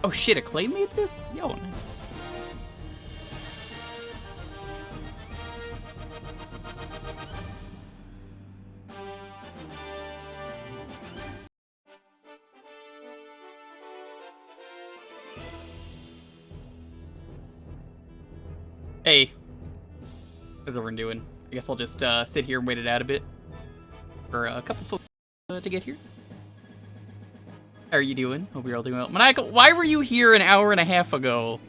Oh shit, Acclaim made this? Yo. Hey. How's everyone doing? I guess I'll just sit here and wait it out a bit for a couple folks to get here. How are you doing? Hope you're all doing well. Maniacal, why were you here an hour and a half ago?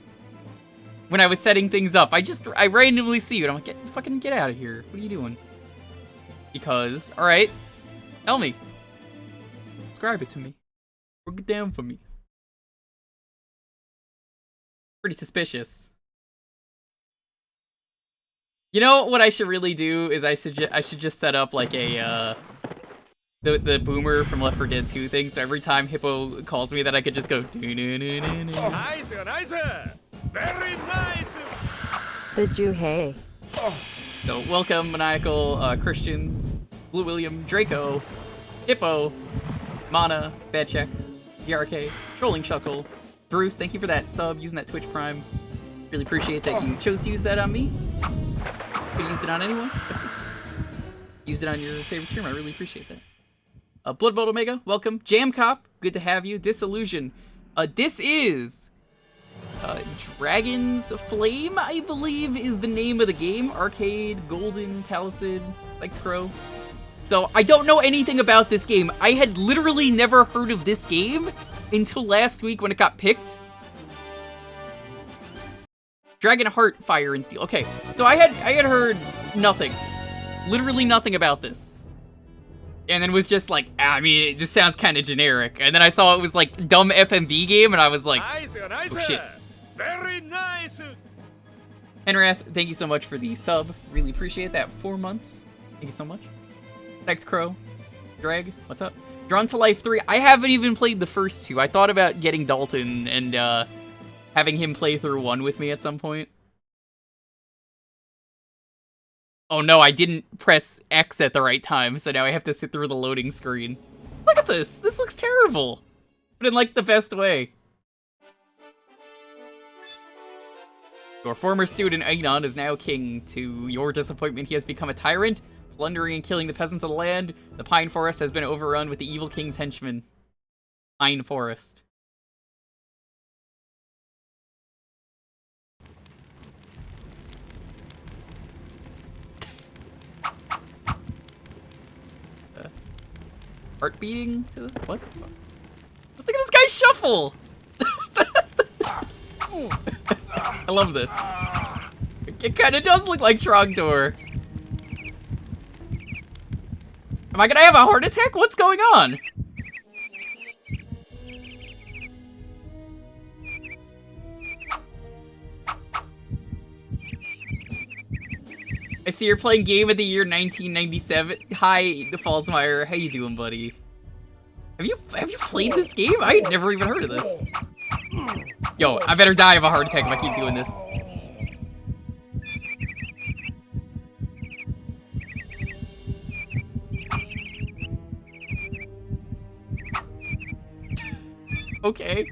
When I was setting things up. I randomly see you and I'm like, fucking get out of here. What are you doing? Because, alright. Tell me. Describe it to me. Break it down for me. Pretty suspicious. You know what I should really do is I should just set up like a the boomer from Left 4 Dead 2 thing, so every time Hippo calls me that I could just go Nice, nice, very nice. The Jew, hey. So welcome Maniacal, Christian, Blue William, Draco, Hippo, Mana, Bad Check, DRK, Trolling Shuckle, Bruce, thank you for that sub, using that Twitch Prime. Really appreciate that you chose to use that on me. Could have used it on anyone. Used it on your favorite streamer, I really appreciate that. Blood Bolt Omega, welcome. Jam Cop, good to have you. Disillusion. This is Dragon's Flame, I believe, is the name of the game. Arcade, Golden, Palisade, like Crow. So I don't know anything about this game. I had literally never heard of this game until last week when it got picked. Dragonheart, Fire and Steel. Okay, so I had heard nothing. Literally nothing about this. And then was just like, I mean, this sounds kind of generic. And then I saw it was like dumb FMV game, and I was like, oh shit. Very nice. Henrath, thank you so much for the sub. Really appreciate that. 4 months. Thank you so much. Thanks, Crow. Drag, what's up? Drawn to Life 3. I haven't even played the first two. I thought about getting Dalton and having him play through 1 with me at some point. Oh no, I didn't press X at the right time, so now I have to sit through the loading screen. Look at this! This looks terrible! But in, like, the best way. Your former student, Ainon, is now king. To your disappointment, he has become a tyrant, plundering and killing the peasants of the land. The Pine Forest has been overrun with the evil king's henchmen. Pine Forest. Heart beating to the, what the fuck? Look at this guy shuffle! I love this. It kinda does look like Trogdor. Am I gonna have a heart attack? What's going on? I see you're playing Game of the Year 1997. Hi, the Fallsmeyer. How you doing, buddy? Have you played this game? I had never even heard of this. Yo, I better die of a heart attack if I keep doing this. Okay.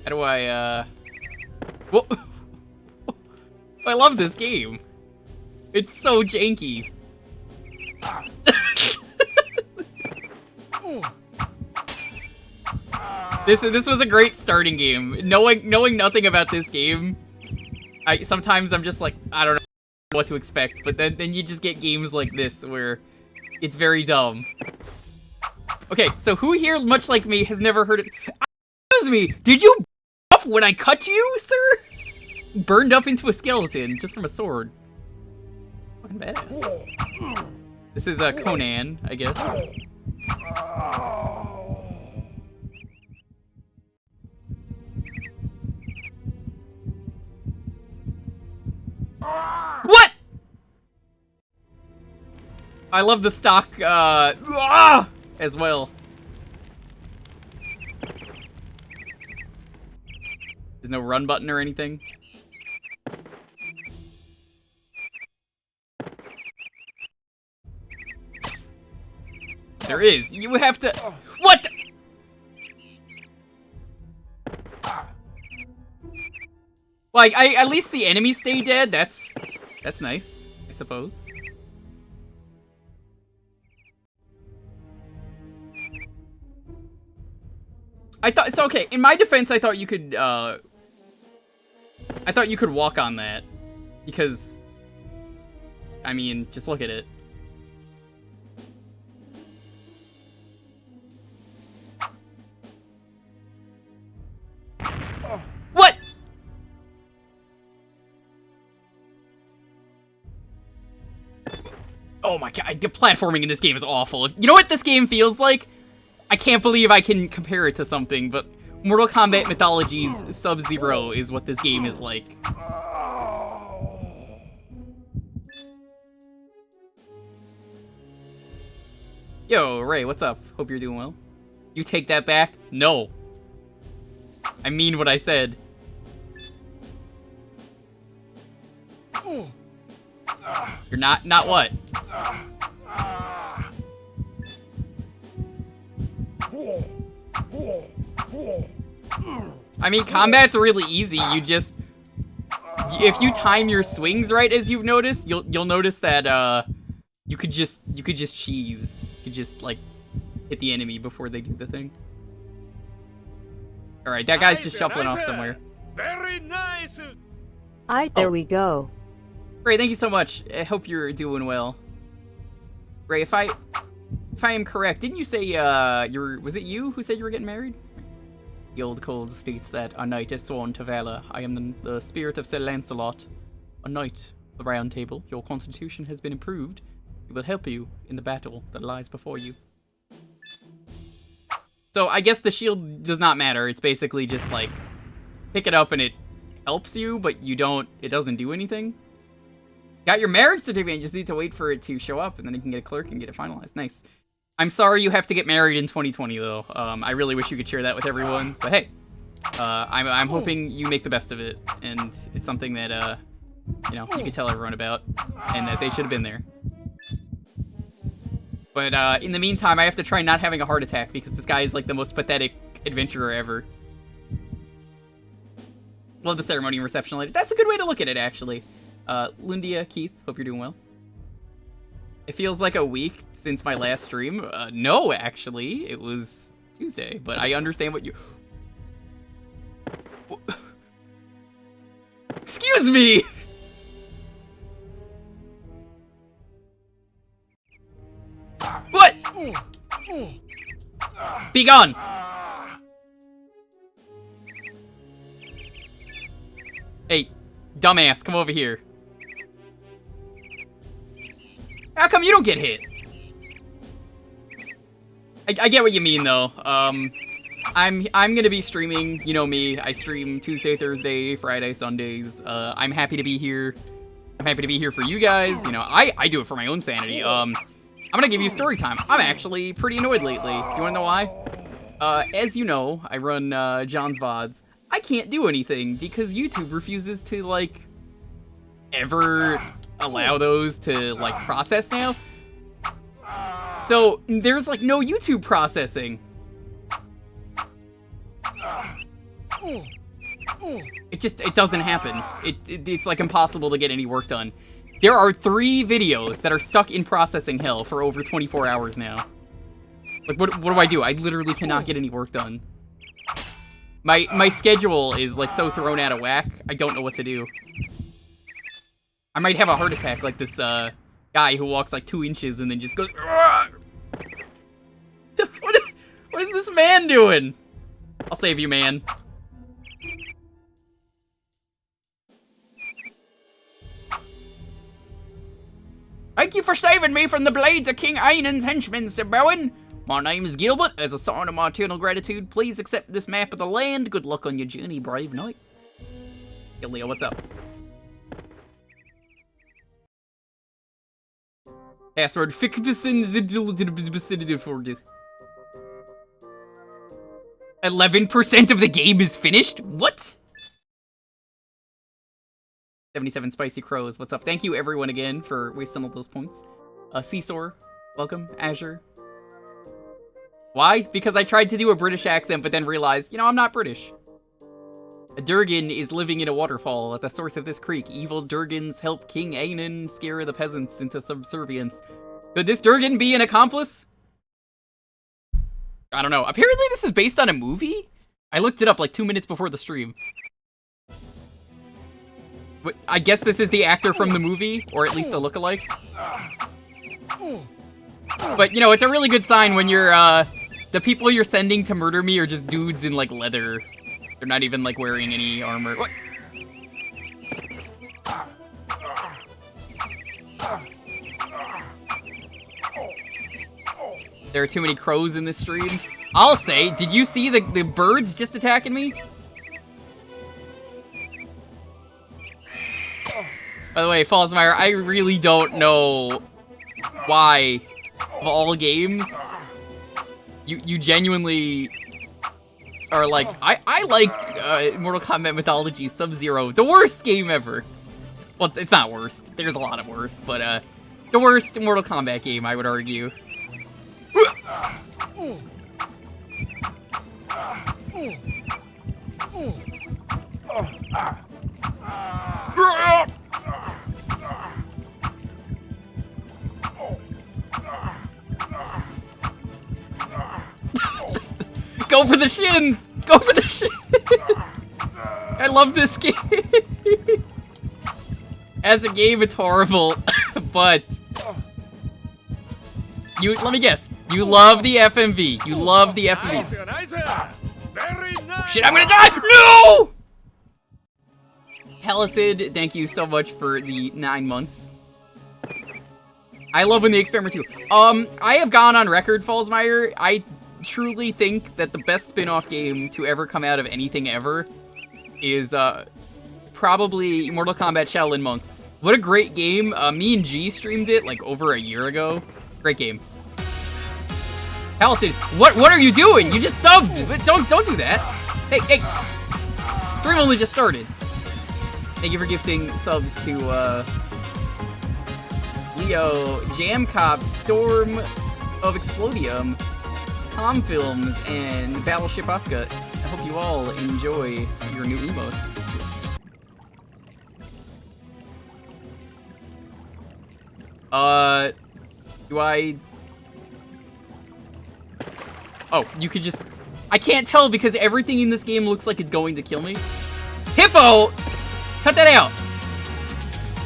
How do I, Whoa. I love this game. It's so janky. This was a great starting game. Knowing nothing about this game, sometimes I'm just like, I don't know what to expect, but then you just get games like this where it's very dumb. Okay, so who here, much like me, has never heard of... Excuse me, did you up when I cut you, sir? Burned up into a skeleton just from a sword. Fucking badass. This is Conan, I guess. What? I love the stock as well. There's no run button or anything. There is. You have to. What? Like, at least the enemies stay dead. That's nice, I suppose. I thought so. Okay, in my defense, I thought you could. I thought you could walk on that, because. I mean, just look at it. What? Oh my god, the platforming in this game is awful. You know what this game feels like? I can't believe I can compare it to something, but Mortal Kombat Mythology's Sub-Zero is what this game is like. Yo, Ray, what's up? Hope you're doing well. You take that back? No. I mean what I said. You're not what? I mean, combat's really easy. You just, if you time your swings right, as you've noticed, you'll notice that you could just cheese. You could just like hit the enemy before they do the thing. All right, that guy's just shuffling off somewhere. Very nice. Alright, there we go. Ray, thank you so much. I hope you're doing well. Ray, if I am correct, didn't you say was it you who said you were getting married? The old code states that a knight is sworn to valor. I am the spirit of Sir Lancelot, a knight of the Round Table. Your constitution has been improved. It will help you in the battle that lies before you. So I guess the shield does not matter. It's basically just like pick it up and it helps you, but it doesn't do anything. Got your marriage certificate, you just need to wait for it to show up, and then you can get a clerk and get it finalized. Nice. I'm sorry you have to get married in 2020, though. I really wish you could share that with everyone, but hey. I'm hoping you make the best of it, and it's something that, you know, you could tell everyone about, and that they should have been there. But, in the meantime, I have to try not having a heart attack, because this guy is, like, the most pathetic adventurer ever. Love the ceremony and reception later. That's a good way to look at it, actually. Lundia, Keith, hope you're doing well. It feels like a week since my last stream. No, actually, it was Tuesday, but I understand what you... Excuse me! What? Be gone! Hey, dumbass, come over here. How come you don't get hit? I get what you mean, though. I'm gonna be streaming. You know me. I stream Tuesday, Thursday, Friday, Sundays. I'm happy to be here. I'm happy to be here for you guys. You know, I do it for my own sanity. I'm gonna give you story time. I'm actually pretty annoyed lately. Do you wanna know why? As you know, I run John's VODs. I can't do anything because YouTube refuses to, like, ever allow those to, like, process now. So there's, like, no YouTube processing. It doesn't happen. It's like impossible to get any work done. There are 3 videos that are stuck in processing hell for over 24 hours now. Like, what do I do? I literally cannot get any work done. My schedule is, like, so thrown out of whack, I don't know what to do. I might have a heart attack like this guy who walks like 2 inches and then just goes. What is this man doing? I'll save you, man. Thank you for saving me from the blades of King Ainan's henchmen, Sir Bowen. My name is Gilbert. As a sign of my eternal gratitude, please accept this map of the land. Good luck on your journey, brave knight. Hey, Leo, what's up? Password 11% of the game is finished? What? 77 Spicy Crows, what's up? Thank you everyone again for wasting all those points. Seesaw, welcome. Azure. Why? Because I tried to do a British accent, but then realized, you know, I'm not British. A Durgan is living in a waterfall at the source of this creek. Evil Durgans help King Ainan scare the peasants into subservience. Could this Durgan be an accomplice? I don't know. Apparently this is based on a movie? I looked it up like 2 minutes before the stream. I guess this is the actor from the movie, or at least a lookalike. But, you know, it's a really good sign when you're, the people you're sending to murder me are just dudes in, like, leather. They're not even, like, wearing any armor. What? There are too many crows in this stream. I'll say, did you see the birds just attacking me? By the way, Fallsmeyer, I really don't know why, of all games, you genuinely are like, I like Mortal Kombat Mythology Sub-Zero, the worst game ever. Well, it's not worst. There's a lot of worse, but the worst Mortal Kombat game, I would argue. Go for the shins! Go for the shins! I love this game. As a game, it's horrible, but let me guess. You love the FMV. You love the FMV. Shit, I'm gonna die! No! Helicid, thank you so much for the 9 months. I love when they experiment too. I have gone on record, Fallsmeyer. I truly think that the best spin-off game to ever come out of anything ever is probably Mortal Kombat Shaolin Monks. What a great game. Me and G streamed it like over a year ago. Great game. Allison, what are you doing? You just subbed. Don't do that. Hey. Stream only just started. Thank you for gifting subs to Leo, Jam Cop, Storm of Explodium, Tom Films, and Battleship Asuka. I hope you all enjoy your new emotes. Do I... Oh, you could just... I can't tell because everything in this game looks like it's going to kill me. Hippo! Cut that out!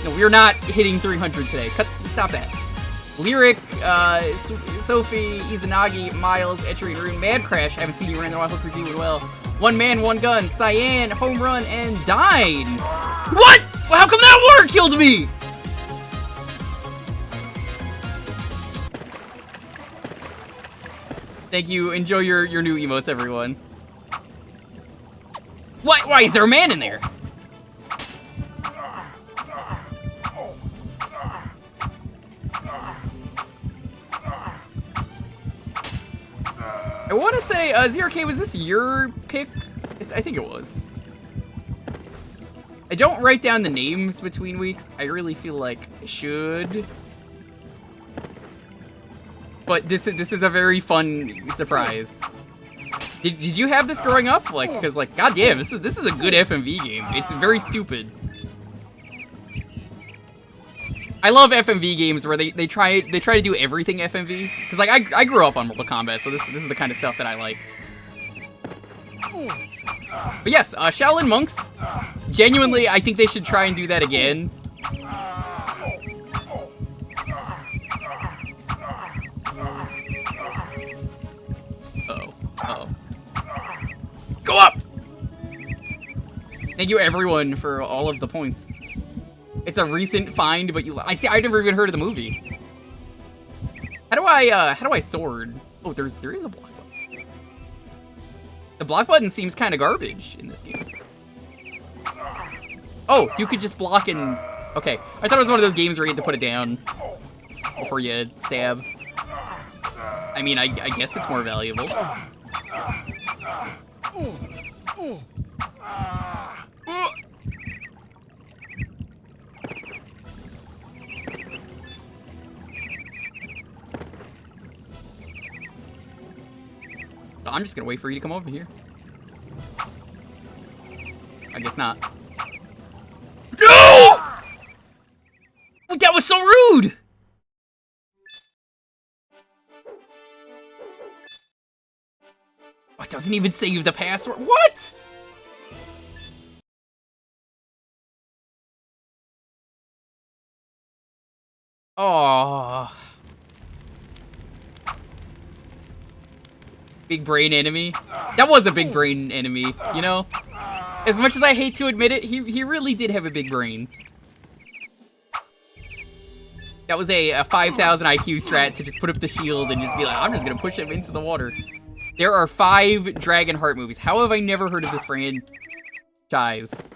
No, we're not hitting 300 today. Stop that. Lyric, Sophie, Izanagi, Miles, Etchery, Rune, Mad Crash. I haven't seen you around in a while. Hope you're doing well. One Man, One Gun, Cyan, Home Run, and Dine. What? Well, how come that water killed me? Thank you. Enjoy your new emotes, everyone. Why is there a man in there? I want to say, ZRK, was this your pick? I think it was. I don't write down the names between weeks. I really feel like I should. But this is a very fun surprise. Did you have this growing up? Like, because like, goddamn, this is a good FMV game. It's very stupid. I love FMV games where they try to do everything FMV. Because like I grew up on Mortal Kombat, so this is the kind of stuff that I like. But yes, Shaolin Monks. Genuinely, I think they should try and do that again. Uh-oh. Go up! Thank you everyone for all of the points. It's a recent find, but I see. I never even heard of the movie. How do I sword? Oh, there is a block button. The block button seems kind of garbage in this game. Oh, you could just block and... Okay, I thought it was one of those games where you had to put it down before you stab. I mean, I guess it's more valuable. I'm just gonna wait for you to come over here. I guess not. No! That was so rude! Oh, it doesn't even save the password. What? Oh. Big brain enemy. That was a big brain enemy, you know? As much as I hate to admit it, he really did have a big brain. That was a 5,000 IQ strat to just put up the shield and just be like, I'm just gonna push him into the water. There are 5 Dragonheart movies. How have I never heard of this franchise?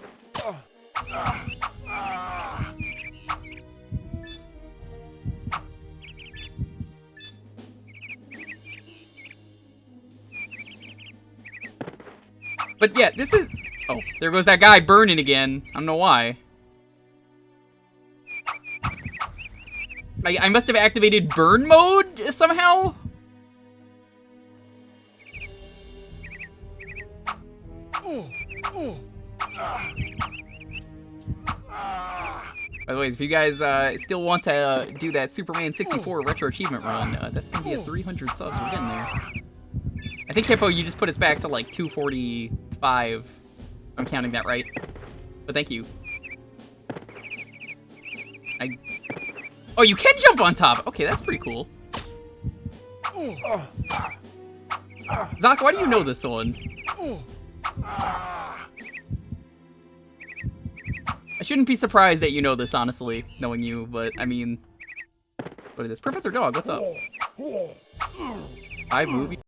But yeah, this is... Oh, there goes that guy burning again. I don't know why. I must have activated burn mode somehow? By the way, if you guys still want to do that Superman 64 retro achievement run, that's gonna be at 300 subs. We're getting there. I think, Hippo, you just put us back to like 245. I'm counting that right. But thank you. Oh, you can jump on top! Okay, that's pretty cool. Zoc, why do you know this one? I shouldn't be surprised that you know this, honestly, knowing you, but, I mean... What is this? Professor Dog, what's up? 5 movies?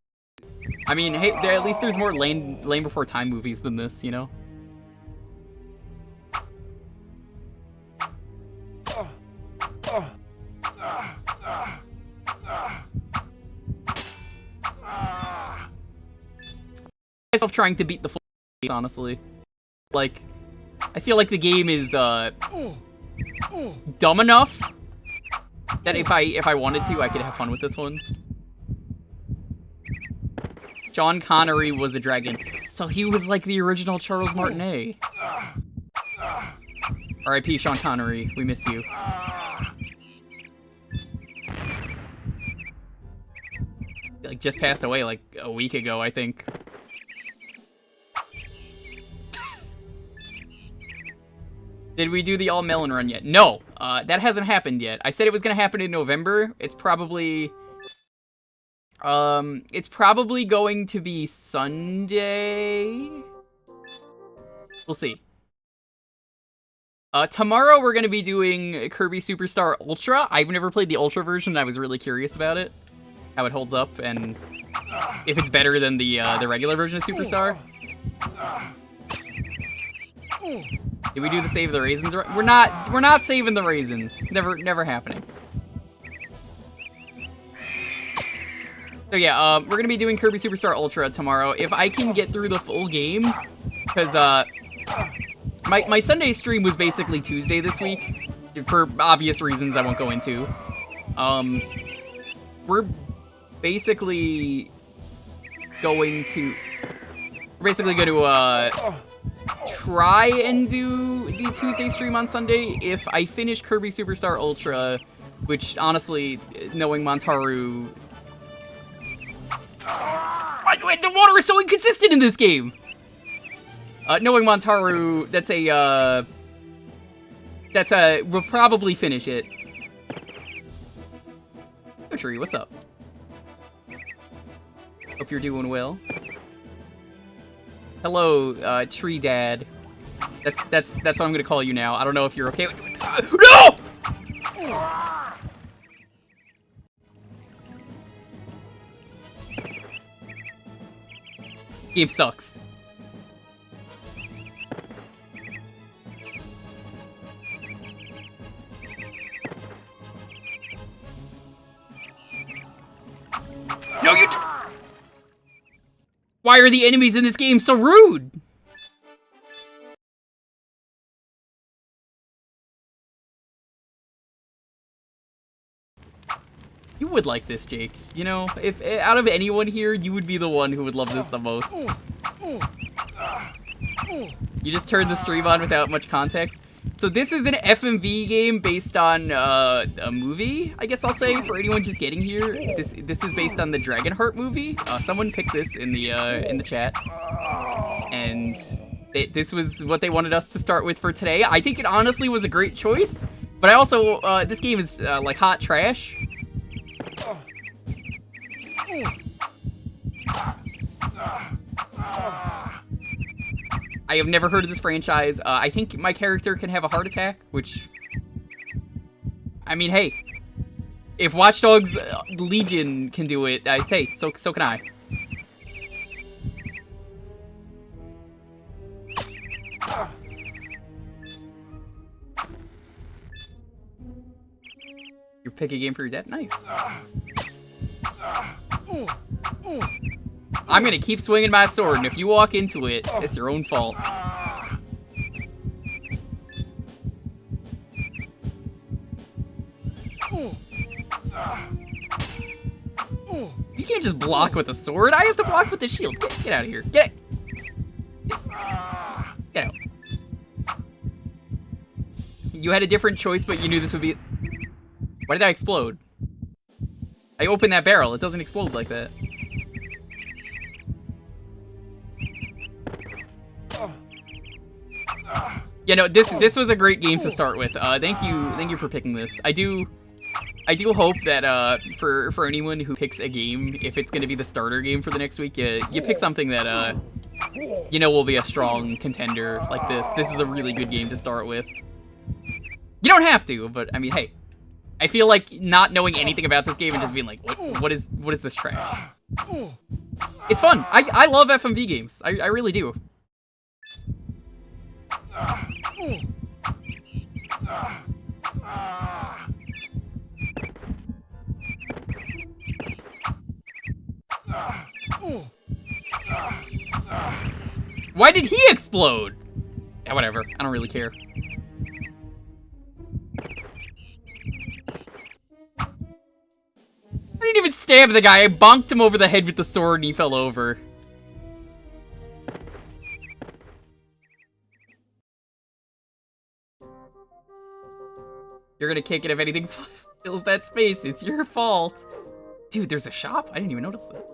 I mean, hey, at least there's more Land Before Time movies than this, you know? Myself trying to beat the full game, honestly. Like, I feel like the game is dumb enough that if I wanted to, I could have fun with this one. Sean Connery was a dragon, so he was like the original Charles Martinet. R.I.P. Sean Connery, we miss you. Like, just passed away like a week ago, I think. Did we do the all melon run yet? No, that hasn't happened yet. I said it was gonna happen in November. It's probably going to be Sunday. We'll see. Tomorrow we're gonna be doing Kirby Superstar Ultra. I've never played the Ultra version. I was really curious about it, how it holds up, and if it's better than the regular version of Superstar. Did we do the save the raisins? We're not saving the raisins. Never happening. So yeah, we're gonna be doing Kirby Superstar Ultra tomorrow. If I can get through the full game, because my Sunday stream was basically Tuesday this week, for obvious reasons I won't go into. We're basically going to try and do the Tuesday stream on Sunday if I finish Kirby Superstar Ultra, which honestly, knowing Montaru... The water is so inconsistent in this game! Knowing Montaru, we'll probably finish it. Oh, Tree, what's up? Hope you're doing well. Hello, Tree Dad. That's what I'm gonna call you now. I don't know if you're okay with No! Game sucks. No, you. Why are the enemies in this game so rude? You would like this, Jake. You know, if out of anyone here, you would be the one who would love this the most. You just turned the stream on without much context. So this is an FMV game based on a movie, I guess I'll say, for anyone just getting here. This is based on the Dragonheart movie. Someone picked this in the chat, and this was what they wanted us to start with for today. I think it honestly was a great choice, but I also this game is like hot trash. I have never heard of this franchise. I think my character can have a heart attack, which... I mean, hey. If Watch Dogs Legion can do it, I'd say, so can I. You pick a game for your dad? Nice. I'm gonna keep swinging my sword, and if you walk into it, it's your own fault. You can't just block with a sword. I have to block with the shield. Get out of here. Get out. You had a different choice, but you knew this would be... Why did I explode? I opened that barrel. It doesn't explode like that. Yeah, no, this was a great game to start with. Thank you for picking this. I do hope that for anyone who picks a game, if it's gonna be the starter game for the next week, you pick something that you know will be a strong contender like this. This is a really good game to start with. You don't have to, but I mean, hey, I feel like not knowing anything about this game and just being like, what is this trash? It's fun. I love FMV games. I really do. Why did he explode? Yeah, whatever. I don't really care. I didn't even stab the guy. I bonked him over the head with the sword and he fell over. You're gonna kick it if anything fills that space. It's your fault. Dude, there's a shop? I didn't even notice that.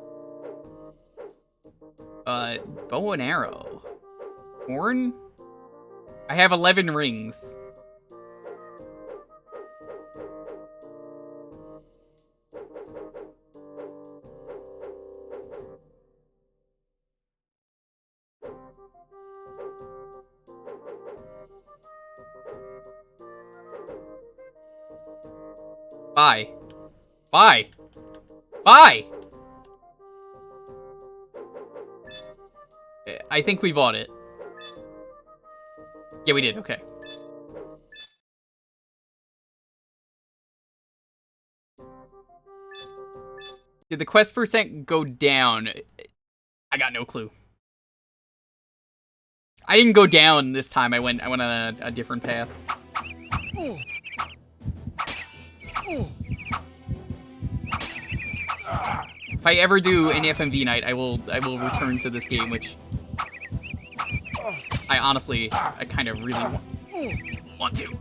Bow and arrow. Horn? I have 11 rings. Bye. Bye. Bye! I think we bought it. Yeah, we did. Okay. Did the quest percent go down? I got no clue. I didn't go down this time. I went on a different path. If I ever do an FMV night, I will return to this game, which I honestly, I kind of really want to.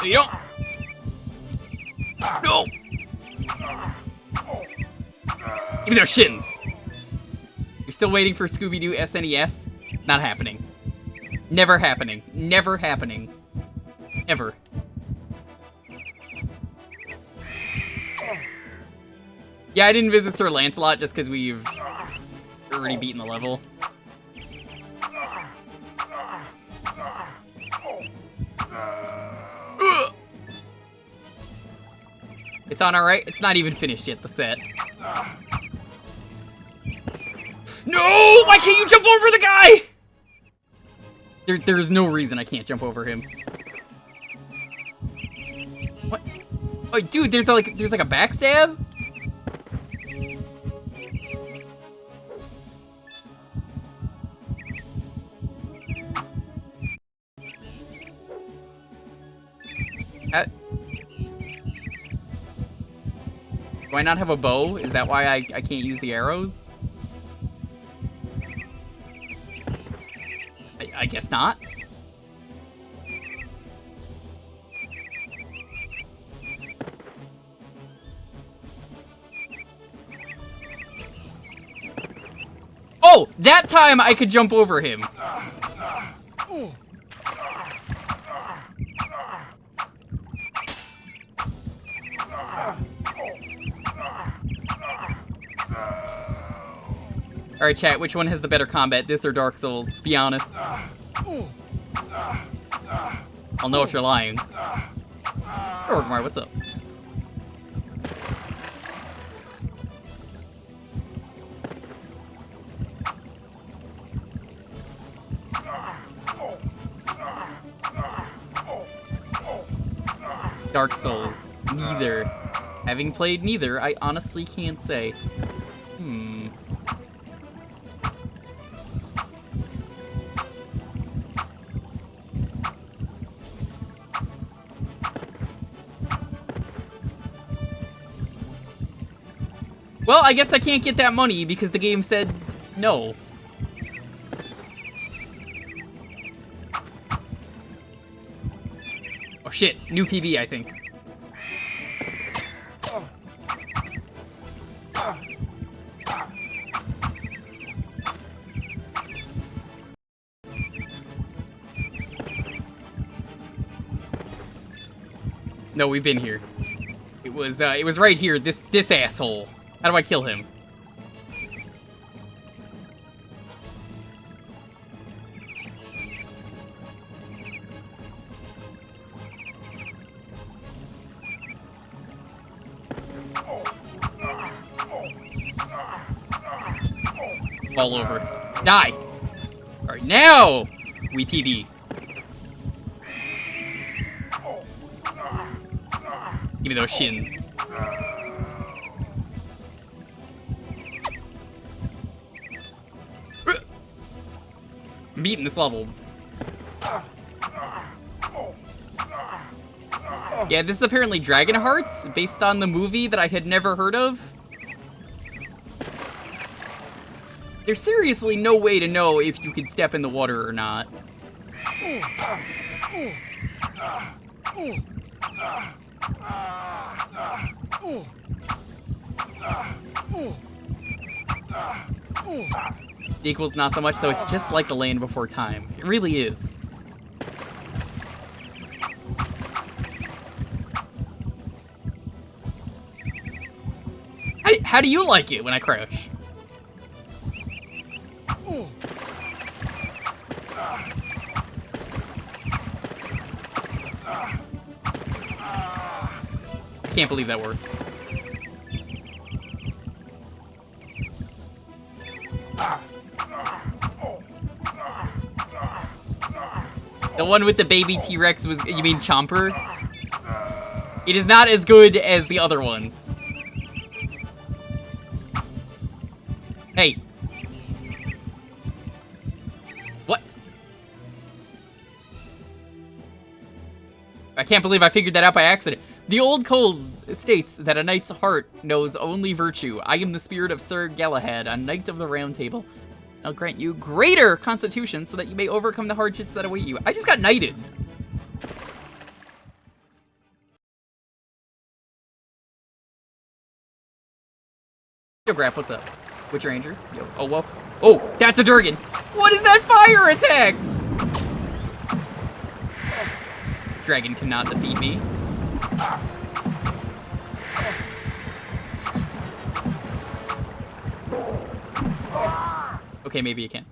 You don't. Give me those shins! You're still waiting for Scooby-Doo SNES? Not happening. Never happening. Never happening. Ever. Yeah, I didn't visit Sir Lancelot just because we've already beaten the level. Ugh. It's on alright. It's not even finished yet, the set. No! Why can't you jump over the guy? There's no reason I can't jump over him. What? Oh, dude, there's like a backstab? Do I not have a bow? Is that why I can't use the arrows? I guess not. Oh, that time I could jump over him. Alright, chat, which one has the better combat, this or Dark Souls? Be honest. I'll know if you're lying. Oh, Orgmar, what's up? Dark Souls. Neither. Having played neither, I honestly can't say. Well, I guess I can't get that money because the game said no. Oh shit, new PB, I think. No, we've been here. It was right here, this asshole. How do I kill him? Fall over. Die! Alright, now we PB. Give me those shins. I'm beating this level. Yeah, this is apparently Dragonheart, based on the movie that I had never heard of. There's seriously no way to know if you can step in the water or not. The equals not so much, so it's just like the Land Before Time. It really is. How do you like it when I crouch? I can't believe that worked. The one with the baby T-Rex was, you mean Chomper? It is not as good as the other ones. Hey. What? I can't believe I figured that out by accident. The old code states that a knight's heart knows only virtue. I am the spirit of Sir Galahad, a knight of the Round Table. I'll grant you greater constitution so that you may overcome the hardships that await you. I just got knighted. Yo, Grap, what's up? Which Ranger? Yo, oh, whoa. Oh, that's a Durgan! What is that fire attack? Dragon cannot defeat me. Okay, maybe it can.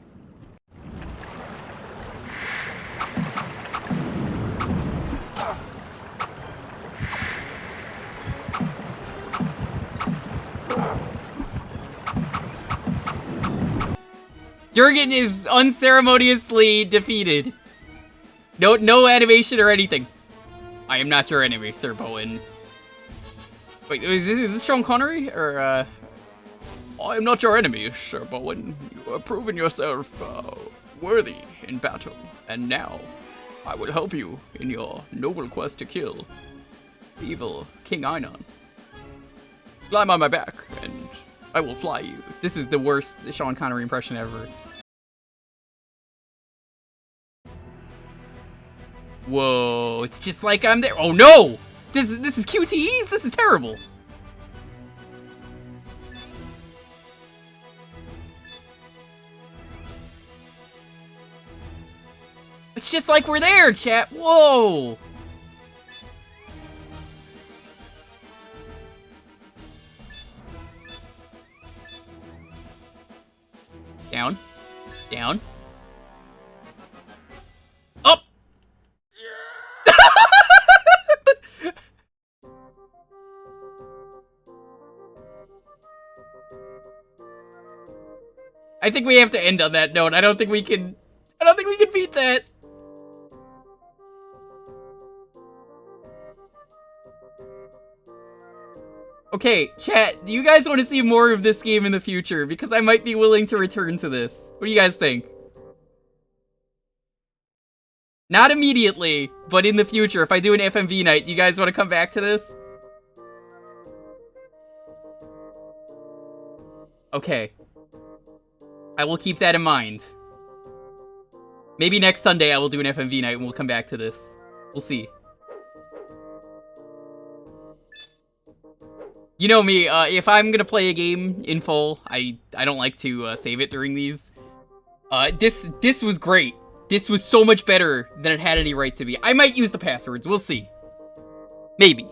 Durgan is unceremoniously defeated. No animation or anything. I am not your enemy, Sir Bowen. Wait, is this Sean Connery? Or, I am not your enemy, Sir Bowen. You have proven yourself, worthy in battle. And now, I will help you in your noble quest to kill the evil King Einon. Climb on my back, and I will fly you. This is the worst Sean Connery impression ever. Whoa, it's just like I'm there. Oh no! This is QTEs? This is terrible. It's just like we're there, chat. Whoa! Down. Down. Up! I think we have to end on that note. I don't think we can beat that. Okay, chat, do you guys want to see more of this game in the future? Because I might be willing to return to this. What do you guys think? Not immediately, but in the future, if I do an FMV night, do you guys want to come back to this? Okay. I will keep that in mind. Maybe next Sunday I will do an FMV night and we'll come back to this. We'll see. You know me, if I'm gonna play a game in full, I don't like to save it during these. This was great. This was so much better than it had any right to be. I might use the passwords, we'll see. Maybe.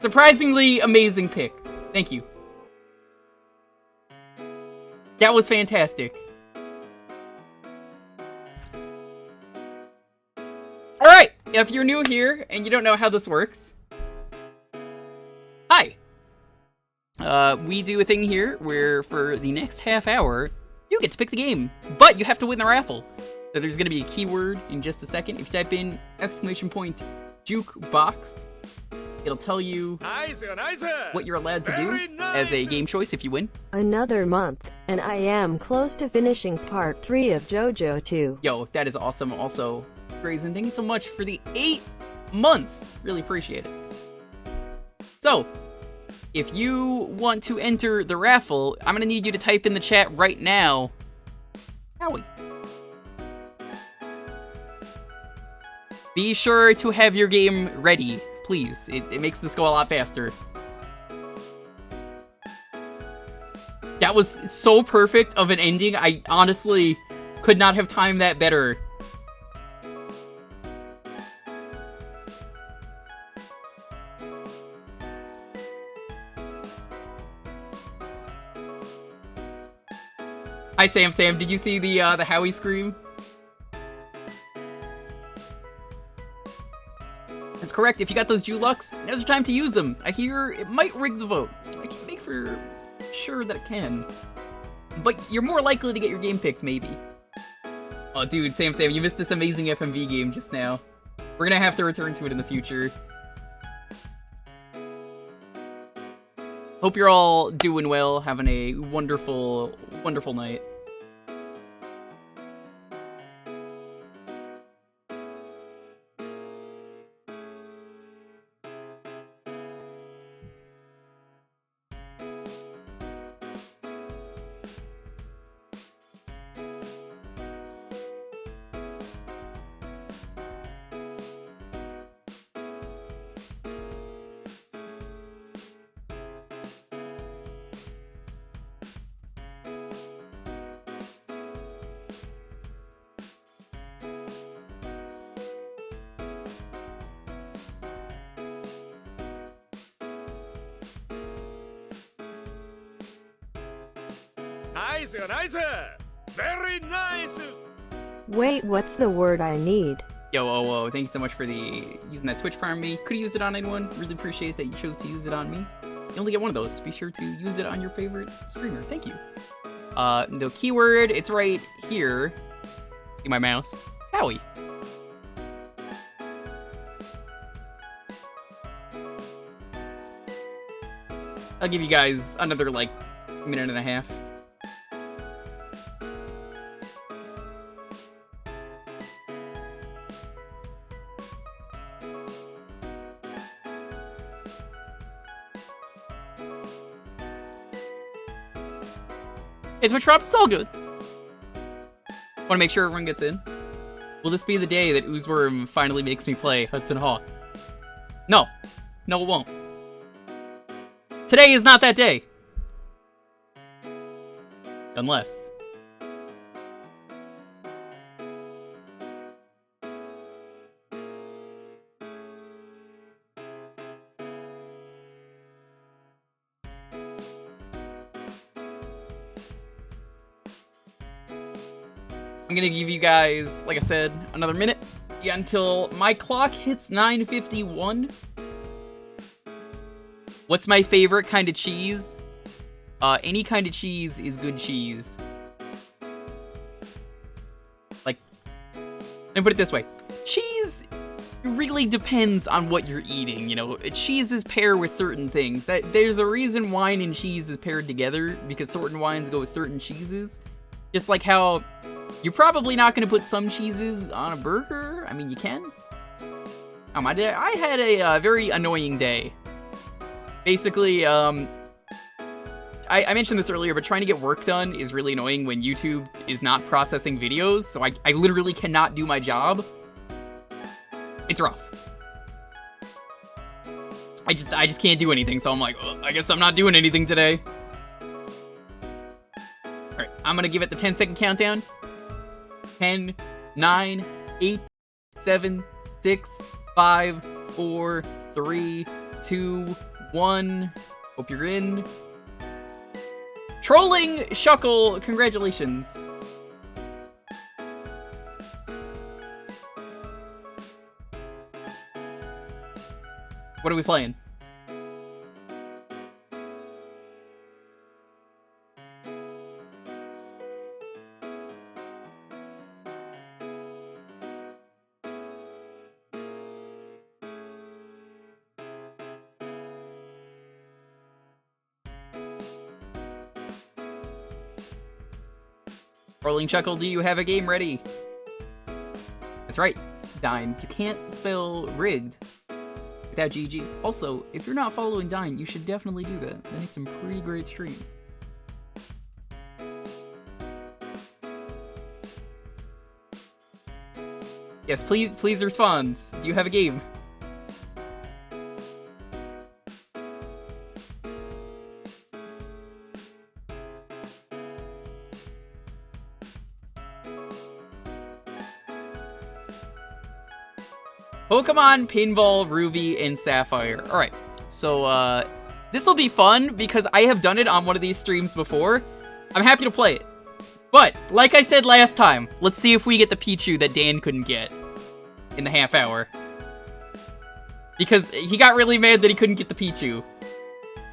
Surprisingly amazing pick. Thank you. That was fantastic. Alright, if you're new here and you don't know how this works, hi. We do a thing here where for the next half hour, you get to pick the game, but you have to win the raffle. So there's gonna be a keyword in just a second. If you type in !Jewkbox, it'll tell you what you're allowed to do as a game choice if you win. Another month, and I am close to finishing part 3 of JoJo 2. Yo, that is awesome. Also, Grayson, thank you so much for the 8 months. Really appreciate it. So, if you want to enter the raffle, I'm gonna need you to type in the chat right now, Howie. Be sure to have your game ready, please. It makes this go a lot faster. That was so perfect of an ending. I honestly could not have timed that better. Hi, Sam. Did you see the Howie scream? That's correct. If you got those Jewlux, now's the time to use them. I hear it might rig the vote. I can make for sure that it can. But you're more likely to get your game picked, maybe. Oh, dude, Sam, you missed this amazing FMV game just now. We're gonna have to return to it in the future. Hope you're all doing well, having a wonderful, wonderful night. Nice, nice. Very nice. Wait, what's the word I need? Yo, oh, thank you so much for using that Twitch Prime me. Could have used it on anyone. Really appreciate that you chose to use it on me. You only get one of those. Be sure to use it on your favorite streamer. Thank you. The keyword, it's right here. See my mouse? It's Howie. I'll give you guys another, like, minute and a half. It's my trap, it's all good. Want to make sure everyone gets in. Will this be the day that Oozeworm finally makes me play Hudson Hawk? No. No, it won't. Today is not that day. Unless. I'm gonna give you guys, like I said, another minute. Yeah, until my clock hits 9:51. What's my favorite kind of cheese? Any kind of cheese is good cheese. Like, let me put it this way. Cheese really depends on what you're eating, you know? Cheeses pair with certain things. There's a reason wine and cheese is paired together, because certain wines go with certain cheeses. Just like how you're probably not going to put some cheeses on a burger. I mean, you can. Oh, my day. I had a very annoying day. Basically, I mentioned this earlier, but trying to get work done is really annoying when YouTube is not processing videos, so I literally cannot do my job. It's rough. I just can't do anything, so I'm like, oh, I guess I'm not doing anything today. Alright, I'm gonna give it the 10-second countdown. 10, 9, 8, 7, 6, 5, 4, 3, 2, 1. Hope you're in. Trolling Shuckle, congratulations. What are we playing? Rolling Chuckle, do you have a game ready? That's right, Dine. You can't spell rigged without GG. Also, if you're not following Dine, you should definitely do that. That makes some pretty great streams. Yes, please respond. Do you have a game? Pokemon, Pinball, Ruby, and Sapphire. Alright, so, this will be fun because I have done it on one of these streams before. I'm happy to play it. But, like I said last time, let's see if we get the Pichu that Dan couldn't get in the half hour. Because he got really mad that he couldn't get the Pichu.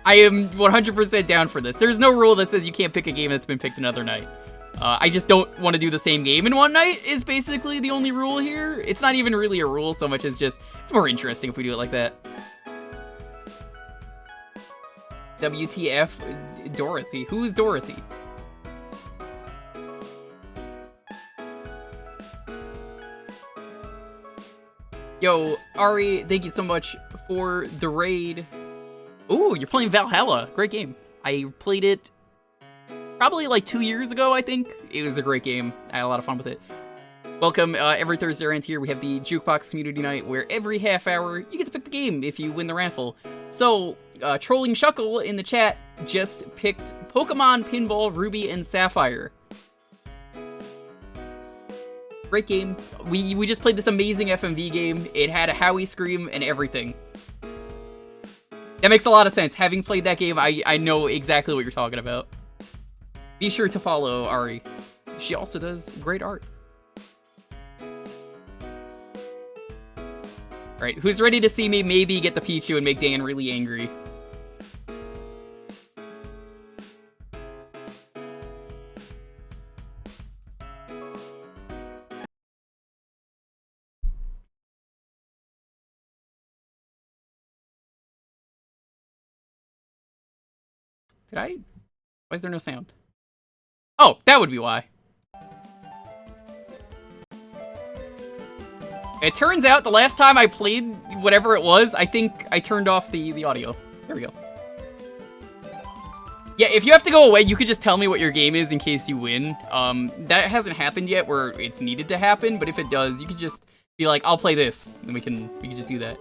I am 100% down for this. There's no rule that says you can't pick a game that's been picked another night. I just don't want to do the same game in one night is basically the only rule here. It's not even really a rule so much as just, it's more interesting if we do it like that. WTF Dorothy. Who's Dorothy? Yo, Ari, thank you so much for the raid. Ooh, you're playing Valhalla. Great game. I played it probably like 2 years ago, I think. It was a great game. I had a lot of fun with it. Welcome, every Thursday around here we have the Jewkbox Community Night, where every half hour you get to pick the game if you win the raffle. So, Trolling Shuckle in the chat just picked Pokemon, Pinball, Ruby, and Sapphire. Great game. We just played this amazing FMV game. It had a Howie scream and everything. That makes a lot of sense. Having played that game, I know exactly what you're talking about. Be sure to follow Ari. She also does great art. Alright, who's ready to see me maybe get the Pichu and make Dan really angry? Did I? Why is there no sound? Oh, that would be why. It turns out the last time I played whatever it was, I think I turned off the audio. There we go. Yeah, if you have to go away, you could just tell me what your game is in case you win. That hasn't happened yet where it's needed to happen, but if it does, you could just be like, I'll play this, and we can just do that.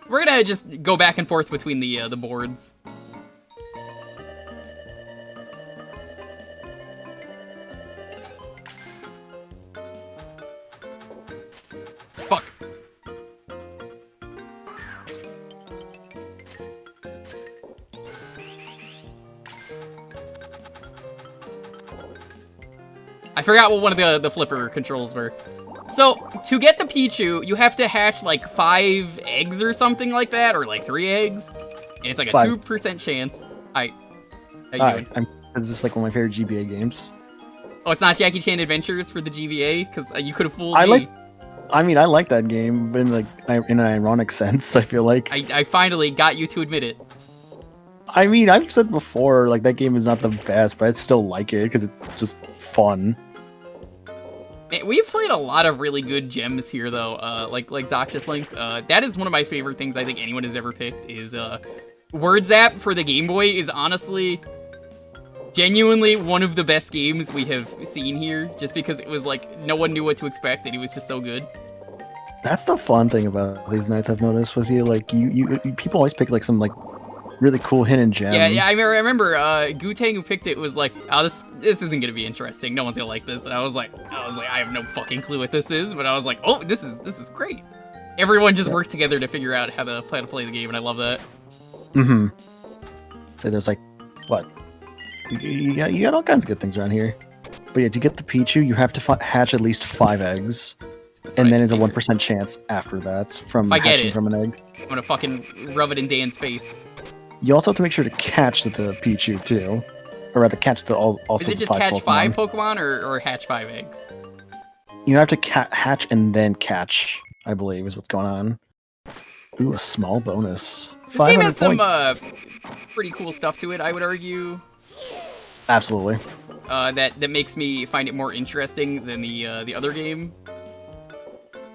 We're gonna just go back and forth between the boards. Fuck. I forgot what one of the flipper controls were. So, to get the Pichu, you have to hatch like 5 eggs or something like that, or like 3 eggs. And it's like a 2% chance. How you doing? This is like one of my favorite GBA games. Oh, it's not Jackie Chan Adventures for the GBA? Because you could have fooled me. I like that game, but in an ironic sense, I feel like. I finally got you to admit it. I mean, I've said before, like, that game is not the best, but I still like it, because it's just fun. Man, we've played a lot of really good gems here, though, like Zach just linked. That is one of my favorite things I think anyone has ever picked, is, Word Zap for the Game Boy is honestly, genuinely one of the best games we have seen here, just because it was like, no one knew what to expect, and it was just so good. That's the fun thing about these nights I've noticed with you, like, you people always pick, like, some, like, really cool hidden gem. Yeah, I remember, Gutang who picked it was like, oh, this isn't gonna be interesting, no one's gonna like this, and I was like, I have no fucking clue what this is, but I was like, oh, this is great. Everyone just worked together to figure out how to play the game, and I love that. Mm-hmm. So there's like, what? You got all kinds of good things around here. But yeah, to get the Pichu, you have to hatch at least 5 eggs. That's and then there's a 1% chance after that from hatching from an egg. I'm gonna fucking rub it in Dan's face. You also have to make sure to catch the Pichu too. Or rather, catch the also the 5 Pokemon. Is it just catch 5 Pokemon or hatch 5 eggs? You have to hatch and then catch, I believe, is what's going on. Ooh, a small bonus. This game has some pretty cool stuff to it, I would argue. Absolutely. That makes me find it more interesting than the other game.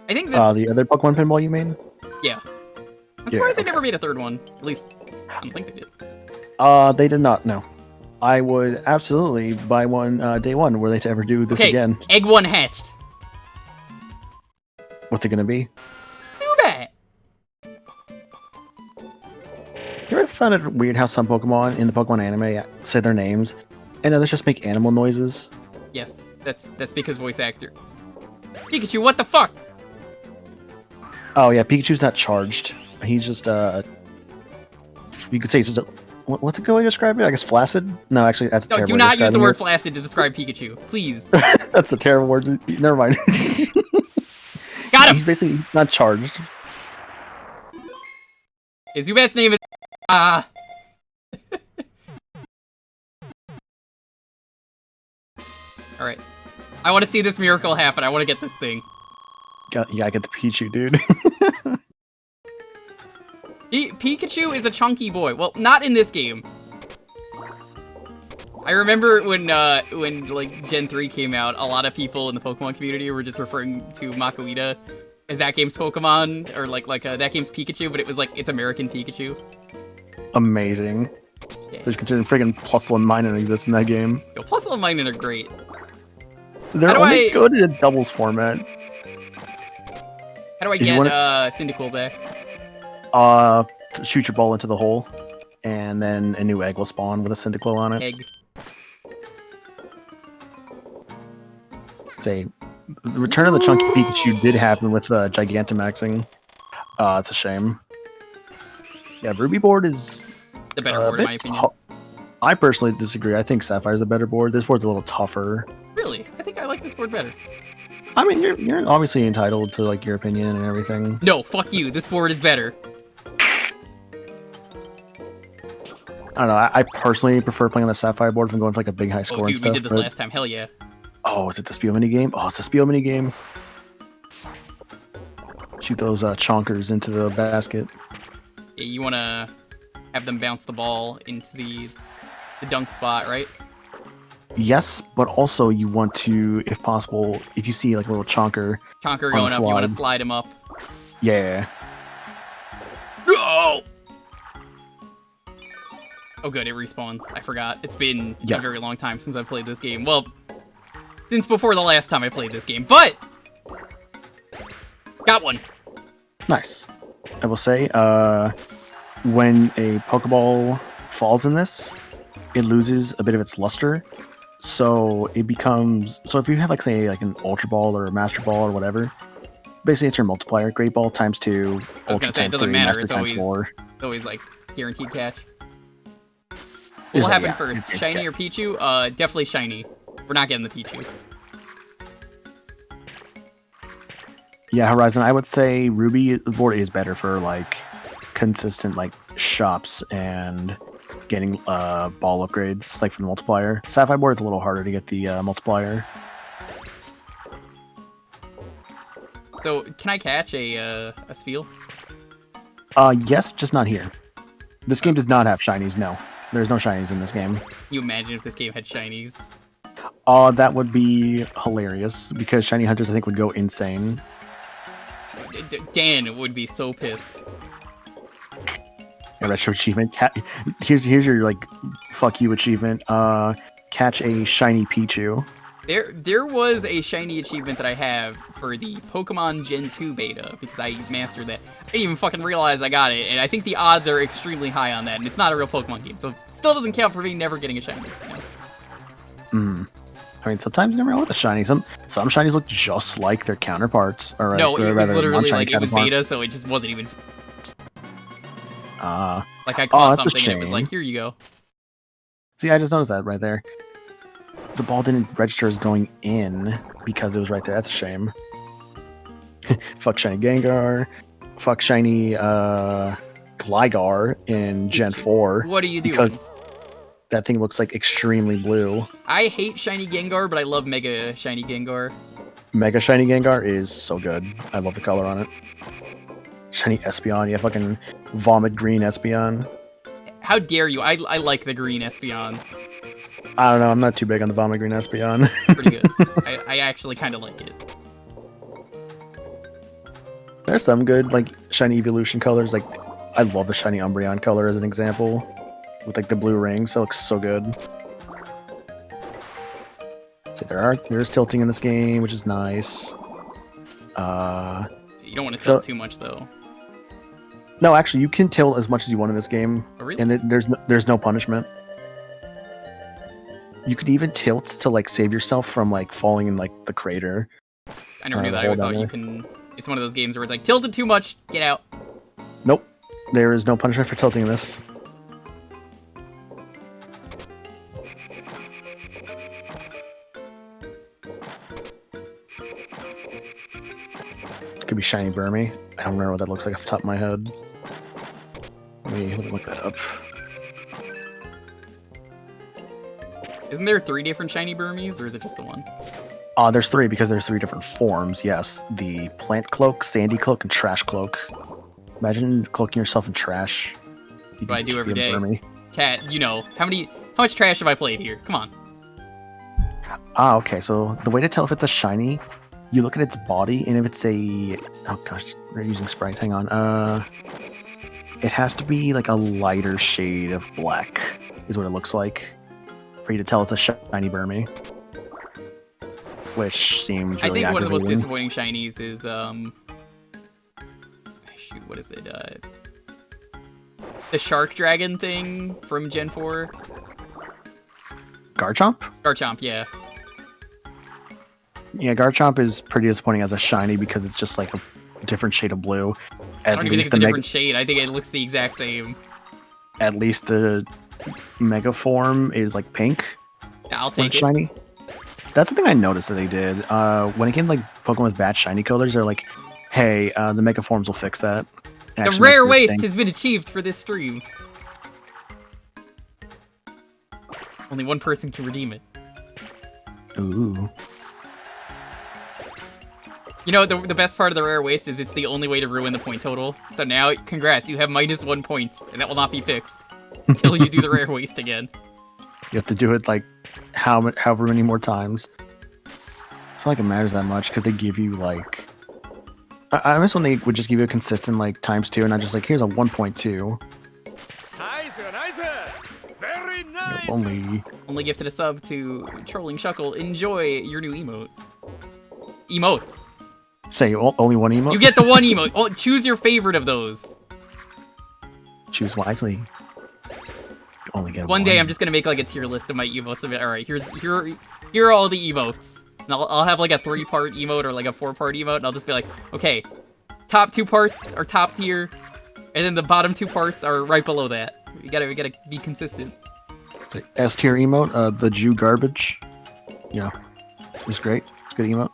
I think this... the other Pokemon Pinball you made? Yeah. I'm surprised they never made a 3rd one. At least, I don't think they did. They did not, no. I would absolutely buy one day one were they to ever do this again. Egg 1 hatched. What's it gonna be? Zubat! You ever found it weird how some Pokemon in the Pokemon anime say their names, and others just make animal noises? Yes, that's because voice actor. Pikachu, what the fuck? Oh yeah, Pikachu's not charged. He's just you could say he's just what's a good way to describe it? I guess flaccid? No, actually that's a terrible do not use the word flaccid to describe Pikachu, please. That's a terrible word. Never mind. Got him! He's basically not charged. Zubat's name is Alright. I want to see this miracle happen. I want to get this thing. You gotta get the Pichu, dude. Pikachu is a chunky boy. Well, not in this game. I remember when like Gen 3 came out, a lot of people in the Pokemon community were just referring to Makuita as that game's Pokemon, or like that game's Pikachu, but it was like it's American Pikachu. Amazing. Yeah. Just considering friggin' Plusle and Minun exists in that game. Yo, Plusle and Minun are great. They're only good in a doubles format. How do I get Cyndaquil back? Shoot your ball into the hole, and then a new egg will spawn with a Cyndaquil on it. Egg. Say, the return of the Chunky Pikachu did happen with Gigantamaxing. It's a shame. Yeah, Ruby board is the better board in my opinion. I personally disagree. I think Sapphire's the better board. This board's a little tougher. Really? I think I like this board better. I mean, you're obviously entitled to like your opinion and everything. No, fuck you. This board is better. I don't know. I personally prefer playing on the Sapphire board if I'm going for like a big high score Oh, dude, and stuff. we did this last time. Hell yeah. Oh, is it the Spiel mini game? Oh, it's the Spiel mini game. Shoot those chonkers into the basket. Yeah, you want to have them bounce the ball into the dunk spot, right? Yes, but also you want to, if possible, if you see like a little chonker. Chonker going up, you want to slide him up. Yeah. No! Oh good, it respawns. I forgot. It's been a very long time since I played this game. Well, since before the last time I played this game, but got one. Nice. I will say, when a Pokeball falls in this, it loses a bit of its luster. So it becomes, so if you have like say like an Ultra Ball or a Master Ball or whatever, basically it's your multiplier. Great Ball times 2, Ultra times 3, Master times 4. It's always like guaranteed catch. What will happen first? Shiny or Pichu? Definitely shiny. We're not getting the Pichu. Yeah, Horizon, I would say Ruby board is better for like consistent like shops and getting ball upgrades like from the multiplier. Sapphire board is a little harder to get the multiplier. So can I catch a Spheal? Yes, just not here. This game does not have shinies. No, there's no shinies in this game. Can you imagine if this game had shinies? That would be hilarious because shiny hunters I think would go insane. Dan would be so pissed. A retro achievement. Here's your like fuck you achievement. Catch a shiny Pichu. There was a shiny achievement that I have for the Pokemon Gen 2 beta because I mastered that. I didn't even fucking realize I got it, and I think the odds are extremely high on that, and it's not a real Pokemon game, so it still doesn't count for me never getting a shiny. You know? I mean, sometimes you never know what the shiny. Some shinies look just like their counterparts. Or no, it was literally like it was beta, so it just wasn't even. Like I caught something and it was like, here you go. See, I just noticed that right there. The ball didn't register as going in because it was right there. That's a shame. Fuck shiny Gengar. Fuck shiny Gligar in Gen 4. What are you doing? That thing looks like extremely blue. I hate shiny Gengar, but I love Mega Shiny Gengar. Mega Shiny Gengar is so good. I love the color on it. Shiny Espeon, yeah, fucking vomit green Espeon. How dare you? I like the green Espeon. I don't know, I'm not too big on the vomit green Espeon. Pretty good. I actually kind of like it. There's some good, like, shiny evolution colors. Like, I love the shiny Umbreon color as an example. With, like, the blue rings. That looks so good. So there's tilting in this game, which is nice. You don't want to tilt too much, though. No, actually, you can tilt as much as you want in this game. Oh, really? And there's no punishment. You could even tilt to, like, save yourself from, like, falling in, like, the crater. I never knew that. I always thought you can... It's one of those games where it's like, tilted too much, get out. Nope. There is no punishment for tilting in this. Could be shiny Burmy. I don't remember what that looks like off the top of my head. Let me look that up. Isn't there 3 different shiny Burmies, or is it just the one? There's 3 because there's 3 different forms. Yes, the plant cloak, sandy cloak, and trash cloak. Imagine cloaking yourself in trash. What I do every day. Chat, you know, how much trash have I played here? Come on. Okay. So the way to tell if it's a shiny, you look at its body, and if it's a... Oh gosh, we're using sprites. Hang on. It has to be like a lighter shade of black, is what it looks like, for you to tell it's a shiny Burmy. Which seems really I think one of the most aggravating. disappointing shinies is, shoot, what is it? The Shark Dragon thing from Gen 4? Garchomp? Garchomp, yeah. Yeah, Garchomp is pretty disappointing as a shiny because it's just like a different shade of blue. I don't even think it's a different shade. I think it looks the exact same. At least the Mega form is like pink. Yeah, I'll When take it's it. shiny. That's the thing I noticed that they did. When it came to like Pokemon with bad shiny colors, they're like, "Hey, the Mega forms will fix that." And The actually rare make this waste thing- has been achieved for this stream. Only one person can redeem it. Ooh. You know, the best part of the rare waste is it's the only way to ruin the point total. So now, congrats, you have -1 points, and that will not be fixed until you do the rare waste again. You have to do it like however many more times. It's not like it matters that much because they give you like. I miss when they would just give you a consistent like ×2 and not just like here's a 1.2. Nice, nice. Very nice. Only gifted a sub to Trolling Shuckle. Enjoy your new emote. Emotes. Say only one emote. You get the one emote. Oh, choose your favorite of those. Choose wisely. Only get One day I'm just gonna make like a tier list of my emotes. All right, here are all the emotes. And I'll have like a 3-part emote or like a 4-part emote, and I'll just be like, okay, top 2 parts are top tier, and then the bottom 2 parts are right below that. We gotta be consistent. It's like S tier emote. The Jew garbage. Yeah, it's great. It's a good emote.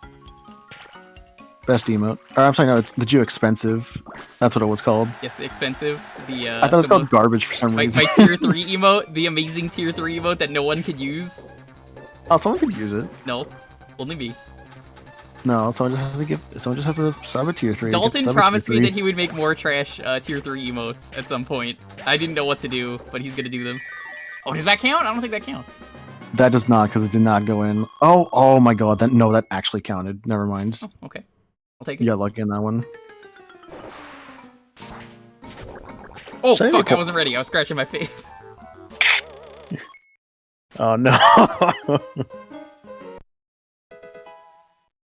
Best emote. Or I'm sorry, no, it's the Jew expensive. That's what it was called. Yes, the expensive. The I thought it was called garbage for some my reason. tier 3 emote, the amazing tier 3 emote that no one could use. Oh, someone could use it. No, only me. No, someone just has to give. Someone just has to sub a tier 3. Dalton promised me that he would make more trash tier 3 emotes at some point. I didn't know what to do, but he's gonna do them. Oh, does that count? I don't think that counts. That does not, because it did not go in. Oh my god, that actually counted. Never mind. Oh, okay. I'll take it. You got lucky in that one. Oh, Should I fuck, make I wasn't ready. I was scratching my face. Oh no.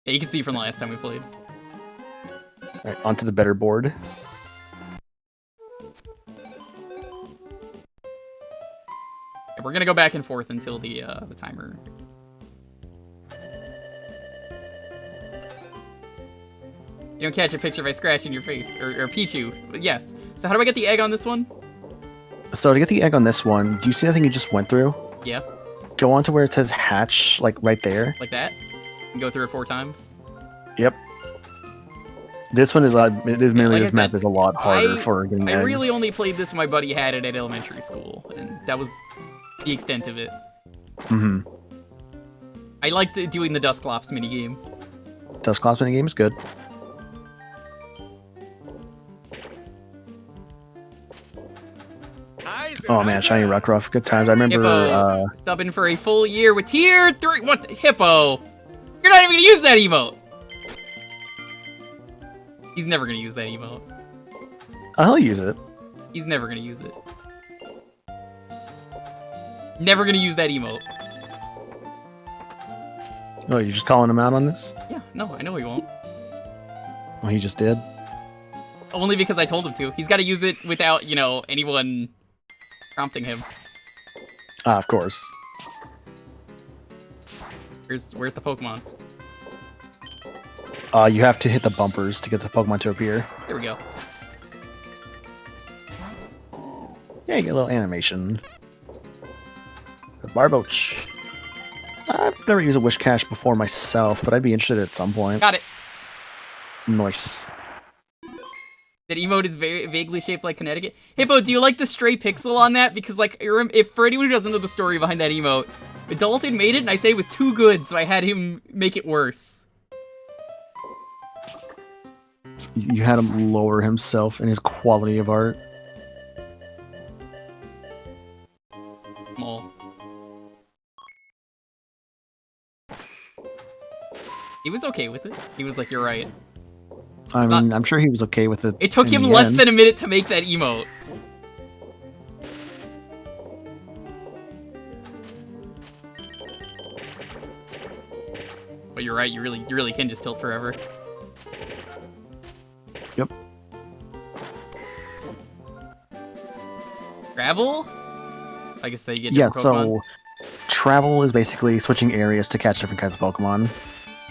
Yeah, you can see from the last time we played. Alright, onto the better board. Yeah, we're gonna go back and forth until the timer. You don't catch a picture by scratching your face, or Pichu. But yes. So how do I get the egg on this one? So to get the egg on this one, do you see that thing you just went through? Yeah, Go on to where it says hatch, like right there. like that. And go through it 4 times. Yep. This one is mainly like this I map said, is a lot harder for getting I eggs. really only played this when my buddy had it at elementary school, and that was the extent of it. Mm-hmm. I liked doing the Dusclops minigame. Dusclops mini game is good. Nice, Oh man, shiny Rockruff, good times. I remember. Hippo, stubbing for a full year with tier 3. What the, Hippo? You're not even gonna use that emote. He's never gonna use that emote. I'll use it. He's never gonna use it. Never gonna use that emote. Oh, you're just calling him out on this? Yeah, no, I know he won't. Well, he just did. Only because I told him to. He's got to use it without, you know, anyone prompting him. Ah, of course. Where's the Pokemon? You have to hit the bumpers to get the Pokemon to appear. There we go. Yeah, you get a little animation. The Barboach. I've never used a Wish Cache before myself, but I'd be interested at some point. Got it. Nice. That emote is very vaguely shaped like Connecticut. Hippo, do you like the stray pixel on that? Because, like, if for anyone who doesn't know the story behind that emote, Dalton made it, and I said it was too good, so I had him make it worse. You had him lower himself in his quality of art. Mole. He was okay with it. He was like, "You're right." I not- mean, I'm sure he was okay with it. It took in him the less end. than a minute to make that emote. But you're right. You really can just tilt forever. Yep. Travel? I guess they get Yeah, different Pokemon. so travel is basically switching areas to catch different kinds of Pokemon.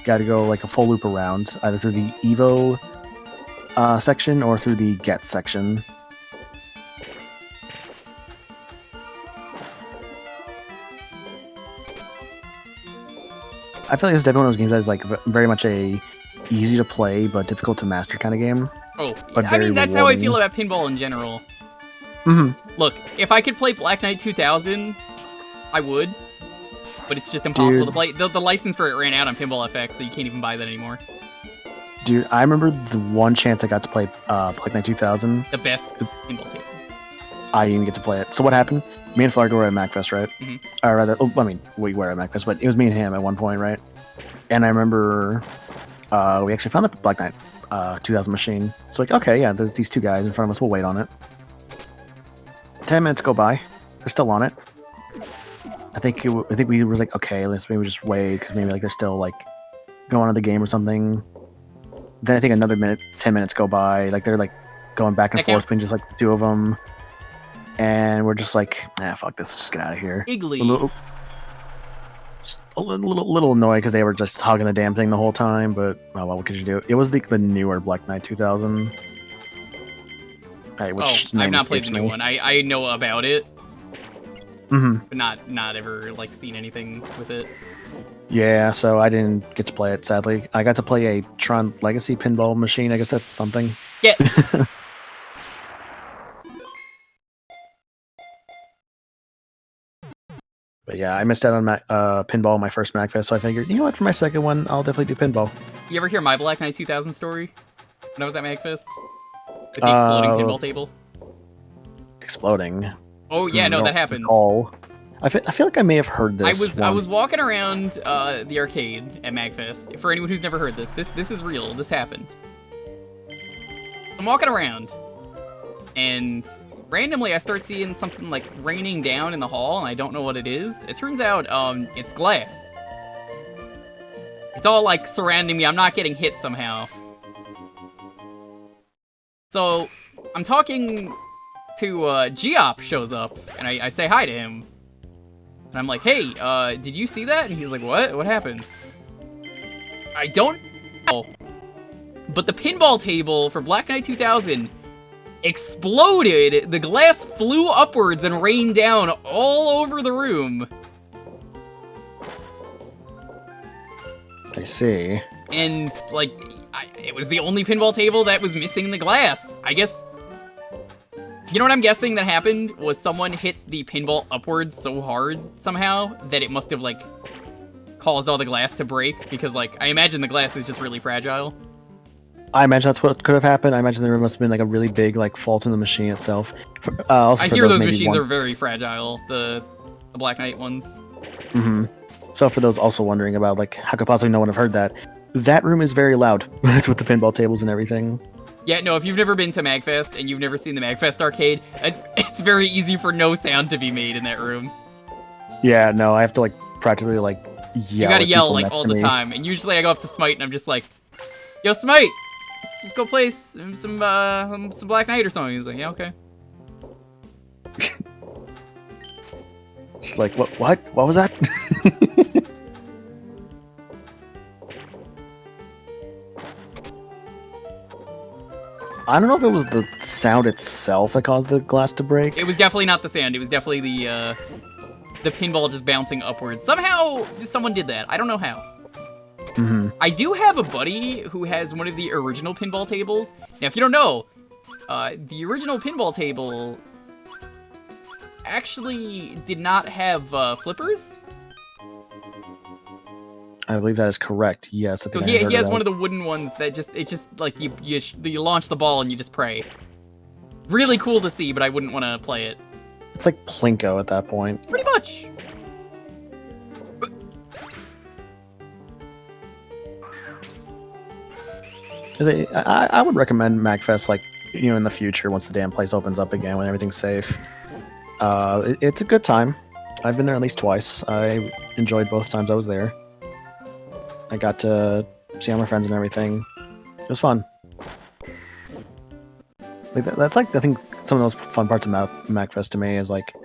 Got to go like a full loop around, either through the Evo section or through the Get section. I feel like this is definitely one of those games that is like very much a easy to play but difficult to master kind of game. Oh, But I mean, very that's how I rewarding. feel about pinball in general. Mm-hmm. Look, if I could play Black Knight 2000, I would. But it's just impossible to play. The license for it ran out on Pinball FX, so you can't even buy that anymore. Dude, I remember the one chance I got to play Black Knight 2000. The best pinball table. I didn't even get to play it. So what happened? Me and Flargo were at MacFest, right? Mhm. Or rather, I mean, we were at MacFest, but it was me and him at one point, right? And I remember we actually found the Black Knight 2000 machine. So like, okay, yeah, there's these two guys in front of us. We'll wait on it. 10 minutes go by. They're still on it. I think we was like, okay, let's maybe just wait because maybe like they're still like going on the game or something. Then I think another 10 minutes go by. Like they're like going back and That forth counts. between just like the two of them. And we're just like, nah, fuck this, just get out of here. Iggly. A little annoyed because they were just hogging the damn thing the whole time, but oh well, what could you do? It was the newer Black Knight 2000. Right, which I've name not played the escapes new me. one. I know about it, Mm-hmm. but not ever like seen anything with it. Yeah, so I didn't get to play it, sadly. I got to play a Tron Legacy pinball machine. I guess that's something. Yeah. But yeah, I missed out on pinball my first MacFest, so I figured, you know what, for my second one, I'll definitely do pinball. You ever hear my Black Knight 2000 story? When I was at MagFest? With the exploding pinball table? Exploding. Oh yeah, no, I that don't happened. recall. I feel like I may have heard this. I once. was walking around the arcade at MagFest. For anyone who's never heard this is real. This happened. I'm walking around, and randomly I start seeing something like raining down in the hall, and I don't know what it is. It turns out it's glass. It's all like surrounding me. I'm not getting hit somehow. So I'm talking to Geop shows up, and I say hi to him. And I'm like, hey, did you see that? And he's like, what? What happened? I don't know. But the pinball table for Black Knight 2000 exploded. The glass flew upwards and rained down all over the room. I see. And, like, it was the only pinball table that was missing the glass. I guess... You know what I'm guessing that happened? Was someone hit the pinball upwards so hard somehow that it must have, like, caused all the glass to break? Because, like, I imagine the glass is just really fragile. I imagine that's what could have happened. I imagine there must have been like a really big like fault in the machine itself. Also I for hear those maybe machines are very fragile, the Black Knight ones. Mm-hmm. So for those also wondering about like how could possibly no one have heard that, that room is very loud with the pinball tables and everything. Yeah, no, if you've never been to MagFest and you've never seen the MagFest arcade, it's very easy for no sound to be made in that room. Yeah, no, I have to like practically like yell. You gotta at yell people like next all to the me. time, and usually I go up to Smite and I'm just like, "Yo, Smite, let's go play some Black Knight or something." He's like, "Yeah, okay." Just like what was that? I don't know if it was the sound itself that caused the glass to break. It was definitely not the sound. It was definitely the pinball just bouncing upwards. Somehow, someone did that. I don't know how. Mm-hmm. I do have a buddy who has one of the original pinball tables. Now, if you don't know, the original pinball table actually did not have flippers. I believe that is correct. Yes, I So think he has one of the wooden ones that just like you launch the ball and you just pray. Really cool to see, but I wouldn't want to play it. It's like Plinko at that point. Pretty much. I would recommend MagFest, like, you know, in the future once the damn place opens up again when everything's safe. It's a good time. I've been there at least twice. I enjoyed both times I was there. I got to see all my friends and everything. It was fun. Like that's like I think some of those fun parts of MagFest to me is like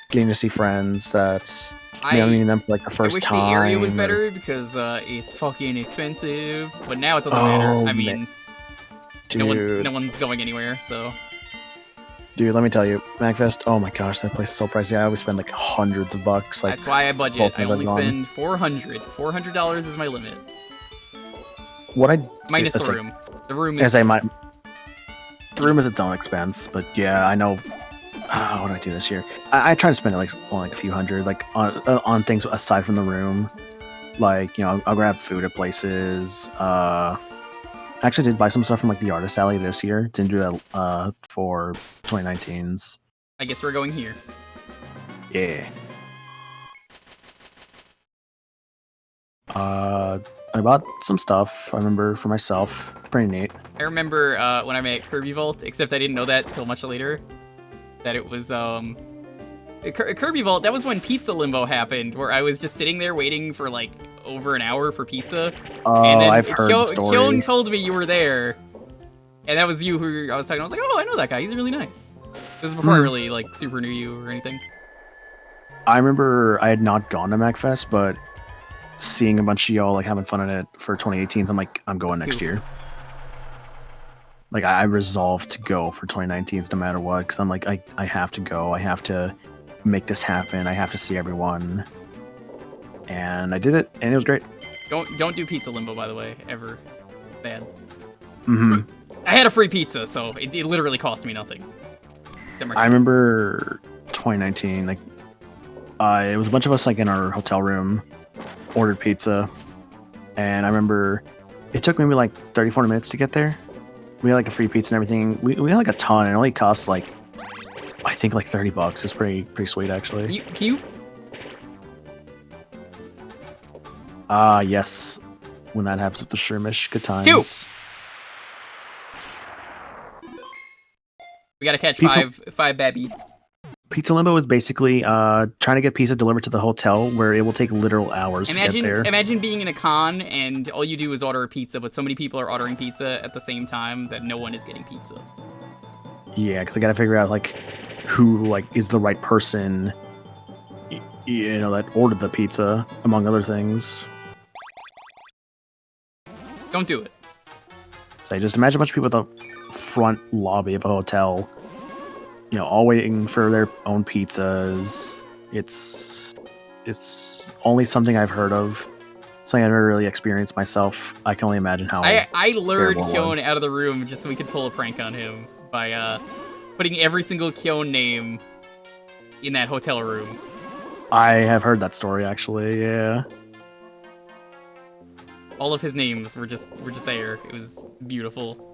getting to see friends that meeting them for like the first time. I wish the area was better because it's fucking expensive. But now it doesn't matter. I mean, Dude. no one's going anywhere, so. Dude, let me tell you, MagFest. Oh my gosh, that place is so pricey. I always spend like hundreds of bucks. Like That's why I budget. both I of only them spend $400. $400 is my limit. what I Minus it's the like- room. The room As is. I might. The room is its own expense, but yeah, I know. What do I do this year? I try to spend like only like a few hundred, like on things aside from the room. Like I'll grab food at places. I actually did buy some stuff from like the artist alley this year. Didn't do that for 2019's. I guess we're going here. Yeah. I bought some stuff. I remember for myself. Pretty neat. I remember when I made Kirby Vault, except I didn't know that till much later. That it was Kirby Vault. That was when Pizza Limbo happened, where I was just sitting there waiting for like over an hour for pizza. Oh, and then I've heard the story. Kyone told me you were there, and that was you who I was talking to. I was like, oh, I know that guy. He's really nice. This is before I really like super knew you or anything. I remember I had not gone to MacFest, but seeing a bunch of y'all like having fun in it for 2018, I'm like, I'm going next year. Like I resolved to go for 2019's no matter what, because I'm like, I have to go. I have to make this happen. I have to see everyone. And I did it, and it was great. Don't do Pizza Limbo, by the way, ever. It's bad. Mm-hmm. I had a free pizza, so it literally cost me nothing. I remember 2019, like it was a bunch of us like in our hotel room, ordered pizza, and I remember it took maybe like 30-40 minutes to get there. We had like a free pizza and everything. We had like a ton. It only cost like I think like $30. It's pretty sweet actually. Can you? Yes. When that happens with the Shermish, good times. Two. We gotta catch five babby. Pizza Limbo is basically trying to get pizza delivered to the hotel, where it will take literal hours to get there. Imagine being in a con and all you do is order a pizza, but so many people are ordering pizza at the same time that no one is getting pizza. Yeah, because I gotta figure out like who like is the right person, that ordered the pizza, among other things. Don't do it. So just imagine a bunch of people at the front lobby of a hotel, all waiting for their own pizzas. It's only something I've heard of, something I've never really experienced myself. I can only imagine how. I lured terrible it Kyone was. out of the room just so we could pull a prank on him by putting every single Kyone name in that hotel room. I have heard that story actually. Yeah. All of his names were just there. It was beautiful.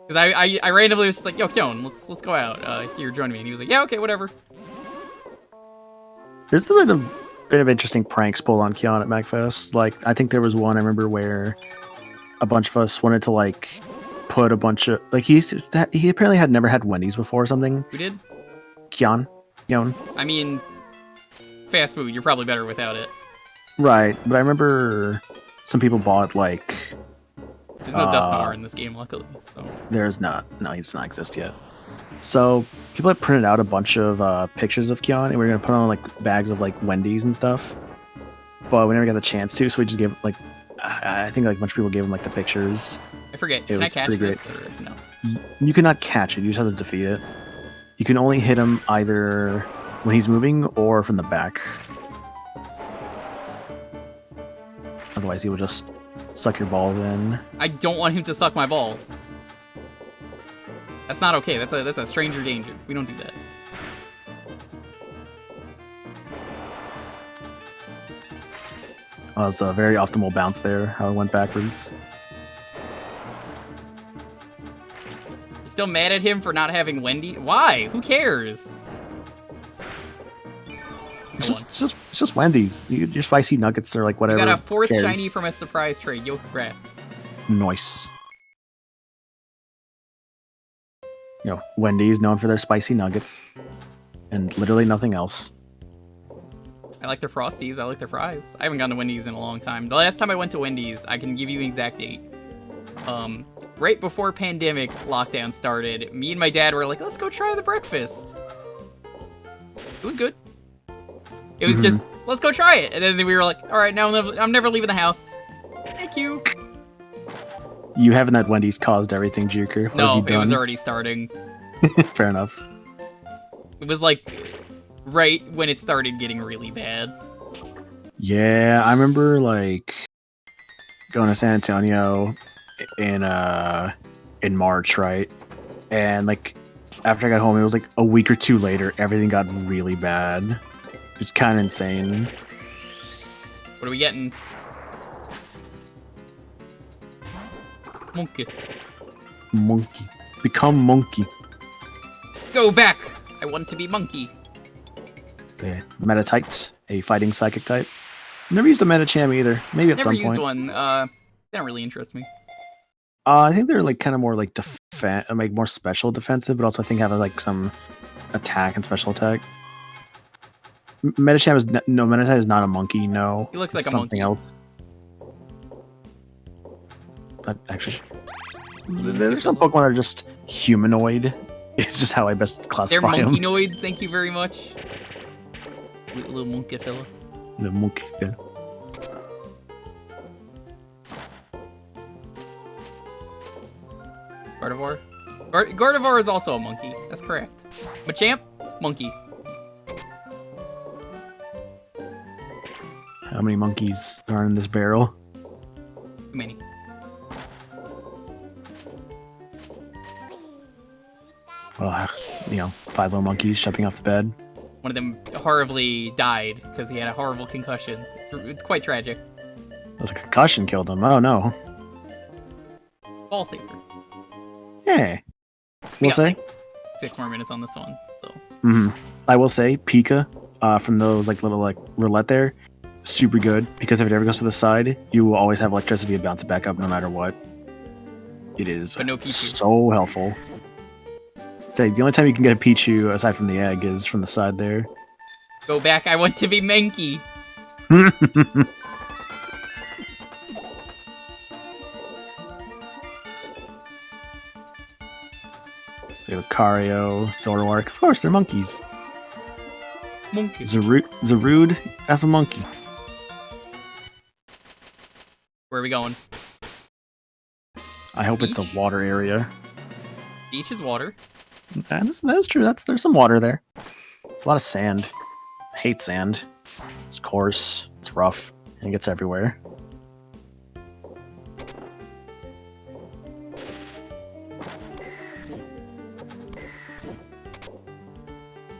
Because I randomly was just like, yo, Kyone, let's go out. Here, join me. And he was like, yeah, okay, whatever. There's been a bit of interesting pranks pulled on Kyon at MacFest. Like, I think there was one I remember where a bunch of us wanted to like put a bunch of like he apparently had never had Wendy's before or something. We did? Kyon. I mean, fast food. You're probably better without it. Right, but I remember some people bought like. There's no dust power in this game, luckily. So There's not. No, he does not exist yet. So people had printed out a bunch of pictures of Kyon, and we were gonna put on like bags of like Wendy's and stuff. But we never got the chance to, so we just gave like I think like a bunch of people gave him like the pictures. I forget. It Can I was catch pretty this or no? You cannot catch it. You just have to defeat it. You can only hit him either when he's moving or from the back. Otherwise, he will just suck your balls in. I don't want him to suck my balls. That's not okay. That's a stranger danger. We don't do that. That was a very optimal bounce there, how it went backwards. Still mad at him for not having Wendy? Why? Who cares? It's just Wendy's. Your spicy nuggets are like whatever. We got a fourth cares. shiny from a surprise trade. Yo, congrats. Nice. Wendy's known for their spicy nuggets, and literally nothing else. I like their Frosties. I like their fries. I haven't gone to Wendy's in a long time. The last time I went to Wendy's, I can give you an exact date. Right before pandemic lockdown started, me and my dad were like, let's go try the breakfast. It was good. It was just, let's go try it. And then we were like, all right, now I'm never leaving the house. Thank you. You haven't had Wendy's caused everything, Jewker. What No, have you it was done? already starting. Fair enough. It was like right when it started getting really bad. Yeah, I remember like going to San Antonio in March, right? And like after I got home, it was like a week or two later, everything got really bad. It's kind of insane. What are we getting? Monkey. Monkey. Become monkey. Go back! I want to be monkey. The Metatite, a fighting psychic type. Never used a Metacham either. Maybe at Never some used point. one. They don't really interest me. I think they're like kind of more like like more special defensive, but also I think have like some attack and special attack. Metacham is Metatite is not a monkey. No, He looks like it's a something monkey. else. Actually, there's some Pokemon that are just humanoid. It's just how I best They're classify them. monkeyoids, thank you very much. Little monkey fella. The monkey. Gardevoir? Gardevoir is also a monkey. That's correct. Machamp? Monkey. How many monkeys are in this barrel? Too many. Well, 5 little monkeys jumping off the bed. One of them horribly died because he had a horrible concussion. It's quite tragic. That was a concussion killed him. Oh no. Ball saver. Hey. We'll got, say. 6 more minutes on this one. So I will say Pika from those like little like roulette there, super good because if it ever goes to the side, you will always have electricity to bounce it back up no matter what. It is But no Pichu. so helpful. Say the only time you can get a Pichu aside from the egg is from the side there. Go back, I want to be Mankey. Lucario, Zoroark, of course they're monkeys. Monkey. Zarude, that's a monkey. Where are we going? I hope it's a Beach? water area. Beach is water. That's true. There's some water there. There's a lot of sand. I hate sand. It's coarse. It's rough. And it gets everywhere.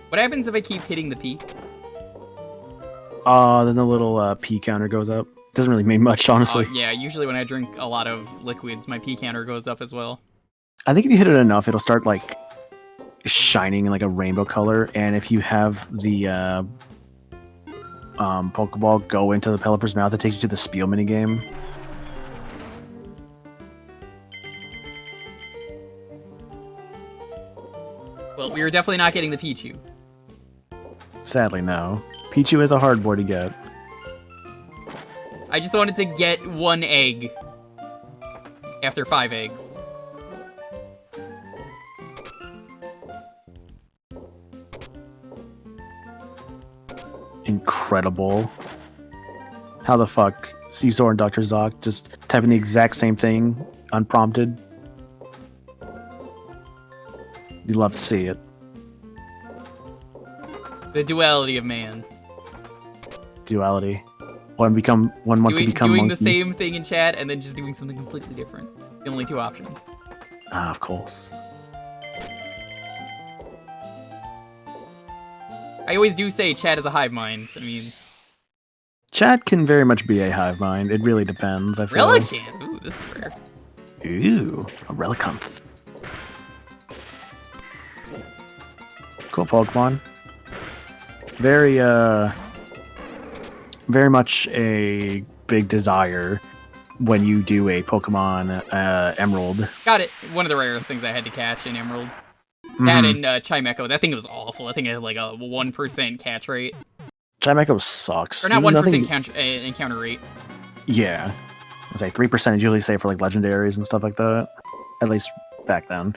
What happens if I keep hitting the P? Then the little P counter goes up. Doesn't really mean much, honestly. Yeah, usually when I drink a lot of liquids, my P counter goes up as well. I think if you hit it enough, it'll start like shining in like a rainbow color. And if you have the Pokeball go into the Pelipper's mouth, it takes you to the Spiel minigame. Well, we were definitely not getting the Pichu. Sadly, no. Pichu is a hard boy to get. I just wanted to get 1 egg after 5 eggs. Incredible. How the fuck Caesar and Dr. Zoc just typing the exact same thing unprompted? You love to see it. The duality of man. Duality. One want to become doing monkey. the same thing in chat and then just doing something completely different. The only 2 options. Ah, of course. I always do say chat is a hive mind. I mean, Chat can very much be a hive mind. It really depends, I feel. Relicanth. Ooh, this is rare. Ooh, a Relicanth. Cool Pokemon. Very much a big desire when you do a Pokemon Emerald. Got it. One of the rarest things I had to catch in Emerald. That and Chimecho. That thing was awful. I think it had like a 1% catch rate. Chimecho sucks. Or not 1% Nothing... encounter rate. Yeah. I was like 3% is usually safe for like legendaries and stuff like that. At least back then.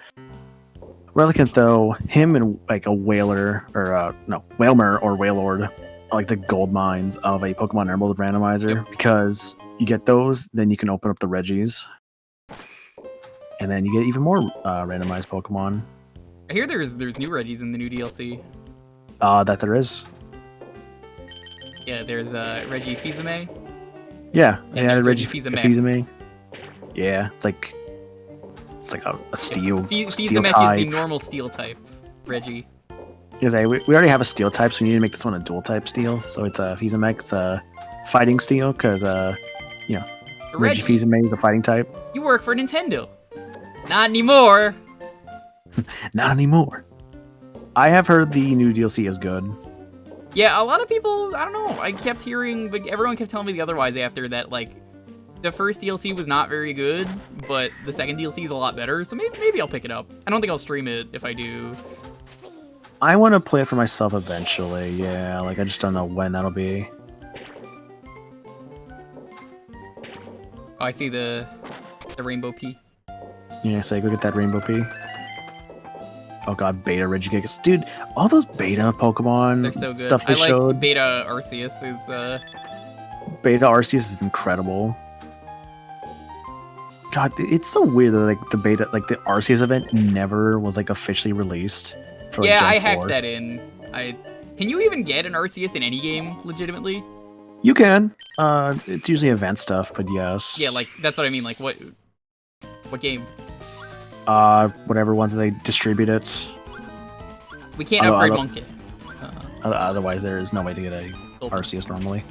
Relicanth though, him and like a Whaler or Whalmer or Wailord are like the gold mines of a Pokemon Emerald randomizer. Yep. Because you get those, then you can open up the Regis. And then you get even more randomized Pokemon. I hear there's new Regis in the new DLC. That there is. Yeah, there's Reggie Fils-Aimé. Yeah, And yeah, there's Reggie Reggie Fils-Aimé. Fils-Aimé. Yeah, it's like a steel, steel Fils-Aimé is type. the normal steel type. Reggie. Because we already have a steel type, so we need to make this one a dual type steel. So it's a Fils-Aimé, it's a fighting steel, because you know, Reggie Fils-Aimé is a fighting type. You work for Nintendo. Not anymore. Not anymore. I have heard the new DLC is good. Yeah, a lot of people, I don't know, I kept hearing, but everyone kept telling me the otherwise after that, like, the first DLC was not very good, but the second DLC is a lot better, so maybe I'll pick it up. I don't think I'll stream it if I do. I want to play it for myself eventually, yeah, like, I just don't know when that'll be. Oh, I see the rainbow pea. Yeah, so go get that rainbow pea. Oh god, Beta Regigigas. Dude, all those Beta Pokemon They're so good. stuff they I like showed. Beta Arceus is, Beta Arceus is incredible. God, it's so weird that like the Beta, like the Arceus event never was like officially released. For, like, yeah, Gen I 4. hacked that in. Can you even get an Arceus in any game, legitimately? You can. It's usually event stuff, but yes. Yeah, like, that's what I mean, like, what game? Whatever ones they distribute it. We can't upgrade Monkey. Otherwise, there is no way to get a Arceus normally.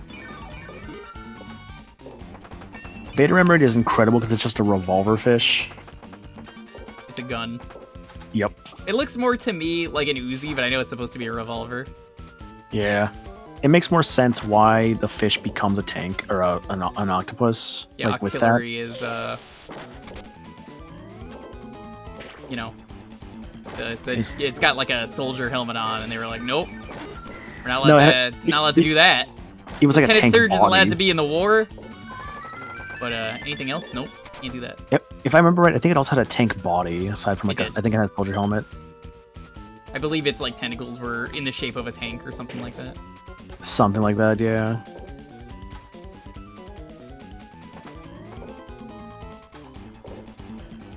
Beta Remoraid is incredible because it's just a revolver fish. It's a gun. Yep. It looks more to me like an Uzi, but I know it's supposed to be a revolver. Yeah. It makes more sense why the fish becomes a tank or an octopus. Yeah, like, with that. artillery is, you know, it's got like a soldier helmet on, and they were like, nope, we're not allowed to do that. It was like a Lieutenant tank Surge body. is allowed to be in the war, but anything else, nope, can't do that. Yep. If I remember right, I think it also had a tank body aside from like I think it had a soldier helmet. I believe its like tentacles were in the shape of a tank or something like that. Something like that, yeah.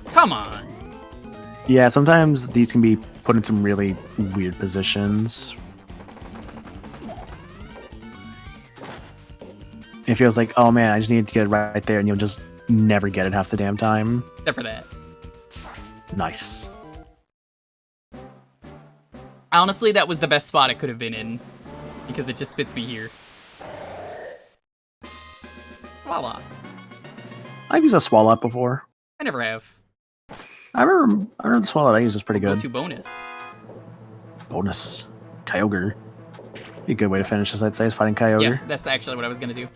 Come on. Yeah, sometimes these can be put in some really weird positions. It feels like, oh man, I just need to get it right there, and you'll just never get it half the damn time. Except for that. Nice. Honestly, that was the best spot it could have been in, because it just spits me here. Voila. I've used a Swallow before. I never have. I remember the Swallow I used was pretty good. Go to bonus. Bonus. Kyogre. Be a good way to finish this, I'd say, is fighting Kyogre. Yeah, that's actually what I was gonna do.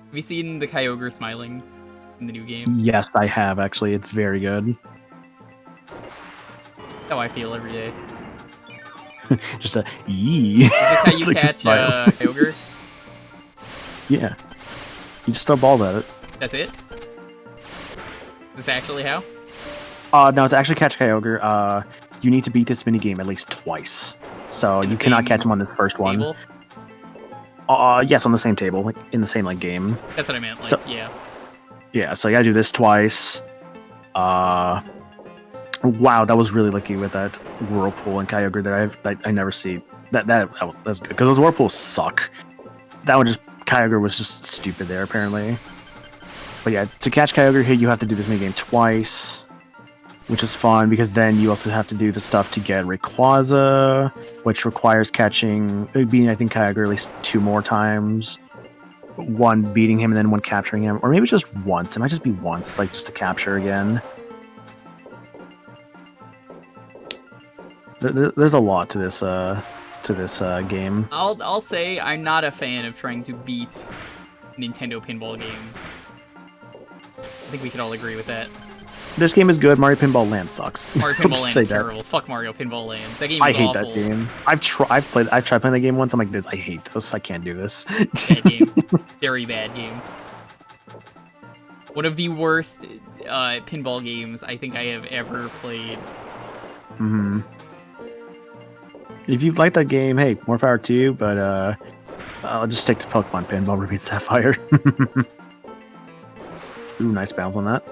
Have you seen the Kyogre smiling in the new game? Yes, I have, actually. It's very good. That's how I feel every day. Just a yee. Is this how you Like a catch smile. Kyogre? Yeah. You just throw balls at it. That's it? Is this actually how? No, to actually catch Kyogre, you need to beat this minigame at least twice. So In the you cannot same catch him on the first one. Table? Yes, on the same table, like in the same like game. That's what I meant. Like, So- yeah. Yeah, so you gotta do this twice. Wow, that was really lucky with that Whirlpool and Kyogre that I never see. That's good because those Whirlpools suck. That one Kyogre was just stupid there apparently. But yeah, to catch Kyogre here, you have to do this minigame twice, which is fun because then you also have to do the stuff to get Rayquaza, which requires beating I think Kyogre at least 2 more times. One beating him and then one capturing him, or maybe just once. It might just be once, like just to capture again. There's a lot to this game. I'll say I'm not a fan of trying to beat Nintendo pinball games. I think we could all agree with that. This game is good. Mario Pinball Land sucks. Mario I'll Pinball just Land say is that. terrible. Fuck Mario Pinball Land. That game is I hate awful. that game. I've tried playing that game once. I'm like, this. I hate this. I can't do this. Bad game. Very bad game. One of the worst pinball games I think I have ever played. Hmm. If you've liked that game, hey, more power to you. But I'll just stick to Pokemon Pinball Ruby and Sapphire. Ooh, nice bounce on that.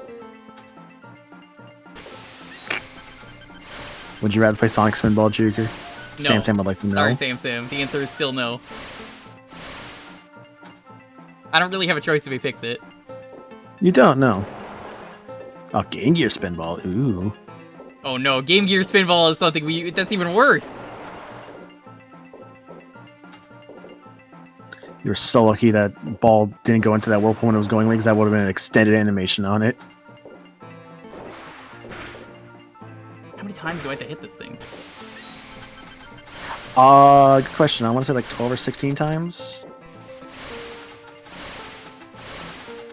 Would you rather play Sonic Spinball, Jewker? No. Sam would like to know. Sorry, Sam. The answer is still no. I don't really have a choice if he picks it. You don't know. Oh, Game Gear Spinball. Ooh. Oh no, Game Gear Spinball is something that's even worse. You were so lucky that ball didn't go into that whirlpool when it was going away, because that would have been an extended animation on it. How many times do I have to hit this thing? Good question. I want to say like 12 or 16 times.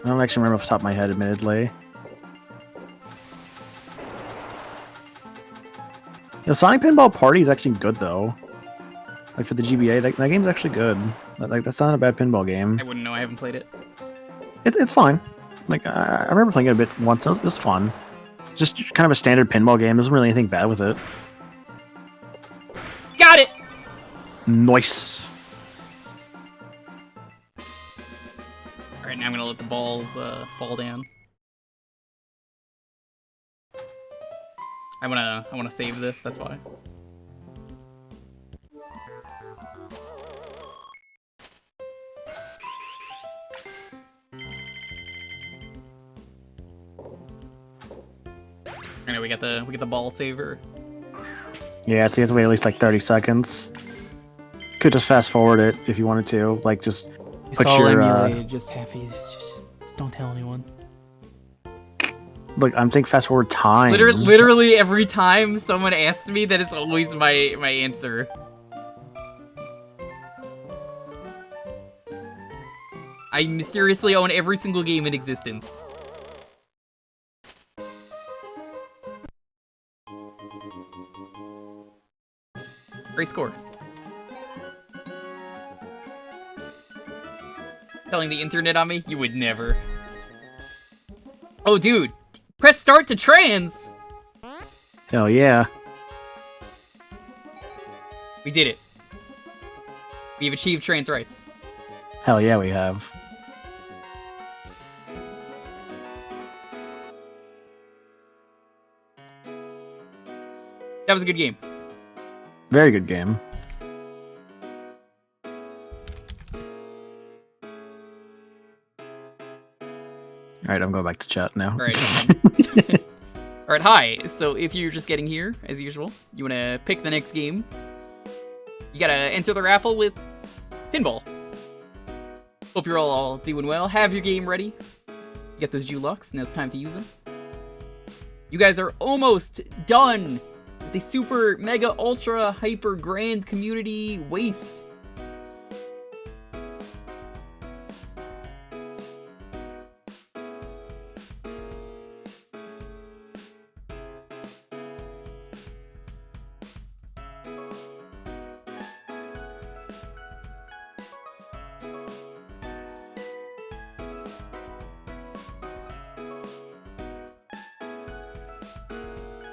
I don't actually remember off the top of my head, admittedly. The Sonic Pinball Party is actually good, though. Like, for the GBA, that game's actually good. Like, that's not a bad pinball game. I wouldn't know, I haven't played it. It's fine. Like, I remember playing it a bit once, it was fun. Just kind of a standard pinball game, there wasn't really anything bad with it. Got it! Nice! Alright, now I'm gonna let the balls fall down. I wanna save this, that's why. I know we got the ball saver. Yeah, so you have to wait at least like 30 seconds. Could just fast forward it if you wanted to. Like, just put your... emulated, just happy. Just don't tell anyone. Look, I'm saying fast forward time. Literally every time someone asks me, that is always my answer. I mysteriously own every single game in existence. Great score. Telling the internet on me? You would never. Oh, dude! Press start to trans! Hell yeah. We did it. We've achieved trans rights. Hell yeah, we have. That was a good game. Very good game. Alright, I'm going back to chat now. Alright. Alright, hi. So if you're just getting here, as usual, you want to pick the next game. You gotta enter the raffle with Pinball. Hope you're all doing well. Have your game ready. You get those Jewkbox. Now it's time to use them. You guys are almost done with the super, mega, ultra, hyper, grand community waste.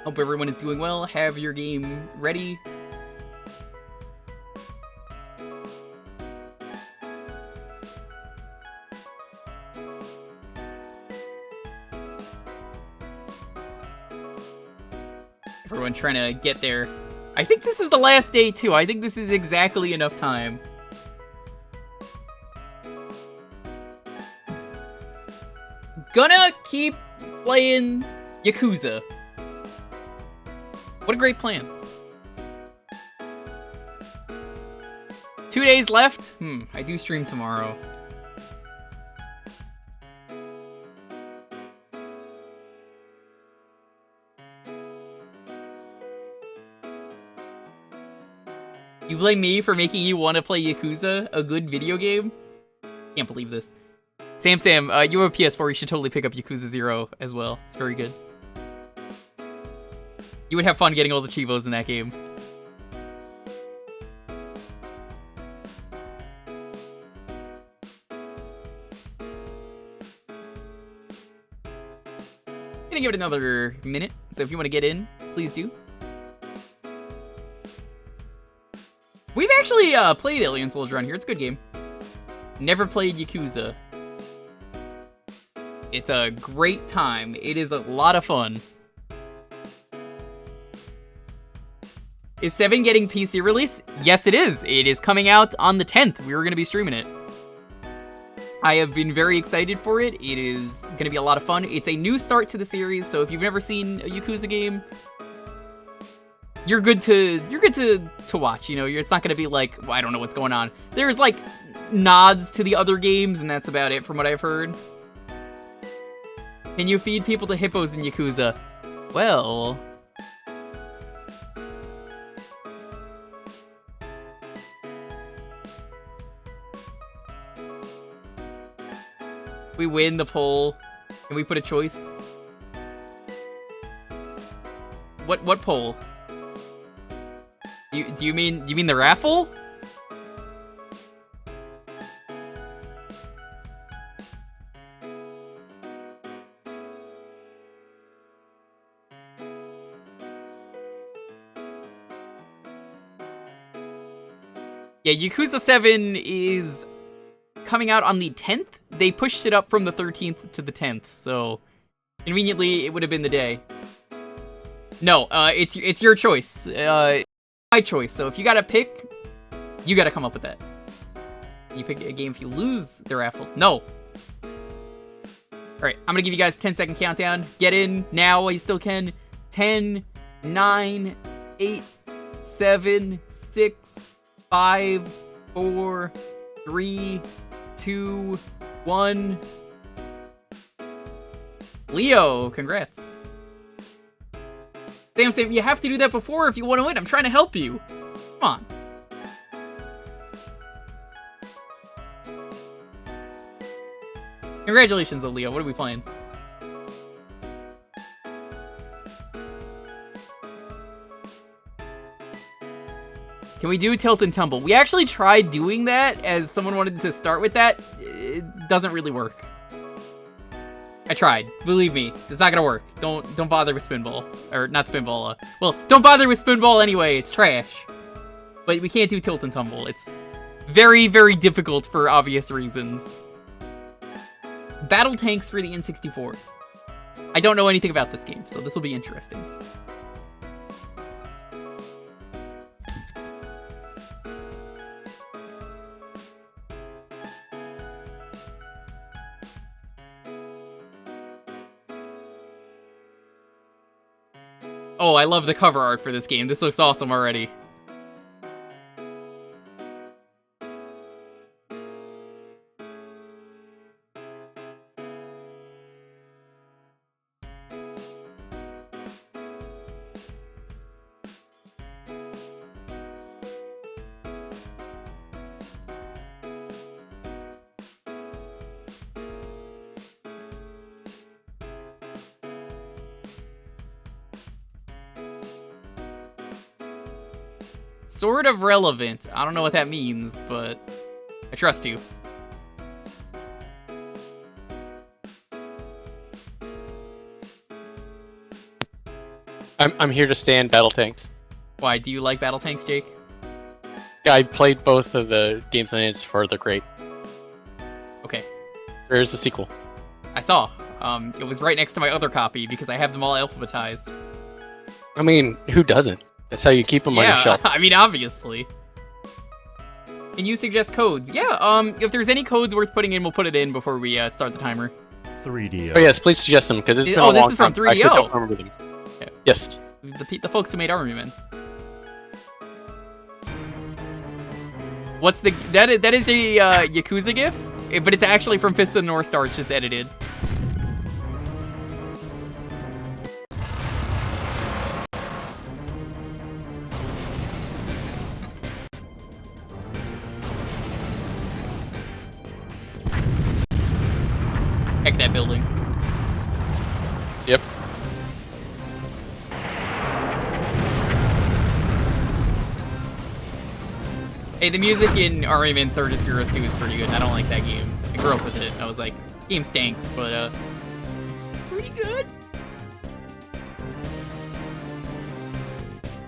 Hope everyone is doing well. Have your game ready. Everyone trying to get there. I think this is the last day too. I think this is exactly enough time. Gonna keep playing Yakuza. What a great plan. 2 days left? I do stream tomorrow. You blame me for making you want to play Yakuza, a good video game? Can't believe this. Sam, you have a PS4, you should totally pick up Yakuza 0 as well. It's very good. You would have fun getting all the Chivos in that game. Gonna give it another minute, so if you want to get in, please do. We've actually played Alien Soldier on here. It's a good game. Never played Yakuza. It's a great time. It is a lot of fun. Is 7 getting PC release? Yes, it is. It is coming out on the 10th. We were going to be streaming it. I have been very excited for it. It is going to be a lot of fun. It's a new start to the series, so if you've never seen a Yakuza game, you're good to watch. You know, it's not going to be like, well, I don't know what's going on. There's like nods to the other games, and that's about it from what I've heard. Can you feed people to hippos in Yakuza? Well, we win the poll. Can we put a choice? What poll? Do you mean the raffle? Yeah, Yakuza 7 is coming out on the 10th. They pushed it up from the 13th to the 10th, so conveniently it would have been the day. No, it's your choice. My choice. So if you gotta pick, you gotta come up with that. You pick a game if you lose the raffle. No. Alright, I'm gonna give you guys a 10-second countdown. Get in now while you still can. 10, 9, 8, 7, 6, 5, 4, 3, 2, 1. Leo, congrats. Sam, you have to do that before if you want to win. I'm trying to help you. Come on. Congratulations, Leo. What are we playing? Can we do Tilt and Tumble? We actually tried doing that as someone wanted to start with that. It doesn't really work. I tried. Believe me, it's not gonna work. Don't bother with Spinball. Or not Spinball. Well, don't bother with Spinball anyway. It's trash. But we can't do Tilt and Tumble. It's very, very difficult for obvious reasons. Battletanks for the N64. I don't know anything about this game, so this will be interesting. Oh, I love the cover art for this game. This looks awesome already. Sort of relevant. I don't know what that means, but I trust you. I'm here to stand Battletanks. Why, do you like Battletanks, Jake? Yeah, I played both of the games on N64. They're great. Okay. There's a sequel. I saw. It was right next to my other copy because I have them all alphabetized. I mean, who doesn't? That's how you keep them on your shelf. I mean, obviously. Can you suggest codes? Yeah, if there's any codes worth putting in, we'll put it in before we start the timer. 3DO. Oh yes, please suggest them, because it's been a long time. Oh, this is from 3DO. I actually don't remember them. Yeah. Yes. The folks who made Army Men. What's the... That is a Yakuza gif, but it's actually from Fist of the North Star. It's just edited. Heck, that building. Yep. Hey, the music in RMN Surges Heroes 2 is pretty good. I don't like that game. I grew up with it. I was like, this game stinks, but pretty good.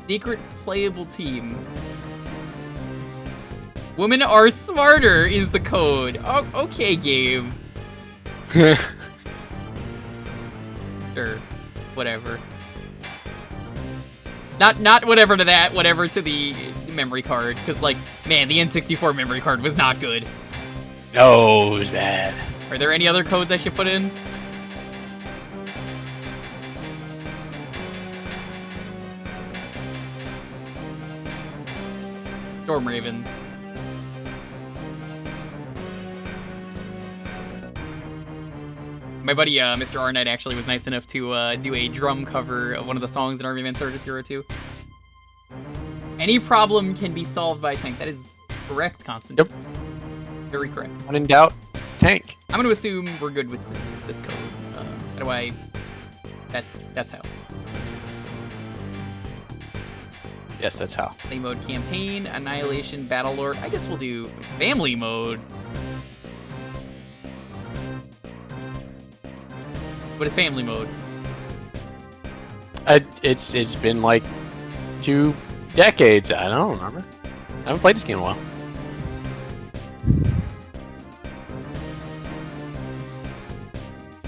Secret playable team. Women are smarter is the code. Oh, okay, game. Sure, whatever. Not whatever to that, whatever to the memory card. Because, like, man, the N64 memory card was not good. No, it was bad. Are there any other codes I should put in? Storm Raven. My buddy, Mr. Arnett, actually was nice enough to do a drum cover of one of the songs in Army Man Circus Hero 2. Any problem can be solved by a tank. That is correct, Constantine. Yep. Very correct. When in doubt, tank. I'm going to assume we're good with this code. How do I... That's how. Yes, that's how. Play mode campaign, annihilation, battle lord. I guess we'll do family mode. What is family mode? It's been like 2 decades. I don't remember. I haven't played this game in a while.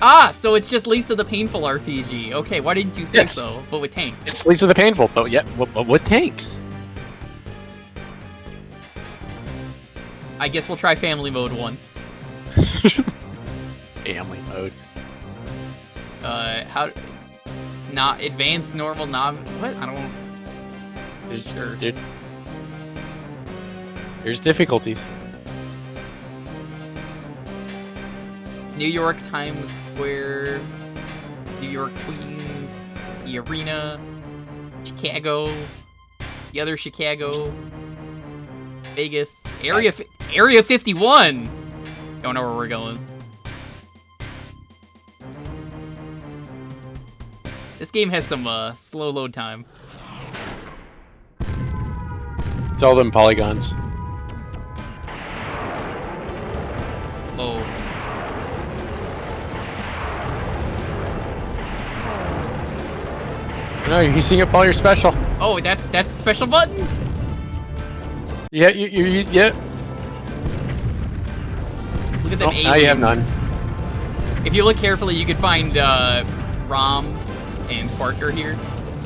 Ah, so it's just Lisa the Painful RPG. Okay, why didn't you say Yes. so? But with tanks. It's Lisa the Painful, but yeah, but with tanks. I guess we'll try family mode once. Family mode. How... Not advanced, normal, what? I don't... Sure. Dude. There's difficulties. New York Times Square, New York Queens, the Arena, Chicago, the other Chicago, Vegas, Area 51. Don't know where we're going. This game has some slow load time. It's all them polygons. Oh. No, you're using up all your special. Oh, that's the special button? Yeah, you're using. Yeah. Look at them aliens. Now you have none. If you look carefully, you could find Rom and Quarker here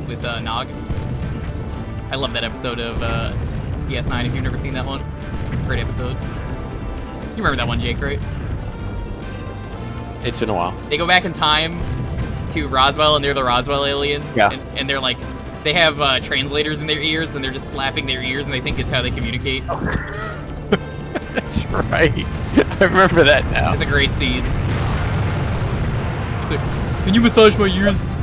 with Nog. I love that episode of DS9 if you've never seen that one. Great episode. You remember that one, Jake, right? It's been a while. They go back in time to Roswell, and they're the Roswell aliens. Yeah. And they're like, they have translators in their ears, and they're just slapping their ears, and they think it's how they communicate. That's right. I remember that now. It's a great scene. It's like, can you massage my ears?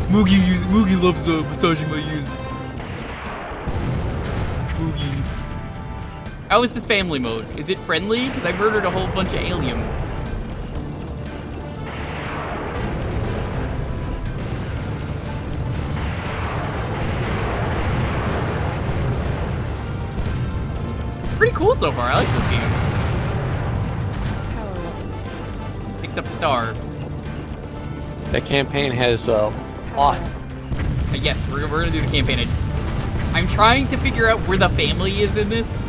Moogie loves massaging my ears. Moogie. How is this family mode? Is it friendly? Because I murdered a whole bunch of aliens. Pretty cool so far. I like this game. Picked up star. That campaign has a lot. Yes, we're gonna do the campaign. I'm trying to figure out where the family is in this.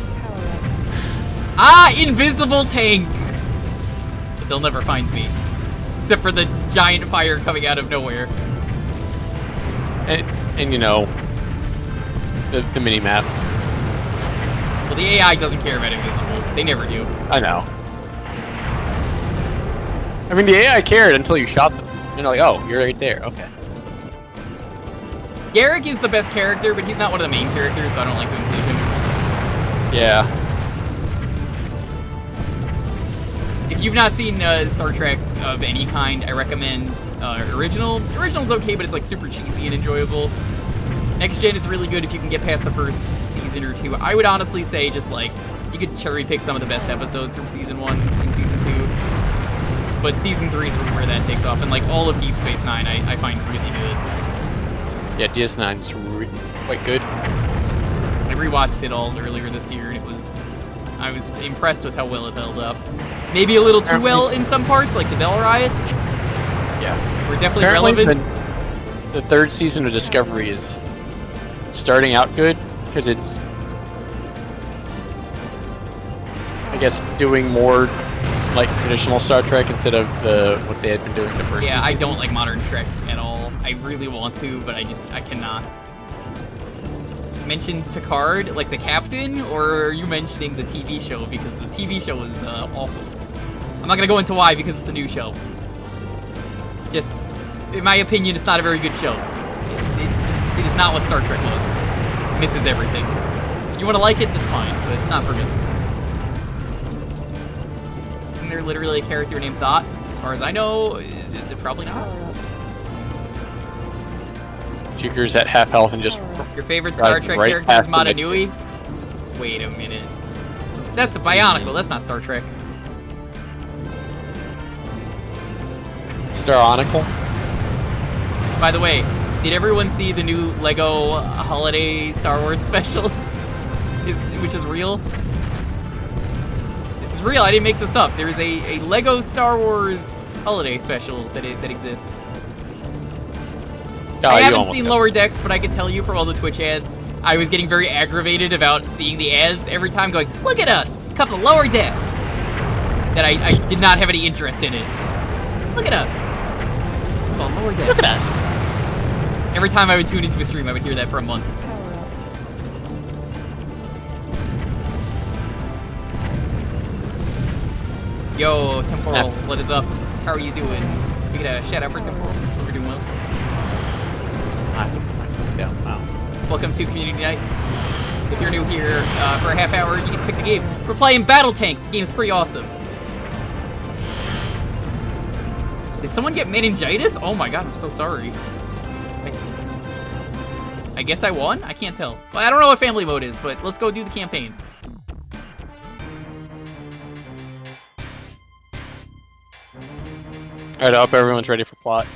Ah, invisible tank! But they'll never find me. Except for the giant fire coming out of nowhere. And you know, the mini-map. Well, the AI doesn't care about invisible. They never do. I know. I mean, the AI cared until you shot them. You're like, oh, you're right there. Okay. Garrick is the best character, but he's not one of the main characters, so I don't like to include him. Yeah. If you've not seen Star Trek of any kind, I recommend Original. The Original's okay, but it's like super cheesy and enjoyable. Next Gen is really good if you can get past the first season or two. I would honestly say just like, you could cherry pick some of the best episodes from Season 1 and Season 2. But Season 3 is where that takes off, and like all of Deep Space Nine I find really good. Yeah, DS9's quite good. I rewatched it all earlier this year, and I was impressed with how well it held up. Maybe a little too well in some parts, like the Bell Riots. Yeah. Were definitely Apparently relevant. The third season of Discovery is starting out good, because it's, I guess, doing more like traditional Star Trek instead of what they had been doing the first Yeah, two I seasons. don't like modern Trek at all. I really want to, but I cannot. mentioned Picard, like the captain, or are you mentioning the TV show? Because the TV show is awful. I'm not gonna go into why, because it's a new show. Just, in my opinion, it's not a very good show. It is not what Star Trek was. It misses everything. If you want to like it, that's fine, but it's not for me. Isn't there literally a character named Dot? As far as I know, probably not. Jewker's at half health and just... Your favorite Star Trek right character is past the Mata mid- Nui? Wait a minute. That's a Bionicle, that's not Star Trek. Staronicle? By the way, did everyone see the new Lego holiday Star Wars specials? Which is real? This is real, I didn't make this up. There's a Lego Star Wars holiday special that exists. Oh, I haven't seen Lower Decks, but I can tell you from all the Twitch ads, I was getting very aggravated about seeing the ads every time going, look at us, a couple of Lower Decks! That I did not have any interest in it. Look at us. Oh, Lower Decks. Look at us. Every time I would tune into a stream, I would hear that for a month. Yo, Temporal, what is up? How are you doing? We get a shout out for Temporal. Hope you're doing well. Wow. Welcome to Community Night. If you're new here, for a half hour, you get to pick the game. We're playing Battletank. This game's pretty awesome. Did someone get meningitis? Oh my god, I'm so sorry. I guess I won? I can't tell. Well, I don't know what family mode is, but let's go do the campaign. Alright, I hope everyone's ready for plot.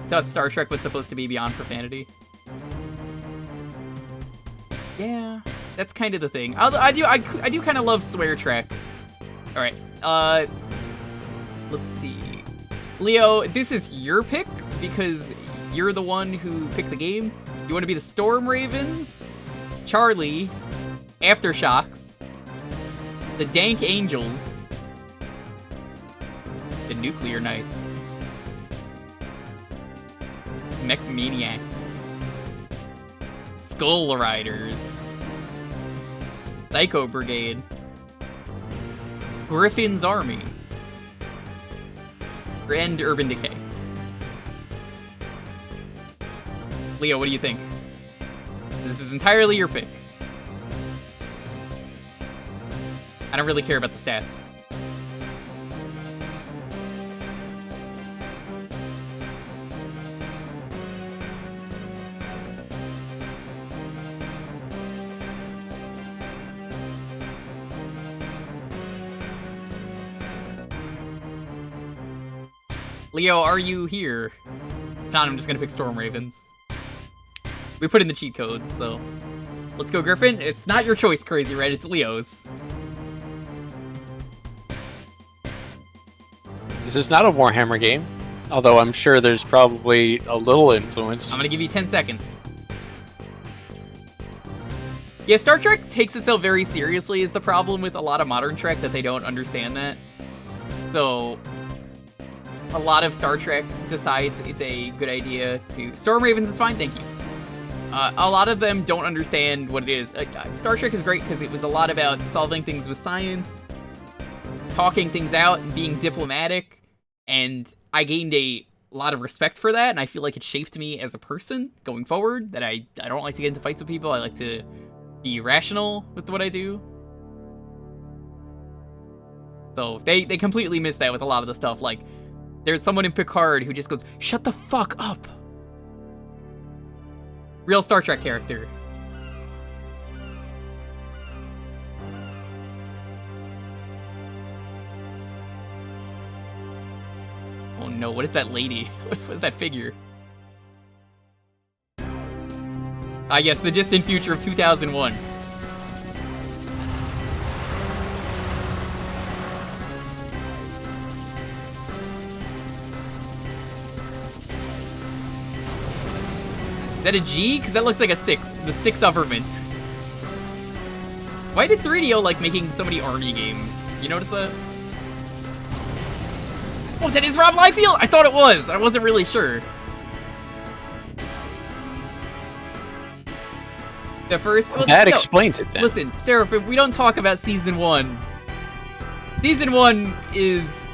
Thought Star Trek was supposed to be beyond profanity. Yeah, that's kind of the thing. I do kind of love Swear Trek. All right, let's see. Leo, this is your pick because you're the one who picked the game. You want to be the Storm Ravens, Charlie, Aftershocks, the Dank Angels, the Nuclear Knights, Mech Maniacs, Skull Riders, Psycho Brigade, Griffin's Army, and Urban Decay. Leo, what do you think? This is entirely your pick. I don't really care about the stats. Leo, are you here? If not, I'm just gonna pick Storm Ravens. We put in the cheat code, so... Let's go, Griffin. It's not your choice, Crazy Red, it's Leo's. This is not a Warhammer game, although I'm sure there's probably a little influence. I'm gonna give you 10 seconds. Yeah, Star Trek takes itself very seriously is the problem with a lot of modern Trek, that they don't understand that. So... a lot of Star Trek decides it's a good idea to... Storm Ravens is fine, thank you. A lot of them don't understand what it is. Star Trek is great because it was a lot about solving things with science, talking things out, and being diplomatic, and I gained a lot of respect for that, and I feel like it shaped me as a person going forward, that I don't like to get into fights with people, I like to be rational with what I do. So they completely miss that with a lot of the stuff, like... There's someone in Picard who just goes, shut the fuck up! Real Star Trek character. Oh no, what is that lady? What is that figure? Ah yes, the distant future of 2001. Is that a G? Because that looks like a 6. The 6 Government. Why did 3DO like making so many army games? You notice that? Oh, that is Rob Liefeld? I thought it was. I wasn't really sure. The first... Well, That no, explains it then. Listen, Seraphim, we don't talk about Season 1. Season 1 is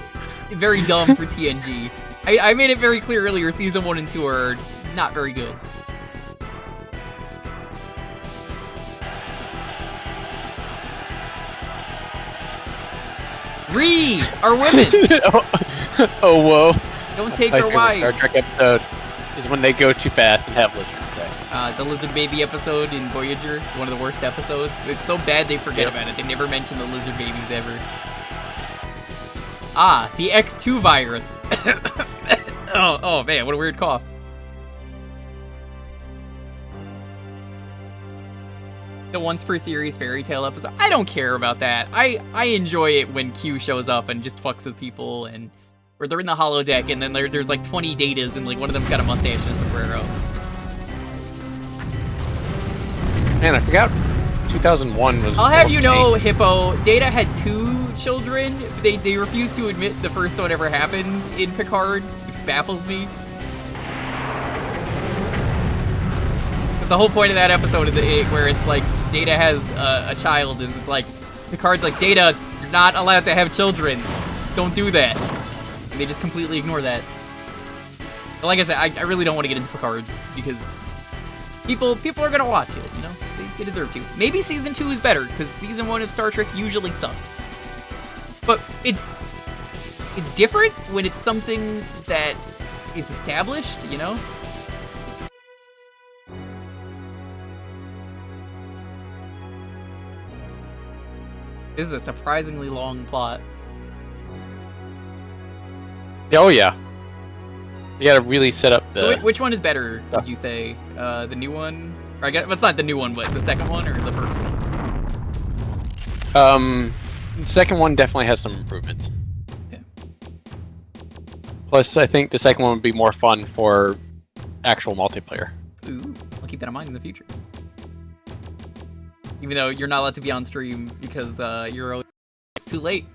very dumb for TNG. I made it very clear earlier, Season 1 and 2 are not very good. Re are women! Oh, whoa. Don't take My her favorite wife. Star Trek episode is when they go too fast and have lizard sex. The lizard baby episode in Voyager, one of the worst episodes. It's so bad they forget about it. They never mention the lizard babies ever. Ah, the X2 virus. oh man, what a weird cough. The once per series fairy tale episode. I don't care about that. I enjoy it when Q shows up and just fucks with people, and or they're in the holodeck and then there's like 20 datas and like one of them's got a mustache and a sombrero. Man, I forgot 2001 was... I'll have you 4K. know, Hippo, Data had 2 children. They refused to admit the first one ever happened in Picard, which baffles me. Because the whole point of that episode of where it's like Data has a child is it's like Picard's like, Data, you're not allowed to have children. Don't do that. And they just completely ignore that. But like I said, I really don't want to get into Picard because people are gonna watch it, you know? They deserve to. Maybe Season 2 is better, because Season 1 of Star Trek usually sucks. But it's different when it's something that is established, you know? This is a surprisingly long plot. Oh, yeah. You gotta really set up the... So which one is better, would you say? The new one? Or I guess, it's not the new one, but the second one or the first one? The second one definitely has some improvements. Yeah. Plus, I think the second one would be more fun for actual multiplayer. Ooh, I'll keep that in mind in the future. Even though you're not allowed to be on stream because it's too late.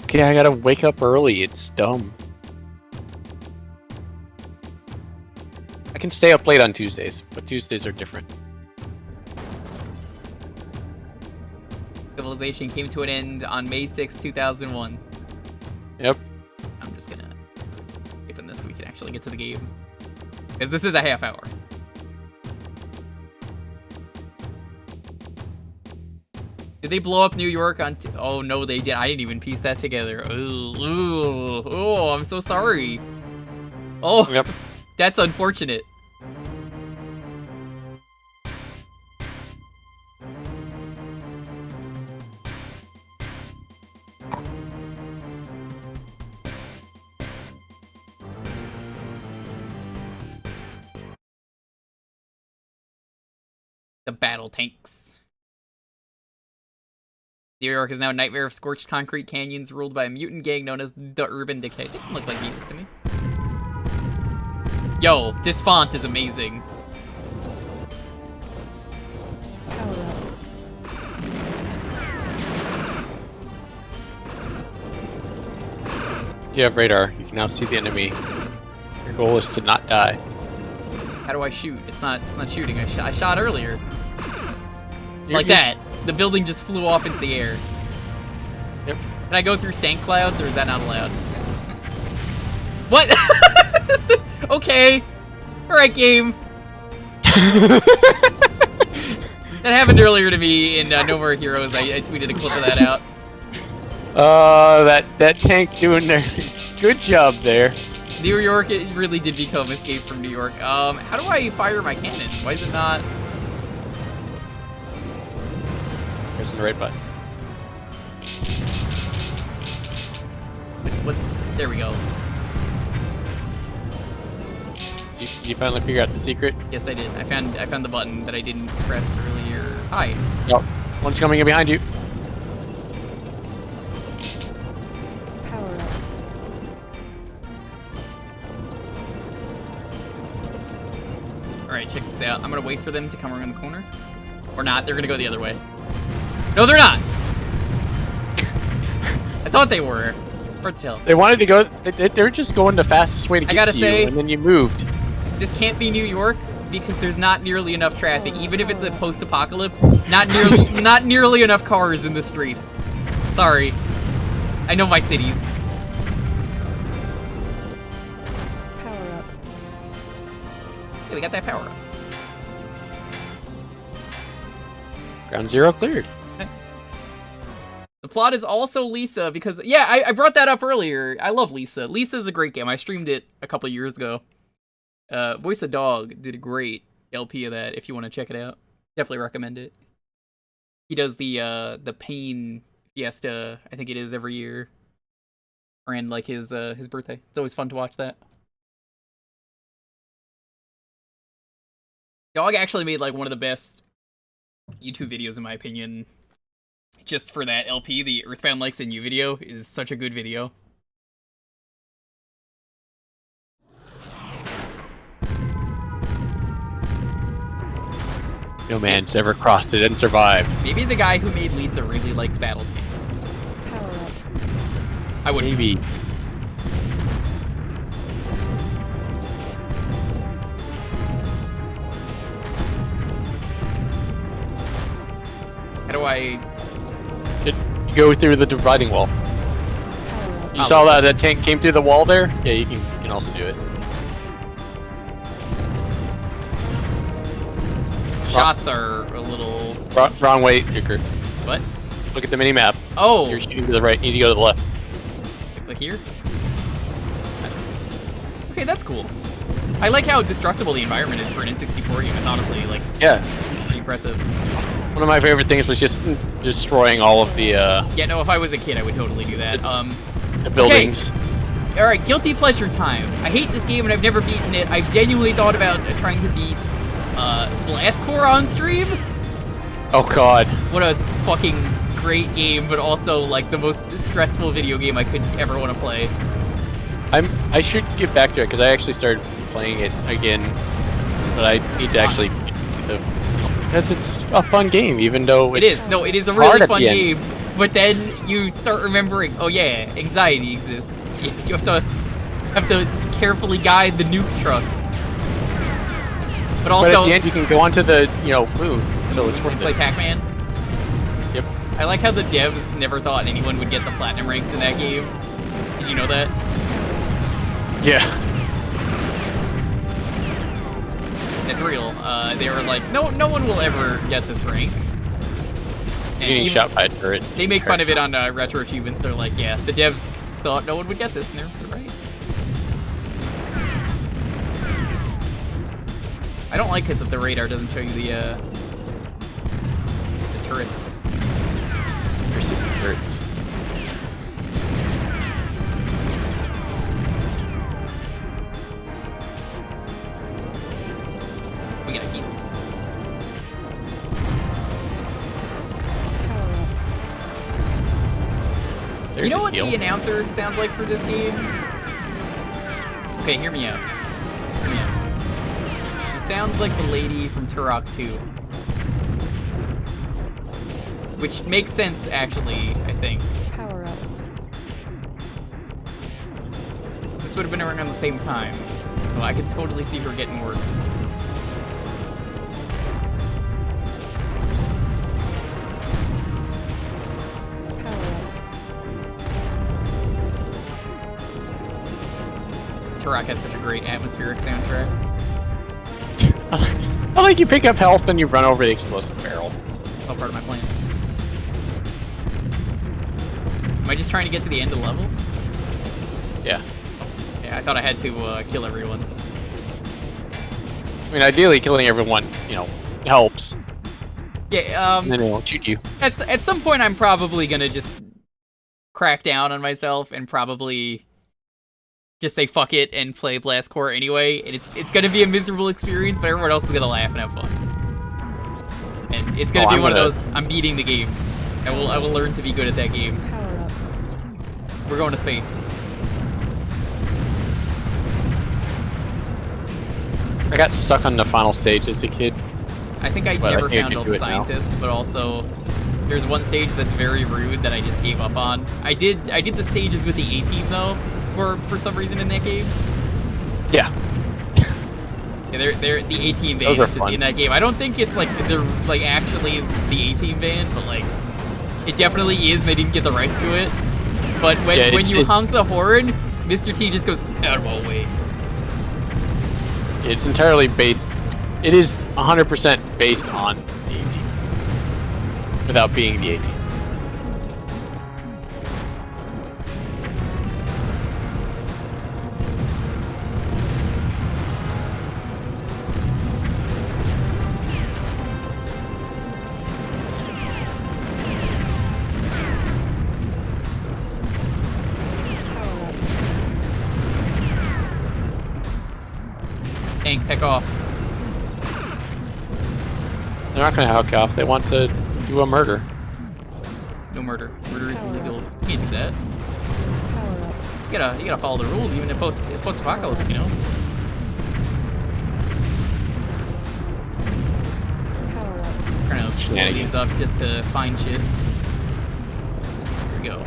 Okay, I gotta wake up early. It's dumb. I can stay up late on Tuesdays, but Tuesdays are different. Civilization came to an end on May 6, 2001. Yep. I'm just gonna open this so we can actually get to the game. Because this is a half hour. Did they blow up New York on... Oh, no, they did. I didn't even piece that together. Oh, I'm so sorry. Oh, Yep. That's unfortunate. The battle tanks. New York is now a nightmare of scorched concrete canyons ruled by a mutant gang known as the Urban Decay. They don't look like mutants to me. Yo, this font is amazing. You have radar. You can now see the enemy. Your goal is to not die. How do I shoot? It's not shooting. I shot earlier. Like You're- that. The building just flew off into the air. Yep. Can I go through stank clouds, or is that not allowed? What? Okay. Alright, game. That happened earlier to me in No More Heroes. I tweeted a clip of that out. That tank doing their good job there. New York, it really did become Escape from New York. How do I fire my cannon? Why is it not? Pressing the right button. There we go. Did you finally figure out the secret? Yes, I did. I found the button that I didn't press earlier. Hi. No. One's coming in behind you. Power up. Alright, check this out. I'm gonna wait for them to come around the corner. Or not, they're gonna go the other way. No, they're not! I thought they were. Hard to tell. They wanted to go. They're just going the fastest way to I get gotta to say- you, and then you moved. This can't be New York, because there's not nearly enough traffic. Even if it's a post-apocalypse, not nearly enough cars in the streets. Sorry. I know my cities. Power up. Yeah, we got that power up. Ground zero cleared. Nice. The plot is also Lisa because, yeah, I brought that up earlier. I love Lisa. Lisa's a great game. I streamed it a couple years ago. Voice of Dog did a great LP of that if you want to check it out. Definitely recommend it. He does the Pain Fiesta, I think it is, every year. Around like his birthday. It's always fun to watch that. Dog actually made like one of the best YouTube videos in my opinion. Just for that LP, the Earthbound Likes and You video is such a good video. No man's ever crossed it and survived. Maybe the guy who made Lisa really liked Battletanks. Power up. I would Maybe. How do I... You go through the dividing wall. Power up. You saw that tank came through the wall there? Yeah, you can also do it. Shots are a little... Wrong way, Jewker. What? Look at the mini map. Oh! You're shooting to the right. You need to go to the left. Like here? Okay, that's cool. I like how destructible the environment is for an N64 game. It's honestly, like, Yeah. pretty impressive. One of my favorite things was just destroying all of the Yeah, no, if I was a kid, I would totally do that. buildings. Alright, guilty pleasure time. I hate this game and I've never beaten it. I've genuinely thought about trying to beat Blast Corps on stream. Oh god. What a fucking great game, but also like the most stressful video game I could ever want to play. I should get back to it because I actually started playing it again, but I need to actually get to the, because it's a fun game, even though It it's is. No, it is a hard really at fun the end. game. But then you start remembering, oh yeah, anxiety exists. You have to carefully guide the nuke truck. But also, But at the end, you can go onto the moon, so it's worth play it. Pac-Man. Yep. I like how the devs never thought anyone would get the platinum ranks in that game. Did you know that? Yeah. It's real. They were like, no one will ever get this rank. And Getting even- shot by a turret. They make fun of it on Retro Achievements. They're like, yeah, the devs thought no one would get this, and they're right. I don't like it that the radar doesn't show you the turrets. There's some turrets. We gotta heal. Power up. There's You know a what heal. the announcer sounds like for this game? Okay, hear me out. Hear me out. She sounds like the lady from Turok 2. Which makes sense, actually, I think. Power up. This would have been around the same time. So I could totally see her getting work. Power up. Turok has such a great atmospheric soundtrack. I like you pick up health and you run over the explosive barrel. All part of my plan. Am I just trying to get to the end of the level? Yeah. Yeah, I thought I had to kill everyone. I mean, ideally, killing everyone, helps. Yeah, And then they won't shoot you. at some point I'm probably gonna just crack down on myself and probably just say fuck it and play Blast Corps anyway. And it's gonna be a miserable experience, but everyone else is gonna laugh and have fun. And it's gonna be one of those, I'm beating the games. I will learn to be good at that game. Power up. We're going to space. I got stuck on the final stage as a kid. I think I Well, I never think I found can all do the it now. scientists, but also there's one stage that's very rude that I just gave up on. I did the stages with the A-Team though, for some reason in that game. Yeah. Yeah, they're the A-Team Those band are is just fun. in that game. I don't think it's like they're like actually the A-Team band, but like it definitely is. And they didn't get the rights to it. But when you honk the horn, Mr. T just goes out of all way. It's entirely based. It is 100% based on the A-Team, without being the A-Team. Thanks, heck off. They're not going to hack off. They want to do a murder. No murder. Murder is illegal. You can't do that. You gotta follow the rules, even in post-apocalypse, you know. Trying to blow these up just to find shit. Here we go.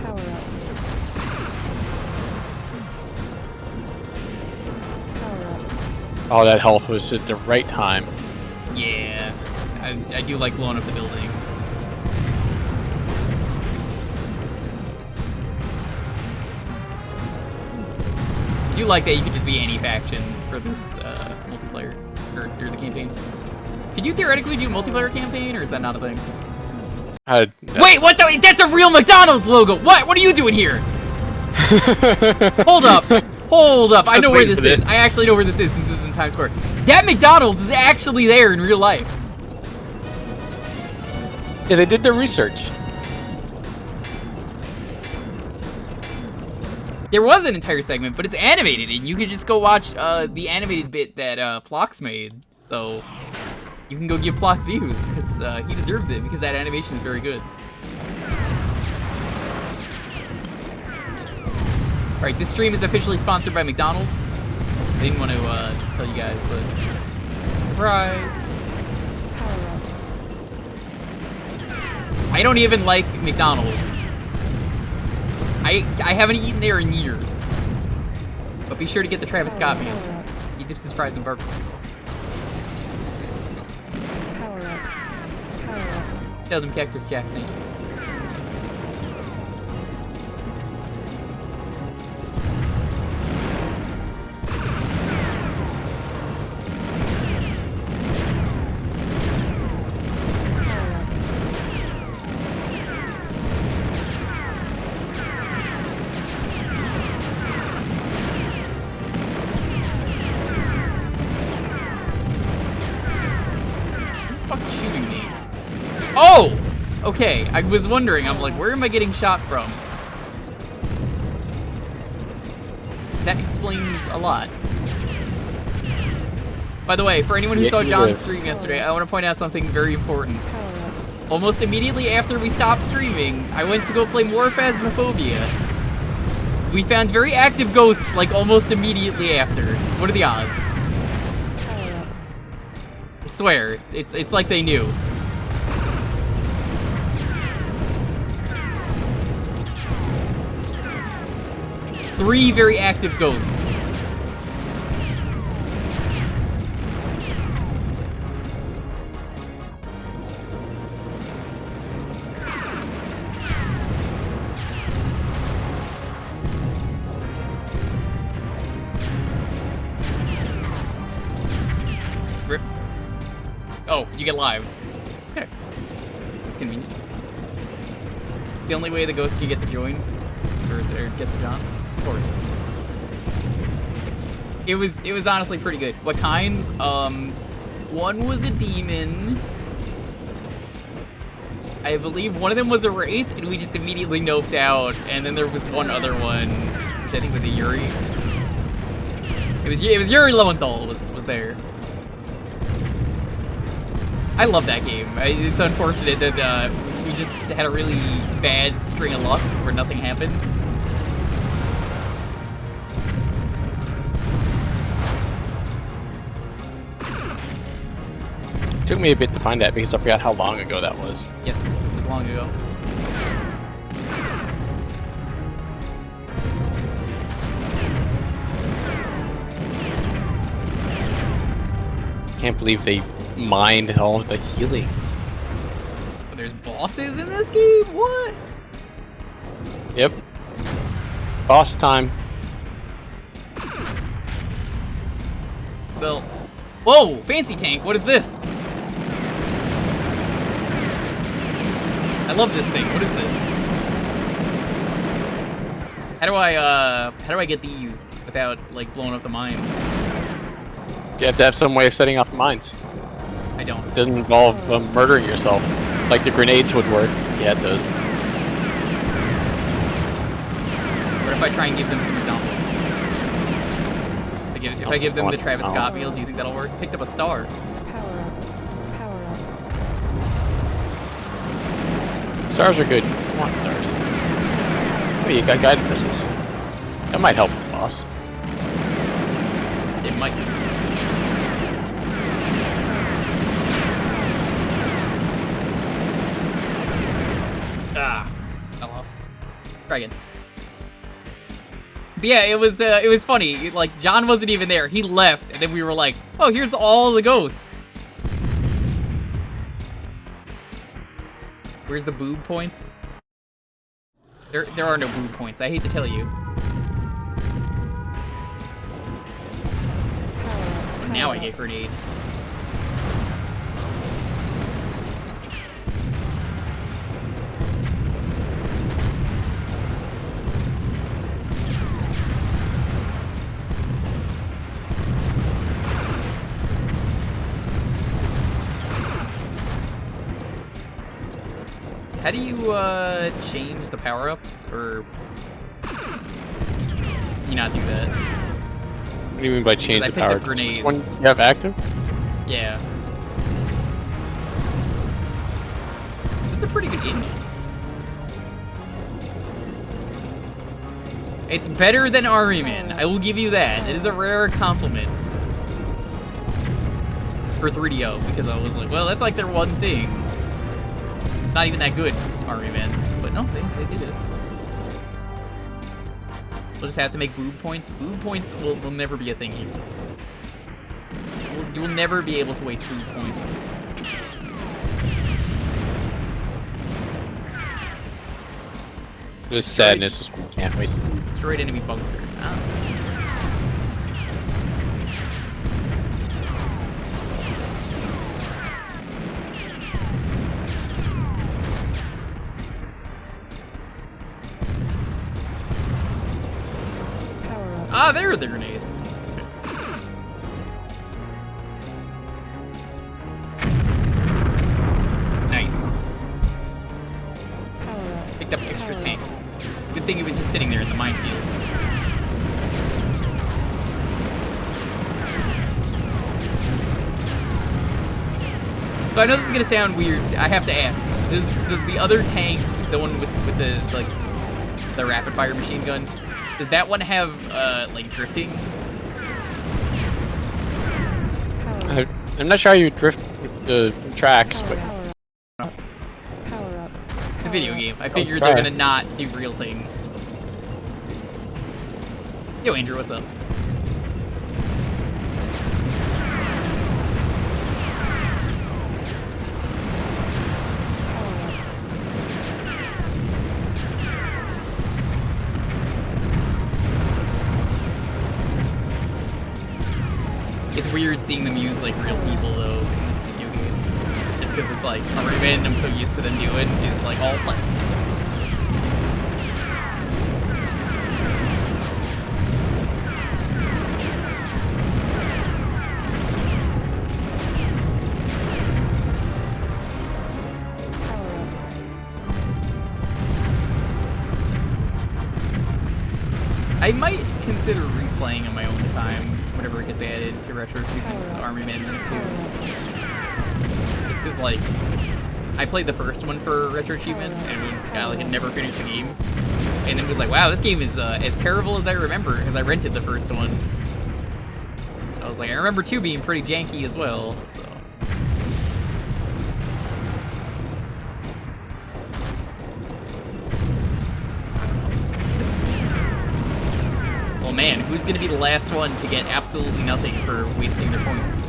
Oh, that health was at the right time. Yeah, I do like blowing up the buildings. I do like that you could just be any faction for this multiplayer, or through the campaign. Could you theoretically do multiplayer campaign, or is that not a thing? Wait, what the? That's a real McDonald's logo! What? What are you doing here? Hold up! Hold up! I know where this is. I actually know where this is since this is in Times Square. That McDonald's is actually there in real life. Yeah, they did their research. There was an entire segment, but it's animated, and you could just go watch the animated bit that Plox made. So you can go give Plox views because he deserves it because that animation is very good. Alright, this stream is officially sponsored by McDonald's. I didn't want to tell you guys, but surprise! I don't even like McDonald's. I haven't eaten there in years. But be sure to get the Travis Scott meal. He dips his fries in barbecue sauce. Tell them Cactus Jackson. Oh! Okay, I was wondering, I'm like, where am I getting shot from? That explains a lot. By the way, for anyone who saw John's stream yesterday, I want to point out something very important. Almost immediately after we stopped streaming, I went to go play more Phasmophobia. We found very active ghosts, like, almost immediately after. What are the odds? I swear, it's like they knew. Three very active ghosts. Rip. Oh, you get lives. Okay. That's convenient. It's the only way the ghost can get to join. Or get to John. Of course. It was honestly pretty good. What kinds? One was a demon. I believe one of them was a wraith, and we just immediately noped out. And then there was one other one, which I think was a Yuri. It was Yuri Lowenthal was there. I love that game. It's unfortunate that we just had a really bad string of luck where nothing happened. It took me a bit to find that because I forgot how long ago that was. Yes, it was long ago. can't believe they mined all of the healing. There's bosses in this game? What? Yep. Boss time. Well, whoa, fancy tank, what is this? I love this thing, what is this? How do I get these without, like, blowing up the mine? You have to have some way of setting off the mines. I don't. It doesn't involve murdering yourself. Like the grenades would work. Yeah, it does. What if I try and give them some McDonald's? If I give them the Travis Scott meal, do you think that'll work? Picked up a star. Power up. Power up. Stars are good. I want stars. Oh, you got guided missiles. That might help the boss. It might. Ah, I lost. Try again. But yeah, it was funny. Like, John wasn't even there. He left, and then we were like, oh, here's all the ghosts. Where's the boob points? There are no boob points. I hate to tell you. But now I get grenade. How do you change the power-ups, or you not do that? What do you mean by change the power? Grenades. Which one you have active? Yeah. This is a pretty good game. It's better than Army-Man. I will give you that. It is a rare compliment for 3DO, because I was like, well, that's like their one thing. Not even that good, Army-Man. But no, they did it. We'll just have to make boob points. Boob points will never be a thing here. You will never be able to waste boob points. The sadness is we can't waste boob. Destroyed enemy bunker. Ah. Ah, there are the grenades. Nice. Picked up extra tank. Good thing it was just sitting there in the minefield. So I know this is gonna sound weird. I have to ask: Does the other tank, the one with the like the rapid fire machine gun, does that one have like drifting? I'm not sure how you drift with the tracks, but It's a video game. I figured they're gonna not do real things. Yo, Andrew, what's up? It's weird seeing them use like real people though in this video game. Just because it's like Army-Man, I'm so used to them doing, is like all plastic. I might consider replaying on my own time whenever it gets added to Retro Achievements Army-Man 2. Just because, like, I played the first one for Retro Achievements and like, had never finished the game. And it was like, wow, this game is as terrible as I remember, because I rented the first one. I was like, I remember 2 being pretty janky as well, so. Well, man, who's gonna be the last one to get absolutely nothing for wasting their points?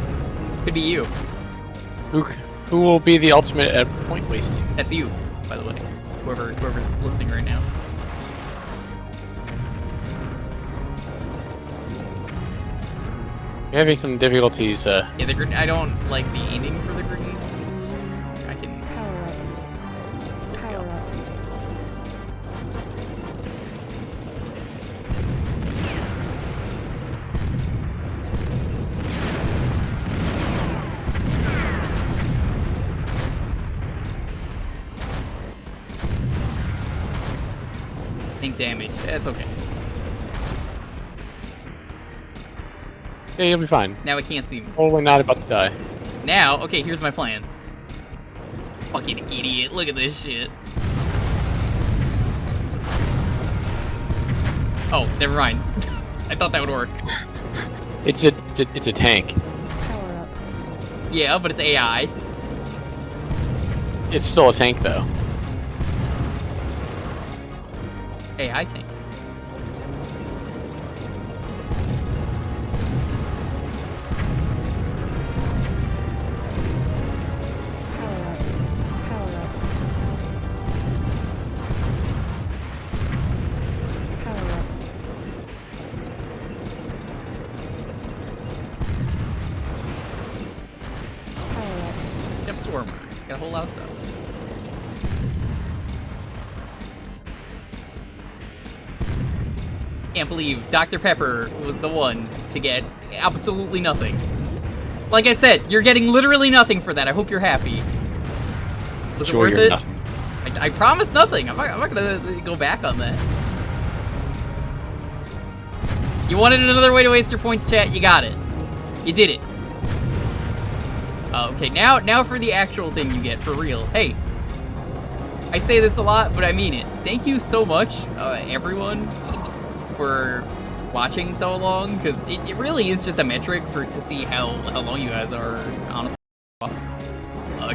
Could be you. Who will be the ultimate at point wasting? That's you, by the way. Whoever's listening right now. You're having some difficulties. Yeah, I don't like the aiming for the grenades. I can. Power up. Power up. Think damage. That's okay. Yeah, you'll be fine. Now I can't see me. Probably not about to die. Now, okay, here's my plan. Fucking idiot. Look at this shit. Oh, never mind. I thought that would work. It's a tank. Power up. Yeah, but it's AI. It's still a tank though. AI tank. Power up. Power up. Power up. Power up. Yep, Swarmer. Got a whole lot of stuff. Can't believe Dr. Pepper was the one to get absolutely nothing. Like I said, you're getting literally nothing for that. I hope you're happy. Was Sure, it worth you're it? nothing. I promise nothing. I'm not gonna go back on that. You wanted another way to waste your points, chat? You got it. You did it. Okay, now for the actual thing you get, for real. Hey, I say this a lot, but I mean it. Thank you so much, everyone, for watching so long, because it really is just a metric to see how long you guys are honestly.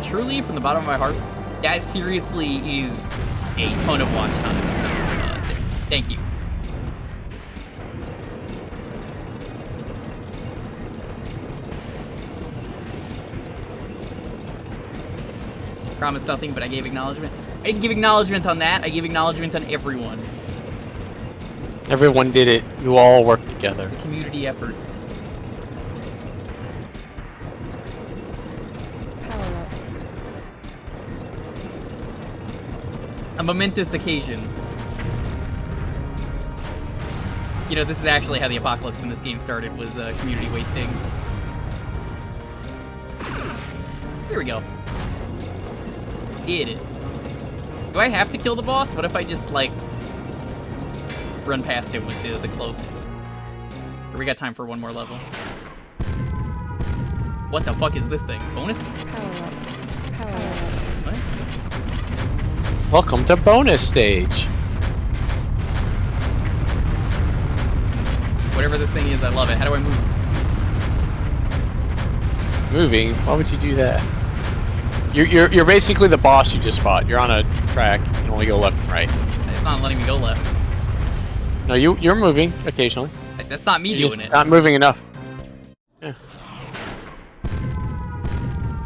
Truly, from the bottom of my heart, that seriously is a ton of watch time. So, thank you. Promised nothing, but I gave acknowledgement. I didn't give acknowledgement on that. I gave acknowledgement on everyone. Everyone did it. You all worked together. The community efforts. Power up. A momentous occasion. You know, this is actually how the apocalypse in this game started, was community wasting. Here we go. Did it. Do I have to kill the boss? What if I just, like, run past him with the cloak? Or we got time for one more level. What the fuck is this thing? Bonus? Power up. Power up. What? Welcome to bonus stage. Whatever this thing is, I love it. How do I move? Moving? Why would you do that? You're basically the boss you just fought. You're on a track. You can only go left and right. It's not letting me go left. No, you're moving occasionally. That's not me You're doing just it. not moving enough. Yeah.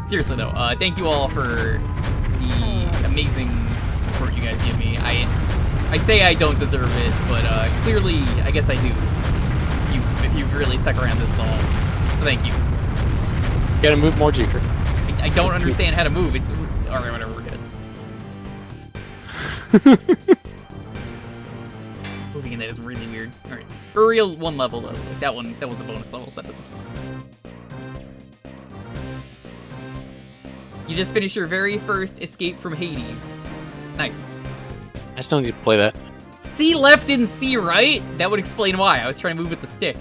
Seriously though, thank you all for the amazing support you guys give me. I say I don't deserve it, but clearly I guess I do. If you've really stuck around this long, so thank you. You gotta move more, Jewker. I don't understand how to move. It's alright, whatever. We're good. Moving in that is really weird. All right, for real, one level though. Like that was a bonus level, so that's okay. You just finished your very first escape from Hades. Nice. I still need to play that. C left and C right? That would explain why. I was trying to move with the stick.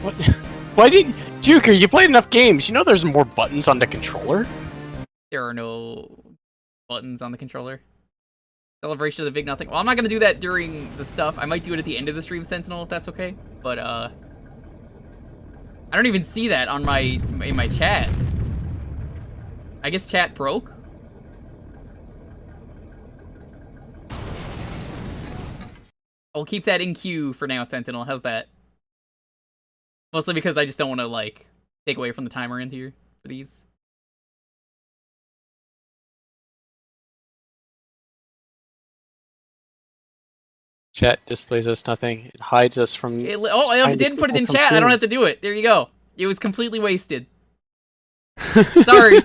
What? Why didn't Jewker? You played enough games. You know there's more buttons on the controller. There are no buttons on the controller. Celebration of the Big Nothing. Well, I'm not gonna do that during the stuff. I might do it at the end of the stream, Sentinel, if that's okay. But I don't even see that on in my chat. I guess chat broke. I'll keep that in queue for now, Sentinel. How's that? Mostly because I just don't want to, like, take away from the timer end here for these. Chat displays us nothing. It hides us from. If it didn't put it in chat, I don't have to do it. There you go. It was completely wasted. Sorry.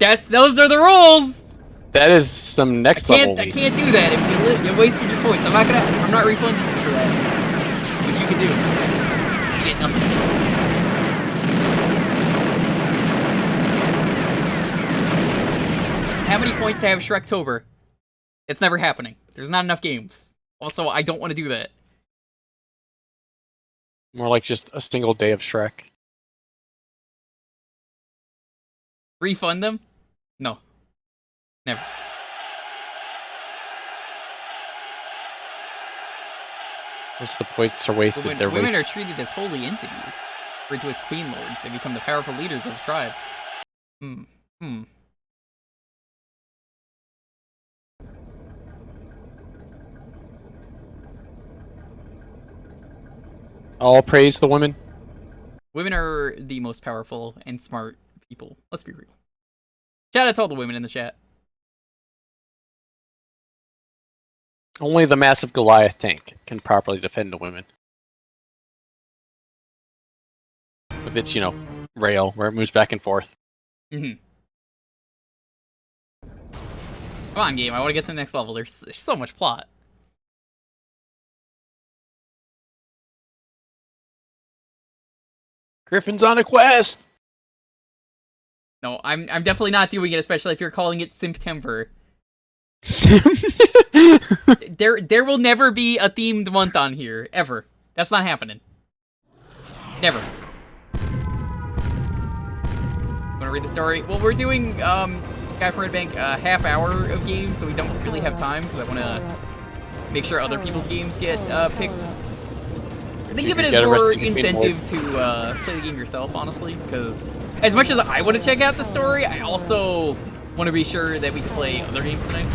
Those are the rules. That is some next level. I can't do that if you wasted your points. I'm not refunding you for that. Which you can do. You get nothing. How many points to have Shrektober? It's never happening. There's not enough games. Also, I don't want to do that. More like just a single day of Shrek. Refund them? No. Never. Once the points are wasted, they're women wasted. are treated as holy entities. Referred to as queen lords. They become the powerful leaders of tribes. All praise the women. Women are the most powerful and smart people. Let's be real. Shout out to all the women in the chat. Only the massive Goliath tank can properly defend the women. With its, rail, where it moves back and forth. Come on, game. I want to get to the next level. There's so much plot. Griffin's on a quest! No, I'm definitely not doing it, especially if you're calling it Symptember. There will never be a themed month on here, ever. That's not happening. Never. Wanna read the story? Well, we're doing, Guy from Red Bank, a half hour of games, so we don't really have time, because I wanna make sure other people's games get, picked. Think of it as more incentive to play the game yourself, honestly, because as much as I want to check out the story, I also want to be sure that we can play other games tonight.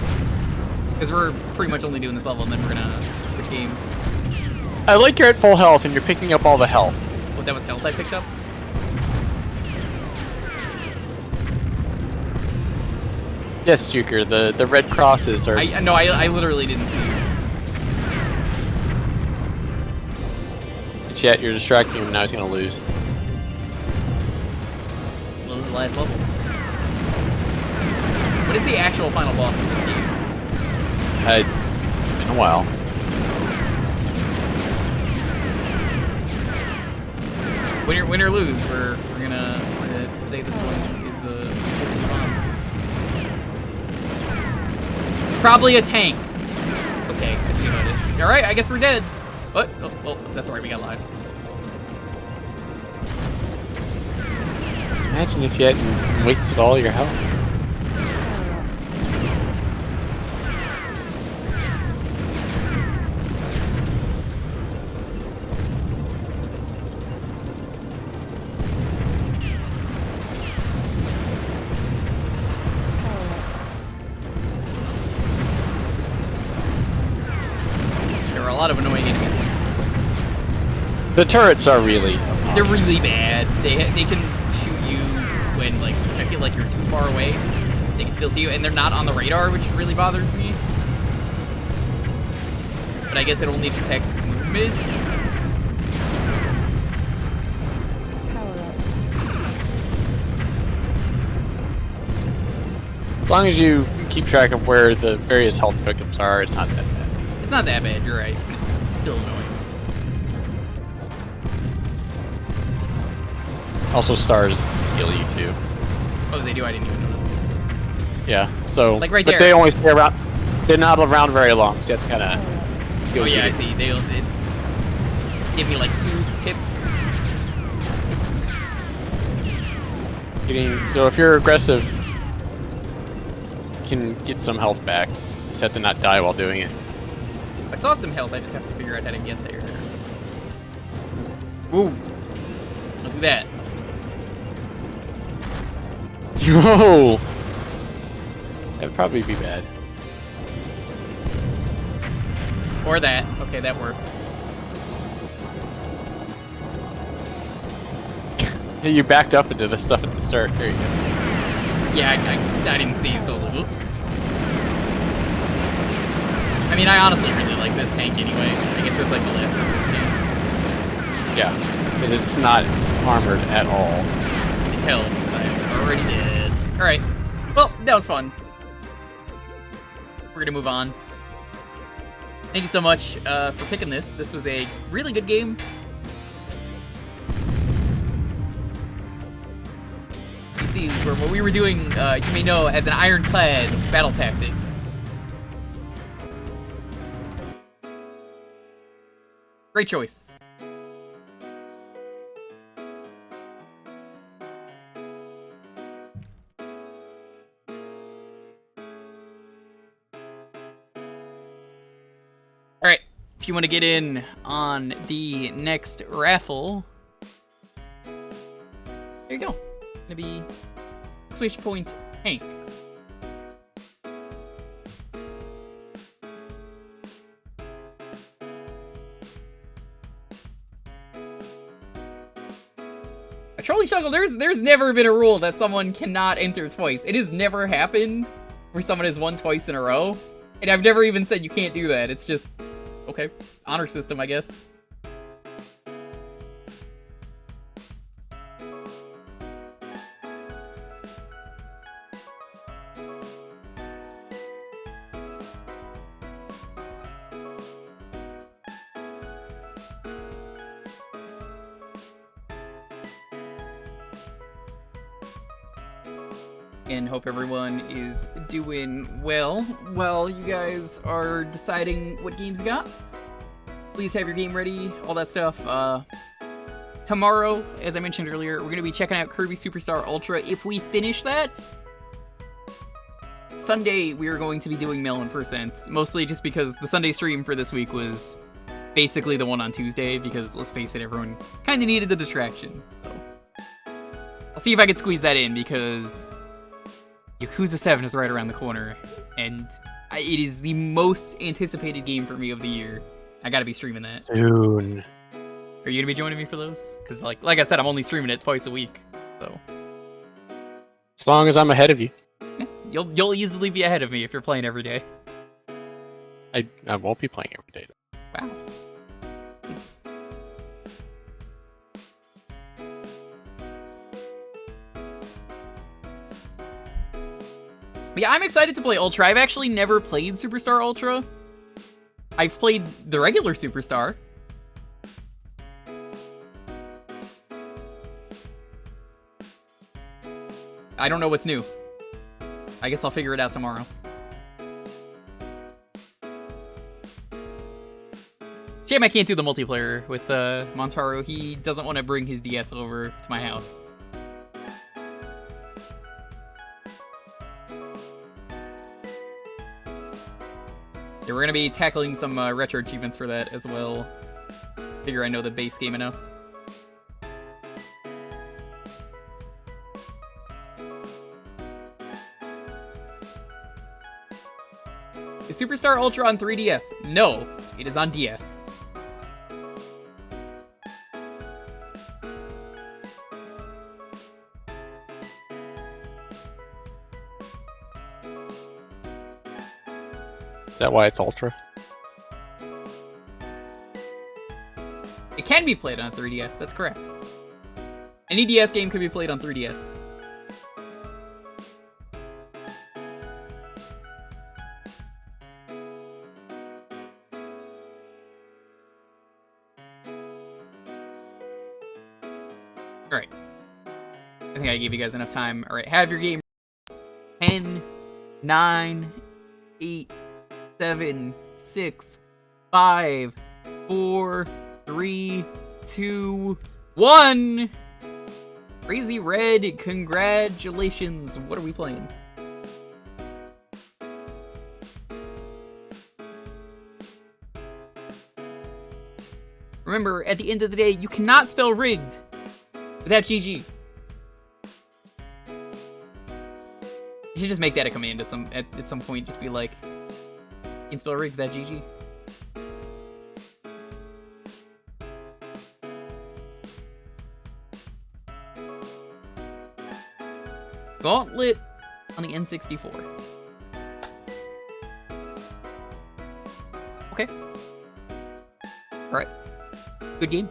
Because we're pretty much only doing this level, and then we're gonna switch games. I like you're at full health, and you're picking up all the health. What, that was health I picked up? Yes, Jewker, the red crosses are... No, I literally didn't see it. Chat, you're distracting him, now he's gonna lose. What was the last level? What is the actual final boss in this game? In a while. Win or lose, we're gonna say this one is a bomb. Probably a tank. Okay, I see about it. Alright, I guess we're dead. What? Oh, that's alright, we got lives. Imagine if you hadn't wasted all your health. There are a lot of annoying enemies. The turrets are really... They're really bad. They can shoot you when, like, I feel like you're too far away. They can still see you, and they're not on the radar, which really bothers me. But I guess it only detects movement. As long as you keep track of where the various health pickups are, it's not that bad. It's not that bad, you're right. It's still annoying. Also, stars heal you too. Oh, they do? I didn't even notice. Yeah, so... Like right but there. they only stay around... They're not around very long, so you have to kind of... Oh yeah, I see. It's... Give me like 2 pips. So if you're aggressive, you can get some health back. You just have to not die while doing it. I saw some health, I just have to figure out how to get there. Ooh. Don't do that. Yo! That would probably be bad. Or that. Okay, that works. Hey, you backed up into the stuff at the start. There you go. Yeah, I didn't see, so... I mean, I honestly really like this tank anyway. I guess it's like the last resort tank. Yeah, because it's not armored at all. I can tell, because I already did. Alright. Well, that was fun. We're gonna move on. Thank you so much for picking this. This was a really good game. DCs were what we were doing, you may know, as an ironclad battle tactic. Great choice. Alright, if you want to get in on the next raffle, there you go. Gonna be Switch Point Hank. A trolling struggle, there's never been a rule that someone cannot enter twice. It has never happened where someone has won twice in a row. And I've never even said you can't do that. It's just, okay, honor system, I guess. And hope everyone is doing well while you guys are deciding what games you got. Please have your game ready, all that stuff. Tomorrow, as I mentioned earlier, we're going to be checking out Kirby Superstar Ultra. If we finish that, Sunday we are going to be doing Melon Percent, mostly just because the Sunday stream for this week was basically the one on Tuesday, because let's face it, everyone kind of needed the distraction. So I'll see if I can squeeze that in, because Yakuza 7 is right around the corner, and it is the most anticipated game for me of the year. I gotta be streaming that. Soon. Are you gonna be joining me for those? Because like I said, I'm only streaming it twice a week, so. As long as I'm ahead of you. Yeah, you'll easily be ahead of me if you're playing every day. I won't be playing every day. Wow. Yeah, I'm excited to play Ultra. I've actually never played Superstar Ultra. I've played the regular Superstar. I don't know what's new. I guess I'll figure it out tomorrow. Shame I can't do the multiplayer with Montaro. He doesn't want to bring his DS over to my house. Yeah, we're gonna be tackling some retro achievements for that as well. Figure I know the base game enough. Is Superstar Ultra on 3DS? No, it is on DS. Is that why it's Ultra? It can be played on 3DS, that's correct. Any DS game could be played on 3DS. Alright. I think I gave you guys enough time. Alright, have your game. 10, 9, 8, 7, 6, 5, 4, 3, 2, 1! Crazy Red, congratulations. What are we playing? Remember, at the end of the day, you cannot spell rigged without GG. You should just make that a command at some point. Just be like, you can spell rigged without GG. Gauntlet on the N64. Okay. Alright. Good game.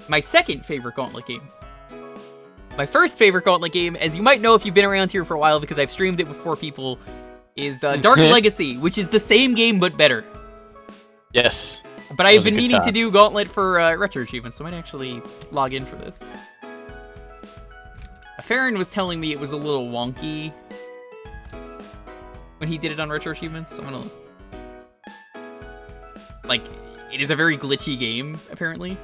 My second favorite Gauntlet game. My first favorite Gauntlet game, as you might know if you've been around here for a while because I've streamed it with 4 people, is Dark Legacy, which is the same game but better. Yes. But I've been meaning to do Gauntlet for retro achievements, so I might actually log in for this. Farron was telling me it was a little wonky when he did it on retro achievements. So I'm gonna... Like, it is a very glitchy game, apparently.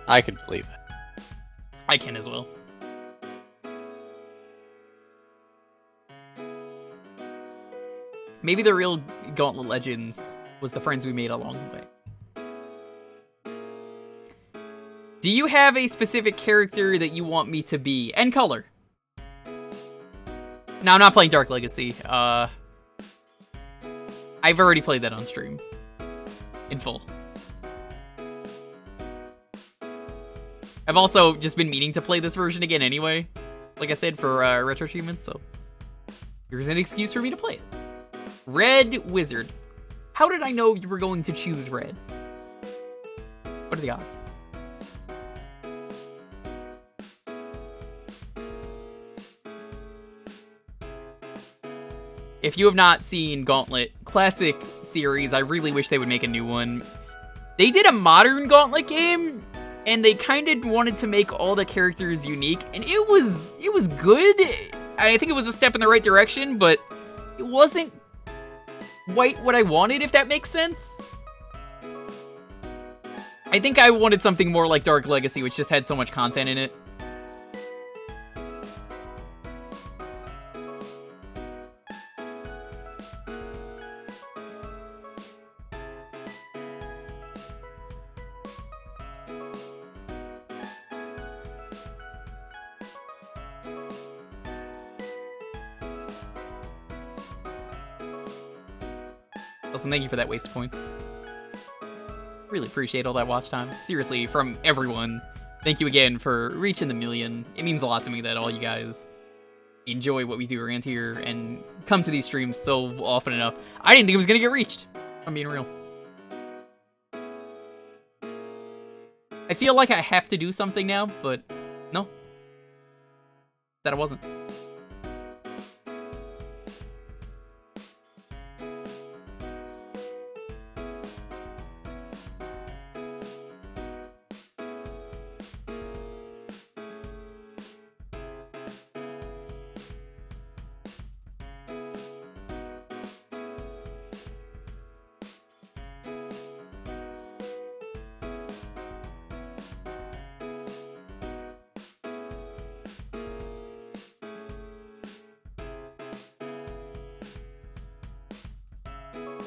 I can believe it. I can as well. Maybe the real Gauntlet Legends was the friends we made along the way. Do you have a specific character that you want me to be? And color. No, I'm not playing Dark Legacy. I've already played that on stream. In full. I've also just been meaning to play this version again anyway. Like I said, for retro achievements, so... Here's an excuse for me to play it. Red Wizard. How did I know you were going to choose red? What are the odds? If you have not seen Gauntlet Classic series, I really wish they would make a new one. They did a modern Gauntlet game, and they kind of wanted to make all the characters unique, and it was good. I think it was a step in the right direction, but it wasn't quite what I wanted, if that makes sense. I think I wanted something more like Dark Legacy, which just had so much content in it. Listen, thank you for that waste of points. Really appreciate all that watch time. Seriously, from everyone, thank you again for reaching the 1,000,000. It means a lot to me that all you guys enjoy what we do around here and come to these streams so often enough. I didn't think it was gonna get reached. I'm being real. I feel like I have to do something now, but no. Said I wasn't.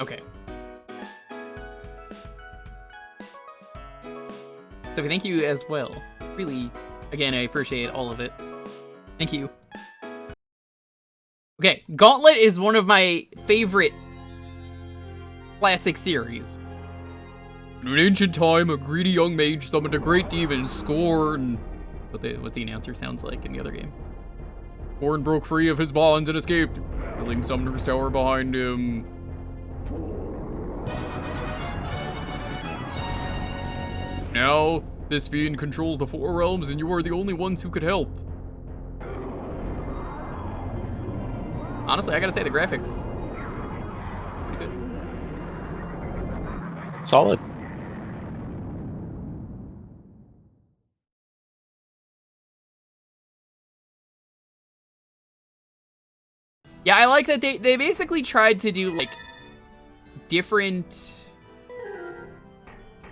Okay. So thank you as well. Really, again, I appreciate all of it. Thank you. Okay, Gauntlet is one of my favorite classic series. In an ancient time, a greedy young mage summoned a great demon, Scorn. What the announcer sounds like in the other game. Scorn broke free of his bonds and escaped, killing Summoner's Tower behind him. Now, this fiend controls the 4 realms, and you are the only ones who could help. Honestly, I gotta say, the graphics, pretty good. Solid. Yeah, I like that they basically tried to do, like, different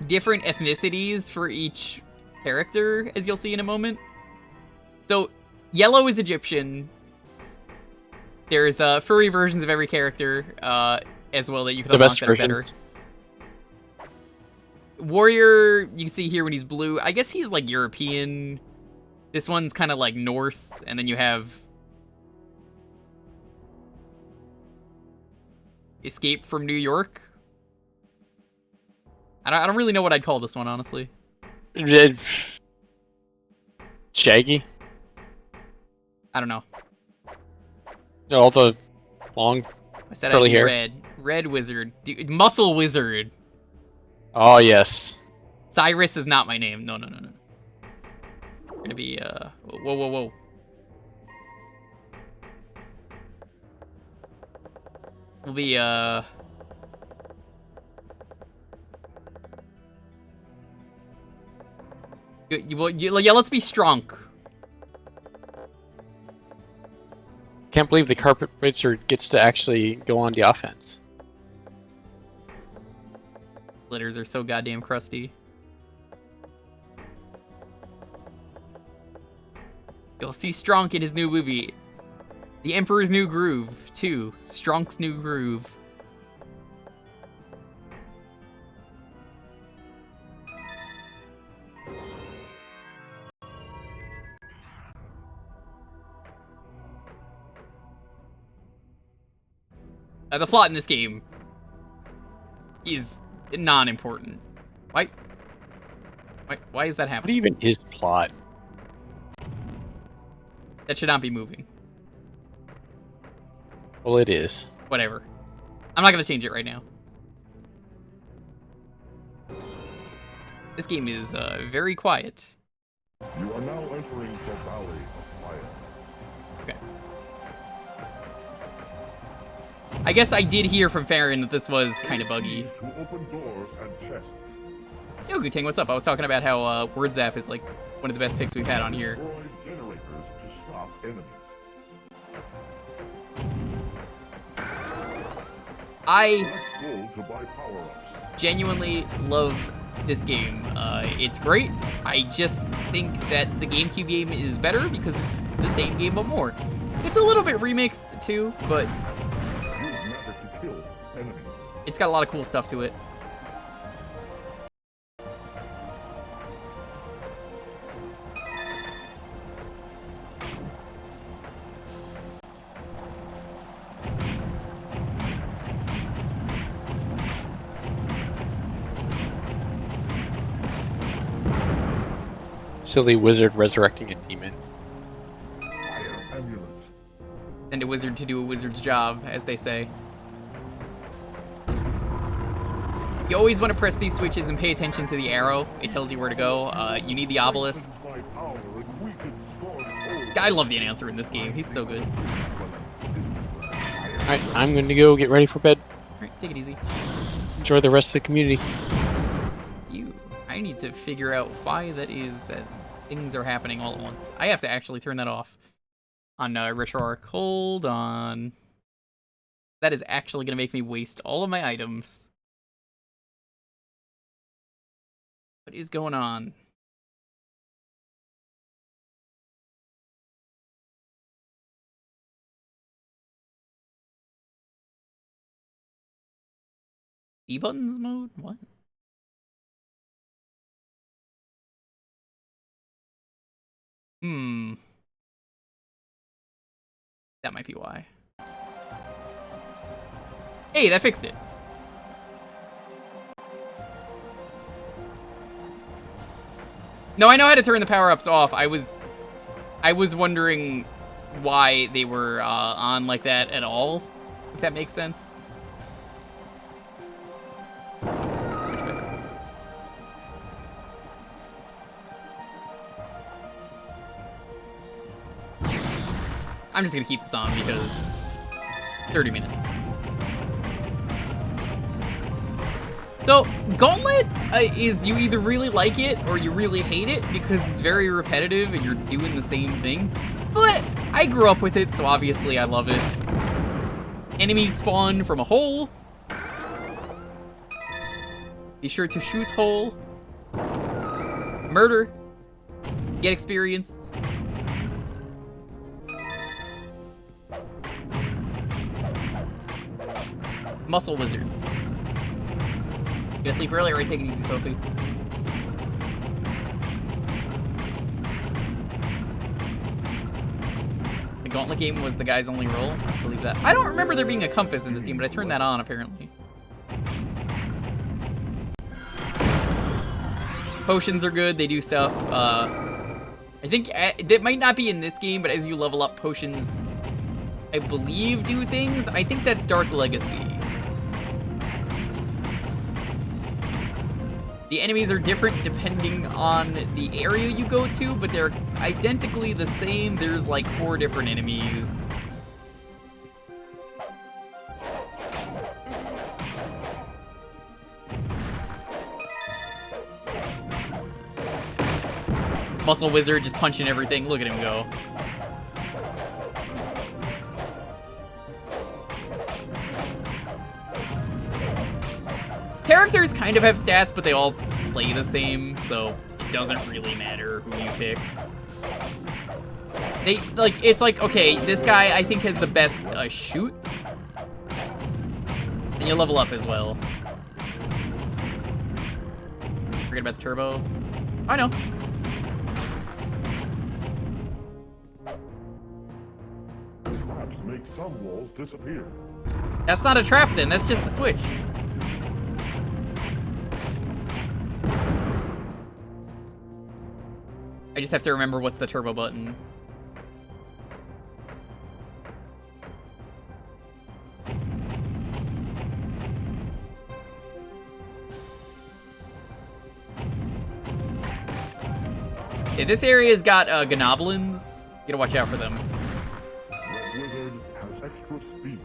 ethnicities for each character, as you'll see in a moment. So, yellow is Egyptian. There's furry versions of every character, as well, that you can unlock that are better. Warrior, you can see here when he's blue. I guess he's, like, European. This one's kind of like Norse, and then you have Escape from New York. I don't really know what I'd call this one, honestly. Shaggy? I don't know. All the long I said curly I'd be hair. red. Red wizard. Dude, muscle wizard. Oh, yes. Cyrus is not my name. No. Gonna be, whoa. Will be, yeah, let's be strong. Can't believe the carpet wizard gets to actually go on the offense. Glitters are so goddamn crusty. You'll see Stronk in his new movie, The Emperor's New Groove 2, Stronk's New Groove. The plot in this game is non-important. Why is that What happening? even is the plot? That should not be moving. Well, it is. Whatever. I'm not gonna change it right now. This game is very quiet. You are now entering the Valley of Fire. Okay. I guess I did hear from Farron that this was kind of buggy. To open doors and chests. Yo, Gutang, what's up? I was talking about how Word Zap is like one of the best picks we've had on here. Destroy generators to stop enemies. I Select gold to buy power-ups. genuinely love this game. It's great. I just think that the GameCube game is better because it's the same game but more. It's a little bit remixed too, but Use magic to kill enemies. it's got a lot of cool stuff to it. Silly wizard resurrecting a demon. Fire amulet. Send a wizard to do a wizard's job, as they say. You always want to press these switches and pay attention to the arrow. It tells you where to go. You need the obelisks. By power and weaken strong foes. I love the announcer in this game. He's so good. Alright, I'm going to go get ready for bed. Alright, take it easy. Enjoy the rest of the community. I need to figure out why that is that things are happening all at once. I have to actually turn that off on RetroArch. Hold on. That is actually going to make me waste all of my items. What is going on? E-buttons mode? What? That might be why. Hey, that fixed it. No, I know how to turn the power-ups off. I was wondering why they were on like that at all, if that makes sense. Much better. I'm just gonna keep this on because 30 minutes. So, Gauntlet is you either really like it or you really hate it because it's very repetitive and you're doing the same thing. But I grew up with it, so obviously I love it. Enemies spawn from a hole. Be sure to shoot hole. Murder. Get experience. Muscle Wizard. Gonna sleep early or take it easy, Sophie? The Gauntlet game was the guy's only role. I believe that. I don't remember there being a compass in this game, but I turned that on apparently. Potions are good, they do stuff. I think that might not be in this game, but as you level up, potions, I believe, do things. I think that's Dark Legacy. The enemies are different depending on the area you go to, but they're identically the same. There's like 4 different enemies. Muscle Wizard just punching everything. Look at him go. Characters kind of have stats, but they all play the same, so it doesn't really matter who you pick. They, like, it's like, okay, this guy I think has the best shoot. And you level up as well. Forget about the turbo. I know. Make some walls disappear. That's not a trap then, that's just a switch. I just have to remember what's the turbo button. Yeah, this area's got gnoblins. You gotta watch out for them. Red Wizard has extra speed.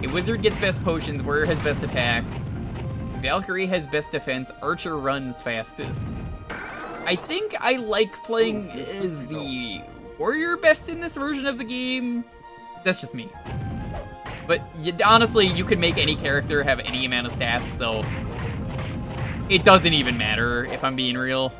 A wizard gets best potions, warrior has best attack. Valkyrie has best defense, archer runs fastest. I think I like playing as the warrior best in this version of the game. That's just me. But honestly, you could make any character have any amount of stats, so it doesn't even matter if I'm being real.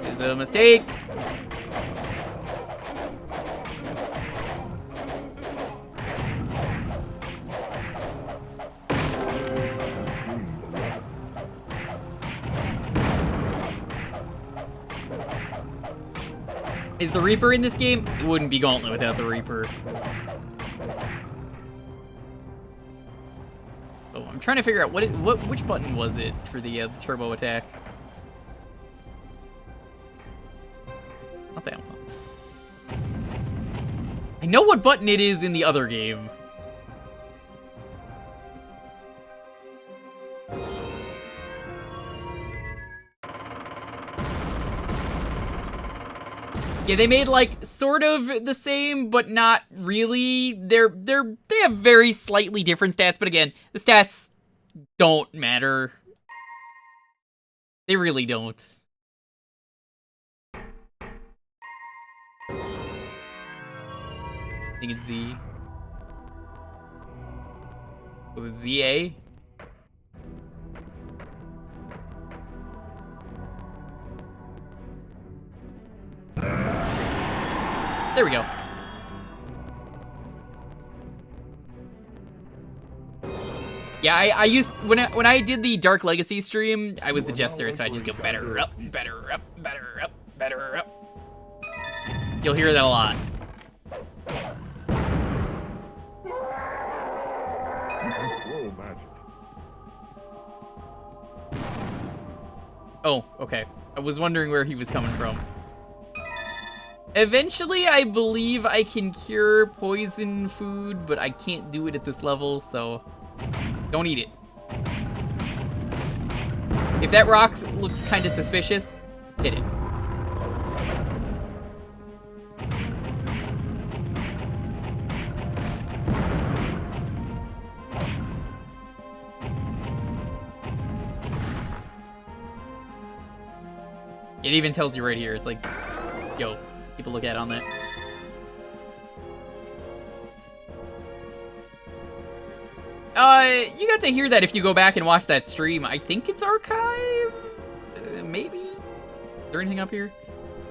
Is a mistake. Is the Reaper in this game? It wouldn't be Gauntlet without the Reaper. Oh, I'm trying to figure out which button was it for the turbo attack. Not that one. I know what button it is in the other game. Yeah, they made like sort of the same, but not really. They have very slightly different stats, but again, the stats don't matter. They really don't. I think it's Z. Was it ZA? There we go. Yeah, I used when I did the Dark Legacy stream, I was the jester, so I just go better up, better up, better up, better up. You'll hear that a lot. Throw magic. Oh, okay. I was wondering where he was coming from. Eventually, I believe I can cure poison food, but I can't do it at this level, so don't eat it. If that rock looks kind of suspicious, hit it. It even tells you right here, it's like, yo, keep a look at on that. You got to hear that if you go back and watch that stream. I think it's archived? Maybe? Is there anything up here?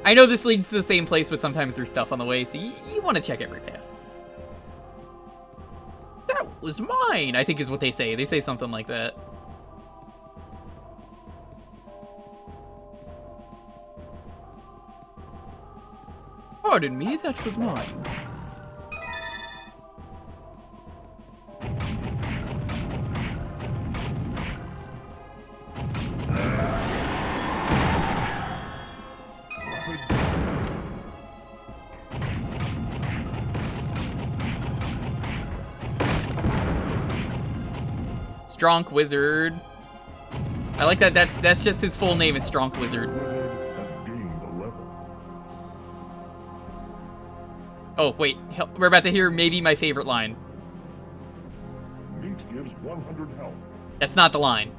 I know this leads to the same place, but sometimes there's stuff on the way, so you want to check every path. Ow! was mine, I think is what they say. They say something like that. Pardon me, that was mine. Stronk Wizard. I like that. That's just his full name is Stronk Wizard. Oh wait, we're about to hear maybe my favorite line. Meat gives 100 health. That's not the line.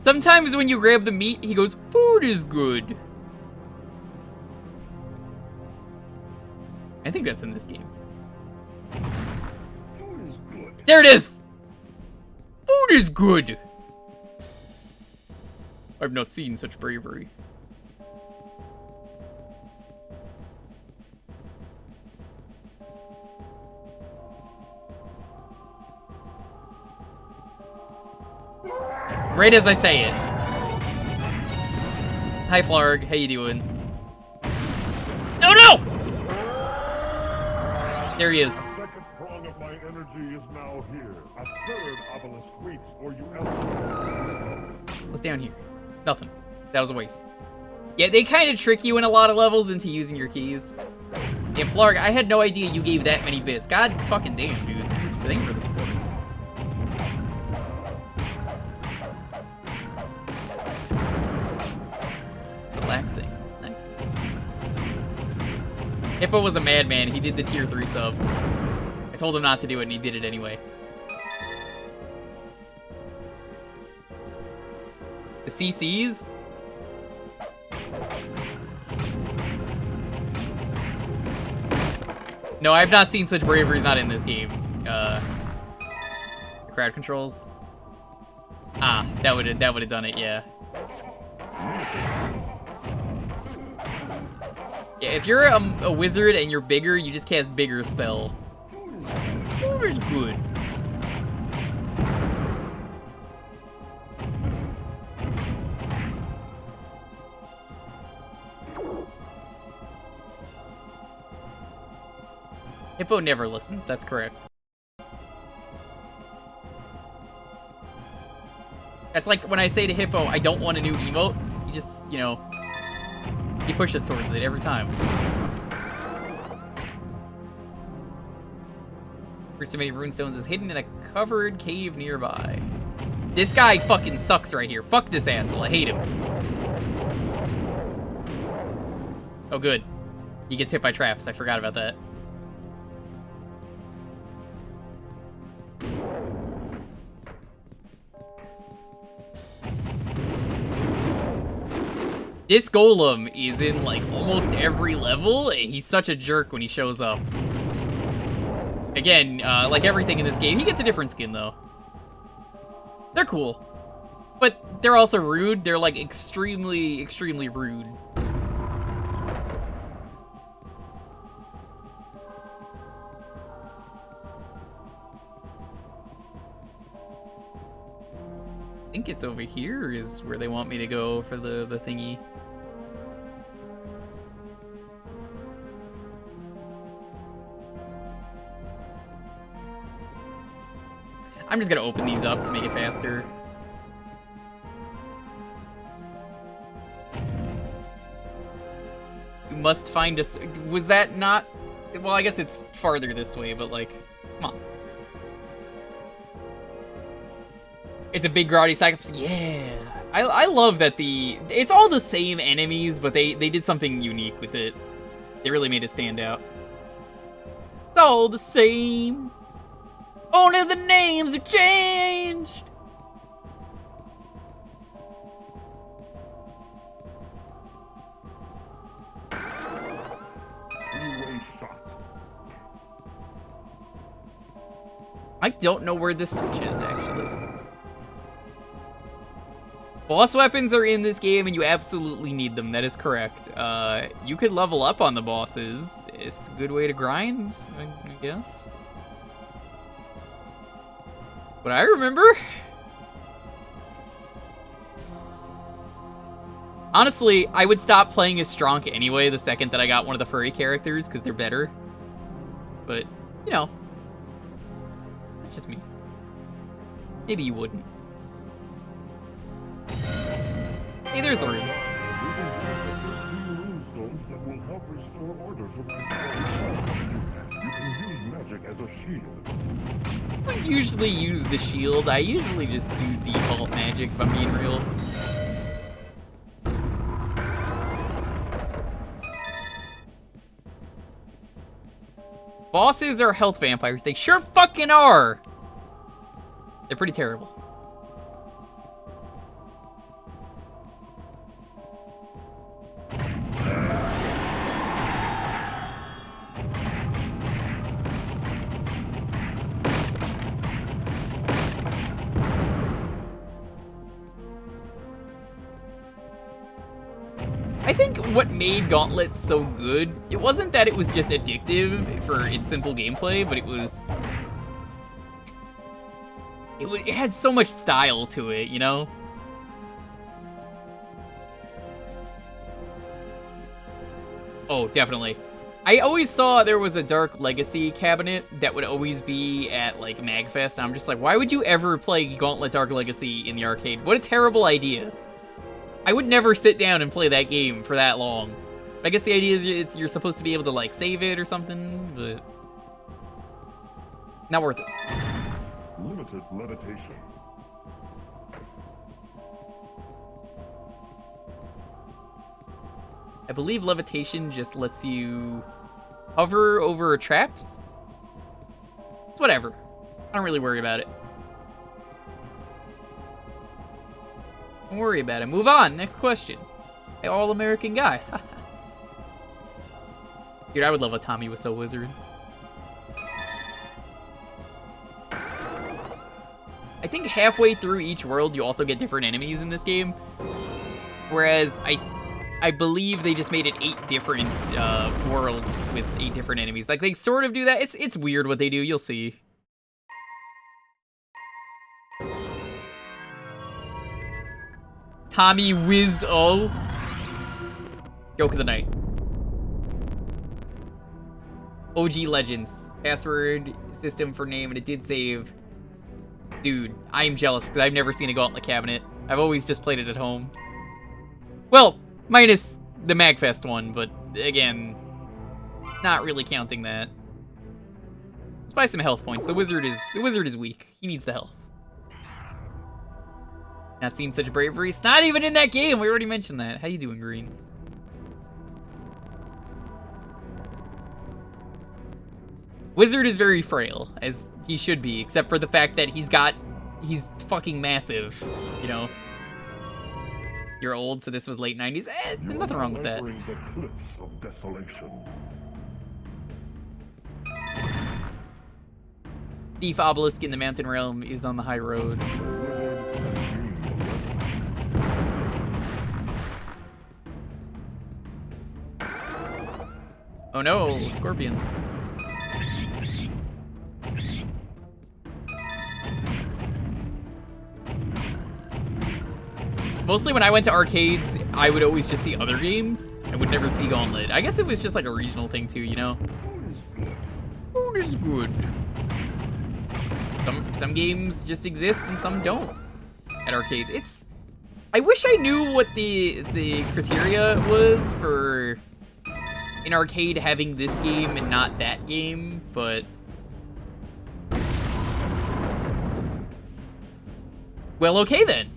Sometimes when you grab the meat, he goes, "Food is good." I think that's in this game. Food is good. There it is. Food is good. I've not seen such bravery. Right as I say it. Hi, Flarg. How you doing? No, no! There he is. The second prong of my energy is now here. A third obelisk waits for you elsewhere. What's down here? Nothing. That was a waste. Yeah, they kind of trick you in a lot of levels into using your keys. Yeah, Flarg, I had no idea you gave that many bits. God fucking damn, dude. Thank you for the support. Relaxing. Nice. Hippo was a madman. He did the tier 3 sub. I told him not to do it, and he did it anyway. The CCs? No, I've not seen such bravery. Is not in this game. The crowd controls. Ah, that would have done it. Yeah. Yeah, if you're a wizard and you're bigger, you just cast bigger spell. Food is good. Hippo never listens, that's correct. That's like when I say to Hippo, I don't want a new emote, he just, you know, he pushes towards it every time. So many runestones is hidden in a covered cave nearby. This guy fucking sucks right here. Fuck this asshole, I hate him. Oh good. He gets hit by traps, I forgot about that. This golem is in, like, almost every level. He's such a jerk when he shows up. Again, like everything in this game, he gets a different skin, though. They're cool. But they're also rude. They're, like, extremely, extremely rude. I think it's over here is where they want me to go for the thingy. I'm just gonna open these up to make it faster. You must find us. Was that not? Well, I guess it's farther this way, but like, come on. It's a big grotty cyclops. Yeah, I love that it's all the same enemies, but they did something unique with it. They really made it stand out. It's all the same. Only the names are changed. Three-way shot. I don't know where this switch is, actually. Boss weapons are in this game, and you absolutely need them. That is correct. You could level up on the bosses. It's a good way to grind, I guess. What I remember? Honestly, I would stop playing as Stronk anyway the second that I got one of the furry characters, because they're better. But, you know. It's just me. Maybe you wouldn't. Hey, there's the room. I don't usually use the shield. I usually just do default magic, if I'm being real. Bosses are health vampires. They sure fucking are! They're pretty terrible. I think what made Gauntlet so good, it wasn't that it was just addictive for its simple gameplay, but it had so much style to it, you know? Oh, definitely. I always saw there was a Dark Legacy cabinet that would always be at, like, MagFest, and I'm just like, why would you ever play Gauntlet Dark Legacy in the arcade? What a terrible idea. I would never sit down and play that game for that long. I guess the idea is you're supposed to be able to, like, save it or something, but... not worth it. Limited levitation. I believe levitation just lets you hover over traps. It's whatever. I don't really worry about it. Don't worry about it. Move on. Next question. Hey, all-American guy. Dude, I would love a Tommy Wiseau wizard. I think halfway through each world, you also get different enemies in this game. Whereas I believe they just made it 8 different worlds with 8 different enemies. Like, they sort of do that. It's weird what they do. You'll see. Tommy Wiseau. Joke of the night. OG Legends. Password system for name, and it did save. Dude, I am jealous, because I've never seen a Gauntlet cabinet. I've always just played it at home. Well, minus the MagFest one, but again, not really counting that. Let's buy some health points. The wizard is weak. He needs the health. Not seen such bravery. It's not even in that game. We already mentioned that. How you doing, Green? Wizard is very frail, as he should be, except for the fact that he's fucking massive, you know? You're old, so this was late 90s. There's nothing wrong with that. The cliffs of desolation. Thief Obelisk in the Mountain Realm is on the high road. Oh no, scorpions. Mostly when I went to arcades, I would always just see other games. I would never see Gauntlet. I guess it was just like a regional thing too, you know? Food is good. Some games just exist and some don't at arcades. I wish I knew what the criteria was for an arcade having this game and not that game, but... well, okay then.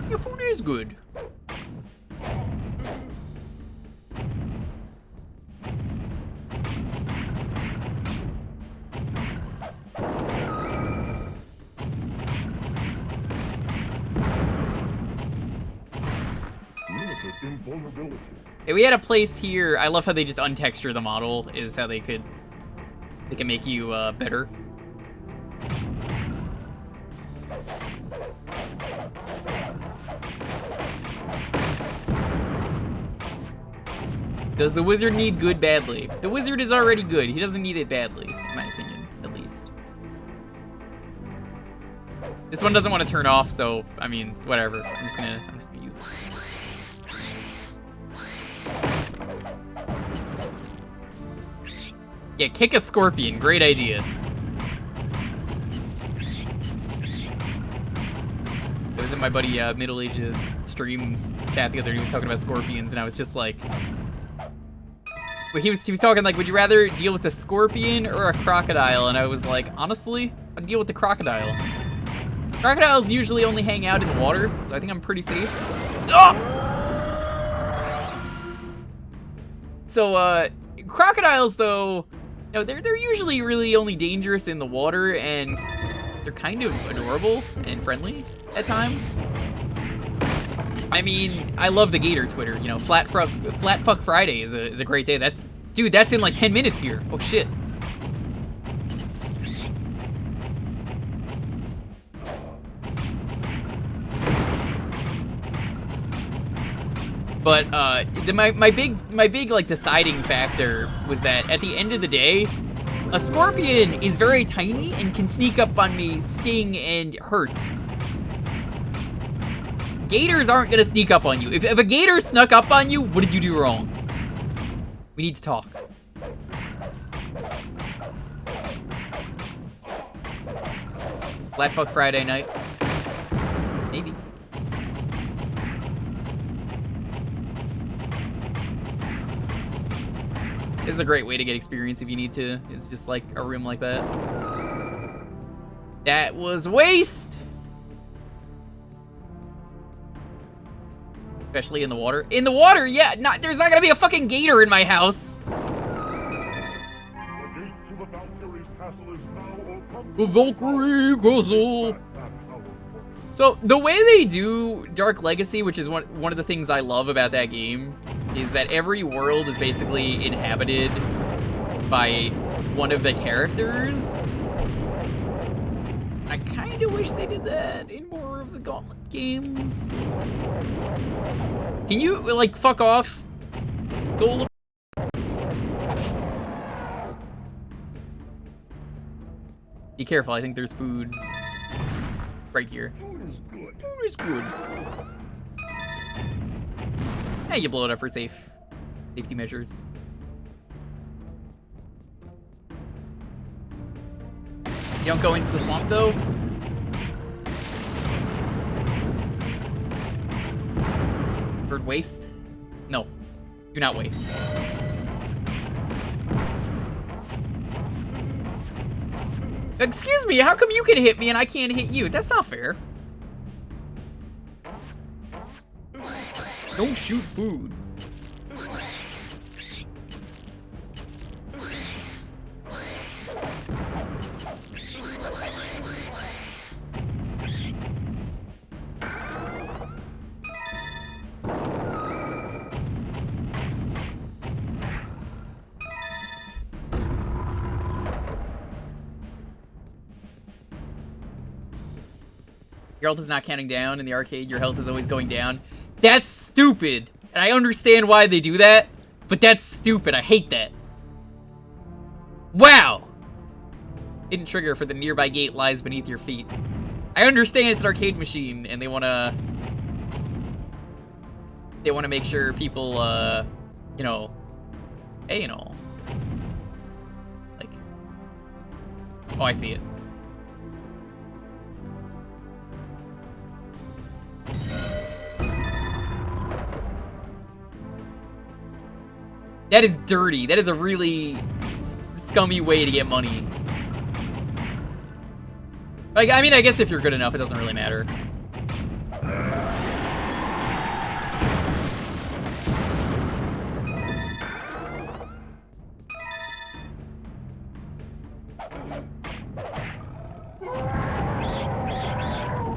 Your food is good. Hey, we had a place here. I love how they just untexture the model. Is how they can make you better. Does the wizard need good badly? The wizard is already good. He doesn't need it badly. This one doesn't want to turn off, so I mean, whatever. I'm just gonna use it. Yeah, kick a scorpion. Great idea. It was in my buddy Middle Age streams chat the other day. He was talking about scorpions, and I was just like, he was talking like, would you rather deal with a scorpion or a crocodile? And I was like, honestly, I'd deal with the crocodile. Crocodiles usually only hang out in the water, so I think I'm pretty safe. Oh! So crocodiles though, no, they're usually really only dangerous in the water, and they're kind of adorable and friendly at times. I mean, I love the gator Twitter. You know, Flat Fuck Friday is a great day. That's in like 10 minutes here. Oh shit. But my big like deciding factor was that at the end of the day, a scorpion is very tiny and can sneak up on me, sting, and hurt. Gators aren't gonna sneak up on you. If a gator snuck up on you, what did you do wrong? We need to talk. Flat Fuck Friday night. Maybe. This is a great way to get experience if you need to. It's just like a room like that. That was waste! Especially in the water. In the water, yeah! There's not gonna be a fucking gator in my house! The Valkyrie Castle! So, the way they do Dark Legacy, which is one of the things I love about that game, is that every world is basically inhabited by one of the characters. I kind of wish they did that in more of the Gauntlet games. Can you, like, fuck off? Go a little... Be careful, I think there's food right here. Food is good. Hey, you blow it up for safety measures. You don't go into the swamp, though? Bird waste? No. Do not waste. Excuse me, how come you can hit me and I can't hit you? That's not fair. Don't shoot food. Your health is not counting down. In the arcade, your health is always going down. That's stupid. And I understand why they do that, but that's stupid. I hate that. Wow. Hidden trigger for the nearby gate lies beneath your feet. I understand it's an arcade machine, and they wanna make sure people, you know, hey, you know, like, oh, I see it. That is dirty. That is a really scummy way to get money. Like, I mean, I guess if you're good enough, it doesn't really matter.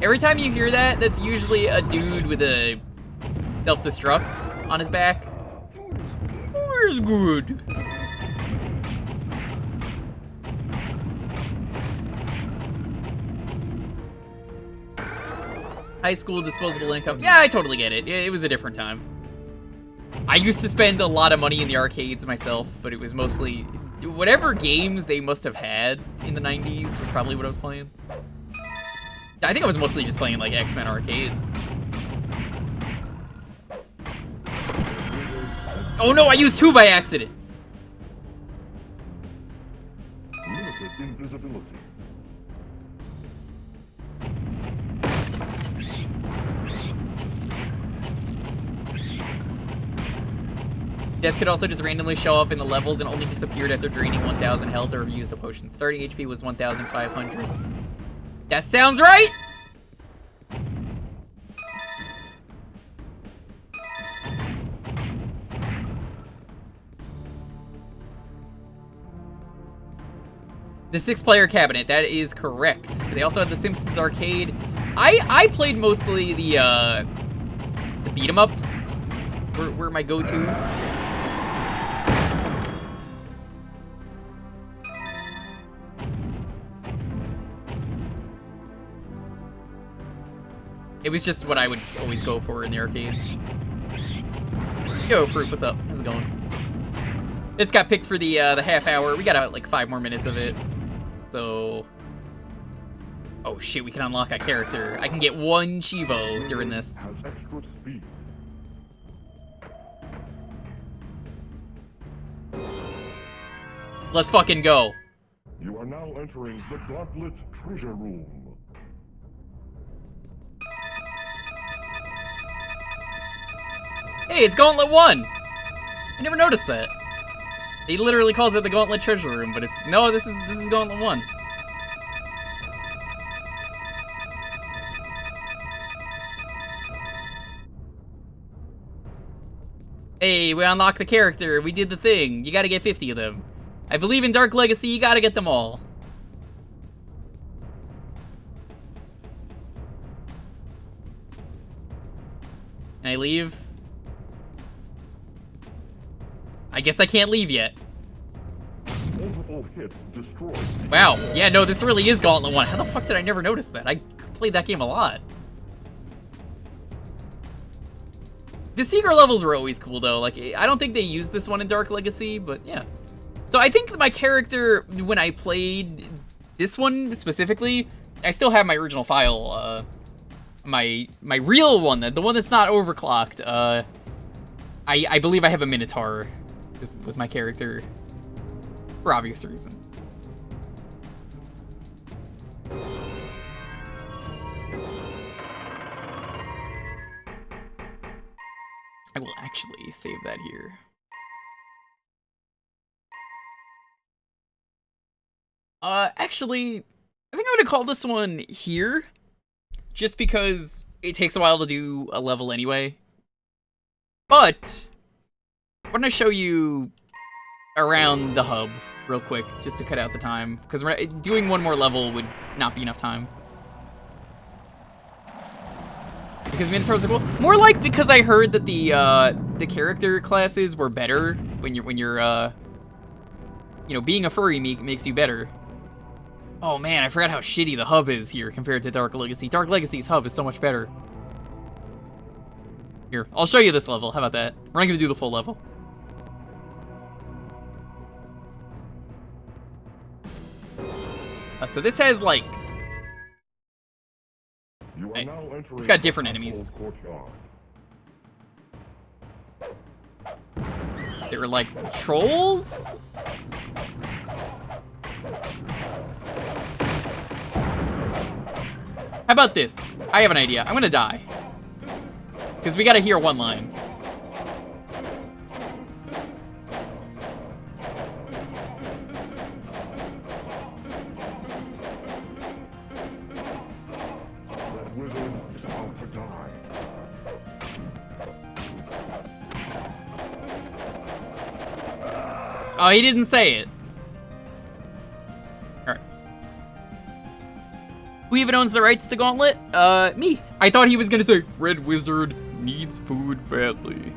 Every time you hear that, that's usually a dude with a self-destruct on his back. Is good. High school disposable income. Yeah, I totally get it. It was a different time. I used to spend a lot of money in the arcades myself, but it was mostly whatever games they must have had in the 90s were probably what I was playing. I think I was mostly just playing like X-Men Arcade. Oh no, I used 2 by accident! Limited invisibility. Death could also just randomly show up in the levels and only disappeared after draining 1,000 health or used a potion. Starting HP was 1,500. That sounds right! The 6-player cabinet, that is correct. They also had the Simpsons Arcade. I played mostly the beat-em-ups. Were my go-to. It was just what I would always go for in the arcades. Yo, Proof, what's up? How's it going? It's got picked for the half hour. We got about like 5 more minutes of it. So... Oh shit, we can unlock a character. I can get 1 Chivo during this. Has extra speed. Let's fucking go. You are now entering the Gauntlet Treasure Room. Hey, it's Gauntlet 1! I never noticed that. He literally calls it the Gauntlet Treasure Room, but it's... No, this is Gauntlet 1. Hey, we unlocked the character. We did the thing. You gotta get 50 of them. I believe in Dark Legacy, you gotta get them all. Can I leave? I guess I can't leave yet. Multiple hits destroyed. Wow. Yeah, no, this really is Gauntlet 1. How the fuck did I never notice that? I played that game a lot. The secret levels were always cool, though. Like, I don't think they used this one in Dark Legacy, but yeah. So I think my character, when I played this one specifically, I still have my original file, my real one, the one that's not overclocked. I believe I have a Minotaur, was my character, for obvious reason. I will actually save that here. Actually, I think I'm gonna call this one here, just because it takes a while to do a level anyway. But I'm gonna show you around the hub real quick, just to cut out the time, because doing one more level would not be enough time. Because Minotaurs are cool. More like because I heard that the character classes were better when you're you know, being a furry makes you better. Oh man, I forgot how shitty the hub is here compared to Dark Legacy. Dark Legacy's hub is so much better. Here, I'll show you this level. How about that? We're not gonna do the full level. So this has like... You are now entering It's got different the enemies. courtyard. They were like trolls? How about this? I have an idea. I'm gonna die. Because we gotta hear one line. That wizard is about to die. Oh, he didn't say it. Alright. Who even owns the rights to Gauntlet? Me. I thought he was gonna say, Red Wizard needs food badly.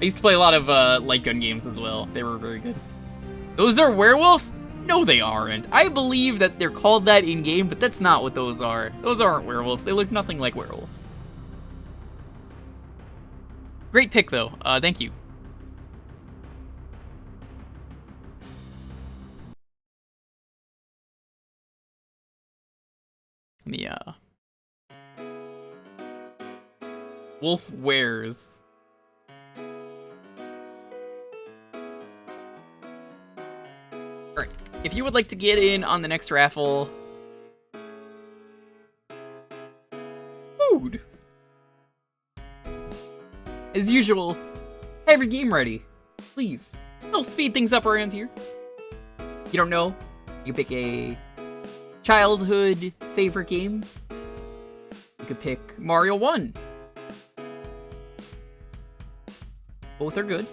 I used to play a lot of, light gun games as well. They were very good. Those are werewolves? No, they aren't. I believe that they're called that in-game, but that's not what those are. Those aren't werewolves. They look nothing like werewolves. Great pick, though. Thank you. Mia. Wolf wears. Alright, if you would like to get in on the next raffle... Food! As usual, have your game ready. Please, help speed things up around here. You don't know? You pick a childhood favorite game. You could pick Mario 1. Both are good.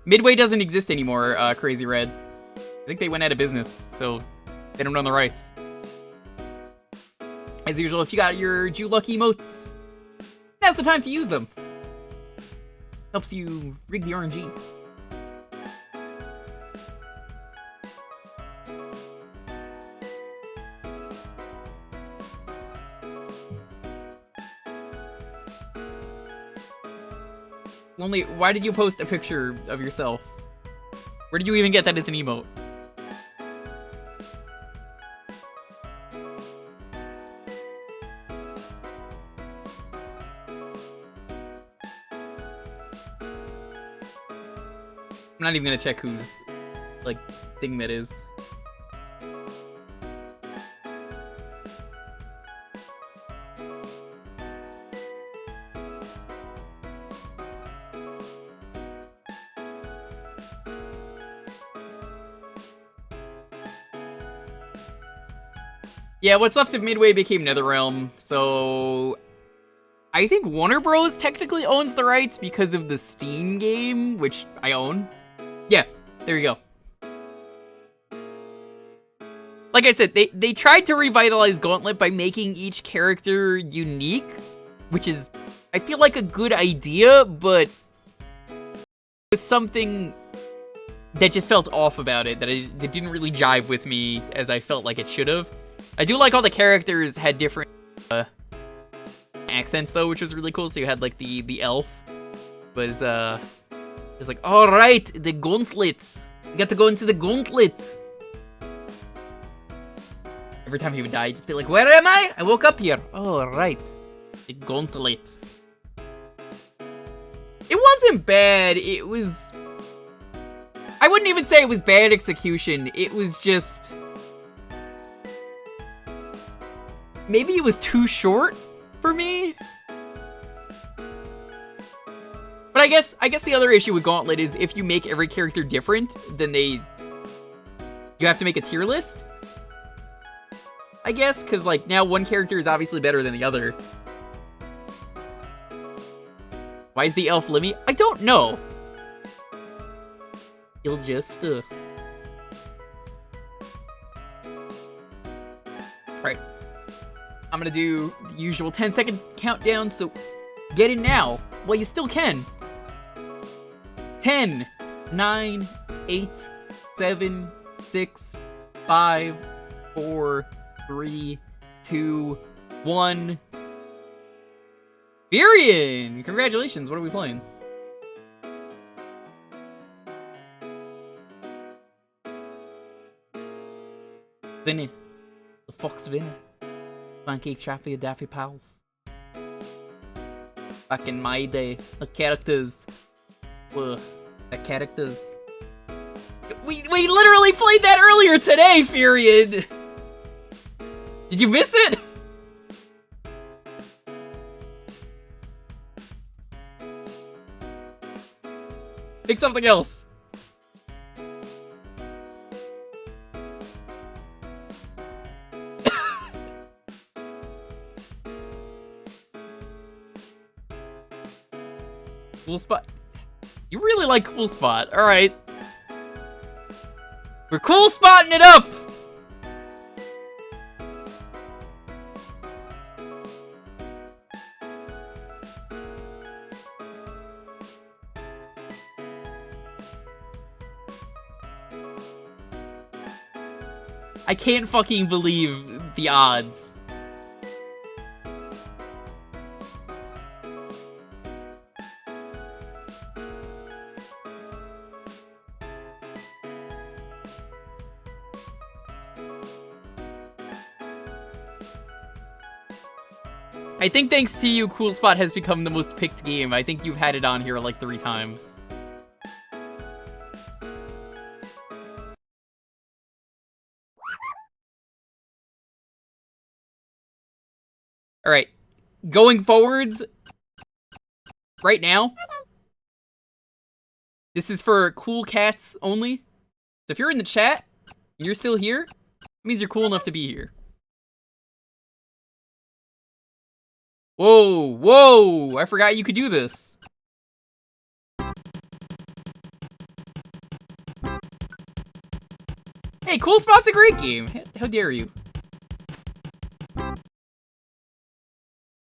Midway doesn't exist anymore, Crazy Red. I think they went out of business, so they don't own the rights. As usual, if you got your Jew Luck emotes, now's the time to use them. Helps you rig the RNG. Lonely, why did you post a picture of yourself? Where did you even get that as an emote? I'm not even gonna check whose, like, thing that is. Yeah, what's left of Midway became NetherRealm, so... I think Warner Bros. Technically owns the rights because of the Steam game, which I own. Yeah, there you go. Like I said, they tried to revitalize Gauntlet by making each character unique, which is, I feel like, a good idea, but there's something that just felt off about it, that didn't really jive with me as I felt like it should have. I do like all the characters had different accents, though, which was really cool. So you had, like, the elf, but it's like, alright, the gauntlet. You got to go into the gauntlet. Every time he would die, he'd just be like, where am I? I woke up here. Oh, right. The gauntlet. It wasn't bad. It was... I wouldn't even say it was bad execution. It was just... maybe it was too short for me? But I guess the other issue with Gauntlet is if you make every character different, then you have to make a tier list? I guess, because, like, now one character is obviously better than the other. Why is the elf Lemmy? I don't know. He'll just, Alright. I'm gonna do the usual 10-second countdown, so get in now while you still can. 10, 9, 8, 7, 6, 5, 4, 3, 2, 1. Virion! Congratulations, what are we playing? Vinny. The Fox Vinny. Pancake Chaffy Daffy Pals. Back in my day, the characters were the characters. We literally played that earlier today, Furion! Did you miss it? Pick something else. Cool Spot. You really like Cool Spot. Alright. We're Cool Spotting it up! I can't fucking believe the odds. I think thanks to you, Cool Spot has become the most picked game. I think you've had it on here like 3 times. Alright. Going forwards, right now, this is for cool cats only. So if you're in the chat, and you're still here, it means you're cool enough to be here. Whoa, whoa! I forgot you could do this. Hey, Cool Spot's a great game. How dare you?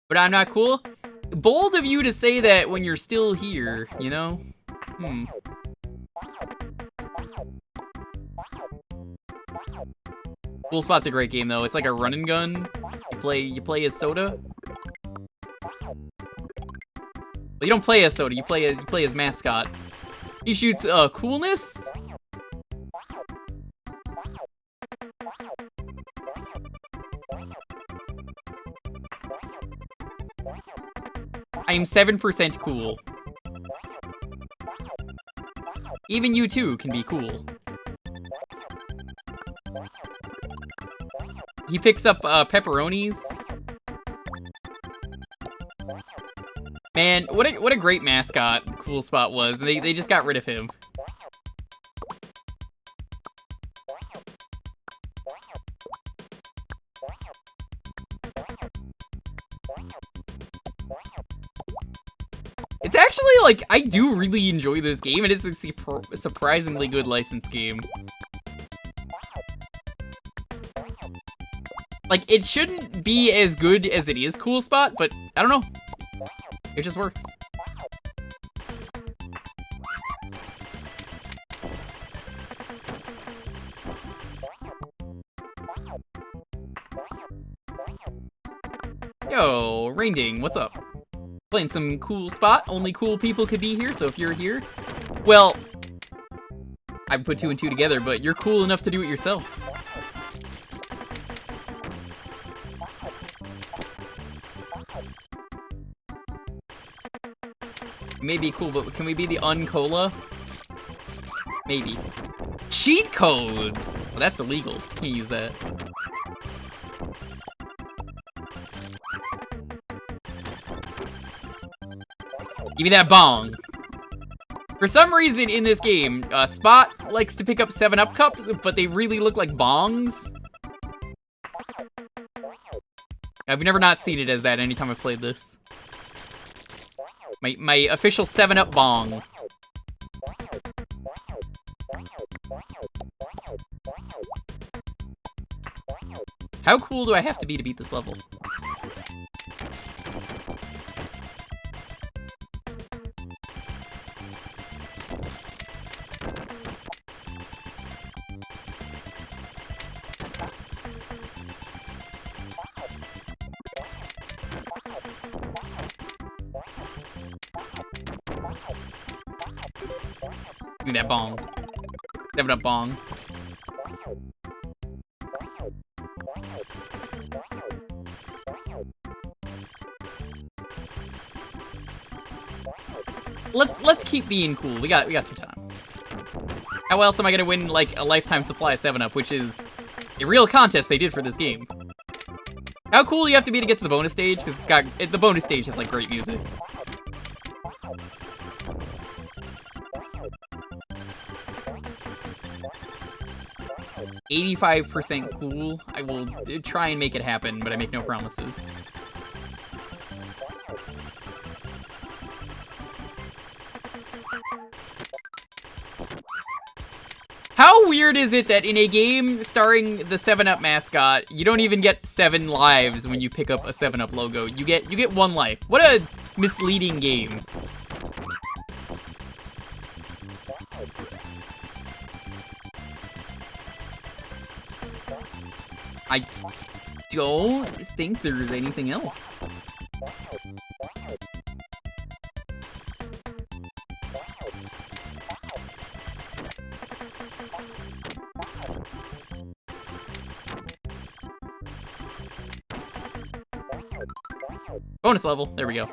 But I'm not cool? Bold of you to say that when you're still here, you know? Cool Spot's a great game though. It's like a run and gun. You play as Soda. Well, you don't play as Soda. You play as Mascot. He shoots coolness. I am 7% cool. Even you too can be cool. He picks up pepperonis. Man, what a great mascot Cool Spot was. They just got rid of him. It's actually, like, I do really enjoy this game. It is a surprisingly good licensed game. Like, it shouldn't be as good as it is Cool Spot, but I don't know. It just works. Yo, Rainding, what's up? Playing some Cool Spot. Only cool people could be here, so if you're here, well, I put 2 and 2 together, but you're cool enough to do it yourself. May be cool, but can we be the Uncola? Maybe. Cheat codes! Well, that's illegal. Can't use that. Give me that bong. For some reason in this game, Spot likes to pick up 7-Up cups, but they really look like bongs. I've never not seen it as that anytime I've played this. My official 7-Up bong. How cool do I have to be to beat this level? Give me that bong. 7-Up bong. Let's keep being cool. We got some time. How else am I gonna win like a lifetime supply of 7-Up, which is a real contest they did for this game? How cool do you have to be to get to the bonus stage? Because the bonus stage has like great music. %85 cool. I will try and make it happen, but I make no promises. How weird is it that in a game starring the 7-Up mascot, you don't even get 7 lives when you pick up a 7-Up logo? You get 1 life. What a misleading game. I don't think there's anything else. Bonus level. There we go.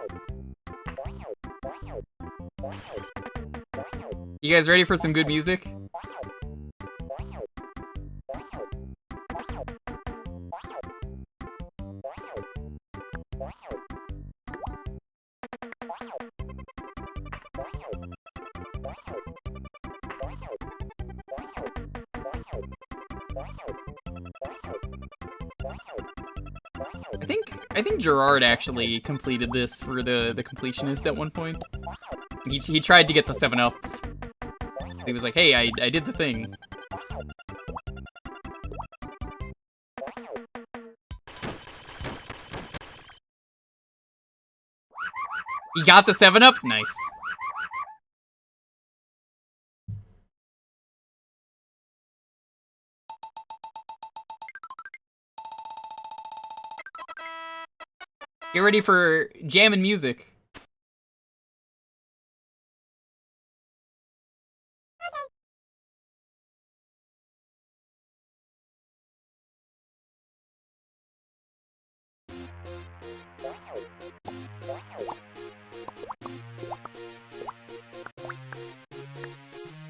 You guys ready for some good music? I think Gerard actually completed this for the completionist at one point. He tried to get the 7-up. He was like, hey, I did the thing. He got the 7-up? Nice. Get ready for jam and music.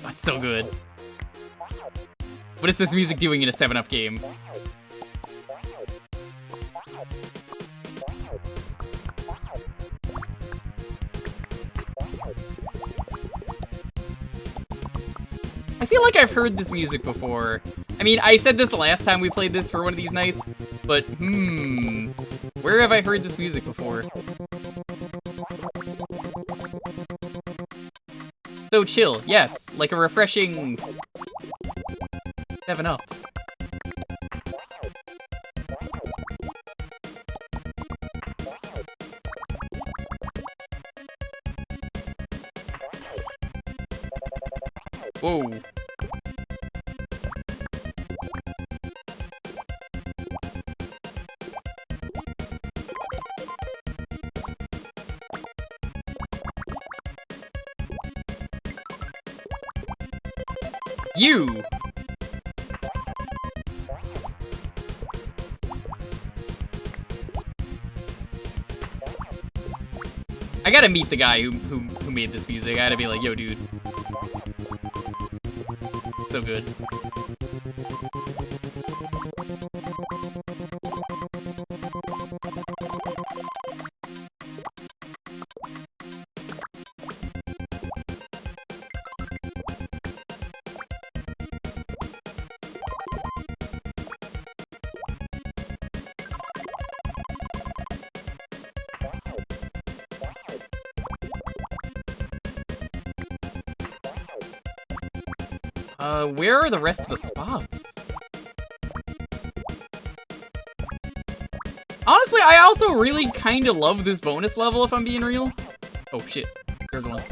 That's so good. What is this music doing in a 7-up game? I feel like I've heard this music before. I mean, I said this the last time we played this for one of these nights, but where have I heard this music before? So chill, yes, like a refreshing 7-up. Whoa. You! I gotta meet the guy who made this music. I gotta be like, yo, dude. So good. Where are the rest of the spots? Honestly, I also really kind of love this bonus level, if I'm being real. Oh shit, there's one.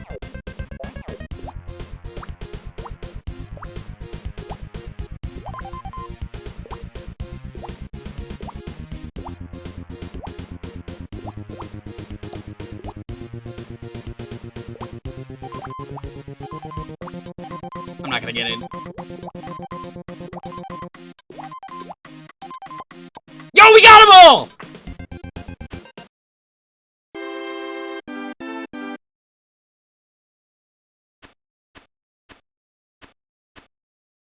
I'm not gonna get it. Yo, we got them all!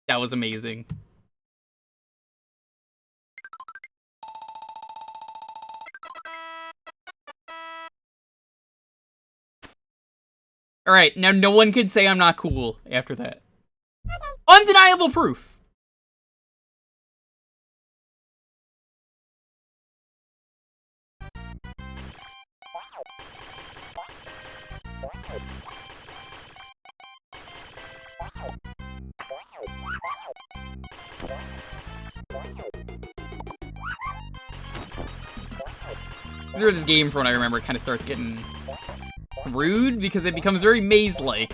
That was amazing. Alright, now no one can say I'm not cool after that. Undeniable proof! This is where this game, from what I remember, kind of starts getting rude because it becomes very maze-like.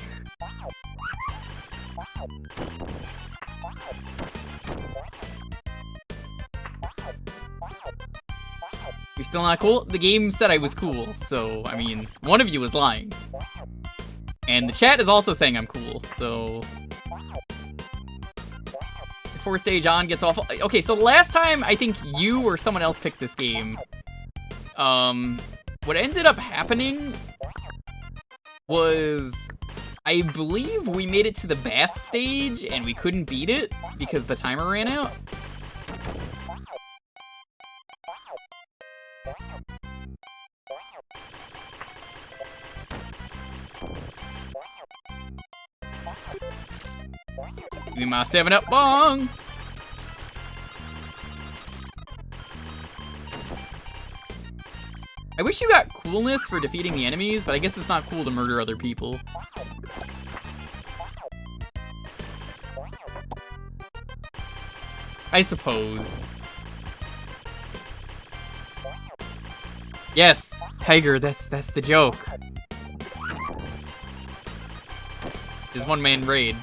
You're still not cool? The game said I was cool, so, I mean, one of you is lying. And the chat is also saying I'm cool, so... Before stage on gets awful. Okay, so last time I think you or someone else picked this game. When what ended up happening was, I believe we made it to the bath stage and we couldn't beat it because the timer ran out. Give me my 7-Up bong! I wish you got coolness for defeating the enemies, but I guess it's not cool to murder other people. I suppose. Yes, Tiger, that's the joke. His one-man raid.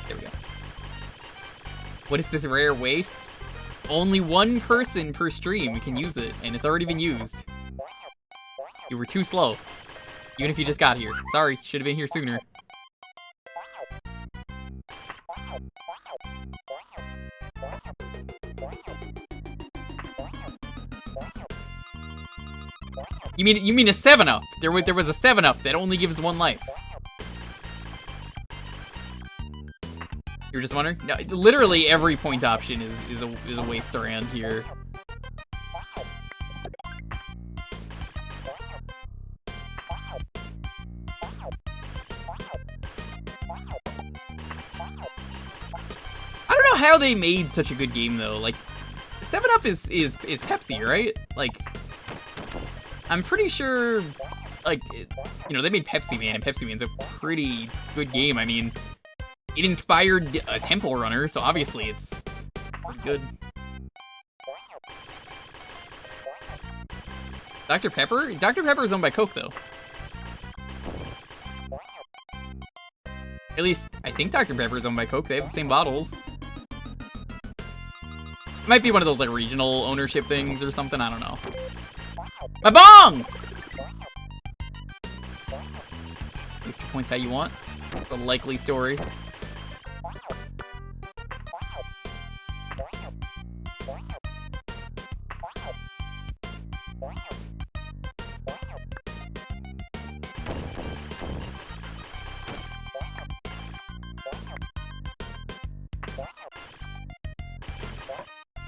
There we go. What is this rare waste? Only one person per stream can use it, and it's already been used. You were too slow. Even if you just got here. Sorry, should have been here sooner. You mean a 7-Up? There was a 7-Up that only gives 1 life. You're just wondering? No, literally every point option is a waste around here. I don't know how they made such a good game though. Like, 7-Up is Pepsi, right? Like, I'm pretty sure, like, you know, they made Pepsi Man, and Pepsi Man's a pretty good game. I mean, it inspired a Temple Runner, so obviously it's pretty good. Dr. Pepper? Dr. Pepper is owned by Coke, though. At least, I think Dr. Pepper is owned by Coke. They have the same bottles. It might be one of those, like, regional ownership things or something. I don't know. My bong! At least 2 points how you want. The likely story.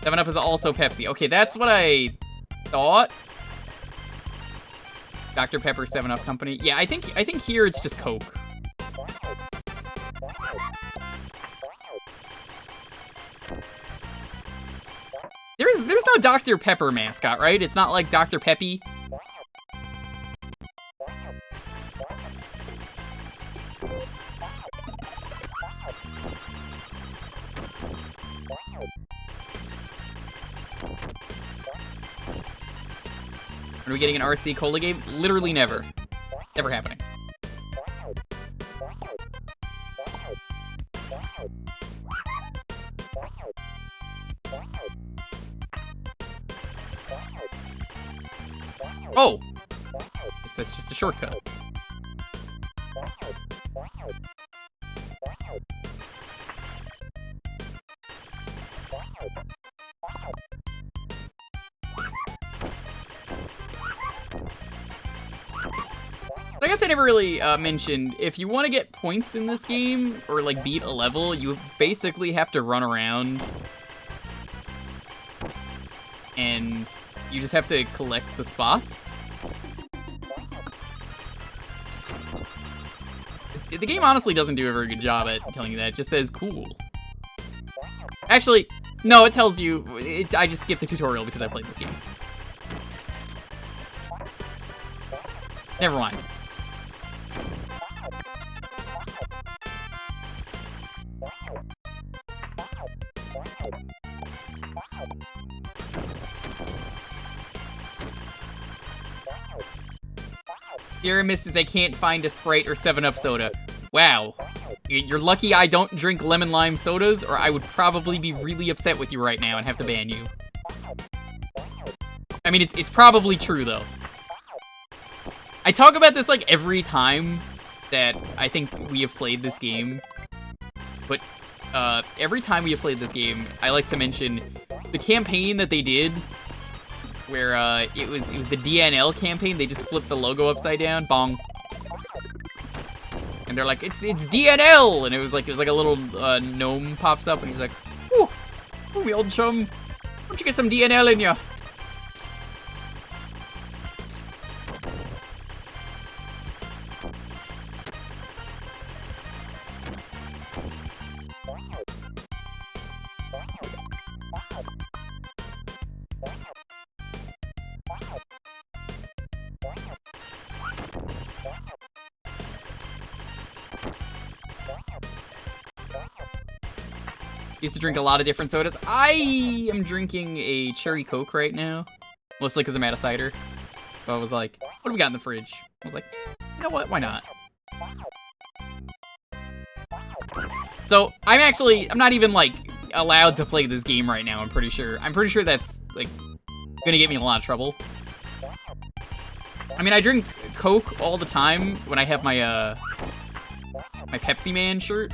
Seven Up is also Pepsi. Okay, that's what I thought. Dr. Pepper 7-Up Company. Yeah, I think here it's just Coke. There's no Dr. Pepper mascot, right? It's not like Dr. Peppy. Are we getting an RC Cola game? Literally never. Never happening. Oh! Guess that's just a shortcut. I guess I never really mentioned, if you want to get points in this game, or like beat a level, you basically have to run around. And you just have to collect the spots. The game honestly doesn't do a very good job at telling you that. It just says cool. Actually, no, it tells you. I just skipped the tutorial because I played this game. Never mind. Dear Mrs. I can't find a Sprite or 7-Up soda. Wow. You're lucky I don't drink lemon lime sodas, or I would probably be really upset with you right now and have to ban you. I mean, it's probably true, though. I talk about this, like, every time that I think we have played this game. But every time we have played this game, I like to mention the campaign that they did, where it was the DNL campaign. They just flipped the logo upside down, bong, and they're like, it's DNL, and it was like a little gnome pops up, and he's like, "Ooh, me old chum, why don't you get some DNL in ya?" 'Used to drink a lot of different sodas. I am drinking a cherry Coke right now, mostly because I'm out of cider. So I was like, what do we got in the fridge? I was like, you know what, why not? So I'm not even like allowed to play this game right now, I'm pretty sure. I'm pretty sure that's like gonna get me in a lot of trouble. I mean, I drink Coke all the time when I have my my Pepsi Man shirt.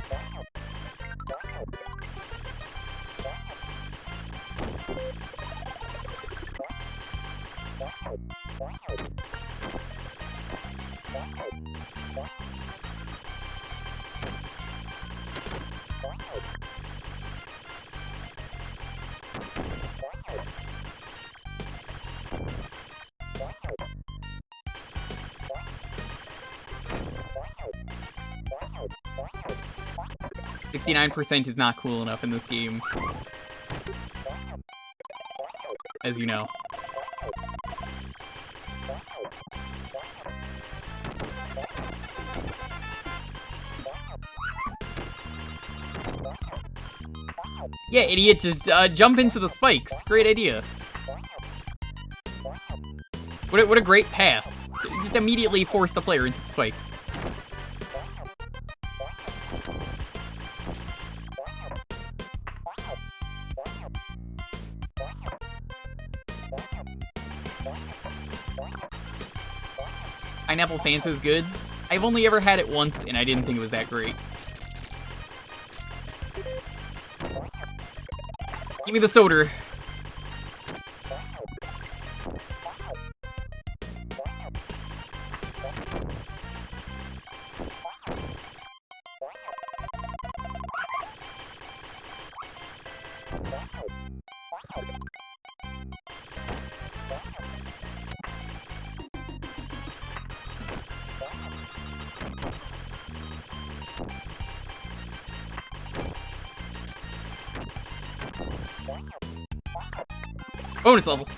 %69 is not cool enough in this game, as you know. Yeah, idiot, just jump into the spikes. Great idea. What a great path. Just immediately force the player into the spikes. Pineapple Fanta is good. I've only ever had it once, and I didn't think it was that great. Give me the soda. Bonus level.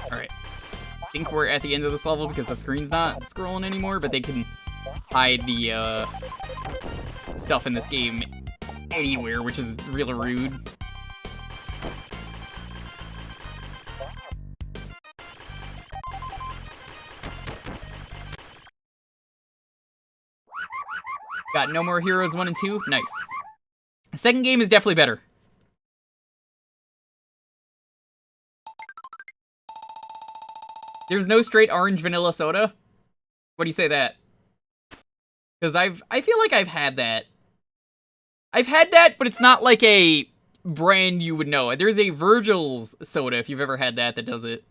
Alright. I think we're at the end of this level because the screen's not scrolling anymore, but they can hide the stuff in this game anywhere, which is really rude. Got No More Heroes 1 and 2. Nice. The second game is definitely better. There's no straight orange vanilla soda? What do you say that? Because I feel like I've had that. I've had that, but it's not like a brand you would know. There's a Virgil's soda, if you've ever had that, that does it.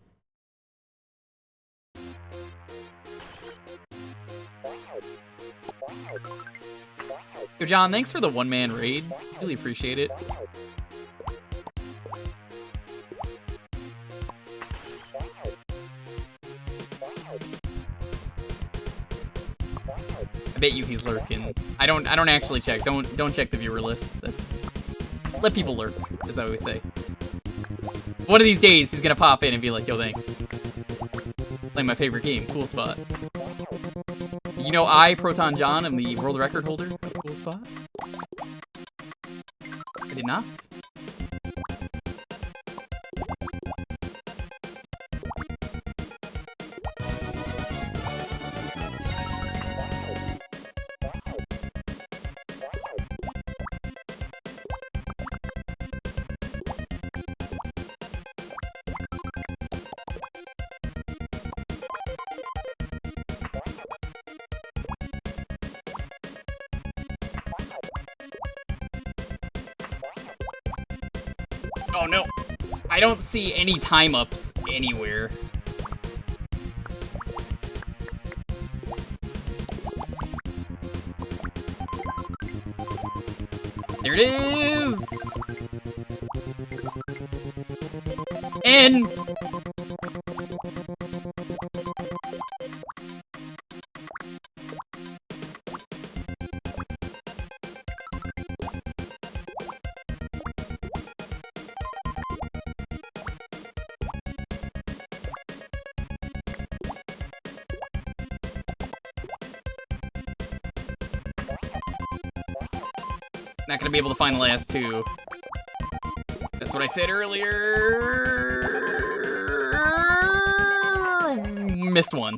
Yo, John, thanks for the one-man raid. Really appreciate it. I bet you he's lurking. I don't actually check. Don't check the viewer list. That's let people lurk, as I always say. One of these days he's gonna pop in and be like, yo, thanks. Playing my favorite game, Cool Spot. You know I, Proton John, am the world record holder of Cool Spot? I did not. Oh no! I don't see any time-ups anywhere. There it is! And... not gonna be able to find the last two. That's what I said earlier. Missed one.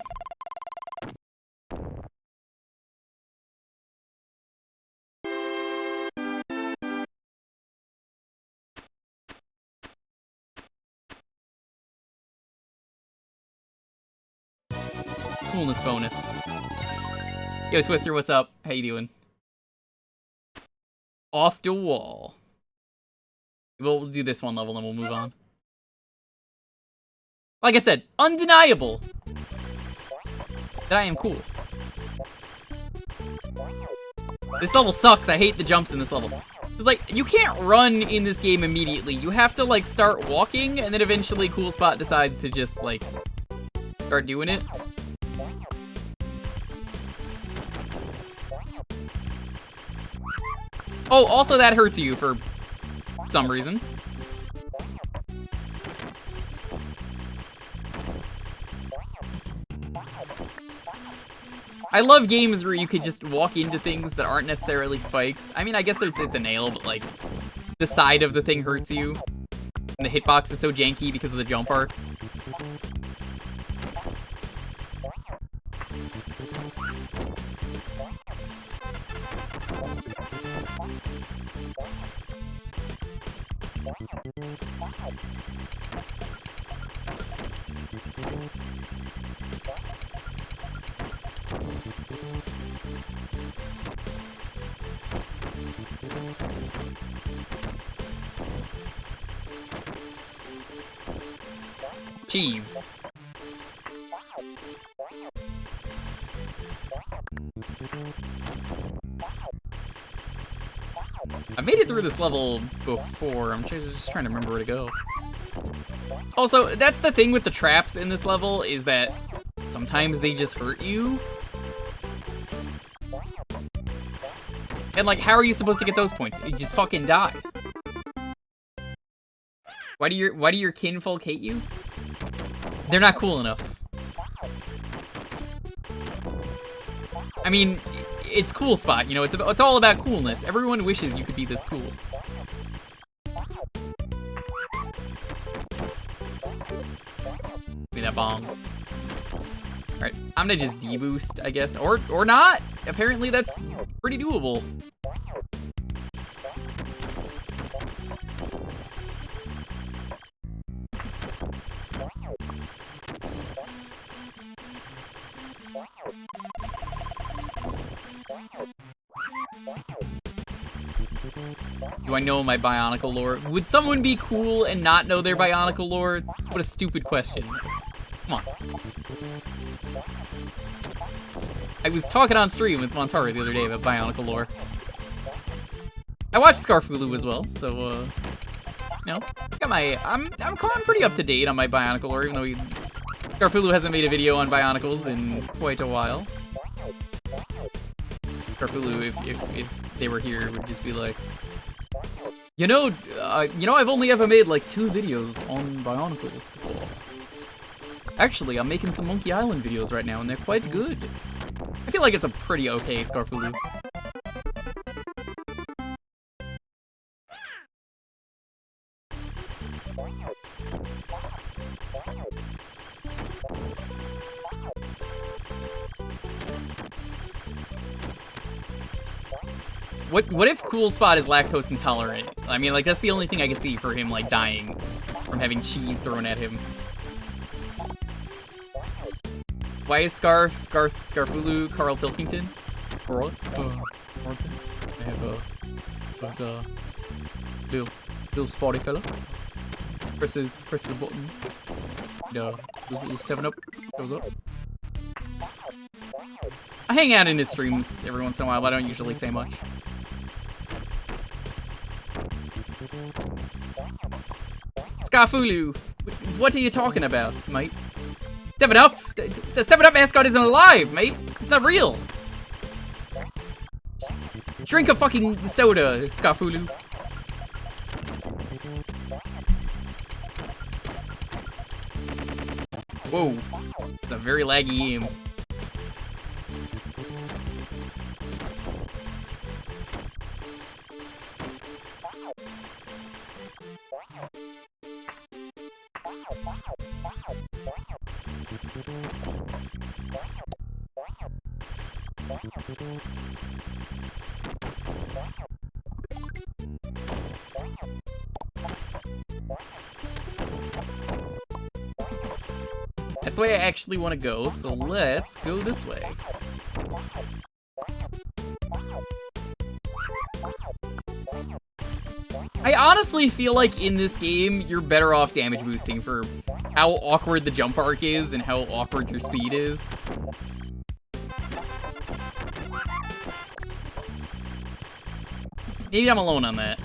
Coolness bonus. Yo, Twister, what's up? How you doing? Off the wall. We'll do this one level and we'll move on. Like I said, undeniable that I am cool. This level sucks. I hate the jumps in this level. It's like, you can't run in this game immediately. You have to, like, start walking, and then eventually Cool Spot decides to just, like, start doing it. Oh, also that hurts you for some reason. I love games where you could just walk into things that aren't necessarily spikes. I mean, I guess it's a nail, but like, the side of the thing hurts you. And the hitbox is so janky because of the jump arc. Cheese. I made it through this level before. I'm just trying to remember where to go. Also, that's the thing with the traps in this level, is that sometimes they just hurt you. And like, how are you supposed to get those points? You just fucking die. Why do your kinfolk hate you? They're not cool enough. I mean, it's Cool Spot, you know, it's all about coolness. Everyone wishes you could be this cool. Give me that bomb. Alright, I'm gonna just deboost, I guess. Or not! Apparently that's pretty doable. Do I know my Bionicle lore? Would someone be cool and not know their Bionicle lore? What a stupid question. Come on. I was talking on stream with Montaro the other day about Bionicle lore. I watched Scarfulu as well, so, you know, I'm pretty up to date on my Bionicle lore, even though Scarfulu hasn't made a video on Bionicles in quite a while. Scarfulu, if they were here, would just be like, you know, I've only ever made like 2 videos on Bionicles before. Actually, I'm making some Monkey Island videos right now, and they're quite good. I feel like it's a pretty okay Scarfulu. What if Cool Spot is lactose intolerant? I mean, like, that's the only thing I can see for him, like, dying from having cheese thrown at him. Why is Scarfulu Carl Pilkington? Or, I have, Bill. Little spotty fella. Presses the button. No, little 7-Up goes up. I hang out in his streams every once in a while, but I don't usually say much. Scarfulu, what are you talking about, mate? 7-Up? The 7-Up mascot isn't alive, mate. It's not real. Drink a fucking soda, Scarfulu. Whoa, it's a very laggy game. That's the way I actually want to go, so let's go this way. I honestly feel like in this game, you're better off damage boosting for how awkward the jump arc is and how awkward your speed is. Maybe I'm alone on that.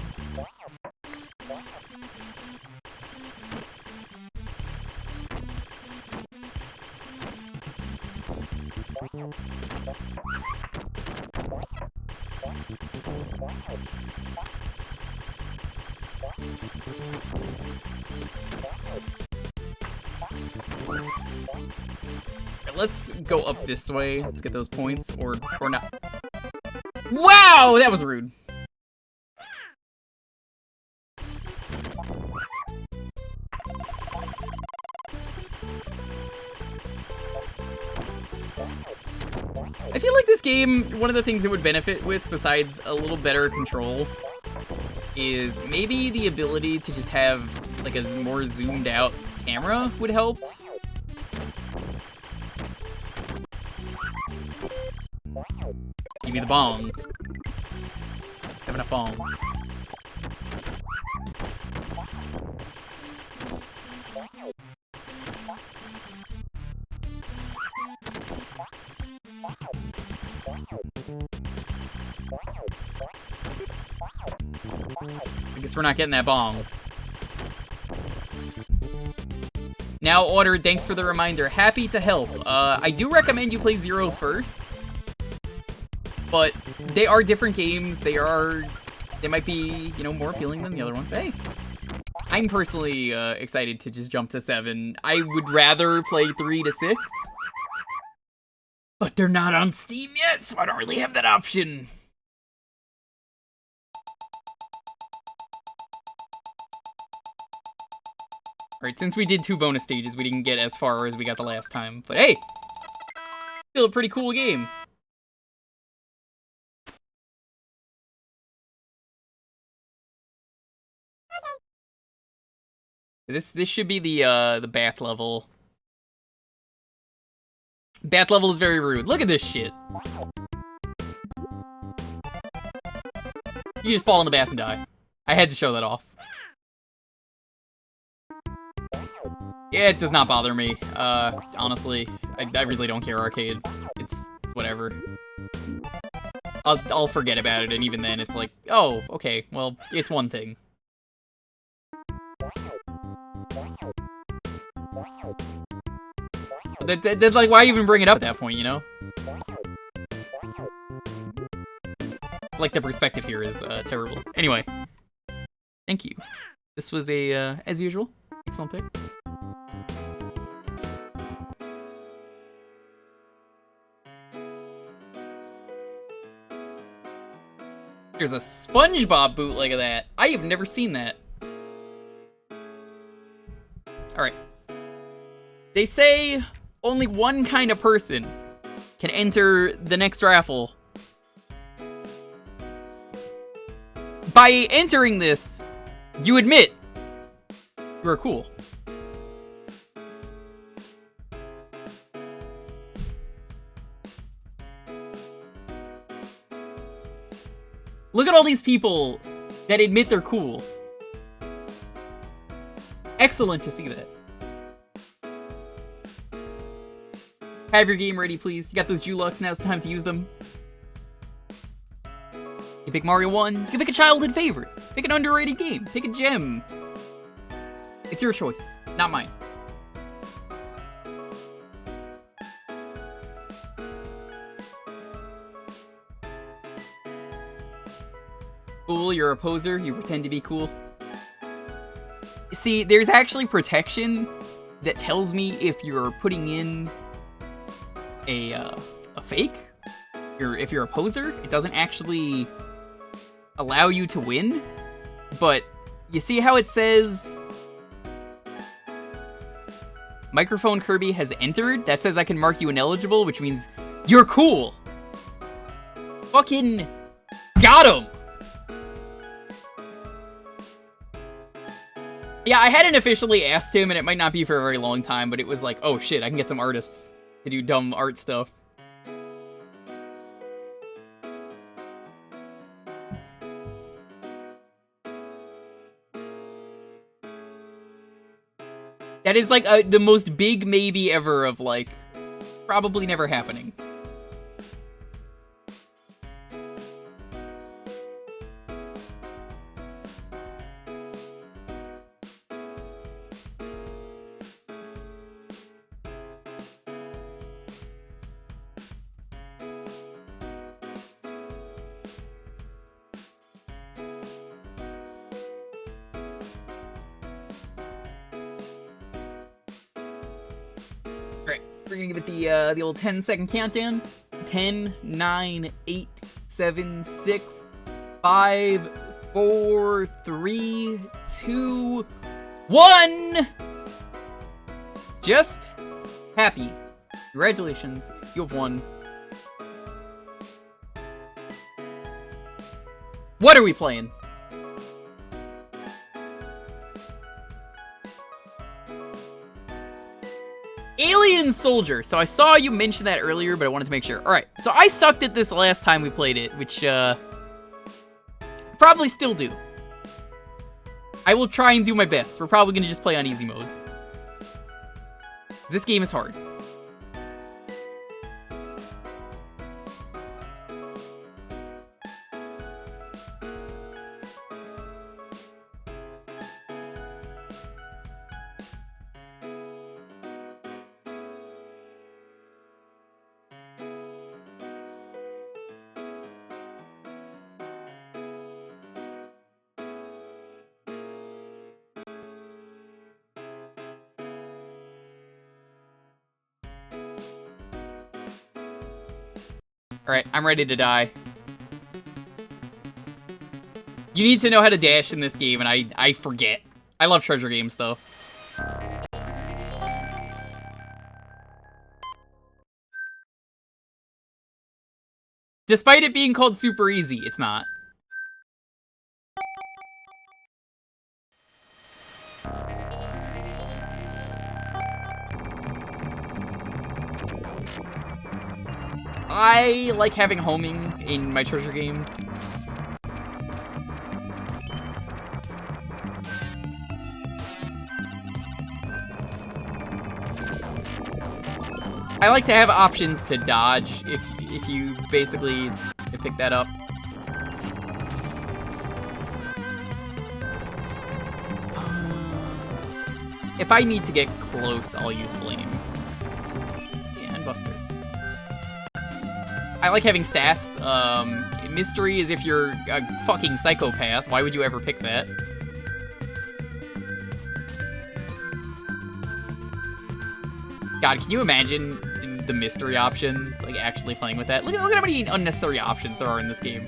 Let's go up this way. Let's get those points, or not. Wow, that was rude. I feel like this game, one of the things it would benefit with, besides a little better control, is maybe the ability to just have like a more zoomed out camera would help. Give me the bong. Having a bong. I guess we're not getting that bong. Now ordered, thanks for the reminder. Happy to help. I do recommend you play Zero first. But they are different games. They might be, you know, more appealing than the other one. Hey, I'm personally excited to just jump to 7. I would rather play 3 to 6. But they're not on Steam yet, so I don't really have that option. Alright, since we did 2 bonus stages, we didn't get as far as we got the last time. But hey, still a pretty cool game. This should be the bath level. Bath level is very rude. Look at this shit. You just fall in the bath and die. I had to show that off. Yeah, it does not bother me. Honestly, I really don't care, arcade. It's whatever. I'll forget about it, and even then, it's like, oh, okay, well, it's one thing. That's like, why even bring it up at that point, you know? Like, the perspective here is terrible. Anyway, thank you. This was a, as usual, excellent pick. There's a SpongeBob bootleg of that. I have never seen that. Alright. They say only one kind of person can enter the next raffle. By entering this, you admit you are cool. Look at all these people that admit they're cool. Excellent to see that. Have your game ready, please. You got those Jewkbox, now it's time to use them. You pick Mario 1, you can pick a childhood favorite. Pick an underrated game, pick a gem. It's your choice, not mine. Cool, you're a poser, you pretend to be cool. See, there's actually protection that tells me if you're putting in a fake, if you're a poser, it doesn't actually allow you to win. But you see how it says Microphone Kirby has entered? That says I can mark you ineligible, which means you're cool. Fucking got him. Yeah, I hadn't officially asked him, and it might not be for a very long time, but it was like, oh shit, I can get some artists to do dumb art stuff. That is like the most big maybe ever of like, probably never happening. We're gonna give it the old 10-second countdown. 10, 9, 8, 7, 6, 5, 4, 3, 2, 1! Just happy. Congratulations, you have won. What are we playing? Alien Soldier. So I saw you mention that earlier, but I wanted to make sure. Alright, so I sucked at this last time we played it, which, probably still do. I will try and do my best. We're probably gonna just play on easy mode. This game is hard. Alright, I'm ready to die. You need to know how to dash in this game, and I forget. I love treasure games, though. Despite it being called super easy, it's not. I like having homing in my treasure games. I like to have options to dodge if you basically pick that up. If I need to get close, I'll use Flame. Yeah, and Buster. I like having stats. Mystery is if you're a fucking psychopath. Why would you ever pick that? God, can you imagine the mystery option, like, actually playing with that? Look at how many unnecessary options there are in this game.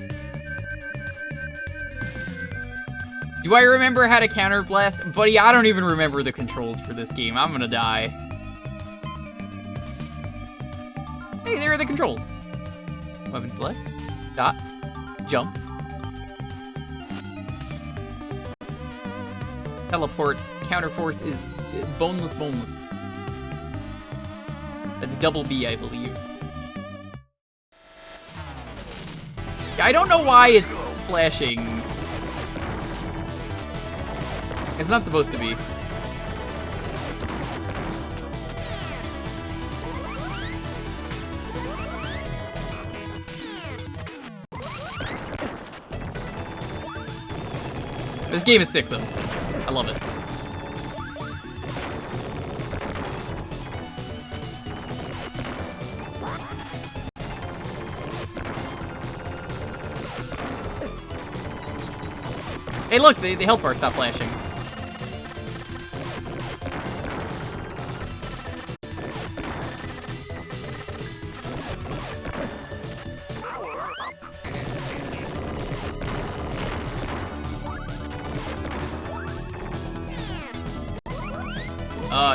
Do I remember how to counter blast? Buddy, I don't even remember the controls for this game. I'm gonna die. Hey, there are the controls. Weapon select, dot, jump, teleport, counter force is boneless. That's double B, I believe. I don't know why it's flashing. It's not supposed to be. This game is sick, though. I love it. Hey, look, the health bar stopped flashing.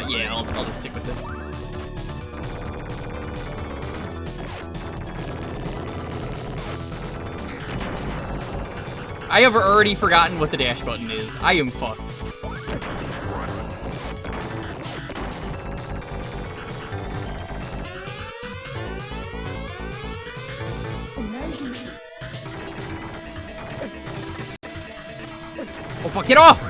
Yeah, I'll just stick with this. I have already forgotten what the dash button is. I am fucked. Oh fuck, get off!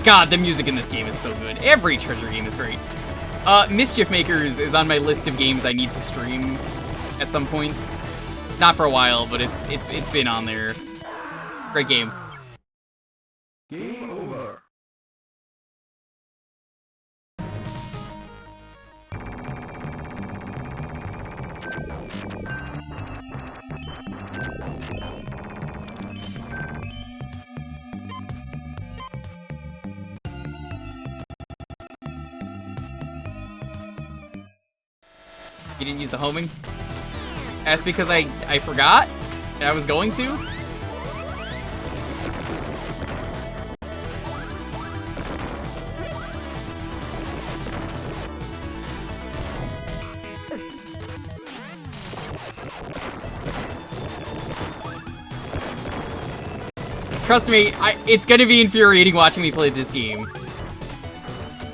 God, the music in this game is so good. Every treasure game is great. Mischief Makers is on my list of games I need to stream at some point. Not for a while, but it's been on there. Great game. Game over. You didn't use the homing? That's because I forgot and I was going to. Trust me, it's gonna be infuriating watching me play this game.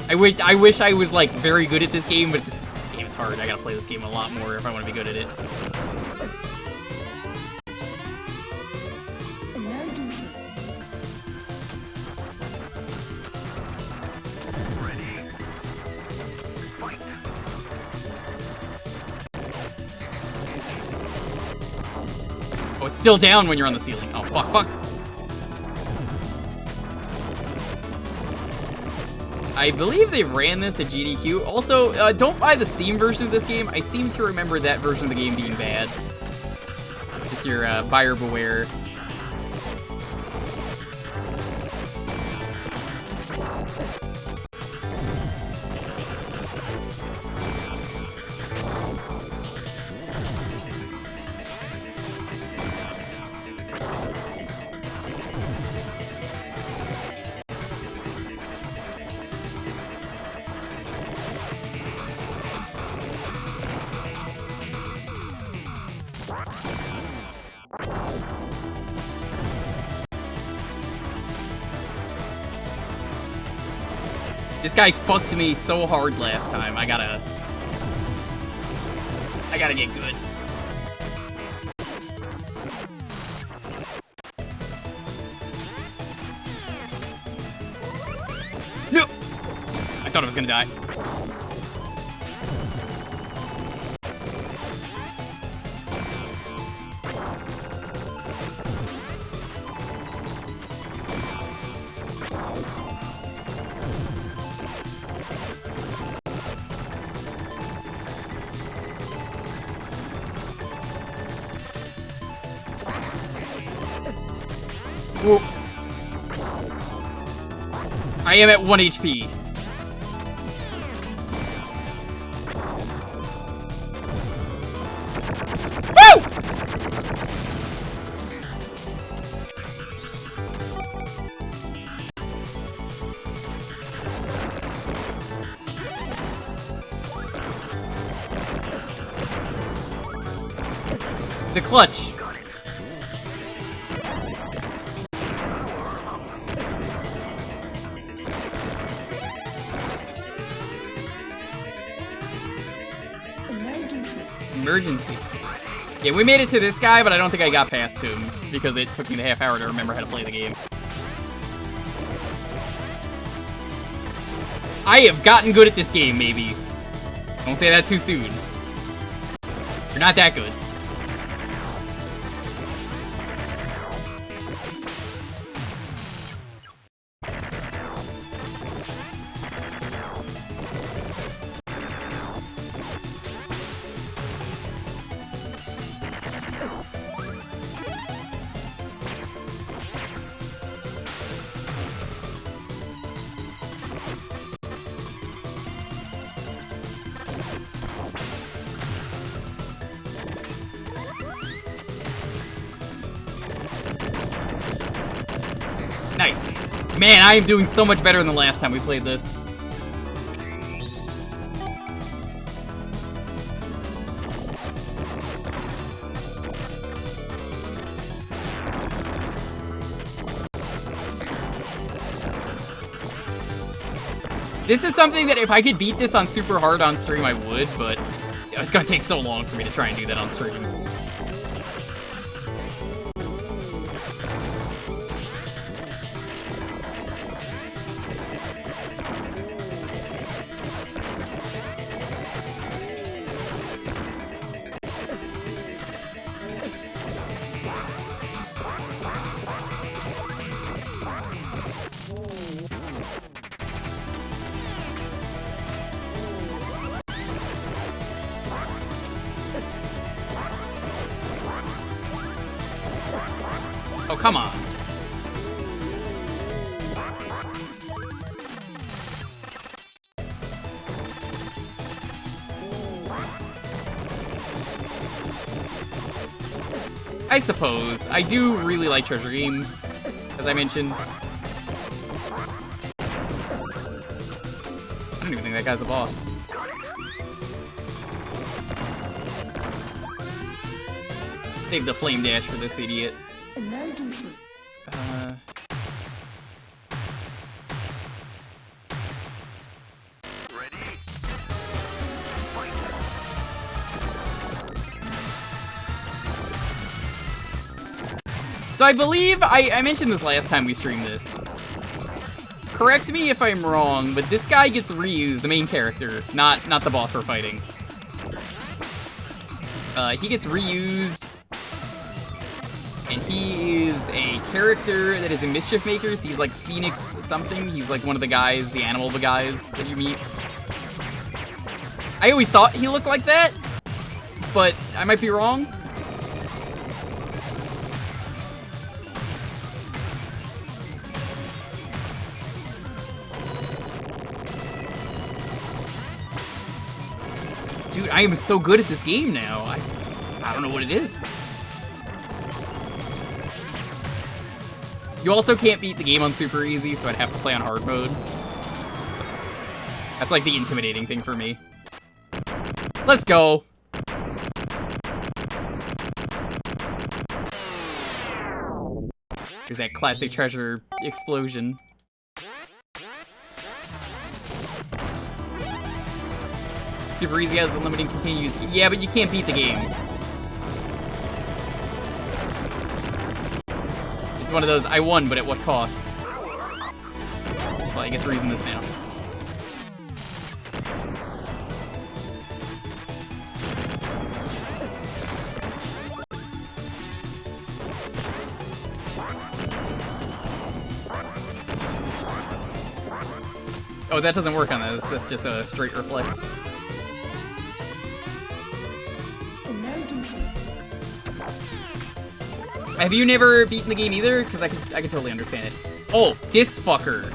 I wish I was like very good at this game, but this game is hard. I gotta play this game a lot more if I want to be good at it. Oh, it's still down when you're on the ceiling. Oh, fuck. I believe they ran this at GDQ. Also, don't buy the Steam version of this game. I seem to remember that version of the game being bad. Just your buyer beware. This guy fucked me so hard last time. I gotta get good. No! I thought I was gonna die. Whoa. I am at 1 HP. Woo! The clutch. Emergency. Yeah, we made it to this guy, but I don't think I got past him because it took me a half hour to remember how to play the game. I have gotten good at this game, maybe. Don't say that too soon. You're not that good. Nice. Man, I am doing so much better than the last time we played this. This is something that if I could beat this on super hard on stream, I would, but it's gonna take so long for me to try and do that on stream. Oh, come on. I suppose. I do really like treasure games, as I mentioned. I don't even think that guy's a boss. Save the flame dash for this idiot. So I believe, I mentioned this last time we streamed this. Correct me if I'm wrong, but this guy gets reused, the main character, not the boss we're fighting. He gets reused, and he is a character that is in Mischief Makers. He's like Phoenix something. He's like one of the guys, the animal guys that you meet. I always thought he looked like that, but I might be wrong. Dude, I am so good at this game now. I don't know what it is. You also can't beat the game on super easy, so I'd have to play on hard mode. That's like the intimidating thing for me. Let's go. There's that classic treasure explosion. Super easy has unlimited continues. Yeah, but you can't beat the game. It's one of those, I won, but at what cost? Well, I guess we're using this now. Oh, that doesn't work on this. That's just a straight reflect. Have you never beaten the game either? Because I can totally understand it. Oh, this fucker.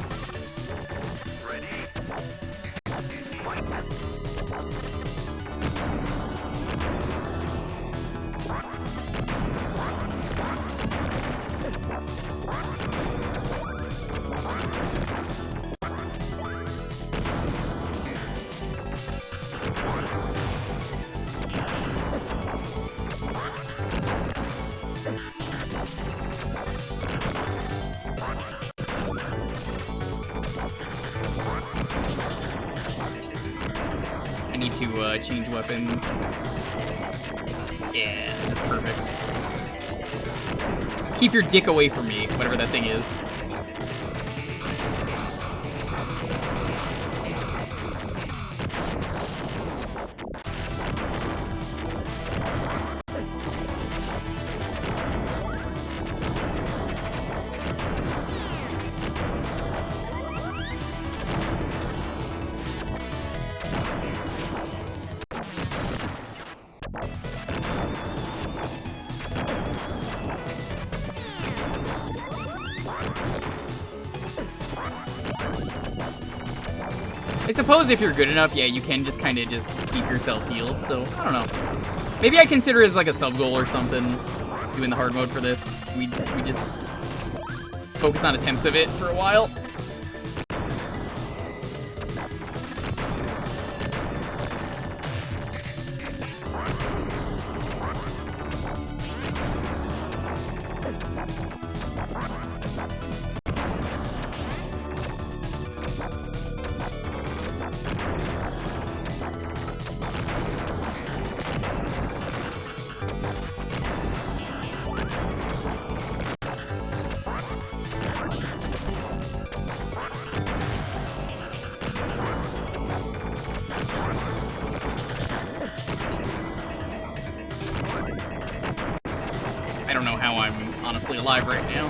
Change weapons. Yeah, that's perfect. Keep your dick away from me, whatever that thing is. I suppose if you're good enough, yeah, you can just kind of just keep yourself healed, so, I don't know. Maybe I consider it as like a sub-goal or something, doing the hard mode for this. We just focus on attempts of it for a while. I don't know how I'm honestly alive right now.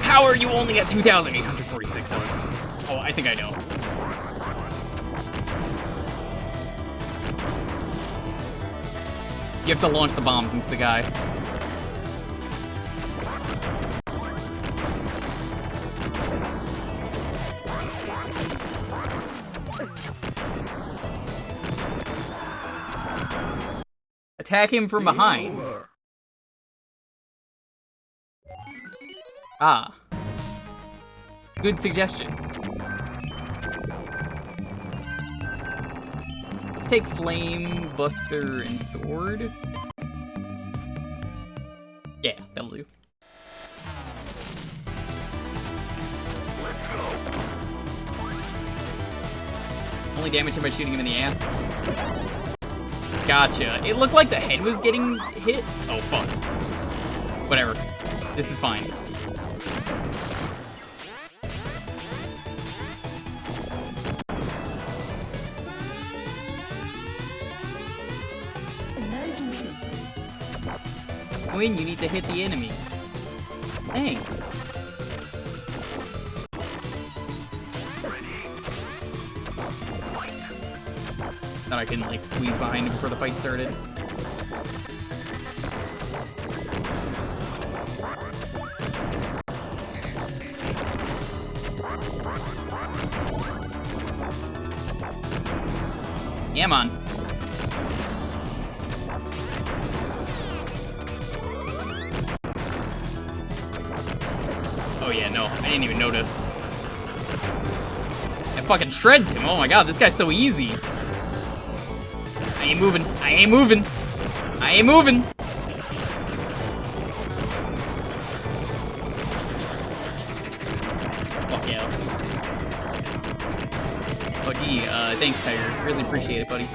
How are you only at 2,846 health? Oh, I think I know. You have to launch the bombs into the guy. Attack him from behind. Ah. Good suggestion. Let's take Flame, Buster, and Sword. Yeah, that'll do. Only damage him by shooting him in the ass. Gotcha. It looked like the head was getting hit. Oh, fuck. Whatever. This is fine. When you need to hit the enemy. Thanks. Thought I can like squeeze behind him before the fight started. Yeah, man. Oh yeah, no, I didn't even notice. It fucking shreds him. Oh my god, this guy's so easy. I ain't moving. I ain't moving. I ain't moving. Fuck yeah. Oh gee, thanks Tiger. Really appreciate it, buddy.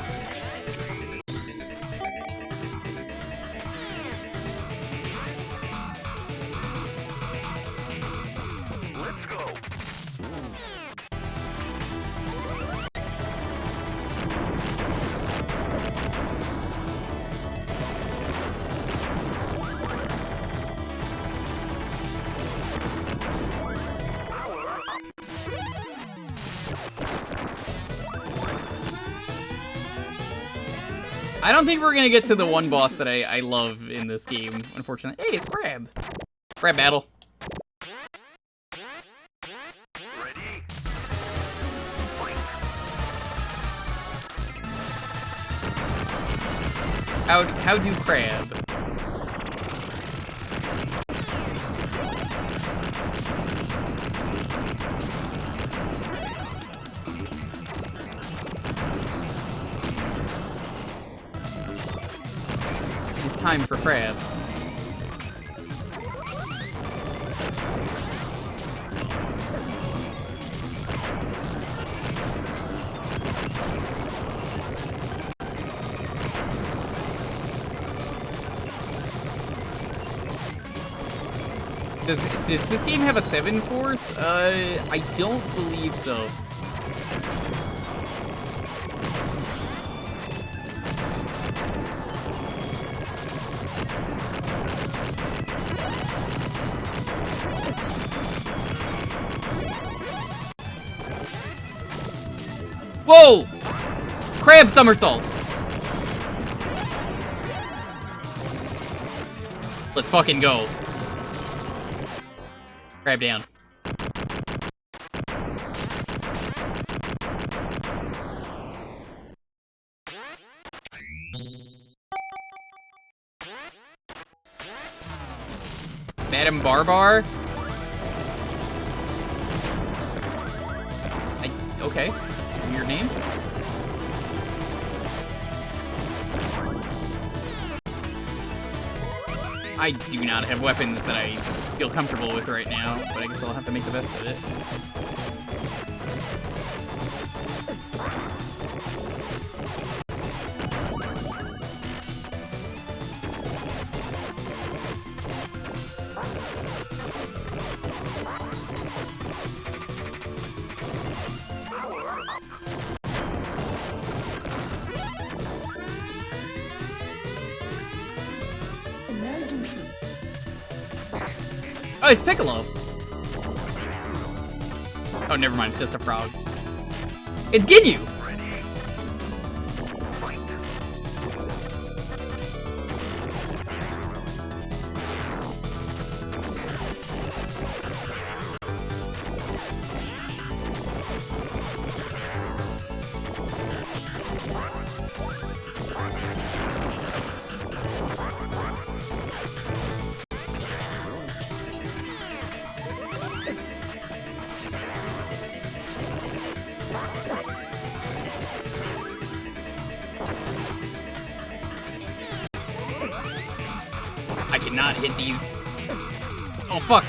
I don't think we're gonna get to the one boss that I love in this game, unfortunately. Hey, it's Crab. Crab battle. How do Crab? Time for Crab. Does this game have a 7 force? I don't believe so. Whoa! Crab somersault! Let's fucking go. Grab down. Madam Barbar? Okay, that's a weird name. I do not have weapons that I feel comfortable with right now, but I guess I'll have to make the best of it. Oh, it's Piccolo! Oh, never mind, it's just a frog. It's Ginyu! I cannot hit these. Oh, fuck.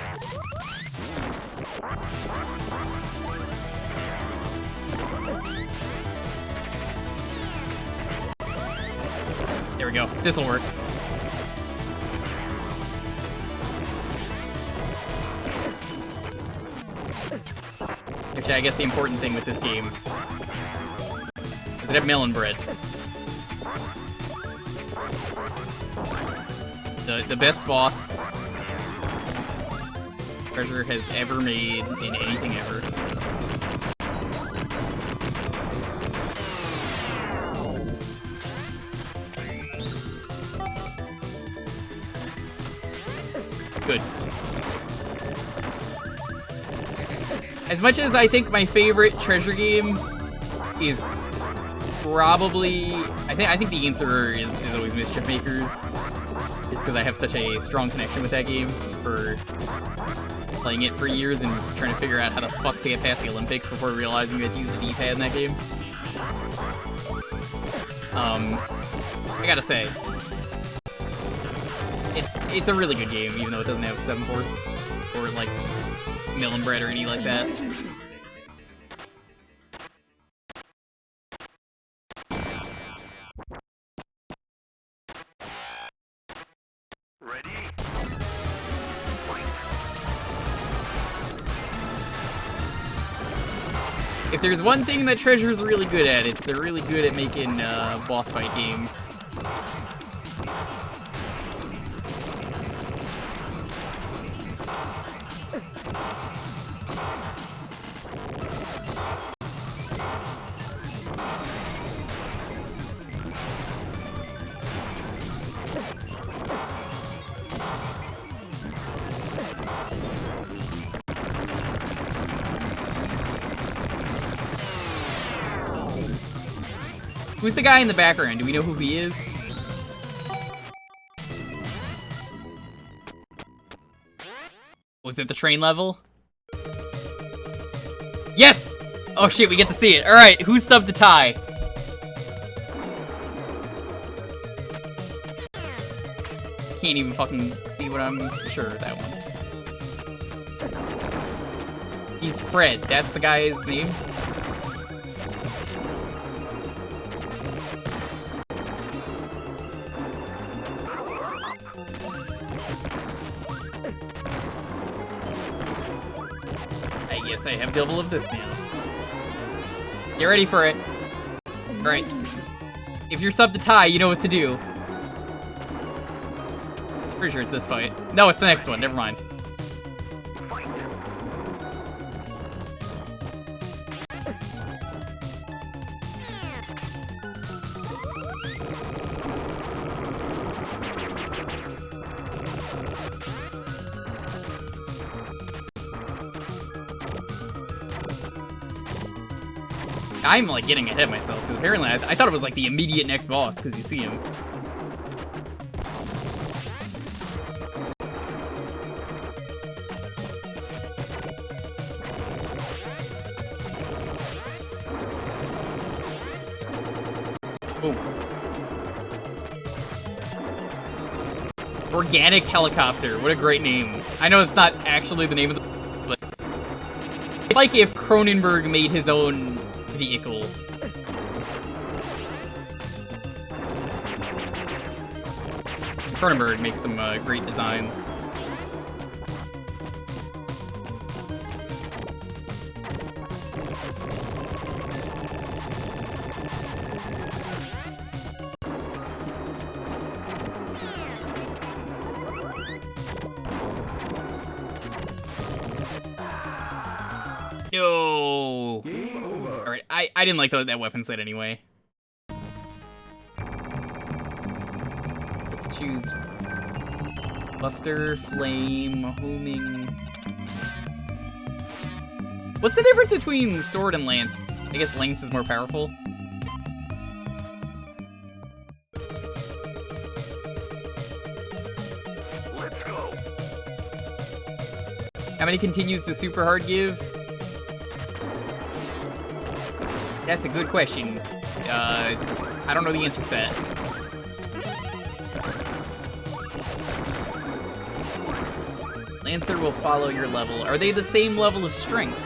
There we go. This'll work. Actually, I guess the important thing with this game is it have melon bread. The best boss Treasure has ever made in anything ever. Good. As much as I think my favorite Treasure game is probably, I think the answer is always Mischief Makers. Just because I have such a strong connection with that game for playing it for years and trying to figure out how the fuck to get past the Olympics before realizing you had to use the D-pad in that game. I gotta say, it's a really good game, even though it doesn't have 7 Force or like Melon Bread or anything like that. If there's one thing that Treasure's really good at, it's they're really good at making boss fight games. Who's the guy in the background? Do we know who he is? Was it the train level? Yes! Oh shit, we get to see it. Alright, who's subbed to Ty? Can't even fucking see what I'm sure of that one. He's Fred. That's the guy's name? I have double of this now. Get ready for it. Alright. If you're subbed to Ty, you know what to do. Pretty sure it's this fight. No, it's the next one. Never mind. I'm like getting ahead of myself because apparently I thought it was like the immediate next boss because you see him. Oh. Organic helicopter. What a great name. I know it's not actually the name of the, but it's like if Cronenberg made his own vehicle. Cronenberg makes some great designs. No. Alright, I didn't like that weapon set anyway. Let's choose Buster, Flame, Homing. What's the difference between Sword and Lance? I guess Lance is more powerful. Let's go. How many continues does Super Hard give? That's a good question. I don't know the answer to that. Lancer will follow your level. Are they the same level of strength?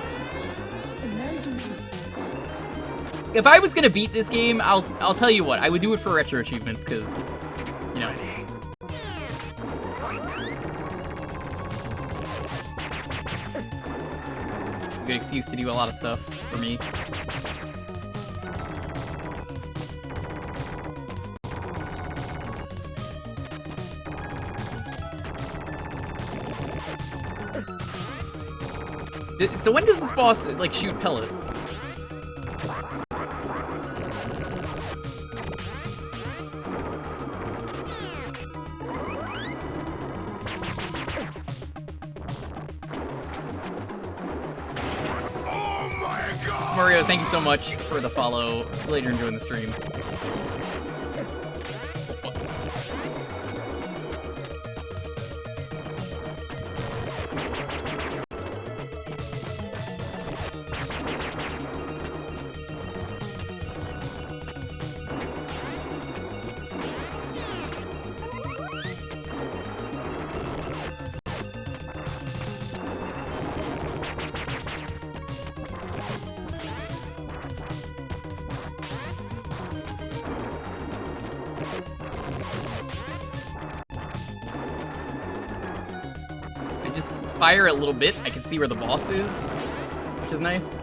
If I was gonna beat this game, I'll tell you what, I would do it for retro achievements, because, you know. Good excuse to do a lot of stuff for me. So when does this boss, like, shoot pellets? Mario, thank you so much for the follow. Glad you're enjoying the stream. Fire a little bit, I can see where the boss is, which is nice.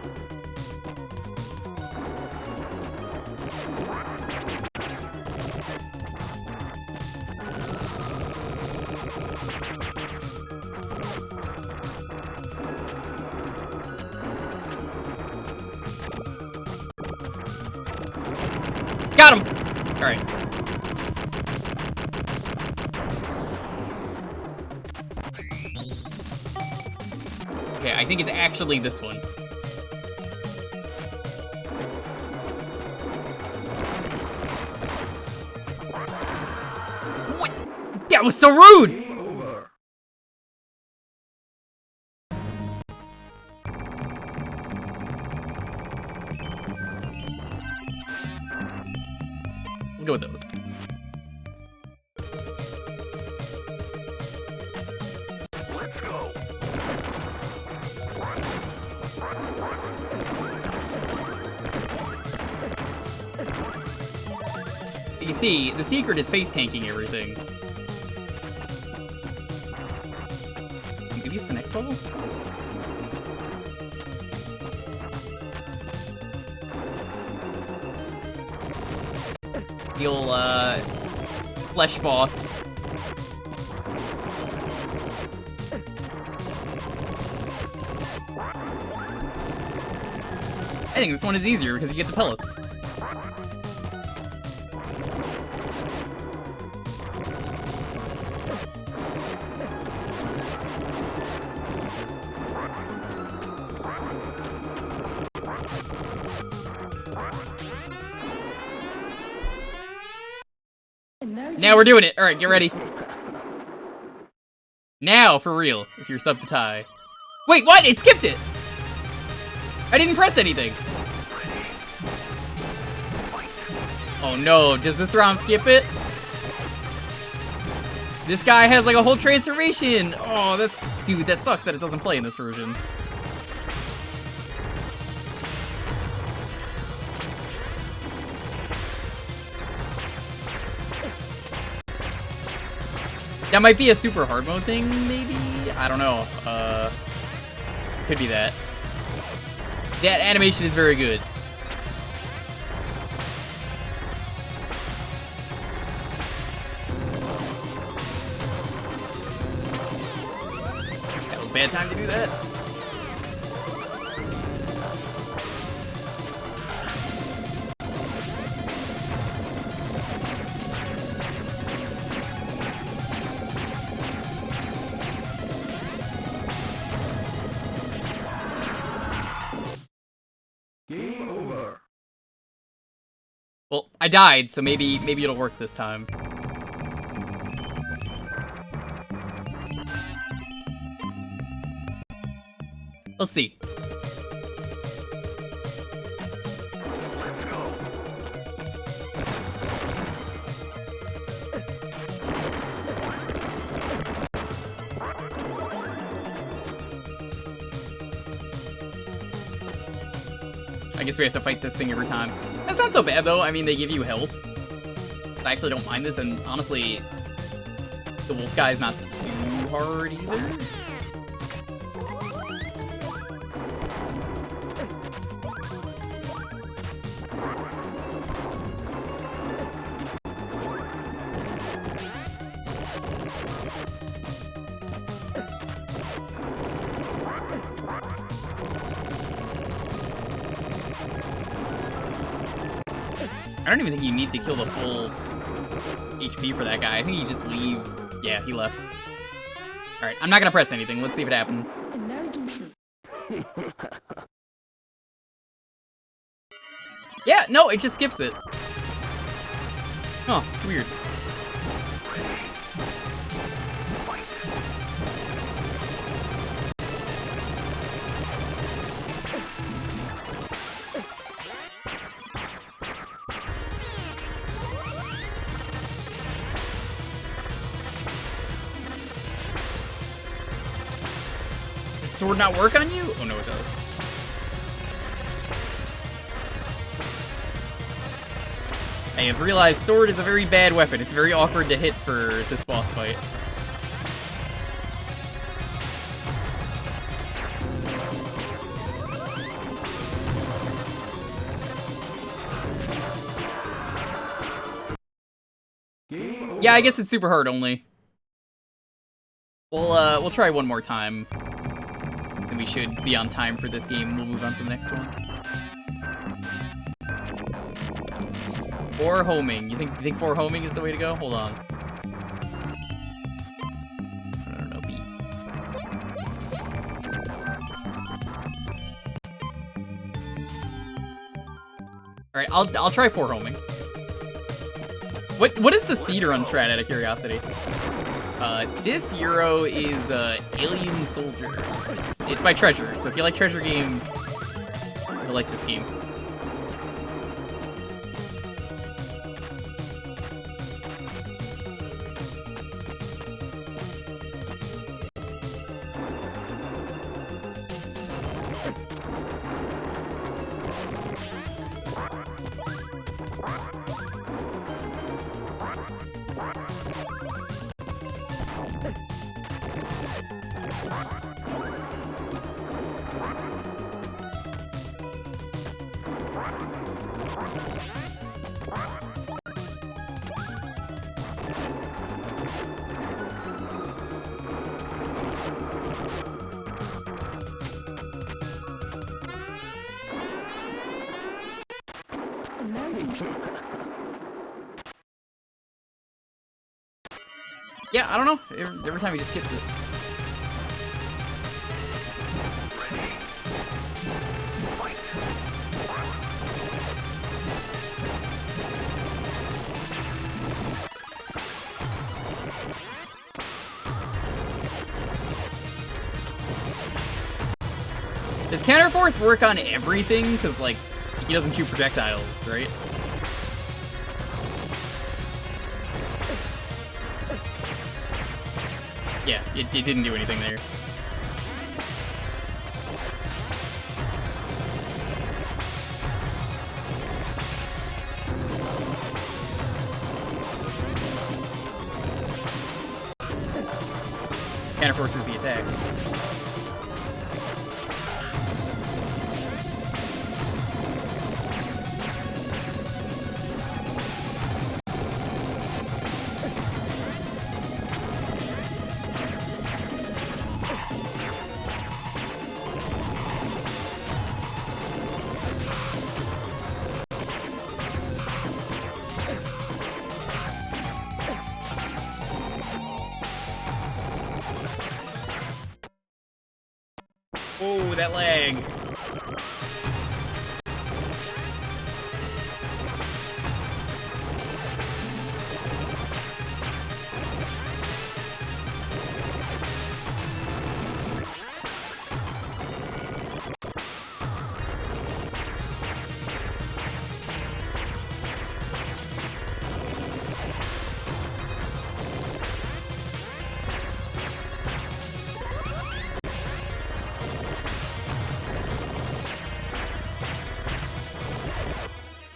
Got him! Alright. Okay, I think it's actually this one. What? That was so rude! Let's go with those. You see, the secret is face tanking everything. You could use the next level? The old, flesh boss. I think this one is easier because you get the pellets. Now we're doing it. All right, get ready. Now, for real, if you're sub to tie. Wait, what? It skipped it! I didn't press anything. Oh no, does this ROM skip it? This guy has like a whole transformation! Oh, dude, that sucks that it doesn't play in this version. That might be a super hard mode thing, maybe? I don't know. Could be that. That animation is very good. That was a bad time to do that. Game over. Well, I died, so maybe it'll work this time. Let's see. I guess we have to fight this thing every time. That's not so bad, though. I mean, they give you health. I actually don't mind this, and honestly, the wolf guy is not too hard either. I don't even think you need to kill the full HP for that guy. I think he just leaves. Yeah, he left. Alright, I'm not gonna press anything. Let's see if it happens. Yeah, no, it just skips it. Huh, weird. Sword not work on you? Oh no, it does. I have realized sword is a very bad weapon. It's very awkward to hit for this boss fight. Yeah, I guess it's super hard only. We'll try one more time. And we should be on time for this game. We'll move on to the next one. Or homing. You think for homing is the way to go? Hold on. I don't know, B. Alright, I'll try for homing. What is the speedrun strat out of curiosity? This Euro is Alien Soldier. It's by Treasure, so if you like Treasure games, you'll like this game. Yeah, I don't know. Every time he just skips it. Does Counterforce work on everything? Because, like, he doesn't shoot projectiles, right? Yeah, it didn't do anything there. Counterforces the attack. Oh, that lag.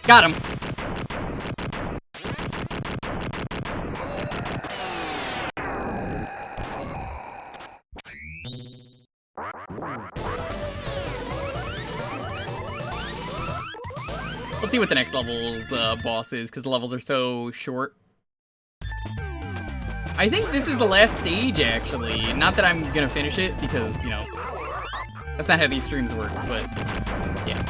Got him. Let's see what the next level's boss is, because the levels are so short. I think this is the last stage, actually. Not that I'm gonna finish it, because, you know, that's not how these streams work, but yeah.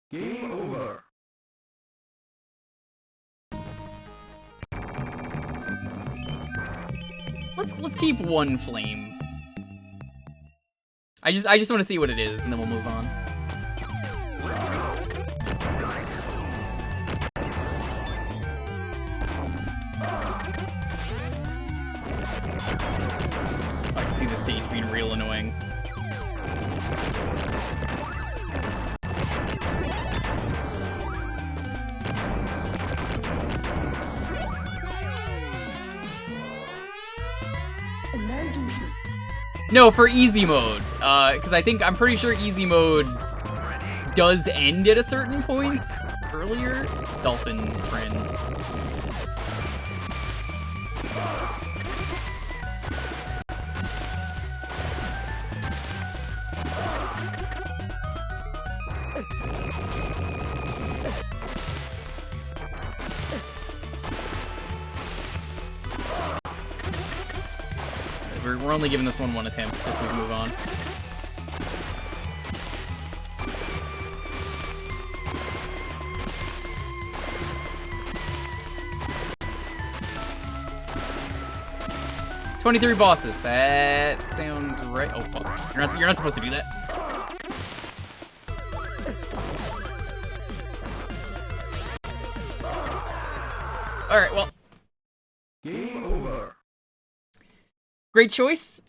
Game over. Let's keep one flame. I just want to see what it is, and then we'll move on. I can see the stage being real annoying. No, for easy mode, because I'm pretty sure easy mode does end at a certain point earlier. Dolphin friend. We're only giving this one attempt, just so we can move on. "23 bosses." That sounds right. Oh fuck! You're not supposed to do that. All right. Well. Game over. Great choice.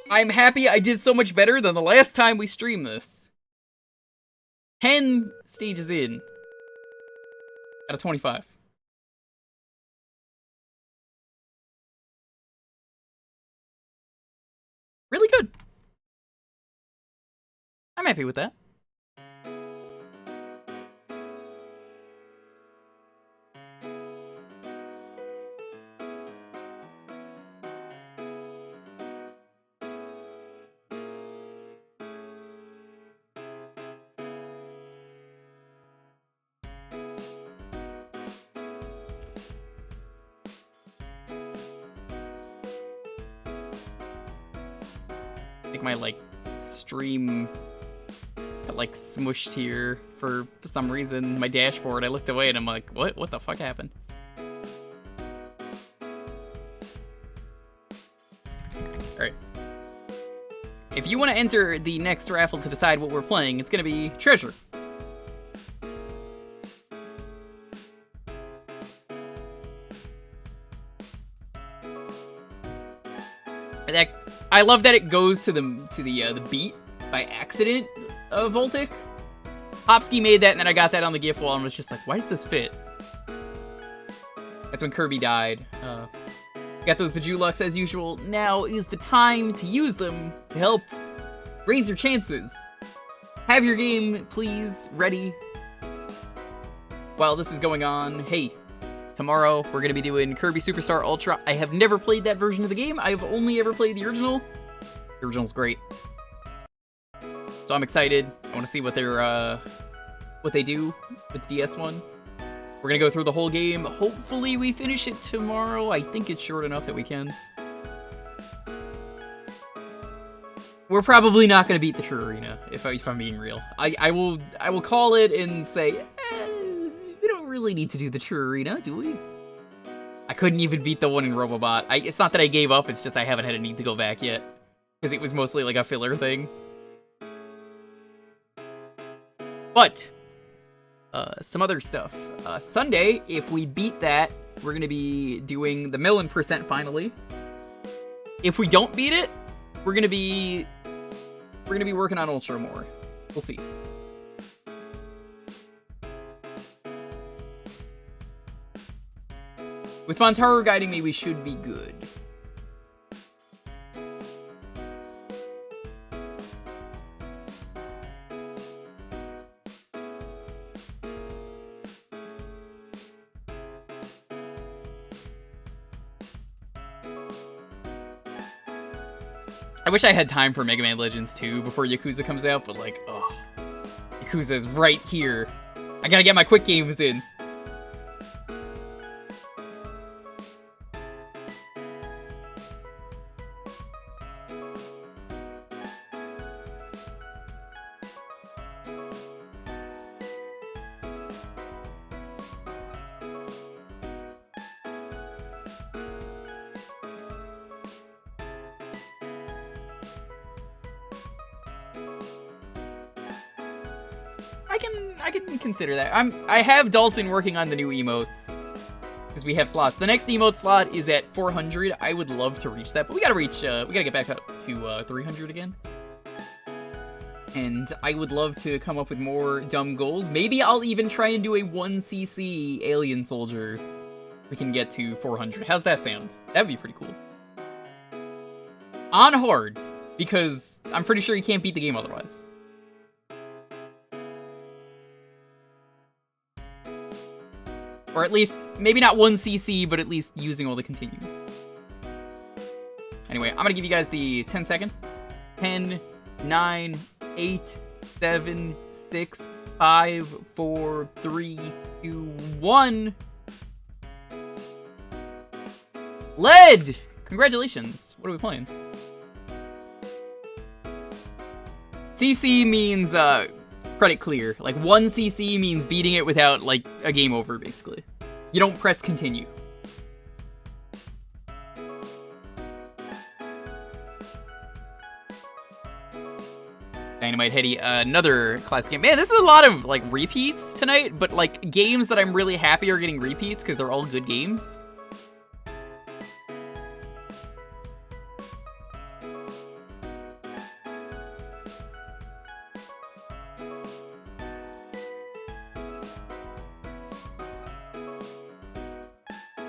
I'm happy I did so much better than the last time we streamed this. 10 stages in. Out of 25. Really good. I'm happy with that. My like stream got like smushed here for some reason. My dashboard, I looked away and I'm like, what the fuck happened? Alright. If you want to enter the next raffle to decide what we're playing, it's gonna be Treasure. I love that it goes to the beat by accident of Voltic. Hopsky made that, and then I got that on the GIF wall and was just like, why does this fit? That's when Kirby died. Got those the Jewkbox as usual. Now is the time to use them to help raise your chances. Have your game, please, ready. While this is going on, hey, tomorrow we're going to be doing Kirby Superstar Ultra. I have never played that version of the game. I've only ever played the original. The original's great. So I'm excited. I want to see what they do with the DS one. We're gonna go through the whole game. Hopefully we finish it tomorrow. I think it's short enough that we can. We're probably not gonna beat the True Arena, if I'm being real. I will call it and say, we don't really need to do the True Arena, do we? I couldn't even beat the one in Robobot. It's not that I gave up, it's just I haven't had a need to go back yet. Because it was mostly like a filler thing. But some other stuff. Sunday, if we beat that, we're gonna be doing the $1,000,000% finally. If we don't beat it, we're gonna be working on Ultra more. We'll see. With Montaro guiding me, we should be good. I wish I had time for Mega Man Legends 2 before Yakuza comes out, but like, oh, Yakuza's right here. I gotta get my quick games in. I can consider that. I have Dalton working on the new emotes because we have slots. The next emote slot is at 400. I would love to reach that, but we gotta get back up to 300 again. And I would love to come up with more dumb goals. Maybe I'll even try and do a 1cc alien soldier. We can get to 400. How's that sound? That'd be pretty cool. On hard, because I'm pretty sure you can't beat the game otherwise. Or at least, maybe not 1cc, but at least using all the continues. Anyway, I'm gonna give you guys the 10 seconds. 10, 9, 8, 7, 6, 5, 4, 3, 2, 1. Lead! Congratulations. What are we playing? CC means, credit clear. Like, 1cc means beating it without, like, a game over, basically. You don't press continue. Dynamite, Headdy, another classic game. Man, this is a lot of, like, repeats tonight, but, like, games that I'm really happy are getting repeats because they're all good games.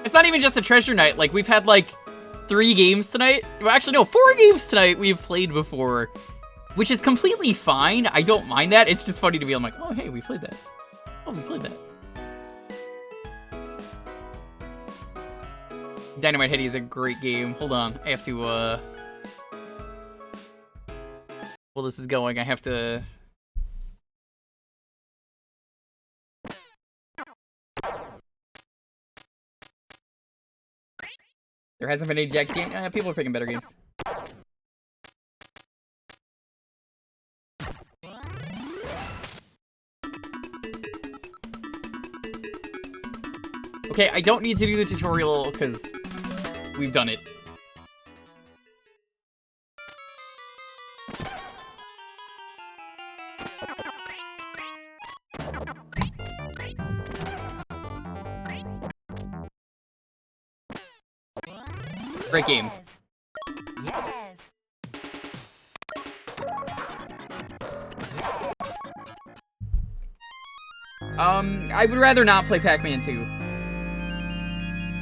It's not even just a treasure night. Like, we've had, like, 3 games tonight. Well, actually, no, 4 games tonight we've played before, which is completely fine. I don't mind that. It's just funny to be, I'm like, oh, hey, we played that. Oh, we played that. Dynamite Headdy is a great game. Hold on. I have to, while this is going, I have to... There hasn't been any Jack game. People are picking better games. Okay, I don't need to do the tutorial because we've done it. Great game. I would rather not play Pac-Man 2.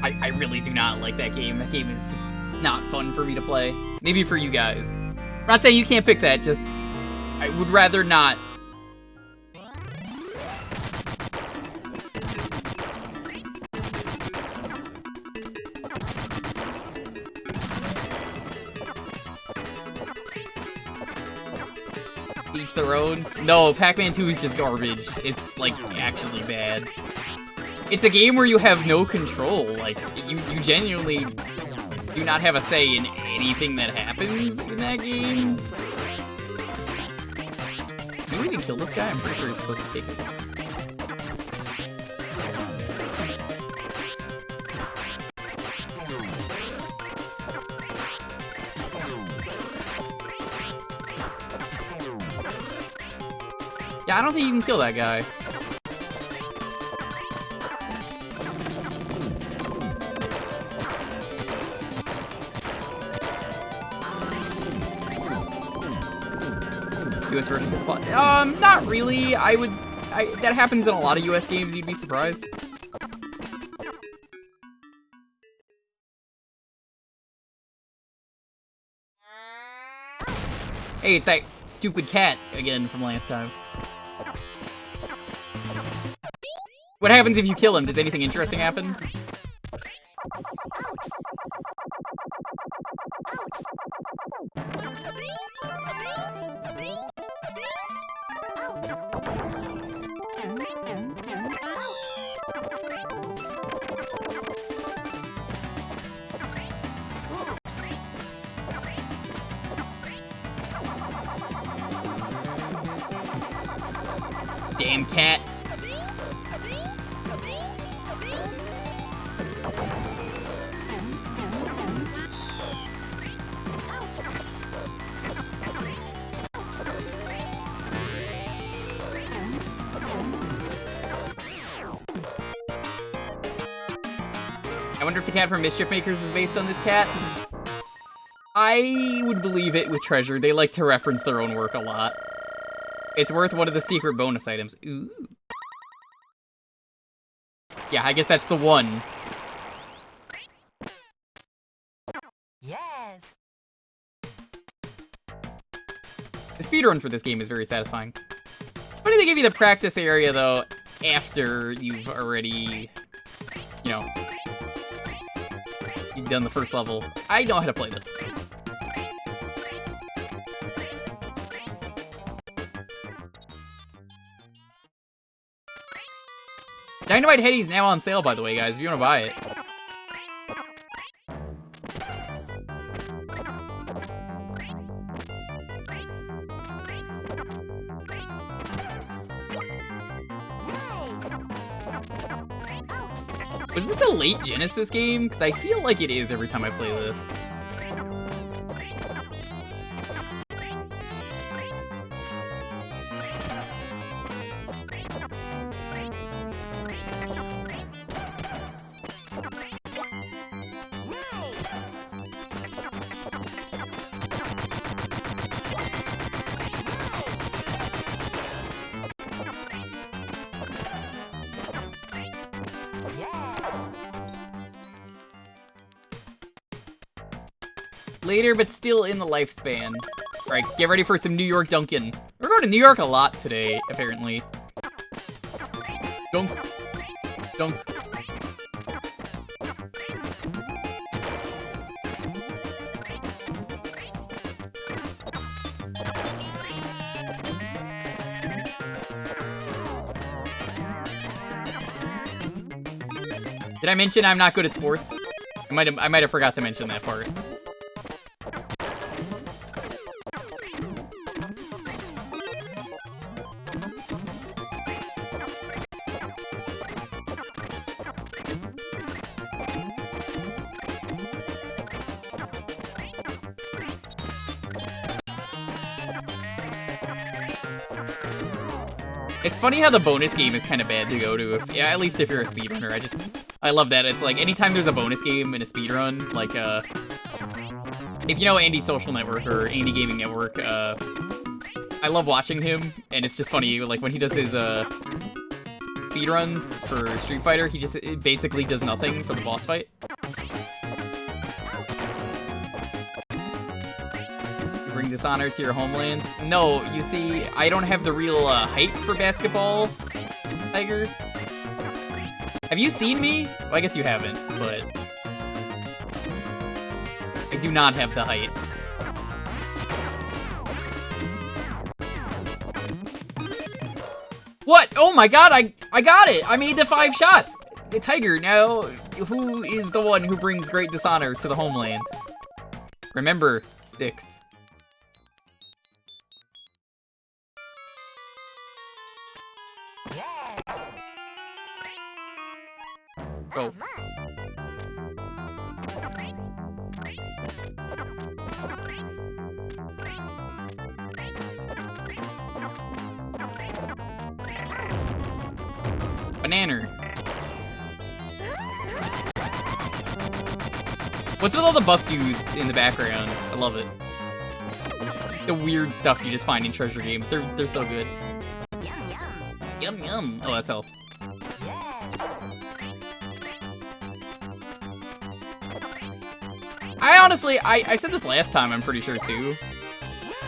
I really do not like that game. That game is just not fun for me to play. Maybe for you guys. I'm not saying you can't pick that, just... I would rather not. Each their own? No, Pac-Man 2 is just garbage. It's, like, actually bad. It's a game where you have no control. Like, you genuinely do not have a say in anything that happens in that game. Can you even kill this guy? I'm pretty sure he's supposed to take it. Yeah, I don't think you can kill that guy. US version of plot. Not really. That happens in a lot of US games, you'd be surprised. Hey, it's that stupid cat again from last time. What happens if you kill him? Does anything interesting happen? Damn cat. I wonder if the cat from Mischief Makers is based on this cat? I would believe it with Treasure. They like to reference their own work a lot. It's worth one of the secret bonus items. Ooh. Yeah, I guess that's the one. Yes. The speedrun for this game is very satisfying. Why do they give you the practice area, though, after you've already, you know, you've done the first level? I know how to play this. Dynamite Headdy is now on sale, by the way, guys, if you want to buy it. Was this a late Genesis game? Because I feel like it is every time I play this. Later, but still in the lifespan. Alright, get ready for some New York Dunkin'. We're going to New York a lot today, apparently. Dunk. Dunk. Did I mention I'm not good at sports? I might have forgot to mention that part. It's funny how the bonus game is kind of bad to go to, at least if you're a speedrunner. I love that. It's like, anytime there's a bonus game in a speedrun, like, if you know Andy's Social Network or Andy Gaming Network, I love watching him, and it's just funny, like, when he does his, speedruns for Street Fighter, it basically does nothing for the boss fight. You bring dishonor to your homeland. No, you see, I don't have the real height for basketball, Tiger. Have you seen me? Well, I guess you haven't, but I do not have the height. What? Oh my god, I got it! I made the 5 shots! Hey, Tiger, now, who is the one who brings great dishonor to the homeland? Remember, 6. Go. Banana. What's with all the buff dudes in the background? I love it. It's the weird stuff you just find in treasure games. They're so good. Yum yum. Oh, that's health. I honestly, I said this last time, I'm pretty sure too.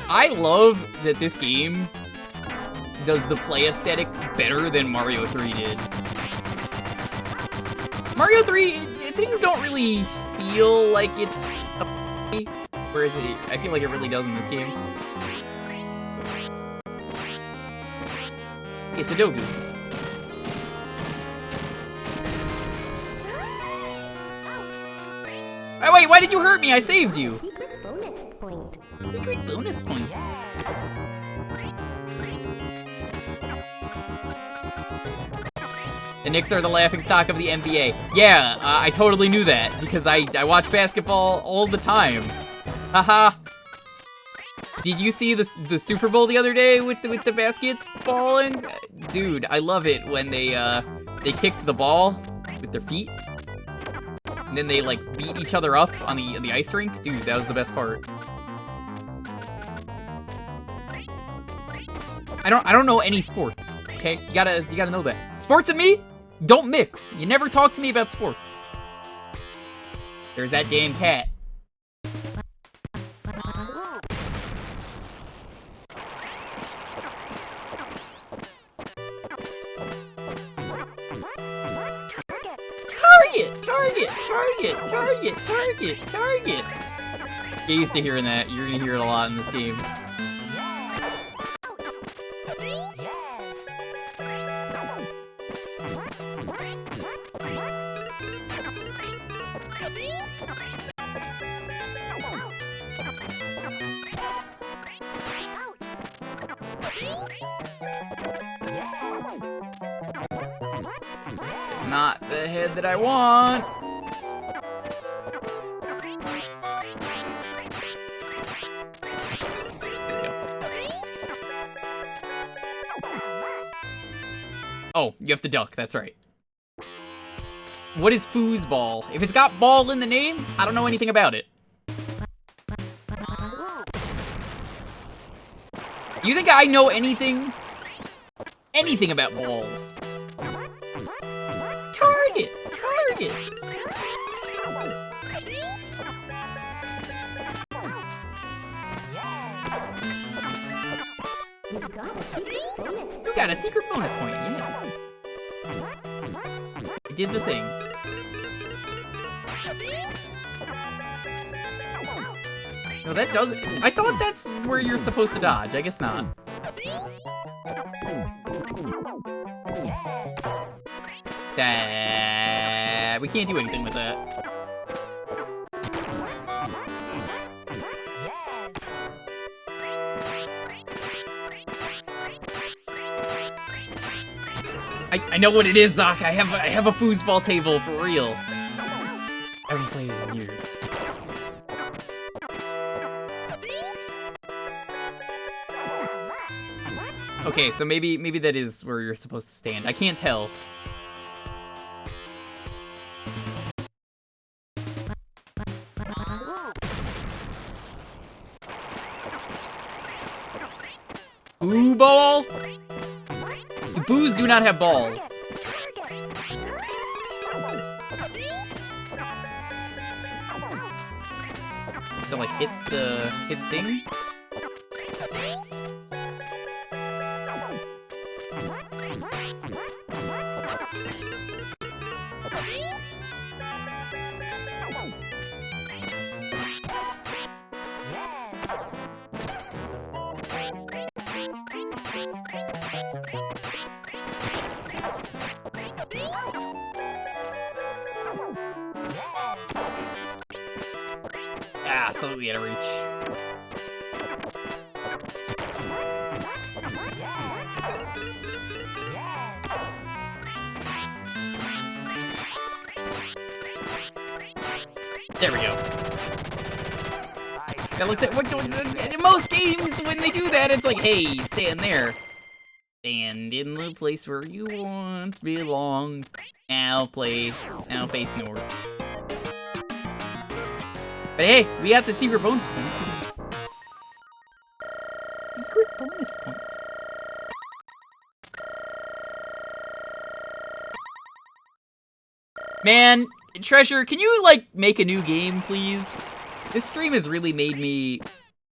I love that this game does the play aesthetic better than Mario 3 did. Mario 3, things don't really feel like it's a whereas I feel like it really does in this game. It's a Dogu. Oh, wait, why did you hurt me? I saved you. Secret bonus point. Secret bonus points. The Knicks are the laughingstock of the NBA. Yeah, I totally knew that because I watch basketball all the time. Haha. Did you see the Super Bowl the other day with the basketballing? Dude, I love it when they kicked the ball with their feet. And then they like beat each other up on the ice rink. Dude, that was the best part. I don't know any sports. Okay, you gotta know that. Sports and me don't mix. You never talk to me about sports. There's that damn cat. Target. Get used to hearing that. You're gonna hear it a lot in this game. It's not the head that I want. Oh, you have to duck, that's right. What is foosball? If it's got ball in the name, I don't know anything about it. Do you think I know anything about balls? Target! You got a secret bonus point, yeah. I did the thing. No, that does. I thought that's where you're supposed to dodge. I guess not. We can't do anything with that. I know what it is, Zoc. I have a foosball table for real. I haven't played it in years. Okay, so maybe that is where you're supposed to stand. I can't tell. Ooh, ball! Boos do not have balls. to like hit the thing. Ah, slightly out of reach. There we go. That looks like in most games when they do that, it's like, hey, stand there. Stand in the place where you once belonged. Now face north. But hey, we got the secret bonus point. Secret bonus point. Man, Treasure, can you, like, make a new game, please? This stream has really made me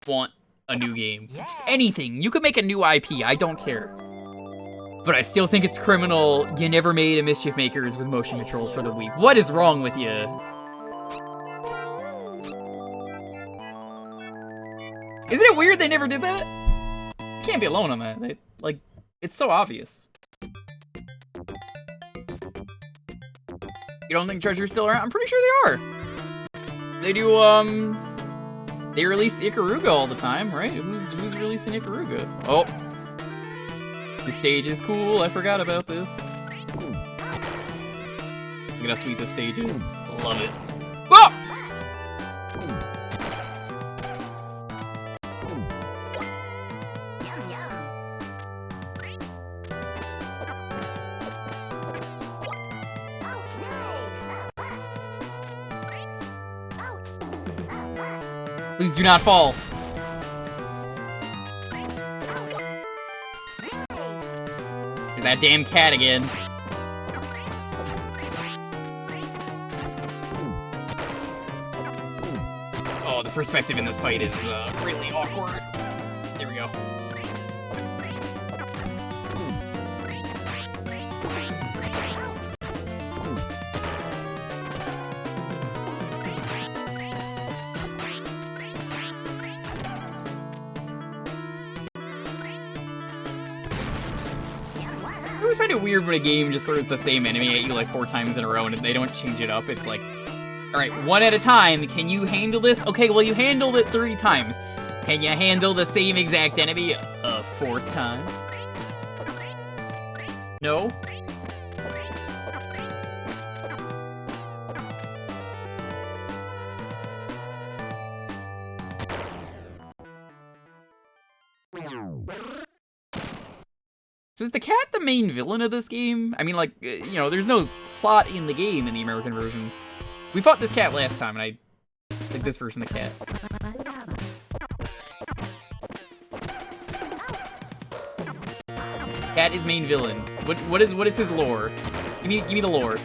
want a new game. Just anything. You could make a new IP, I don't care. But I still think it's criminal you never made a Mischief Makers with motion controls for the Wii. What is wrong with you? Isn't it weird they never did that? You can't be alone on that. Like, it's so obvious. You don't think Treasure's still around? I'm pretty sure they are. They do, they release Ikaruga all the time, right? Who's releasing Ikaruga? Oh. The stage is cool, I forgot about this. Look at how sweet this stage is. Love it. Oh! Please do not fall. There's that damn cat again. Oh, the perspective in this fight is really awkward. There we go. I always find it weird when a game just throws the same enemy at you like 4 times in a row and they don't change it up. It's like, alright, one at a time. Can you handle this? Okay, well you handled it 3 times. Can you handle the same exact enemy a 4th time? No? So is the cat the main villain of this game? I mean, like, you know, there's no plot in the game in the American version. We fought this cat last time, and I like this version of the cat. Cat is main villain. What is his lore? Give me the lore.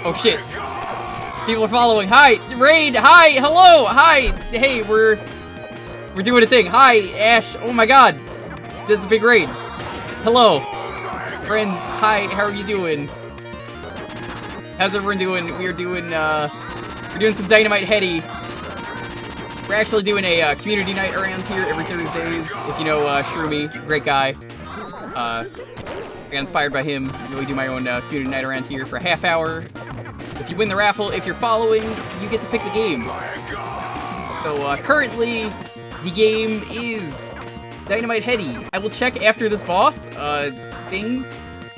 Oh shit. People are following. Hi, Raid. Hi, hello. Hi. Hey, we're doing a thing. Hi, Ash. Oh my god. This is a big raid. Hello. Friends. Hi, how are you doing? How's everyone doing? We're doing some Dynamite Headdy. We're actually doing a community night around here every Thursdays. If you know Shroomy, great guy. I got inspired by him. I really do my own community night around here for a half hour. If you win the raffle, if you're following, you get to pick the game. So currently, the game is Dynamite Headdy. I will check after this boss things.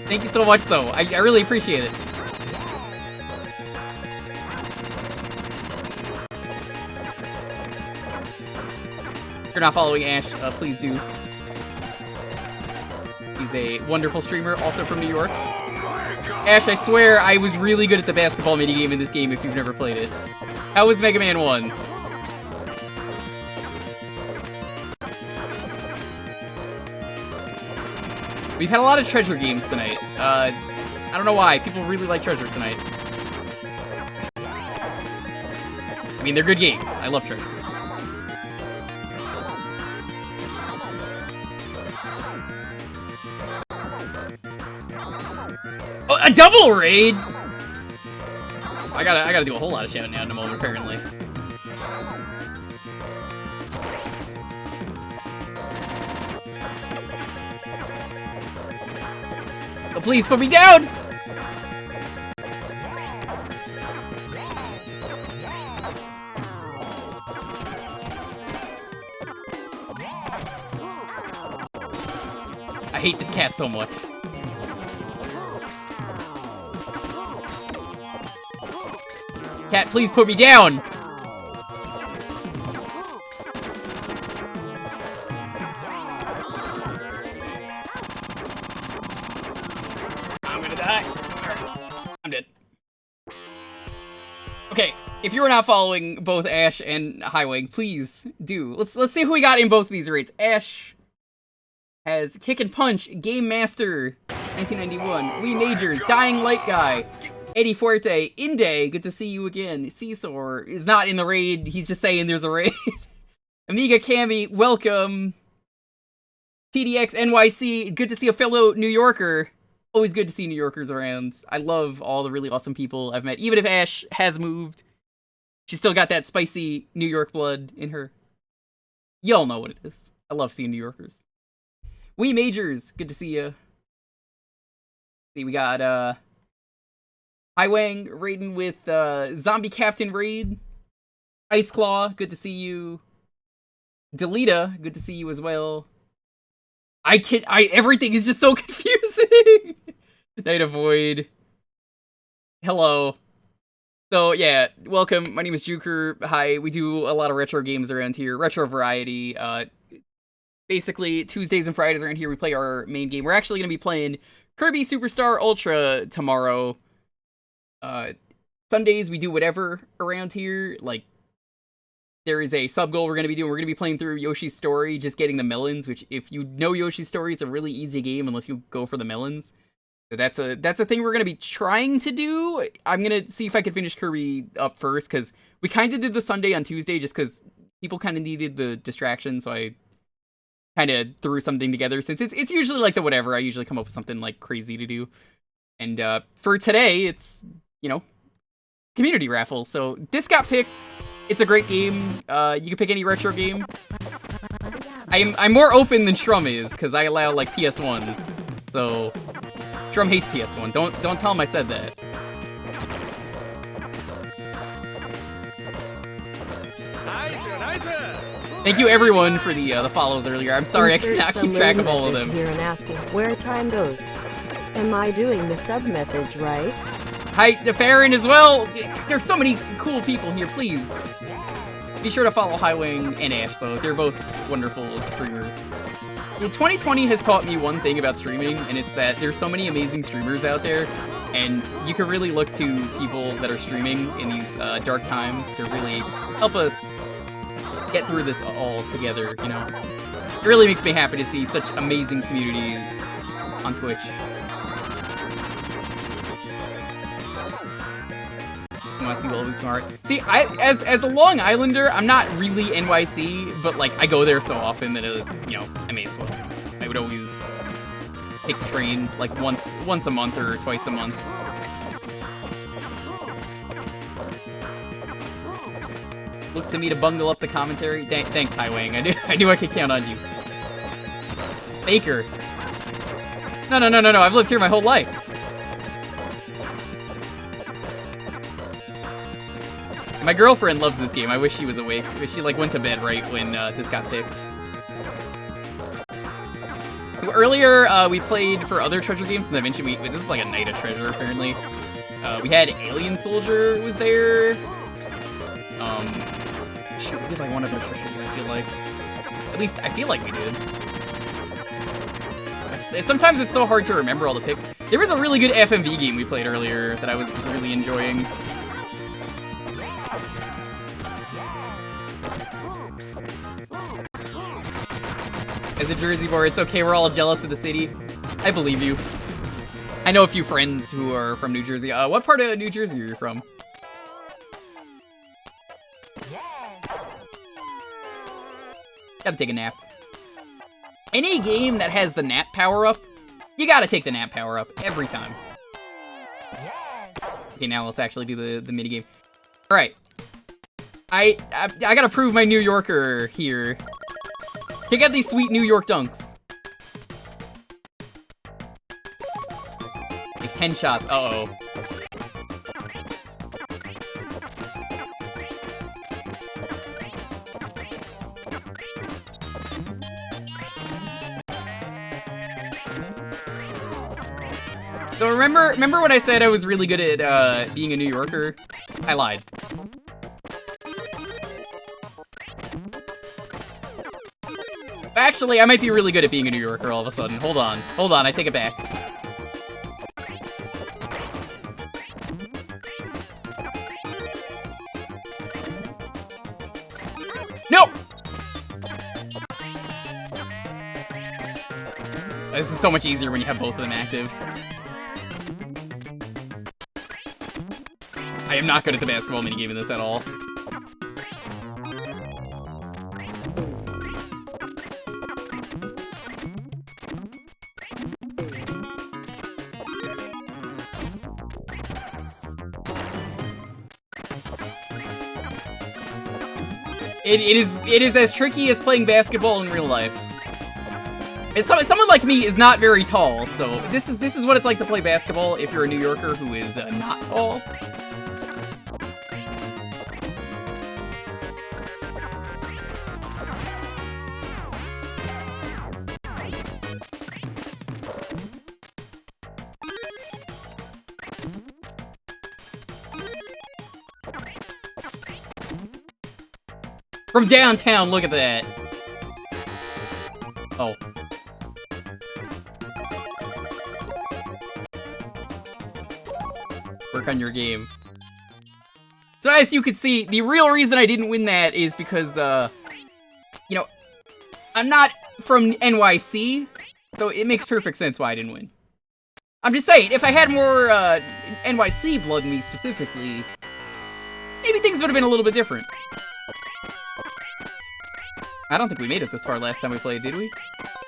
Thank you so much, though. I really appreciate it. If you're not following Ash, please do. He's a wonderful streamer, also from New York. Ash, I swear I was really good at the basketball minigame in this game if you've never played it. How was Mega Man 1? We've had a lot of treasure games tonight. I don't know why. People really like treasure tonight. I mean, they're good games. I love treasure. Oh, a double raid! I gotta do a whole lot of shouting out in a moment, apparently. Oh, please put me down! I hate this cat so much. Cat, please put me down! I'm gonna die. Alright, I'm dead. Okay, if you are not following both Ash and Highway, please do. Let's see who we got in both of these rates. Ash has Kick and Punch, Game Master, 1991, Wii Majors, Dying Light Guy, Eddie Fuerte, Inde, good to see you again. Seesaw is not in the raid, he's just saying there's a raid. Amiga Cami, welcome. TDX NYC, good to see a fellow New Yorker. Always good to see New Yorkers around. I love all the really awesome people I've met. Even if Ash has moved, she's still got that spicy New York blood in her. Y'all know what it is. I love seeing New Yorkers. Wee Majors, good to see you. See, we got, Highwang raiding with, Zombie Captain Raid. Ice Claw, good to see you. Delita, good to see you as well. Everything is just so confusing! Night of Void. Hello. So, yeah, welcome. My name is Jewker. Hi, we do a lot of retro games around here. Retro variety. Basically, Tuesdays and Fridays around here, we play our main game. We're actually going to be playing Kirby Superstar Ultra tomorrow. Sundays, we do whatever around here. Like, there is a sub-goal we're going to be doing. We're going to be playing through Yoshi's Story, just getting the melons, which, if you know Yoshi's Story, it's a really easy game unless you go for the melons. So that's a thing we're going to be trying to do. I'm going to see if I can finish Kirby up first, because we kind of did the Sunday on Tuesday, just because people kind of needed the distraction, so I kind of threw something together. Since it's usually like the whatever, I usually come up with something like crazy to do. And for today, it's, you know, community raffle. So this got picked. It's a great game. You can pick any retro game. I'm more open than Shrum is, because I allow like PS1. So Shrum hates PS1. Don't tell him I said that. Thank you everyone for the follows earlier. I'm sorry I cannot keep track of all of them. Here and asking where time goes. Am I doing the sub message right? Hi to Farron as well. There's so many cool people here. Please be sure to follow Highwing and Ash though. They're both wonderful streamers. 2020 has taught me one thing about streaming, and it's that there's so many amazing streamers out there, and you can really look to people that are streaming in these dark times to really help us get through this all together, you know? It really makes me happy to see such amazing communities on Twitch. You wanna see Will Smart? See, as a Long Islander, I'm not really NYC, but like I go there so often that it's, you know, I may as well. I would always take the train like once a month or twice a month. Look to me to bungle up the commentary. Thanks, Highwang. I knew I could count on you. Baker. No. I've lived here my whole life. My girlfriend loves this game. I wish she was awake. I wish she like went to bed right when this got picked. Earlier, we played for other treasure games, and eventually this is like a night of treasure, apparently. We had Alien Soldier was there. Shit, we did like one other treasure game, I feel like. At least, I feel like we did. Sometimes it's so hard to remember all the picks. There was a really good FMV game we played earlier that I was really enjoying. As a Jersey boy, it's okay, we're all jealous of the city. I believe you. I know a few friends who are from New Jersey. What part of New Jersey are you from? Gotta take a nap. Any game that has the nap power-up, you gotta take the nap power-up every time. Okay, now let's actually do the minigame. Alright. I gotta prove my New Yorker here. Check out these sweet New York dunks. Like 10 shots. Uh-oh. So remember when I said I was really good at being a New Yorker? I lied. Actually, I might be really good at being a New Yorker all of a sudden. Hold on, I take it back. Nope! This is so much easier when you have both of them active. I am not good at the basketball minigame in this at all. It is as tricky as playing basketball in real life. And someone like me is not very tall, so this is what it's like to play basketball if you're a New Yorker who is not tall. From downtown, look at that. Oh. Work on your game. So as you can see, the real reason I didn't win that is because, you know, I'm not from NYC, so it makes perfect sense why I didn't win. I'm just saying, if I had more, NYC blood in me specifically, maybe things would have been a little bit different. I don't think we made it this far last time we played, did we?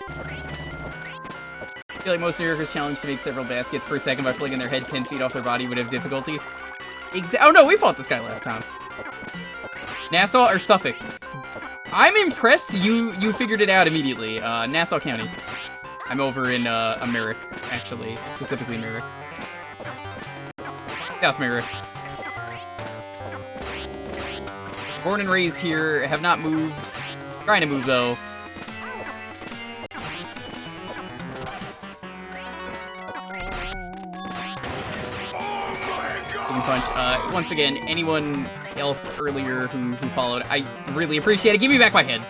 I feel like most New Yorkers challenged to make several baskets per second by flinging their head 10 feet off their body would have difficulty. Oh no, we fought this guy last time. Nassau or Suffolk? I'm impressed you figured it out immediately. Nassau County. I'm over in Merrick, actually. Specifically Merrick. South Merrick. Born and raised here, have not moved. Trying to move, though. Punch. Once again, anyone else earlier who followed, I really appreciate it. Give me back my head.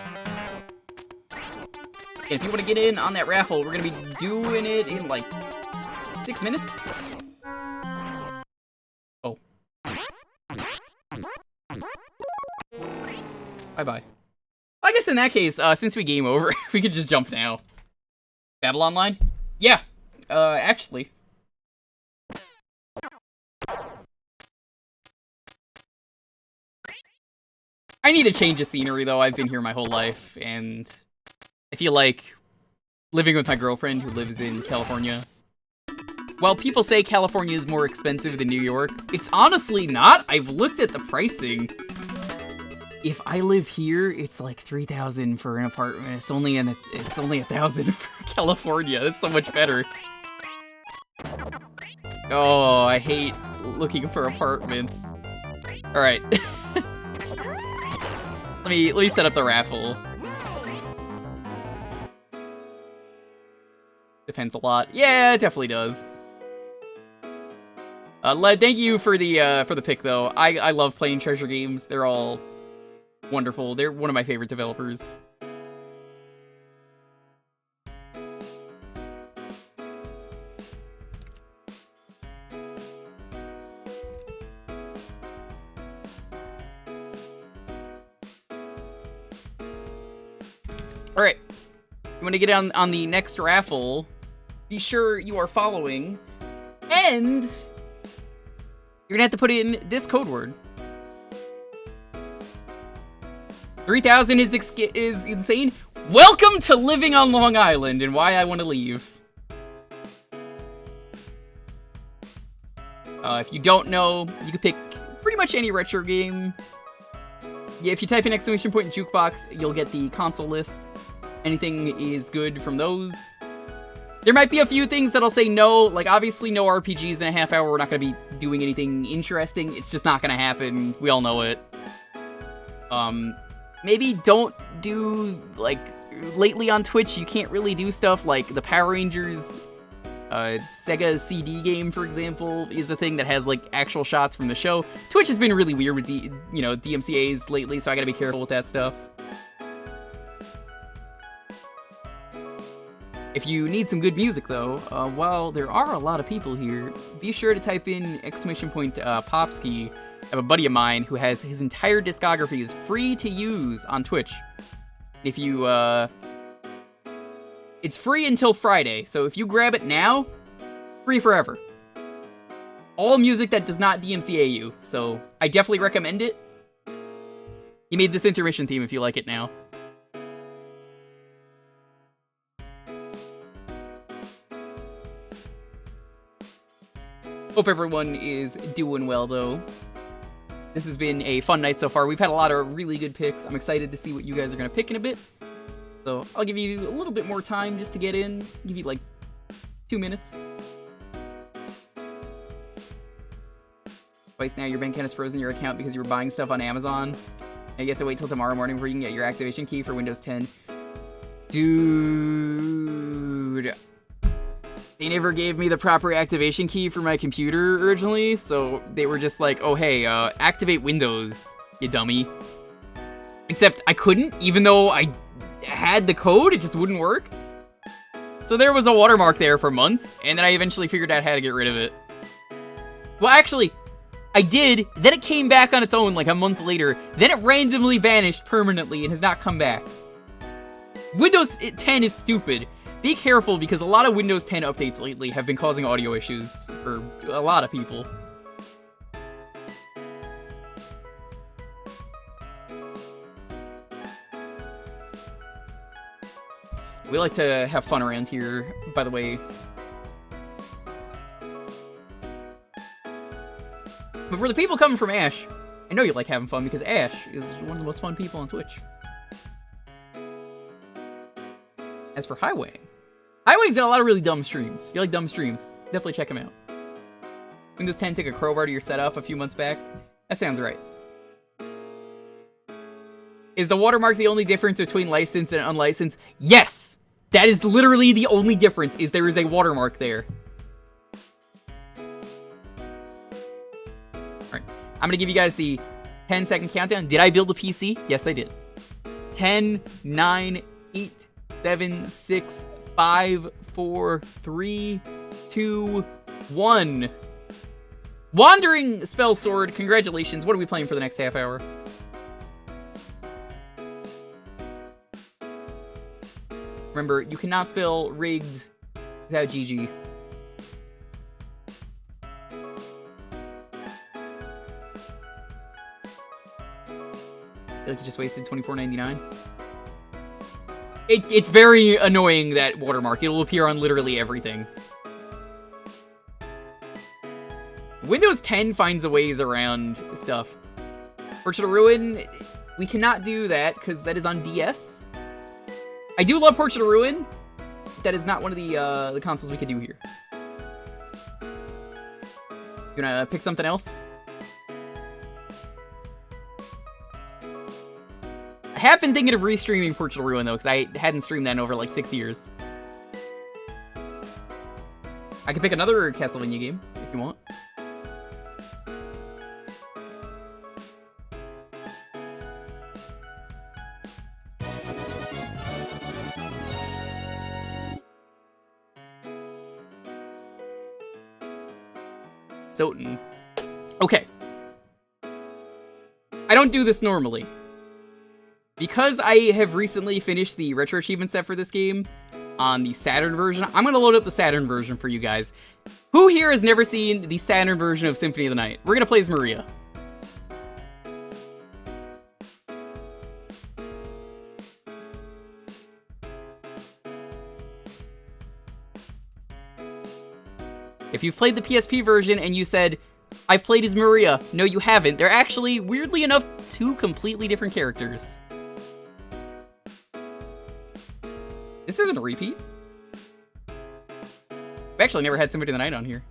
And if you want to get in on that raffle, we're going to be doing it in, like, 6 minutes? Oh. Bye-bye. I guess in that case, since we game over, we could just jump now. Battle Online? Yeah. Actually. I need a change of scenery, though. I've been here my whole life, and I feel like living with my girlfriend who lives in California. While people say California is more expensive than New York, it's honestly not. I've looked at the pricing. If I live here, it's like $3,000 for an apartment. It's only $1,000 for California. That's so much better. Oh, I hate looking for apartments. All right. Let me set up the raffle. Depends a lot. Yeah, it definitely does. Led, thank you for the pick though. I love playing treasure games. They're all wonderful. They're one of my favorite developers. All right. You want to get on the next raffle? Be sure you are following, and you're gonna have to put in this code word. 3,000 is insane. Welcome to living on Long Island and why I want to leave. If you don't know, you can pick pretty much any retro game. Yeah, if you type in exclamation point in Jewkbox, you'll get the console list. Anything is good from those. There might be a few things that'll say no, like obviously no RPGs in a half hour. We're not going to be doing anything interesting. It's just not going to happen. We all know it. Maybe don't do, like, lately on Twitch, you can't really do stuff like the Power Rangers Sega CD game, for example, is a thing that has, like, actual shots from the show. Twitch has been really weird with DMCAs lately, so I gotta be careful with that stuff. If you need some good music, though, while there are a lot of people here, be sure to type in exclamation point Popski. I have a buddy of mine who has his entire discography is free to use on Twitch. If you, it's free until Friday, so if you grab it now, free forever. All music that does not DMCA you, so I definitely recommend it. He made this intermission theme if you like it now. Hope everyone is doing well, though. This has been a fun night so far. We've had a lot of really good picks. I'm excited to see what you guys are going to pick in a bit. So I'll give you a little bit more time just to get in. Give you like 2 minutes. Twice now, your bank account has frozen your account because you were buying stuff on Amazon. And you have to wait till tomorrow morning before you can get your activation key for Windows 10. Dude. They never gave me the proper activation key for my computer originally, so they were just like, oh hey, activate Windows, you dummy. Except I couldn't, even though I had the code, it just wouldn't work. So there was a watermark there for months, and then I eventually figured out how to get rid of it. Well, actually, I did, then it came back on its own like a month later, then it randomly vanished permanently and has not come back. Windows 10 is stupid. Be careful, because a lot of Windows 10 updates lately have been causing audio issues for a lot of people. We like to have fun around here, by the way. But for the people coming from Ash, I know you like having fun, because Ash is one of the most fun people on Twitch. As for Highway, Highway's got a lot of really dumb streams. You like dumb streams? Definitely check him out. Windows 10 took a crowbar to your setup a few months back. That sounds right. Is the watermark the only difference between licensed and unlicensed? Yes! That is literally the only difference, is there is a watermark there. Alright, I'm gonna give you guys the 10-second countdown. Did I build a PC? Yes, I did. 10, 9, 8, 7, 6, 5, 4, 3, 2, 1. Wandering Spell Sword, congratulations. What are we playing for the next half hour? Remember, you cannot spell rigged without GG. I feel like you just wasted $24.99. It's very annoying, that watermark. It will appear on literally everything. Windows 10 finds a ways around stuff. Portrait of Ruin, we cannot do that because that is on DS. I do love Portrait of Ruin. That is not one of the consoles we could do here. You wanna pick something else? I have been thinking of restreaming Portrait of Ruin, though, because I hadn't streamed that in over, like, 6 years. I could pick another Castlevania game, if you want. Soten. Okay. I don't do this normally. Because I have recently finished the retro achievement set for this game on the Saturn version, I'm going to load up the Saturn version for you guys. Who here has never seen the Saturn version of Symphony of the Night? We're going to play as Maria. If you've played the PSP version and you said, I've played as Maria, no you haven't, they're actually, weirdly enough, two completely different characters. This isn't a repeat. I've actually never had Symphony of the Night on here.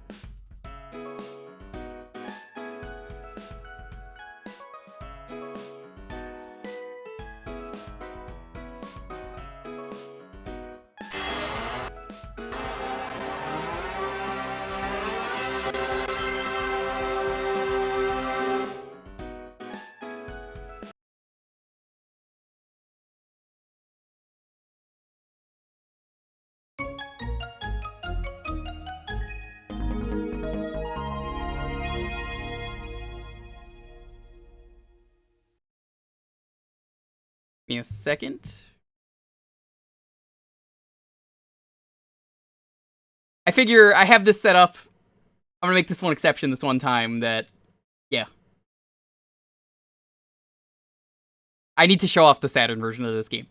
Give me a second. I figure I have this set up. I'm gonna make this one exception this one time that, yeah. I need to show off the Saturn version of this game.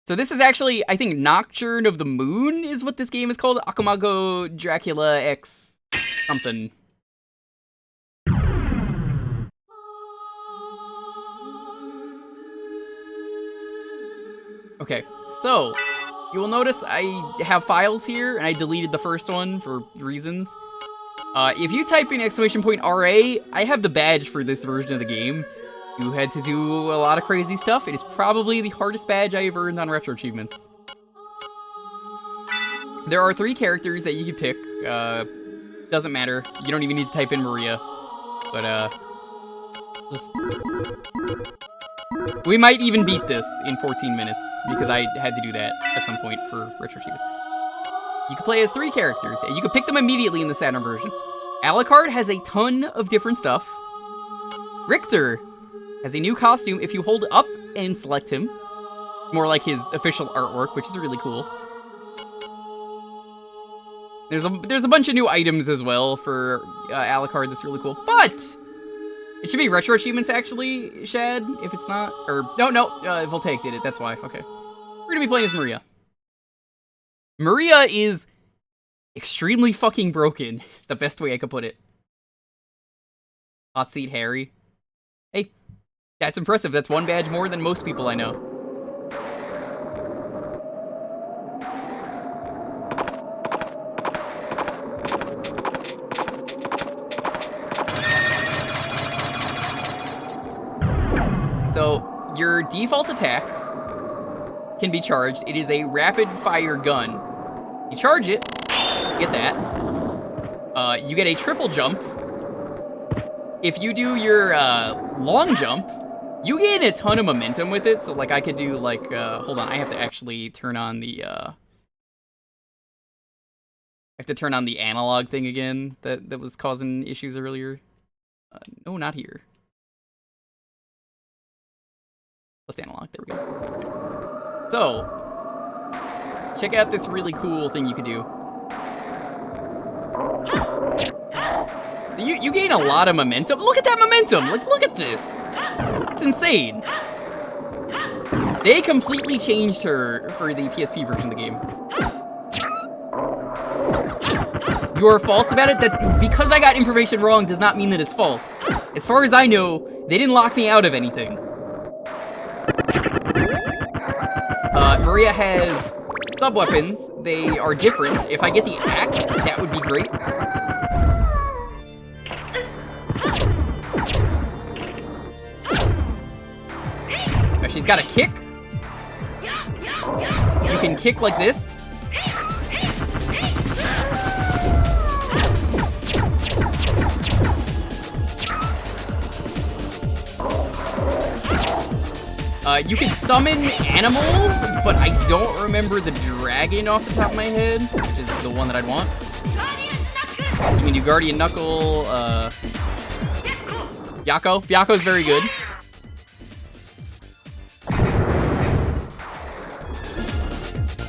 So this is actually, I think, Nocturne of the Moon is what this game is called. Akumago Dracula X something. Okay, so you will notice I have files here, and I deleted the first one for reasons. If you type in !RA, I have the badge for this version of the game. You had to do a lot of crazy stuff. It is probably the hardest badge I ever earned on Retro Achievements. There are 3 characters that you can pick. Doesn't matter. You don't even need to type in Maria. But, just... We might even beat this in 14 minutes, because I had to do that at some point for Retro Achievement. You can play as 3 characters, and you can pick them immediately in the Saturn version. Alucard has a ton of different stuff. Richter has a new costume if you hold up and select him. More like his official artwork, which is really cool. There's a bunch of new items as well for Alucard that's really cool, but... It should be Retro Achievements, actually, Shad, if it's not. Or, no, Voltaic did it, that's why, okay. We're gonna be playing as Maria. Maria is extremely fucking broken, is the best way I could put it. Hot Seat Harry. Hey, that's impressive, that's 1 badge more than most people I know. So, your default attack can be charged. It is a rapid-fire gun. You charge it, you get that. You get a triple jump. If you do your long jump, you gain a ton of momentum with it. So, like, I could do, like, hold on, I have to actually turn on the, I have to turn on the analog thing again that was causing issues earlier. No, not here. Left analog, there we go. Okay. So, check out this really cool thing you could do. You gain a lot of momentum. Look at that momentum! Like, look at this! It's insane. They completely changed her for the PSP version of the game. You are false about it? That because I got information wrong does not mean that it's false. As far as I know, they didn't lock me out of anything. Maria has sub-weapons. They are different. If I get the axe, that would be great. Now she's got a kick. You can kick like this. You can summon animals, but I don't remember the dragon off the top of my head, which is the one that I'd want. You can do Guardian Knuckle, Yako. Yako's very good.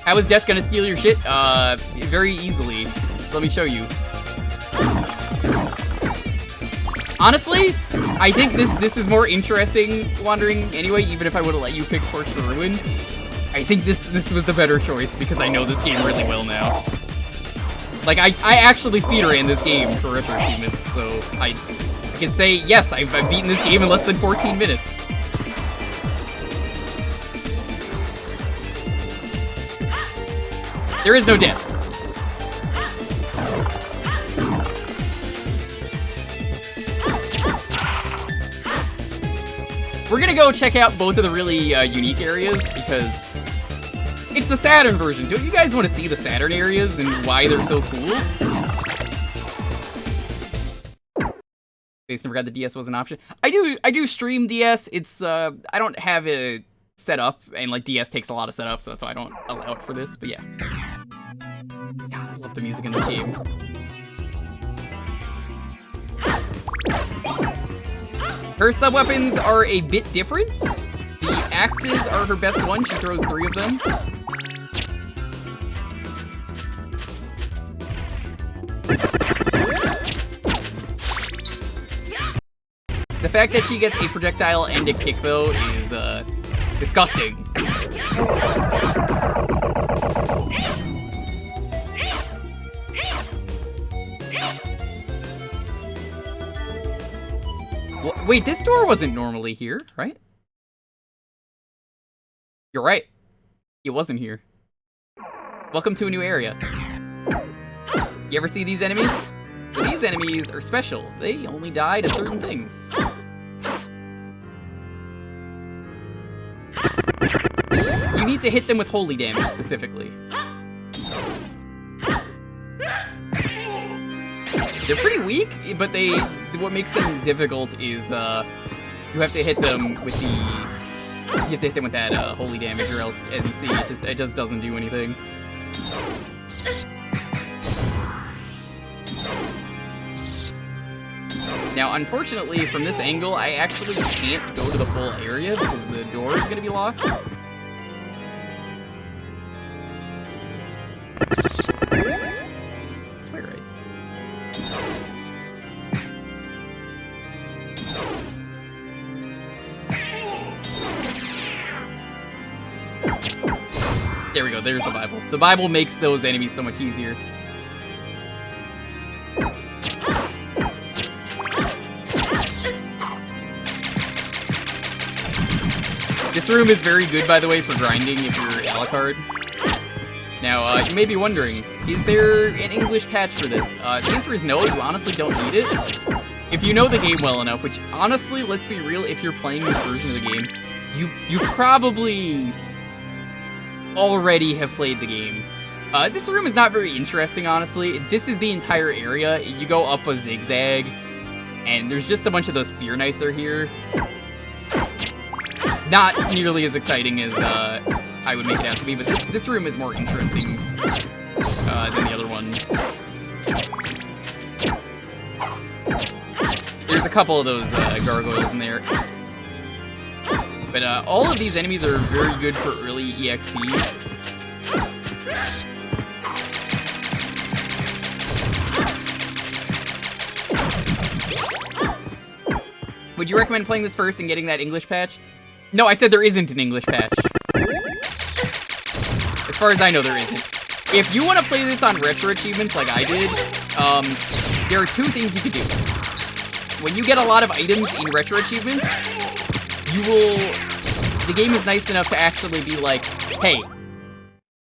How is death gonna steal your shit? Very easily. Let me show you. Honestly, I think this is more interesting wandering anyway, even if I would have let you pick Torch to Ruin. I think this was the better choice because I know this game really well now. Like, I actually speedran this game for retro achievements, so I can say, yes, I've beaten this game in less than 14 minutes. There is no death. We're gonna go check out both of the really unique areas because it's the Saturn version. Don't you guys want to see the Saturn areas and why they're so cool? They forgot the DS was an option. I do stream DS. It's I don't have it set up, and like DS takes a lot of setup, so that's why I don't allow it for this. But yeah, God, I love the music in this game. Her sub-weapons are a bit different. The axes are her best one. She throws 3 of them. The fact that she gets a projectile and a kick, though, is disgusting. Wait, this door wasn't normally here, right? You're right. It wasn't here. Welcome to a new area. You ever see these enemies? Well, these enemies are special. They only die to certain things. You need to hit them with holy damage, specifically. They're pretty weak, but what makes them difficult is you have to hit them with that holy damage, or else, as you see, it just doesn't do anything. Now, unfortunately, from this angle, I actually can't go to the full area because the door is going to be locked. That's quite right. There we go, there's the Bible. The Bible makes those enemies so much easier. This room is very good, by the way, for grinding if you're a la carte. Now, you may be wondering, is there an English patch for this? The answer is no, you honestly don't need it. If you know the game well enough, which honestly, let's be real, if you're playing this version of the game, you probably already have played the game. This room is not very interesting, honestly. This is the entire area. You go up a zigzag, and there's just a bunch of those Spear Knights are here. Not nearly as exciting as I would make it out to be, but this room is more interesting than the other one. There's a couple of those gargoyles in there. But all of these enemies are very good for early EXP. Would you recommend playing this first and getting that English patch? No, I said there isn't an English patch. As far as I know, there isn't. If you want to play this on retro achievements like I did, there are 2 things you could do. When you get a lot of items in retro achievements, the game is nice enough to actually be like, hey,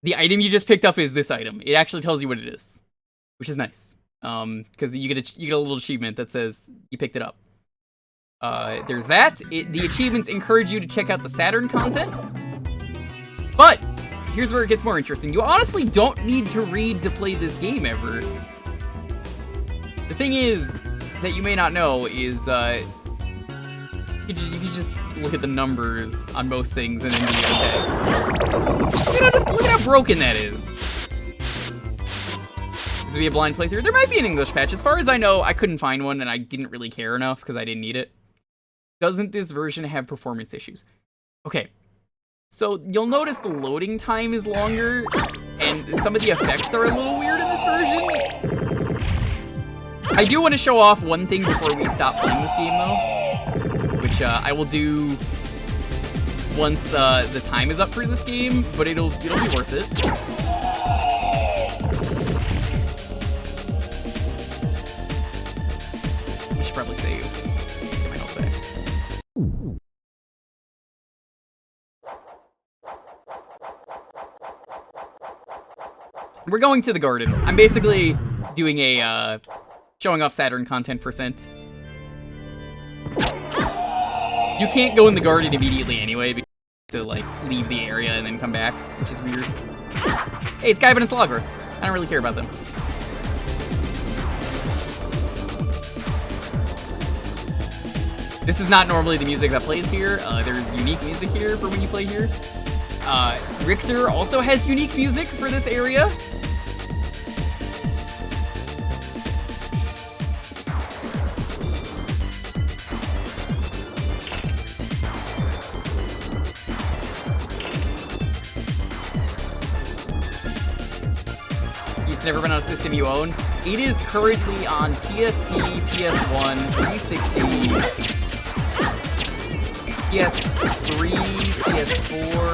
the item you just picked up is this item. It actually tells you what it is, which is nice. Because you get a little achievement that says you picked it up. There's that. The achievements encourage you to check out the Saturn content. But here's where it gets more interesting. You honestly don't need to read to play this game ever. The thing is that you may not know is you can just look at the numbers on most things and then be okay. You know, just look at how broken that is. This would be a blind playthrough. There might be an English patch. As far as I know, I couldn't find one and I didn't really care enough because I didn't need it. Doesn't this version have performance issues? Okay. So you'll notice the loading time is longer, and some of the effects are a little weird in this version. I do want to show off one thing before we stop playing this game, though, which I will do once the time is up for this game, but it'll be worth it. I should probably save. Get my health back. We're going to the garden. I'm basically doing a showing off Saturn content %. You can't go in the garden immediately anyway because you have to like leave the area and then come back, which is weird. Hey, it's Gaibin and Slagra. I don't really care about them. This is not normally the music that plays here. There's unique music here for when you play here. Richter also has unique music for this area. It's never been on a system you own. It is currently on PSP, PS1, 360, PS3, PS4.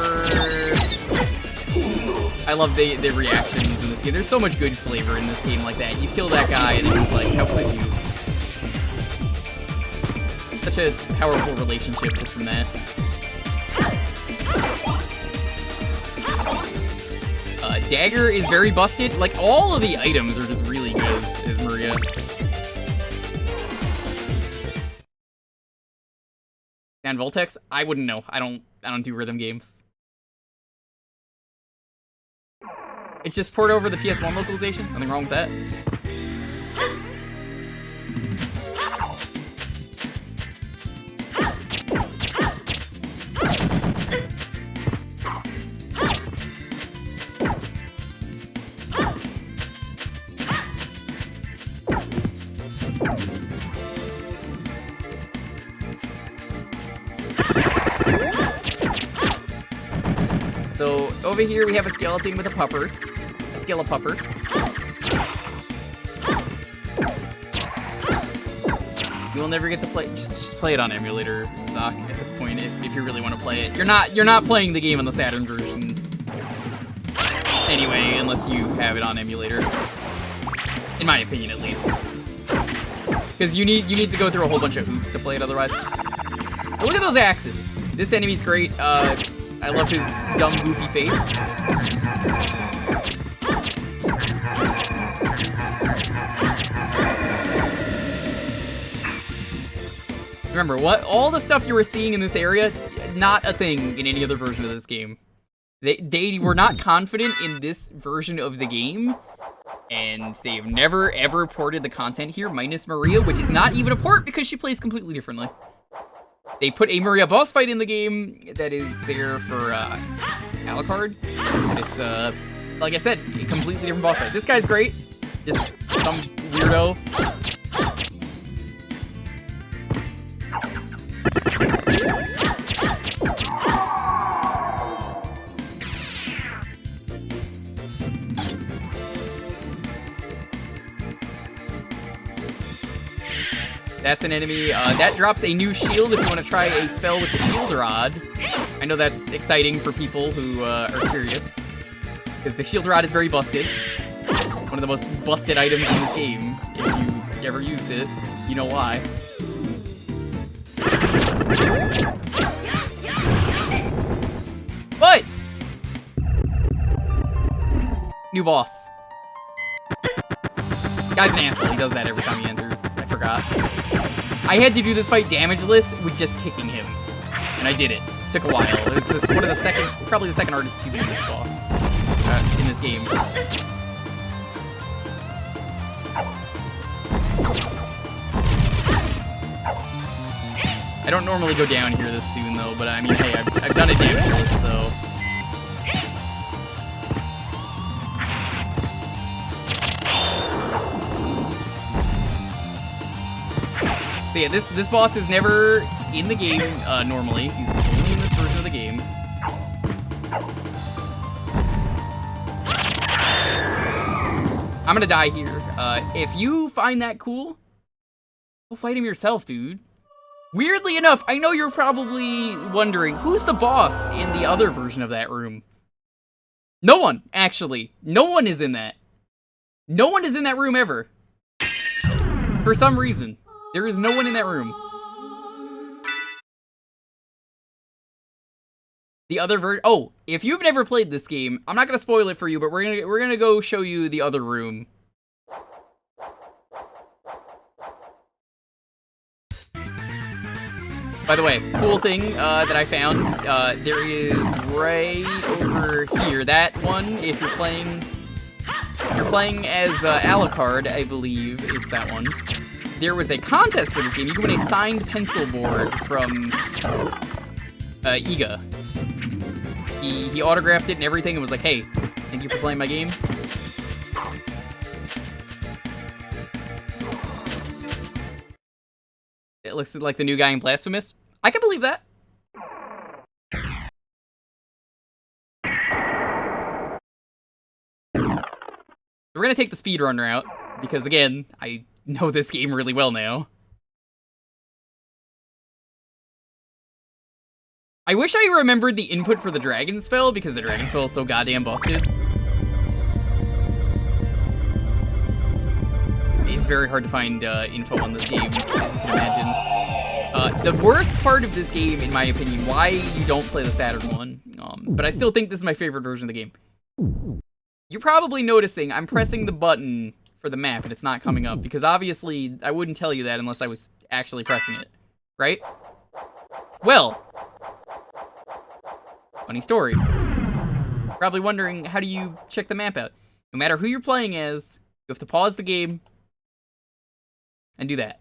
I love the reactions in this game. There's so much good flavor in this game like that. You kill that guy and it's like, how could you? Such a powerful relationship just from that. Dagger is very busted. Like, all of the items are just really good as Maria. And Voltex? I wouldn't know. I don't do rhythm games. It's just port over the PS1 localization. Nothing wrong with that. So, over here we have a skeleton with a pupper. A Skele-pupper. You will never get to play. Just play it on emulator, Doc, at this point, if you really want to play it. You're not playing the game on the Saturn version. Anyway, unless you have it on emulator. In my opinion, at least. Because you need to go through a whole bunch of hoops to play it otherwise. But look at those axes. This enemy's great. I love his dumb, goofy face. Remember, all the stuff you were seeing in this area, not a thing in any other version of this game. They were not confident in this version of the game, and they've never, ever ported the content here, minus Maria, which is not even a port because she plays completely differently. They put a Maria boss fight in the game that is there for Alucard. And it's, like I said, a completely different boss fight. This guy's great. Just some weirdo. That's an enemy. That drops a new shield if you want to try a spell with the shield rod. I know that's exciting for people who are curious. Because the shield rod is very busted. One of the most busted items in this game. If you ever used it, you know why. But! New boss. Guy's an asshole. He does that every time he enters. I forgot. I had to do this fight damageless with just kicking him. And I did it. Took a while. It was probably the second hardest to beat this boss in this game. I don't normally go down here this soon though, but I mean, hey, I've done it damageless, so... So yeah, this boss is never in the game normally. He's only in this version of the game. I'm gonna die here. If you find that cool, go fight him yourself, dude. Weirdly enough, I know you're probably wondering, who's the boss in the other version of that room? No one, actually. No one is in that. No one is in that room ever. For some reason. There is no one in that room. The other version. Oh, if you've never played this game, I'm not gonna spoil it for you, but we're gonna go show you the other room. By the way, cool thing that I found, there is right over here. That one, if you're playing as Alucard, I believe it's that one. There was a contest for this game. You can win a signed pencil board from Iga. He autographed it and everything and was like, hey, thank you for playing my game. It looks like the new guy in Blasphemous. I can believe that. We're gonna take the speedrun route, because again, I know this game really well now. I wish I remembered the input for the dragon spell, because the dragon spell is so goddamn busted. It's very hard to find info on this game, as you can imagine. The worst part of this game, in my opinion, why you don't play the Saturn one, but I still think this is my favorite version of the game. You're probably noticing I'm pressing the button for the map and it's not coming up, because obviously I wouldn't tell you that unless I was actually pressing it, right? Well, funny story. Probably wondering, how do you check the map out? No matter who you're playing as, you have to pause the game and do that.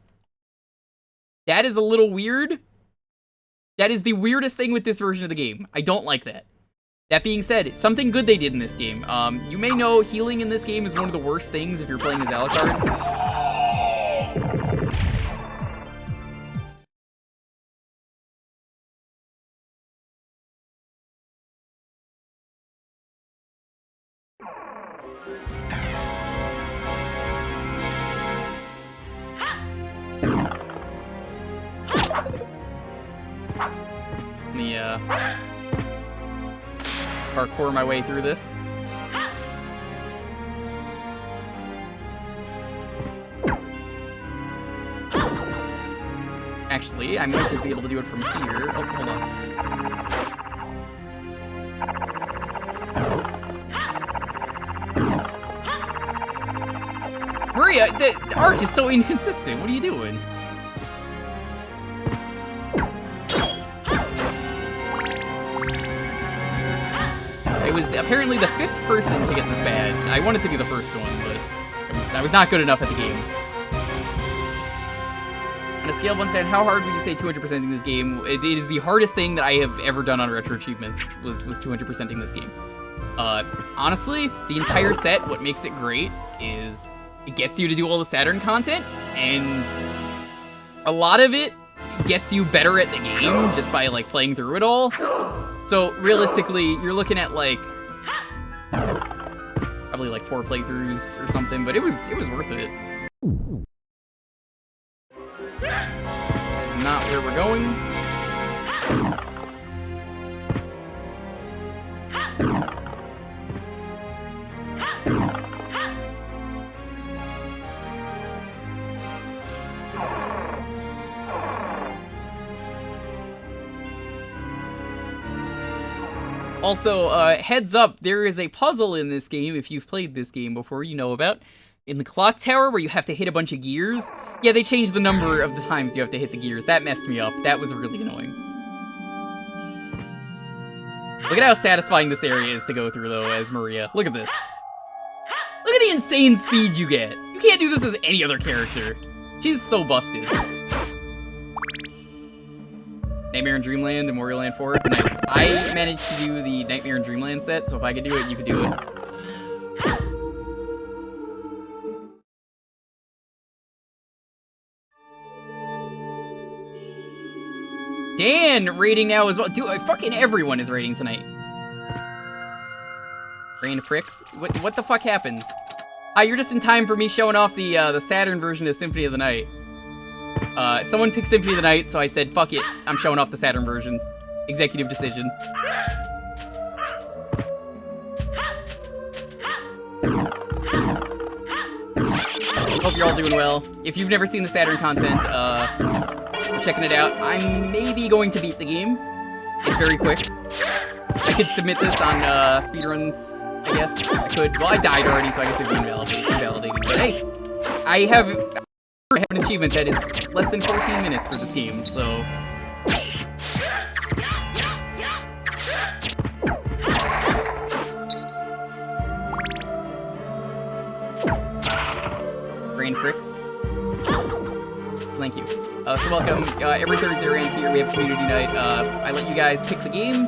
That is a little weird. That is the weirdest thing with this version of the game. I don't like that. That being said, something good they did in this game. You may know healing in this game is one of the worst things if you're playing as Alucard. Let me, parkour my way through this. Actually, I might just be able to do it from here. Oh, hold on. Maria, the arc is so inconsistent. What are you doing? I was apparently the 5th person to get this badge. I wanted to be the first one, but I was not good enough at the game. On a scale of 1 to 10, how hard would you say 200%ing this game? It is the hardest thing that I have ever done on Retro Achievements, was 200%ing this game. Honestly, the entire set, what makes it great is it gets you to do all the Saturn content, and a lot of it gets you better at the game just by, like, playing through it all. So, realistically, you're looking at, like, probably, like, 4 playthroughs or something, but it was worth it. That's not where we're going. Also, heads up, there is a puzzle in this game, if you've played this game before, you know about. In the clock tower, where you have to hit a bunch of gears. Yeah, they changed the number of the times you have to hit the gears. That messed me up. That was really annoying. Look at how satisfying this area is to go through, though, as Maria. Look at this. Look at the insane speed you get. You can't do this as any other character. She's so busted. Nightmare in Dreamland and Wario Land 4. Nice. I managed to do the Nightmare in Dreamland set, so if I could do it, you could do it. Dan rating now as well. Dude, fucking everyone is rating tonight. Brain pricks. What the fuck happened? You're just in time for me showing off the Saturn version of Symphony of the Night. Someone picked Symphony of the Night, so I said, fuck it, I'm showing off the Saturn version. Executive decision. Hope you're all doing well. If you've never seen the Saturn content, checking it out, I'm maybe going to beat the game. It's very quick. I could submit this on speedruns, I guess. I could. Well, I died already, so I guess it'd be invalidating. But hey, I have an achievement that is less than 14 minutes for this game, so... Brain pricks. Thank you. So welcome. Every Thursday around here we have community night. I let you guys pick the game.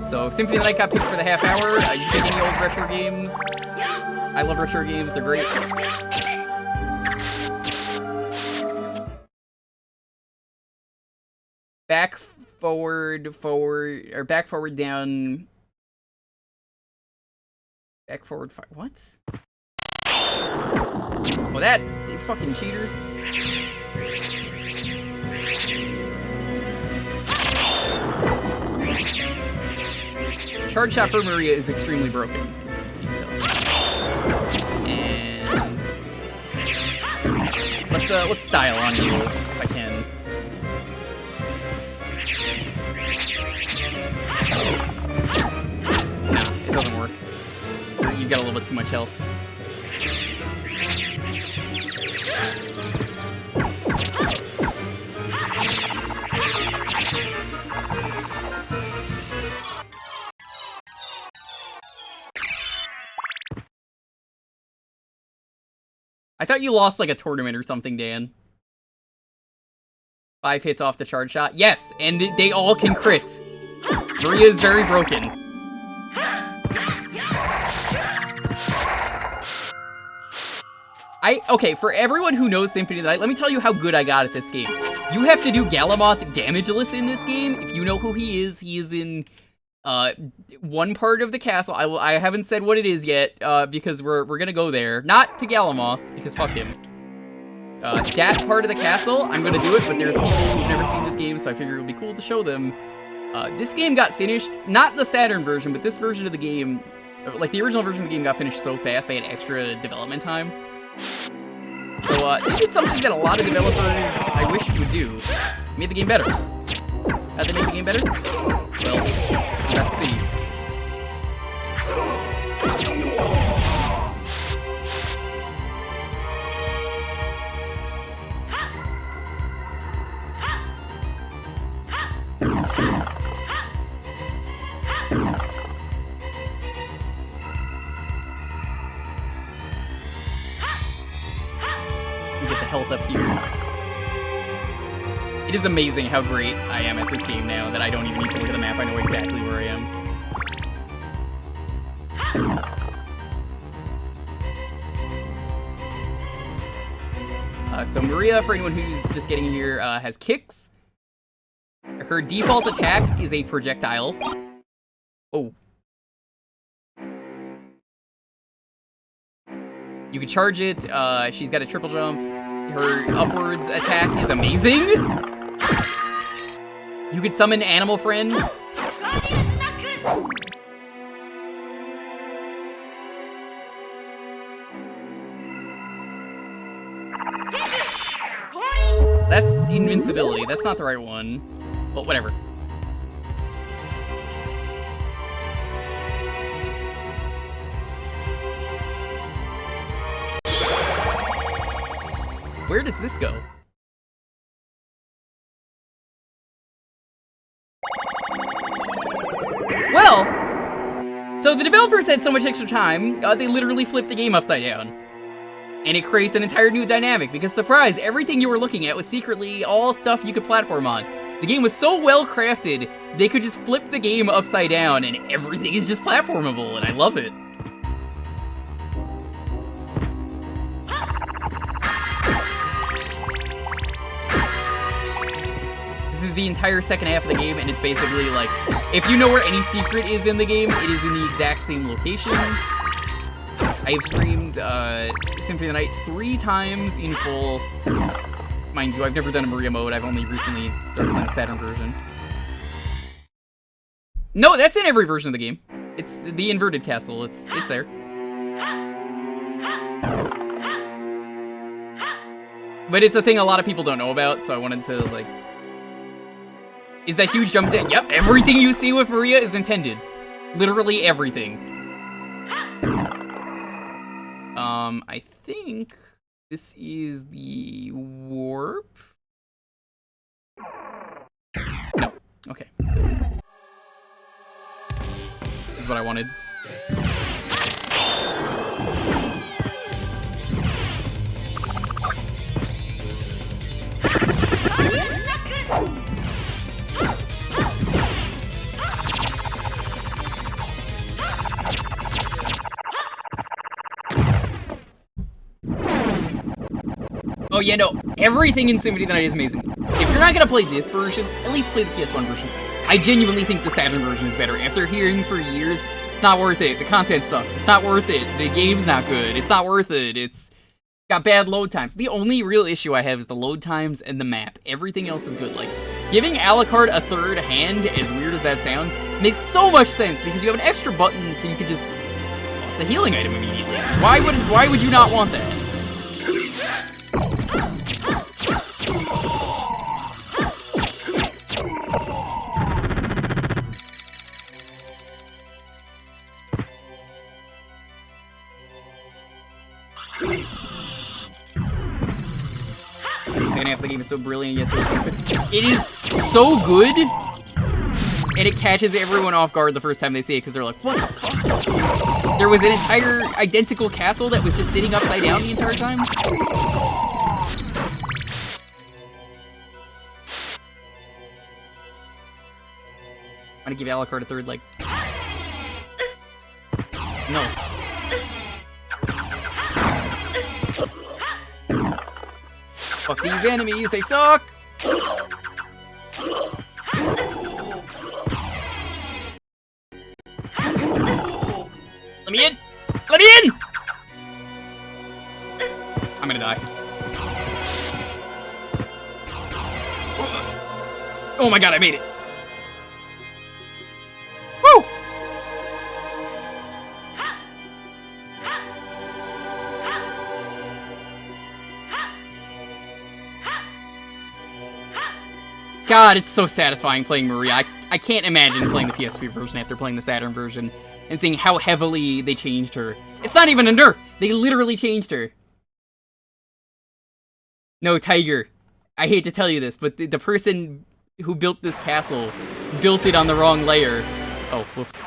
So Symphony of the Night got picked for the half hour. You pick any old retro games. I love retro games. They're great. Back, forward, or back, forward, down. Back, forward, what? Oh, that, you fucking cheater. Charge shot for Maria is extremely broken. You can tell. And let's style on you if I can. Nah, it doesn't work. You've got a little bit too much health. I thought you lost like a tournament or something, Dan. 5 hits off the charge shot. Yes, and they all can crit. Maria is very broken. Okay, for everyone who knows Symphony of the Night, let me tell you how good I got at this game. You have to do Galamoth damageless in this game. If you know who he is in one part of the castle. I haven't said what it is yet, because we're gonna go there. Not to Galamoth, because fuck him. That part of the castle, I'm gonna do it, but there's people who've never seen this game, so I figured it would be cool to show them. This game got finished, not the Saturn version, but this version of the game, like the original version of the game got finished so fast, they had extra development time. So, they did something that a lot of developers I wish would do. Made the game better. How'd they make the game better? Well, let's see. Get the health up here. It is amazing how great I am at this game now that I don't even need to look at the map. I know exactly where I am. So Maria, for anyone who's just getting here, has kicks. Her default attack is a projectile. Oh. You can charge it. She's got a triple jump. Her upwards attack is amazing. You could summon Animal Friend. That's invincibility. That's not the right one. Well, whatever. Where does this go? Well, so the developers had so much extra time, they literally flipped the game upside down. And it creates an entire new dynamic, because surprise, everything you were looking at was secretly all stuff you could platform on. The game was so well crafted, they could just flip the game upside down and everything is just platformable, and I love it. This This is the entire second half of the game, and it's basically like, if you know where any secret is in the game, it is in the exact same location. I have streamed Symphony of the Night 3 times in full. Mind you, I've never done a Maria mode. I've only recently started playing the Saturn version. No, that's in every version of the game. It's the inverted castle. It's there. But it's a thing a lot of people don't know about, so I wanted to, like... Is that huge jump down? Yep, everything you see with Maria is intended. Literally everything. I think this is the warp. No. Okay. This is what I wanted. Oh yeah, no, everything in Symphony of the Night is amazing. If you're not gonna play this version, at least play the PS1 version. I genuinely think the Saturn version is better. After hearing for years, it's not worth it. The content sucks. It's not worth it. The game's not good. It's not worth it. It's got bad load times. The only real issue I have is the load times and the map. Everything else is good. Like, giving Alucard a third hand, as weird as that sounds, makes so much sense because you have an extra button so you can just... Well, it's a healing item immediately. Why would you not want that? The game is so brilliant yet so stupid. It is so good, and it catches everyone off guard the first time they see it because they're like, what the fuck? There was an entire identical castle that was just sitting upside down the entire time? I'm gonna give Alucard a third, like... No. Fuck these enemies, they suck! Let me in! Let me in! I'm gonna die. Oh my god, I made it! Woo! God, it's so satisfying playing Maria. I can't imagine playing the PSP version after playing the Saturn version and seeing how heavily they changed her. It's not even a nerf. They literally changed her. No, Tiger. I hate to tell you this, but the person who built this castle built it on the wrong layer. Oh, whoops.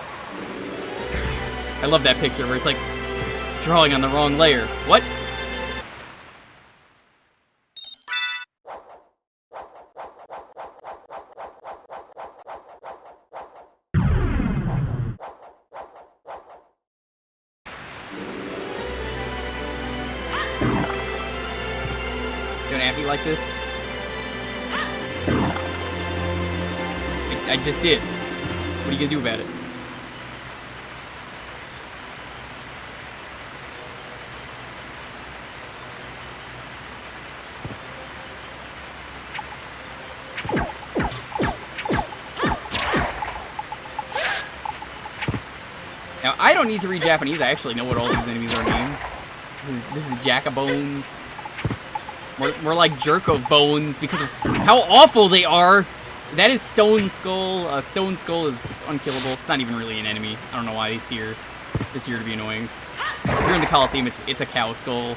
I love that picture where it's like drawing on the wrong layer. What? Like this? I just did. What are you gonna do about it? Now, I don't need to read Japanese. I actually know what all these enemies are named. This is Jack-a-bones. More like Jerk of Bones because of how awful they are. That is Stone Skull. Stone Skull is unkillable. It's not even really an enemy. I don't know why it's here. It's here to be annoying. Here in the Coliseum, it's a cow skull.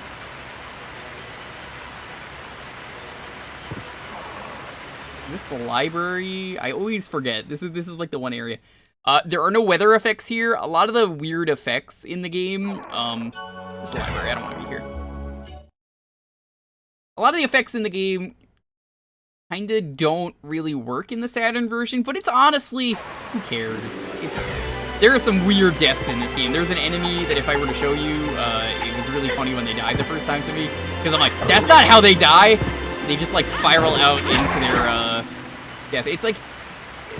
Is this the library? I always forget. This is like the one area. There are no weather effects here. A lot of the weird effects in the game. This is the library. I don't want to be here. A lot of the effects in the game kinda don't really work in the Saturn version, but it's honestly, who cares? There are some weird deaths in this game. There's an enemy that if I were to show you, it was really funny when they died the first time to me, because I'm like, that's not how they die! They just like spiral out into death. It's like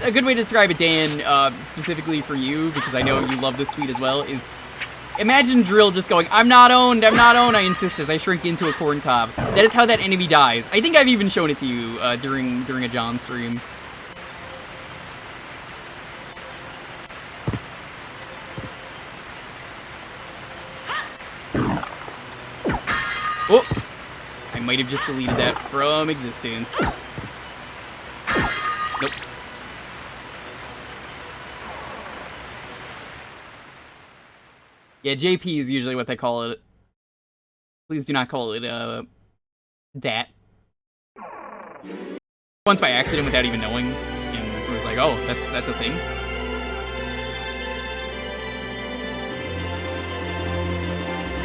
a good way to describe it, Dan, specifically for you, because I know you love this tweet as well, is imagine Drill just going, I'm not owned, I insist, as I shrink into a corn cob. That is how that enemy dies. I think I've even shown it to you during a John stream. Oh! I might have just deleted that from existence. Nope. Yeah, JP is usually what they call it. Please do not call it, that. Once by accident without even knowing, and it was like, oh, that's a thing.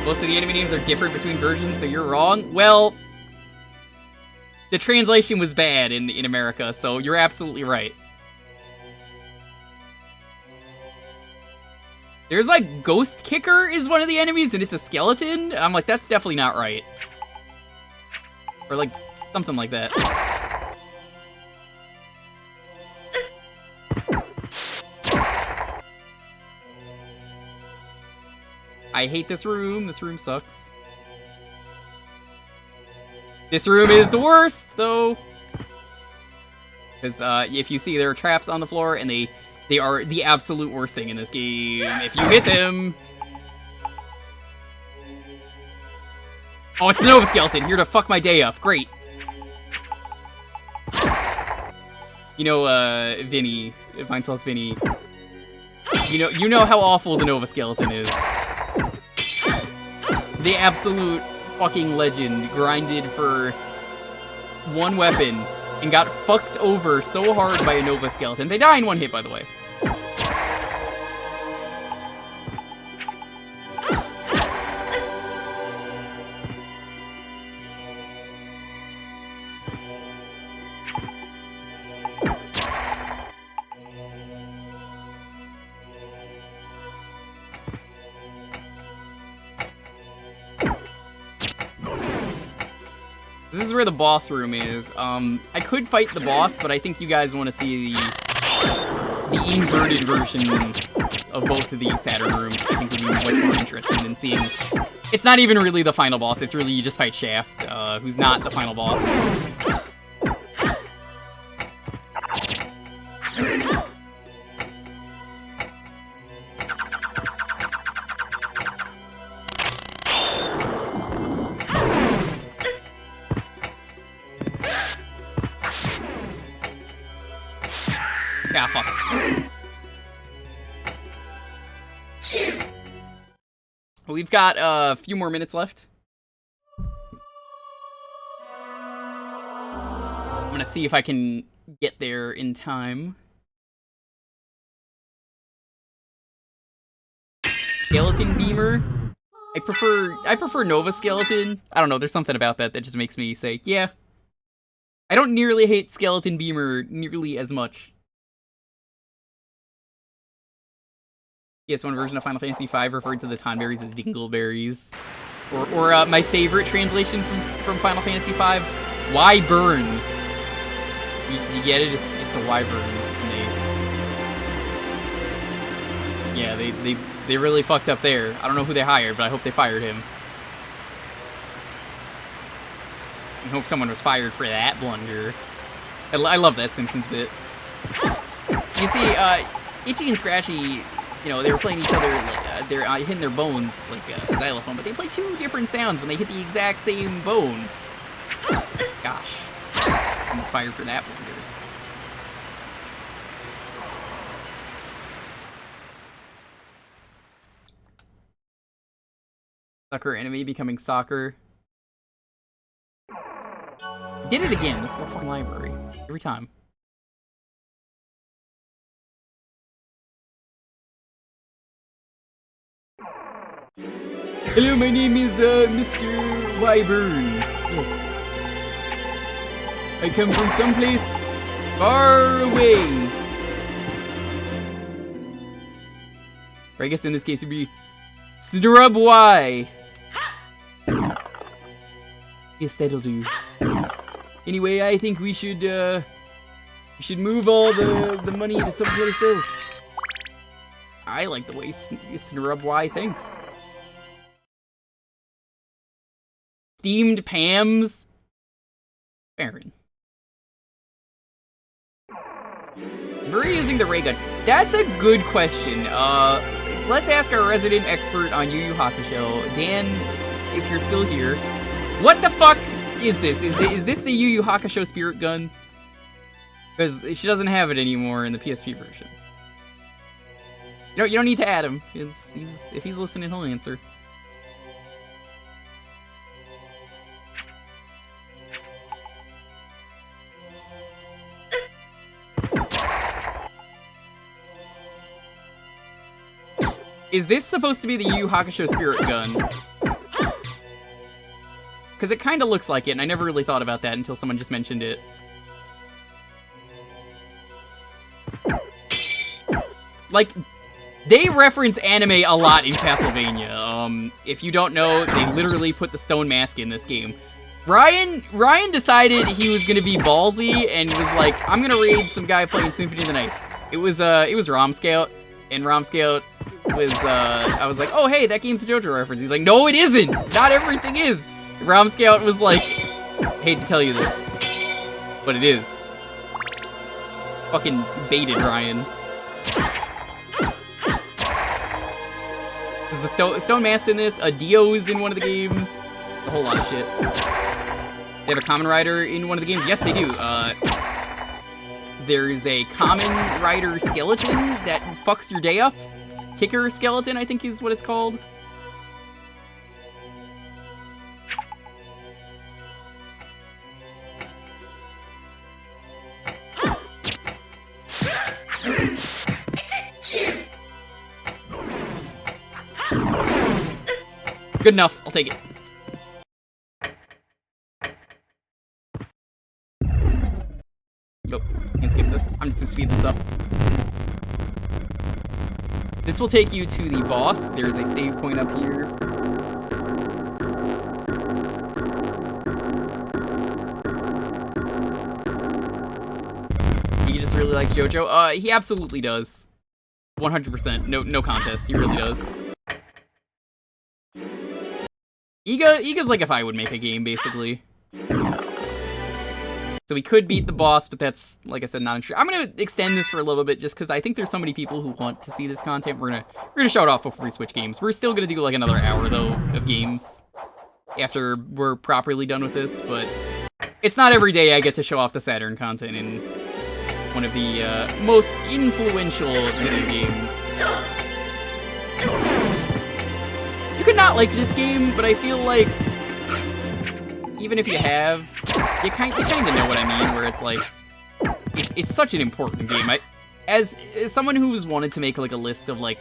Most of the enemy names are different between versions, so you're wrong. Well, the translation was bad in America, so you're absolutely right. There's like Ghost Kicker is one of the enemies, and it's a skeleton. I'm like, that's definitely not right. Or like something like that. I hate this room. This room sucks. This room is the worst, though. Because if you see, there are traps on the floor, and they are the absolute worst thing in this game. If you hit them... Oh, it's the Nova Skeleton, here to fuck my day up. Great. You know, Vinny, Vinesauce Vinny. You know how awful the Nova Skeleton is. The absolute fucking legend grinded for one weapon and got fucked over so hard by a Nova Skeleton. They die in one hit, by the way. This is where the boss room is. I could fight the boss, but I think you guys want to see the inverted version of both of these Saturn rooms. I think would be much more interesting than seeing... It's not even really the final boss, it's really you just fight Shaft, who's not the final boss. Yeah, fuck. We've got a few more minutes left. I'm gonna see if I can get there in time. Skeleton Beamer. I prefer Nova Skeleton. I don't know, there's something about that just makes me say, yeah. I don't nearly hate Skeleton Beamer nearly as much. PS1 version of Final Fantasy V referred to the Tonberries as Dingleberries. Or my favorite translation from Final Fantasy V, Wyverns. You get it? It's a wyvern. And they really fucked up there. I don't know who they hired, but I hope they fired him. I hope someone was fired for that blunder. I love that Simpsons bit. You see, Itchy and Scratchy, you know, they were playing each other, like, they're hitting their bones like a xylophone, but they play two different sounds when they hit the exact same bone. Gosh. Almost fired for that blunder. Sucker enemy becoming soccer. Did it again. This is the fucking library. Every time. Hello, my name is Mr. Wyvern. Yes. I come from someplace far away. Or I guess in this case it'd be Snrubwy. Yes, that'll do. Anyway, I think we should You should move all the money to someplace else. I like the way Snurub Y thinks. Steamed Pams? Baron. Marie using the ray gun. That's a good question. Let's ask our resident expert on Yu Yu Hakusho, Dan, if you're still here. What the fuck is this? Is this the Yu Yu Hakusho spirit gun? Because she doesn't have it anymore in the PSP version. You don't need to add him. If he's listening, he'll answer. Is this supposed to be the Yu Yu Hakusho spirit gun? Because it kind of looks like it, and I never really thought about that until someone just mentioned it. Like, they reference anime a lot in Castlevania. If you don't know, they literally put the stone mask in this game. Ryan decided he was gonna be ballsy and was like, I'm gonna raid some guy playing Symphony of the Night. It was Rom Scout, and Rom Scout was, I was like, oh hey, that game's a JoJo reference. He's like, no it isn't! Not everything is! Rom Scout was like, hate to tell you this, but it is. Fucking baited Ryan. Is the Stone Mask in this? Dio is in one of the games. A whole lot of shit. They have a Common Rider in one of the games? Yes, they do. There's a Common Rider skeleton that fucks your day up. Kicker skeleton, I think is what it's called. Good enough, I'll take it. Nope, can't skip this. I'm just gonna speed this up. This will take you to the boss. There's a save point up here. He just really likes JoJo. He absolutely does. 100%. No contest. He really does. Iga's like if I would make a game, basically. So we could beat the boss, but that's, like I said, not sure. I'm gonna extend this for a little bit just because I think there's so many people who want to see this content. We're gonna show it off before we switch games. We're still gonna do like another hour though of games after we're properly done with this, but it's not every day I get to show off the Saturn content in one of the most influential video games. You could not like this game, but I feel like even if you have, you kind of know what I mean, where it's like, it's such an important game. As someone who's wanted to make like a list of like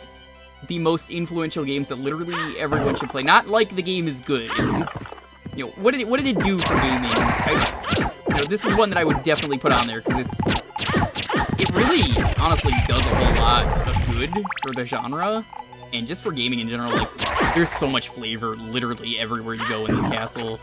the most influential games that literally everyone should play, not like the game is good, it's you know, what did it do for gaming? This is one that I would definitely put on there, because it really, honestly, does a whole lot of good for the genre, and just for gaming in general. Like, there's so much flavor literally everywhere you go in this castle.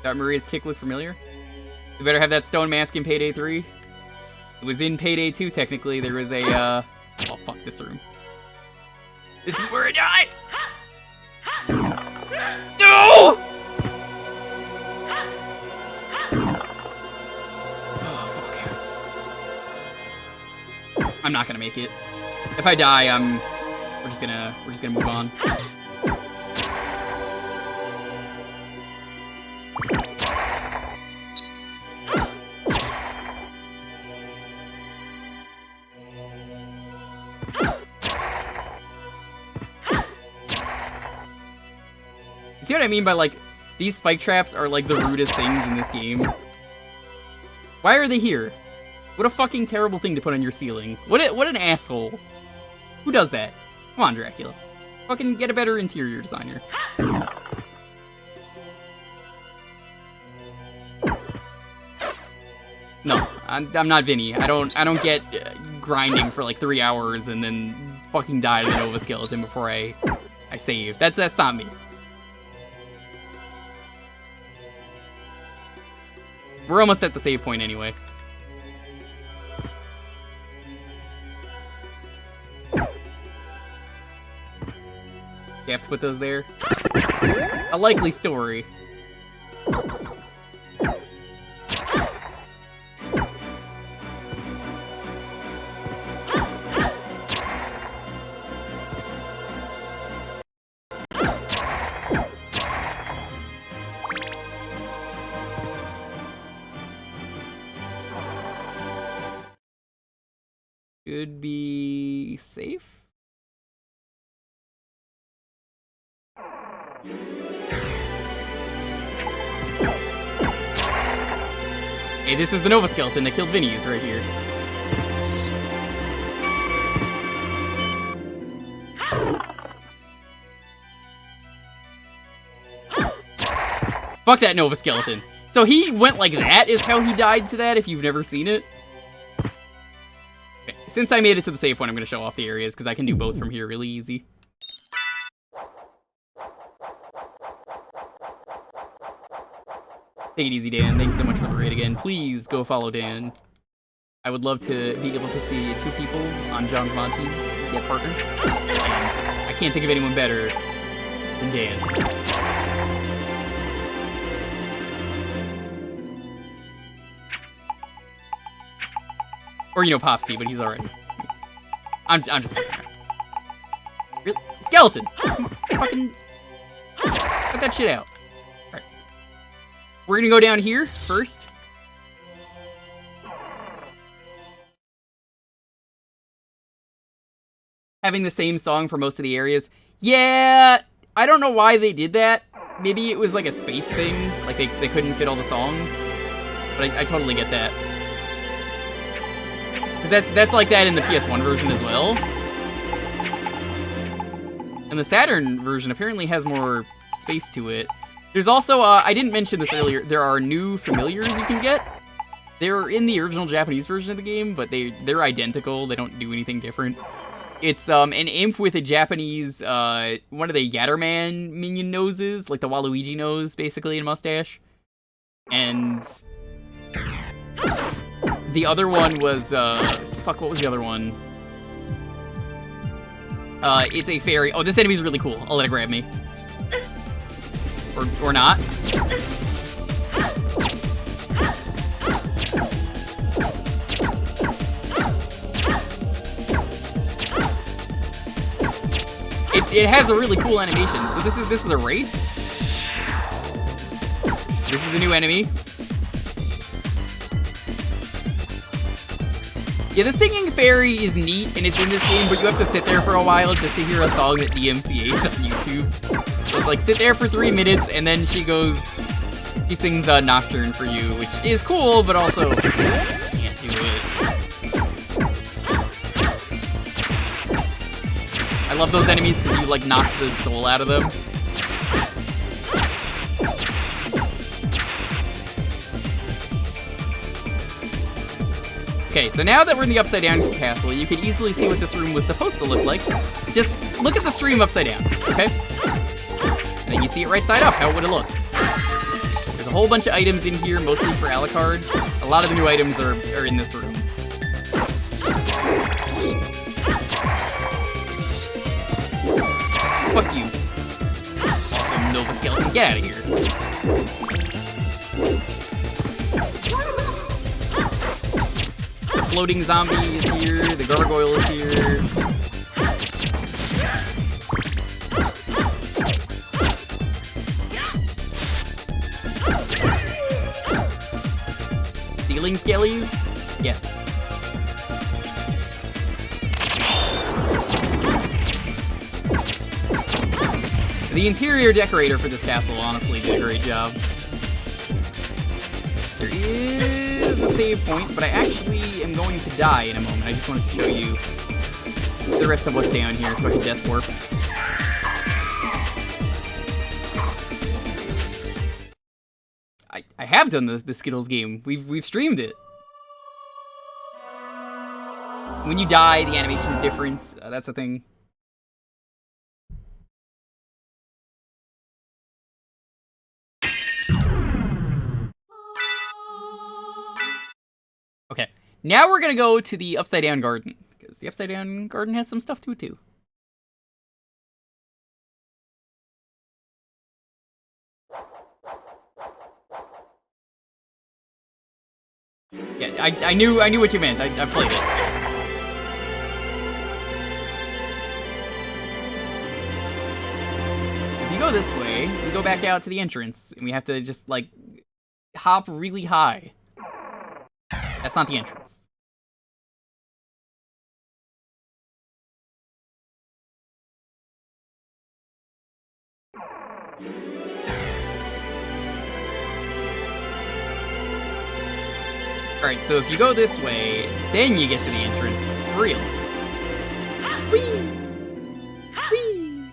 That Maria's kick look familiar? You better have that stone mask in Payday 3. It was in Payday 2, technically. There was a, oh, fuck this room. This is where I die! No! Oh, fuck. I'm not gonna make it. If I die, we're just gonna move on. See what I mean by, like, these spike traps are, like, the rudest things in this game? Why are they here? What a fucking terrible thing to put on your ceiling. What an asshole. Who does that? Come on, Dracula. Fucking get a better interior designer. No, I'm not Vinny. I don't get grinding for like 3 hours and then fucking die to the Nova Skeleton before I save. That's not me. We're almost at the save point anyway. You have to put those there. A likely story. Should be safe. Hey, this is the Nova Skeleton that killed Vinny's right here. Fuck that Nova Skeleton. So he went like that is how he died to that if you've never seen it. Okay, since I made it to the save point, I'm going to show off the areas because I can do both from here really easy. Take it easy, Dan. Thanks so much for the raid again. Please go follow Dan. I would love to be able to see 2 people on John's mod team get partner. And I can't think of anyone better than Dan. Or, you know, Popsky, but he's alright. I'm just... Really? Skeleton! Fucking... Cut that shit out. We're gonna go down here first. Having the same song for most of the areas. Yeah, I don't know why they did that. Maybe it was like a space thing. Like they couldn't fit all the songs. But I totally get that. Because that's like that in the PS1 version as well. And the Saturn version apparently has more space to it. There's also, I didn't mention this earlier, there are new familiars you can get. They're in the original Japanese version of the game, but they're identical, they don't do anything different. It's an imp with a Japanese, one of the Yatterman minion noses, like the Waluigi nose, basically, and mustache. And the other one was, fuck, what was the other one? It's a fairy. Oh, this enemy's really cool. I'll let it grab me. Or not. It has a really cool animation. So this is a raid. This is a new enemy. Yeah, the singing fairy is neat and it's in this game, but you have to sit there for a while just to hear a song that DMCA's on YouTube. So it's like sit there for 3 minutes and then she sings Nocturne for you, which is cool, but also can't do it. I love those enemies because you like knock the soul out of them. Okay, so now that we're in the Upside Down Castle, you can easily see what this room was supposed to look like. Just look at the stream upside down, okay? And then you see it right side up, how it would have looked. There's a whole bunch of items in here, mostly for Alucard. A lot of the new items are in this room. Fuck you. Awesome Nova Skeleton, get out of here. The floating zombie is here, the gargoyle is here. Ceiling skellies? Yes. The interior decorator for this castle honestly did a great job. There is a save point, but I actually am going to die in a moment. I just wanted to show you the rest of what's down here so I can death warp. I have done the Skittles game. We've streamed it. When you die, the animation is different. That's a thing. Okay, now we're gonna go to the Upside Down Garden, because the Upside Down Garden has some stuff to it too. Yeah, I knew what you meant. I played it. If you go this way, we go back out to the entrance, and we have to just, like, hop really high. That's not the entrance. Alright, so if you go this way, then you get to the entrance. Real. Whee! Whee!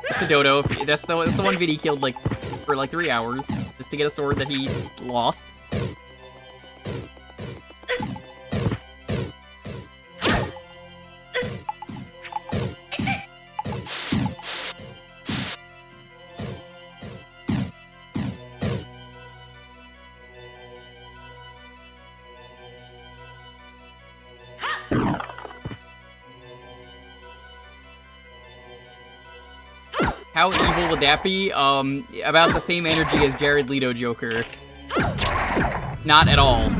That's the dodo. That's the one vid he killed, like, for like 3 hours, just to get a sword that he lost. How evil would that be? About the same energy as Jared Leto Joker. Not at all.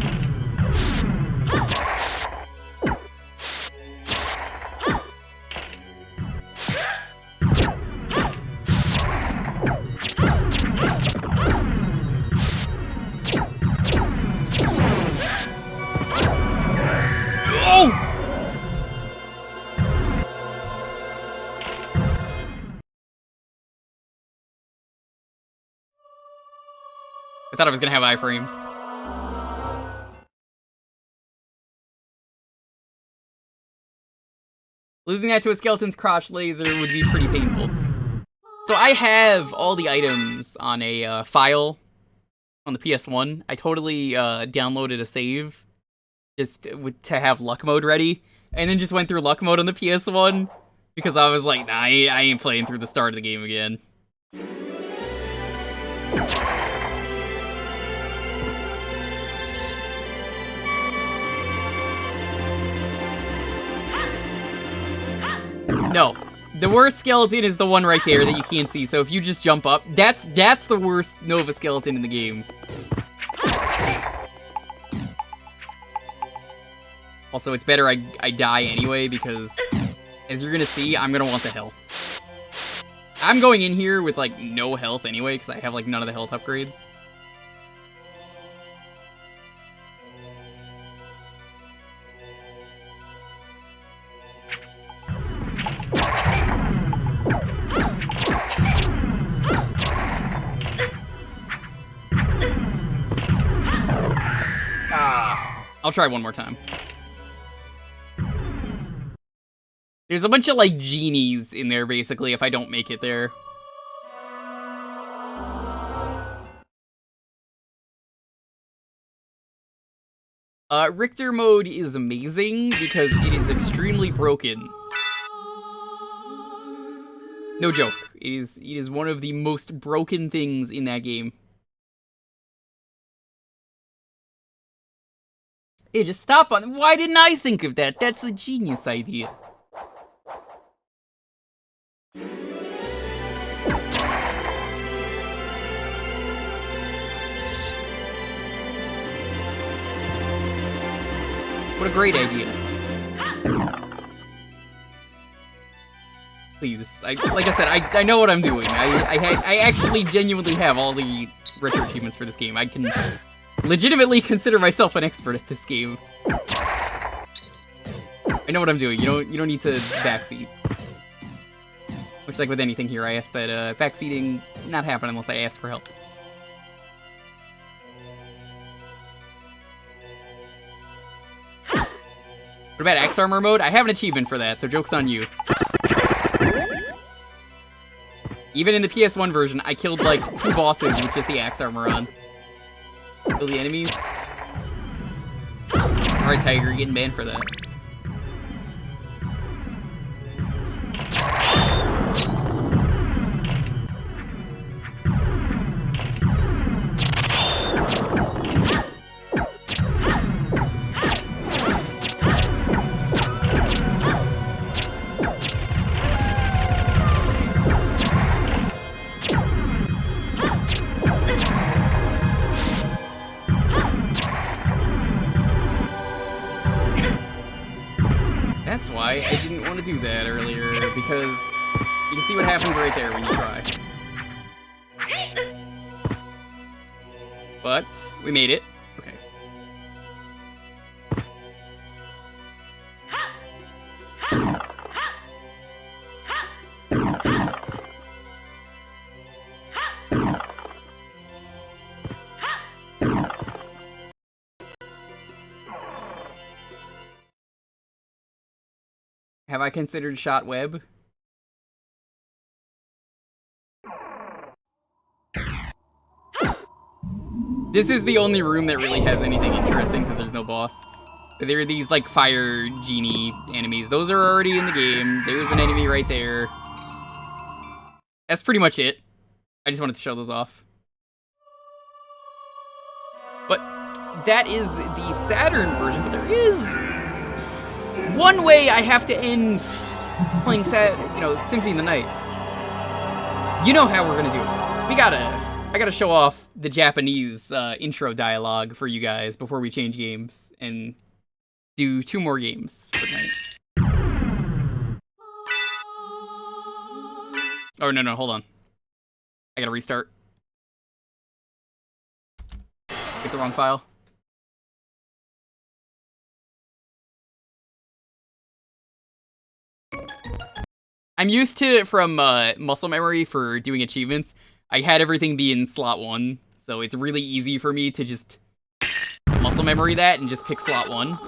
Oh! I thought I was gonna have iframes. Losing that to a skeleton's crotch laser would be pretty painful. So I have all the items on a file on the PS1. I totally downloaded a save just to have luck mode ready, and then just went through luck mode on the PS1 because I was like, nah, I ain't playing through the start of the game again. No, the worst skeleton is the one right there that you can't see, so if you just jump up, that's the worst Nova skeleton in the game. Also, it's better I die anyway, because, as you're gonna see, I'm gonna want the health. I'm going in here with, like, no health anyway, because I have, like, none of the health upgrades. I'll try one more time. There's a bunch of, like, genies in there, basically, if I don't make it there. Richter mode is amazing because it is extremely broken. No joke. It is one of the most broken things in that game. Hey, just stop on. Why didn't I think of that? That's a genius idea. What a great idea. Please, like I said, I know what I'm doing. I actually genuinely have all the retro achievements for this game. I can legitimately consider myself an expert at this game. I know what I'm doing. You don't need to backseat. Looks like with anything here, I asked that backseating not happen unless I ask for help. What about Axe Armor mode? I have an achievement for that, so joke's on you. Even in the PS1 version, I killed like 2 bosses with just the Axe Armor on. Kill the enemies. Alright, Tiger, you're getting banned for that. That's why I didn't want to do that earlier, because you can see what happens right there when you try. But we made it. Okay. Have I considered shot web? This is the only room that really has anything interesting because there's no boss. There are these like fire genie enemies. Those are already in the game. There's an enemy right there. That's pretty much it. I just wanted to show those off. But that is the Saturn version, but there is one way I have to end playing Symphony in the Night. You know how we're gonna do it. I gotta show off the Japanese intro dialogue for you guys before we change games and do 2 more games for tonight. Oh, no, hold on. I gotta restart. Get the wrong file. I'm used to, from muscle memory for doing achievements, I had everything be in slot 1, so it's really easy for me to just muscle memory that and just pick slot 1.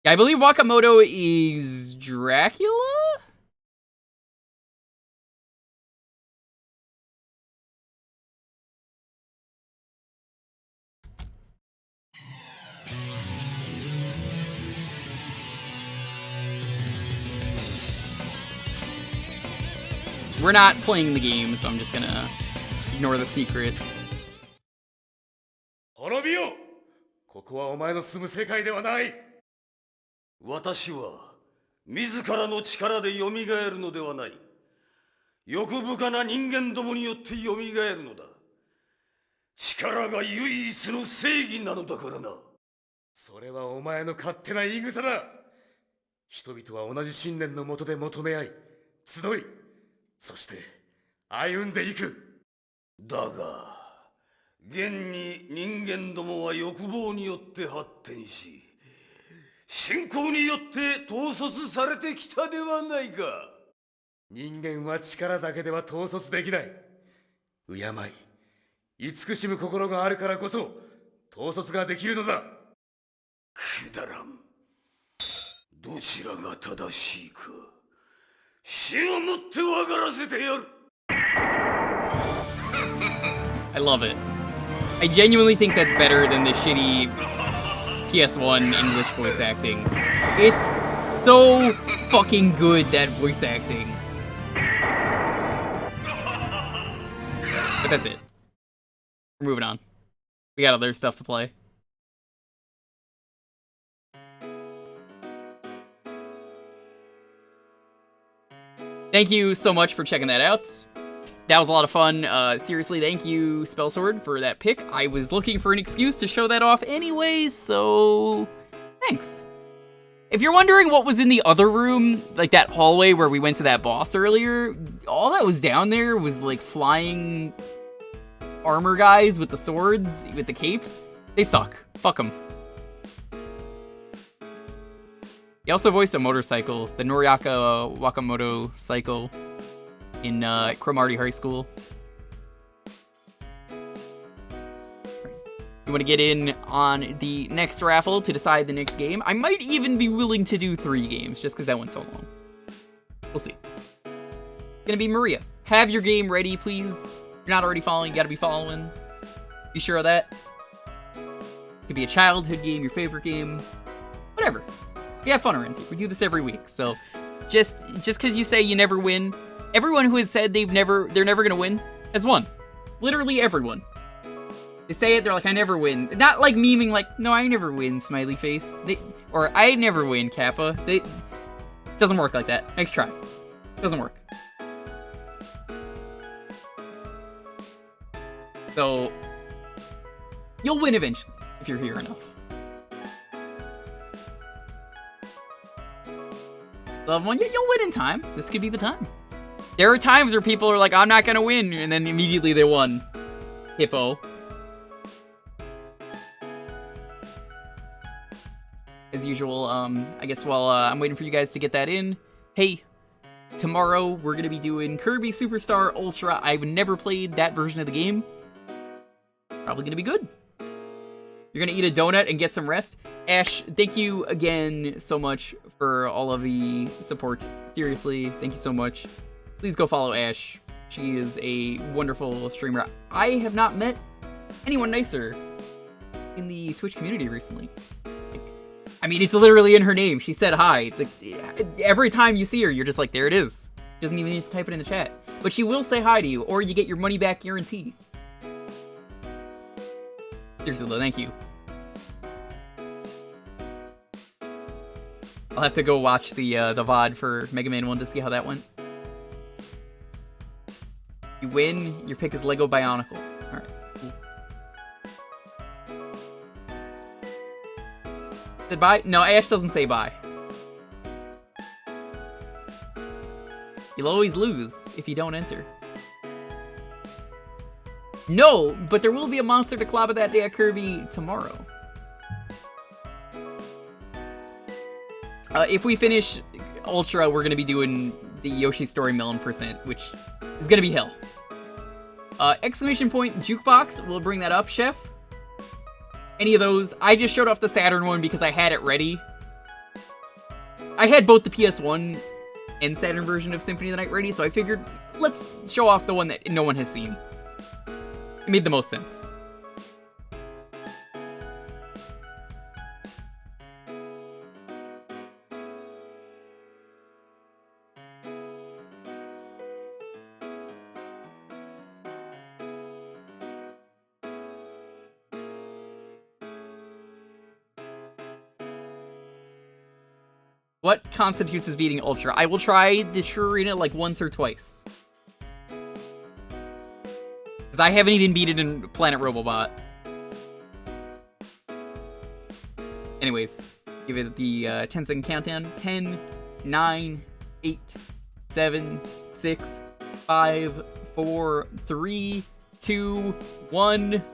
Yeah, I believe Wakamoto is Dracula? We're not playing the game, so I'm just gonna ignore the secret. 滅びよ、ここはお前の住む世界ではない。私は自らの力で蘇るのではない。欲深な人間どもによって蘇るのだ。力が唯一の正義なのだからな。それはお前の勝手な言い草だ。人々は同じ信念のもとで求め合い、集い、そして歩んでいく。だが現に人間どもは欲望によって発展し、信仰によって統率されてきたではないか。人間は力だけでは統率できない。敬い、慈しむ心があるからこそ統率ができるのだ。くだらん。どちらが正しいか、死をもって分からせてやる。I love it. I genuinely think that's better than the shitty PS1 English voice acting. It's so fucking good, that voice acting. But that's it. We're moving on. We got other stuff to play. Thank you so much for checking that out. That was a lot of fun. Seriously, thank you, Spellsword, for that pick. I was looking for an excuse to show that off anyways, so thanks. If you're wondering what was in the other room, like that hallway where we went to that boss earlier, all that was down there was like flying armor guys with the swords, with the capes. They suck. Fuck them. He also voiced a motorcycle, the Noriaka Wakamoto cycle, in Cromartie High School. You want to get in on the next raffle to decide the next game? I might even be willing to do 3 games, just because that went so long. We'll see. Gonna be Maria. Have your game ready, please. you're not already following, you gotta be following. Be sure of that. Could be a childhood game, your favorite game, whatever. We have fun around here. We do this every week, so just because you say you never win, everyone who has said they're never gonna win has won. Literally everyone. They say it, they're like, I never win. Not like memeing like, no, I never win, smiley face. Or I never win, Kappa. Doesn't work like that. Next try. Doesn't work. So, you'll win eventually, if you're here enough. Love one, you'll win in time. This could be the time. There are times where people are like, I'm not gonna win, and then immediately they won. Hippo. As usual, I guess while I'm waiting for you guys to get that in, hey, tomorrow we're gonna be doing Kirby Superstar Ultra. I've never played that version of the game. Probably gonna be good. You're gonna eat a donut and get some rest. Ash, thank you again so much for all of the support. Seriously, thank you so much. Please go follow Ash. She is a wonderful streamer. I have not met anyone nicer in the Twitch community recently. I mean, it's literally in her name. She said hi. Like, every time you see her, you're just like, there it is. Doesn't even need to type it in the chat. But she will say hi to you, or you get your money back guarantee. Seriously, though, thank you. I'll have to go watch the VOD for Mega Man 1 to see how that went. You win, your pick is Lego Bionicle. Alright, cool. Said bye? No, Ash doesn't say bye. You'll always lose if you don't enter. No, but there will be a monster to clobber that day at Kirby tomorrow. If we finish Ultra, we're going to be doing the Yoshi Story Melon %, which is going to be hell. Exclamation point Jewkbox, we'll bring that up, Chef. Any of those. I just showed off the Saturn one because I had it ready. I had both the PS1 and Saturn version of Symphony of the Night ready, so I figured, let's show off the one that no one has seen. It made the most sense. What constitutes as beating Ultra? I will try the Shurina like once or twice. Because I haven't even beat it in Planet Robobot. Anyways, give it the 10-second countdown. 10, 9, 8, 7, 6, 5, 4, 3, 2, 1.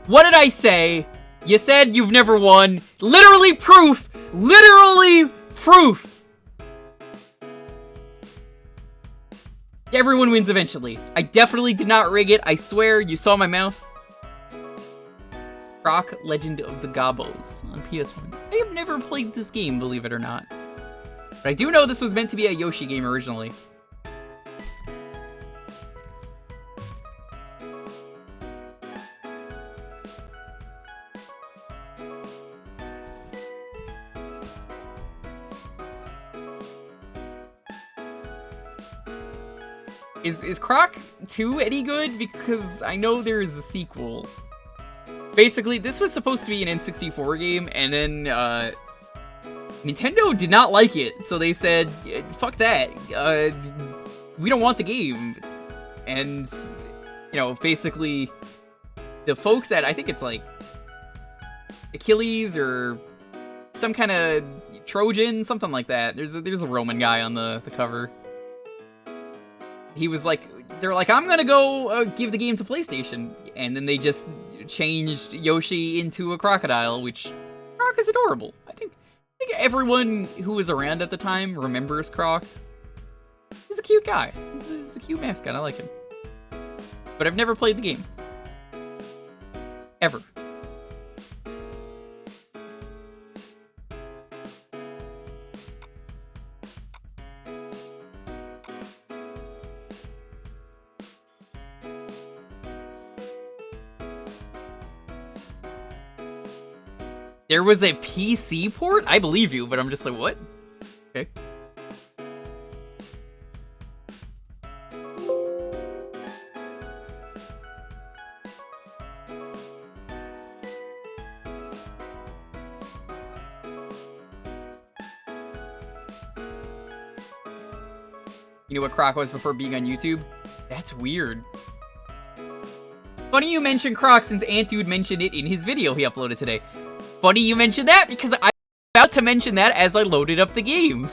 What did I say? You said you've never won. Literally proof! Literally proof! Everyone wins eventually. I definitely did not rig it. I swear, you saw my mouse. Croc, Legend of the Gobos on PS1. I have never played this game, believe it or not. But I do know this was meant to be a Yoshi game originally. Is Croc 2 any good? Because I know there is a sequel. Basically, this was supposed to be an N64 game, and then, Nintendo did not like it, so they said, fuck that, we don't want the game. And, you know, basically, the folks at, I think it's like, Achilles, or some kind of Trojan, something like that. There's a Roman guy on the cover. He was like, they're like, I'm gonna go give the game to PlayStation. And then they just changed Yoshi into a crocodile, which Croc is adorable. I think everyone who was around at the time remembers Croc. He's a cute guy. He's a cute mascot. I like him. But I've never played the game. Ever. There was a PC port? I believe you, but I'm just like, what? Okay. You know what Croc was before being on YouTube? That's weird. Funny you mentioned Croc since Antude mentioned it in his video he uploaded today. Funny you mentioned that because I was about to mention that as I loaded up the game.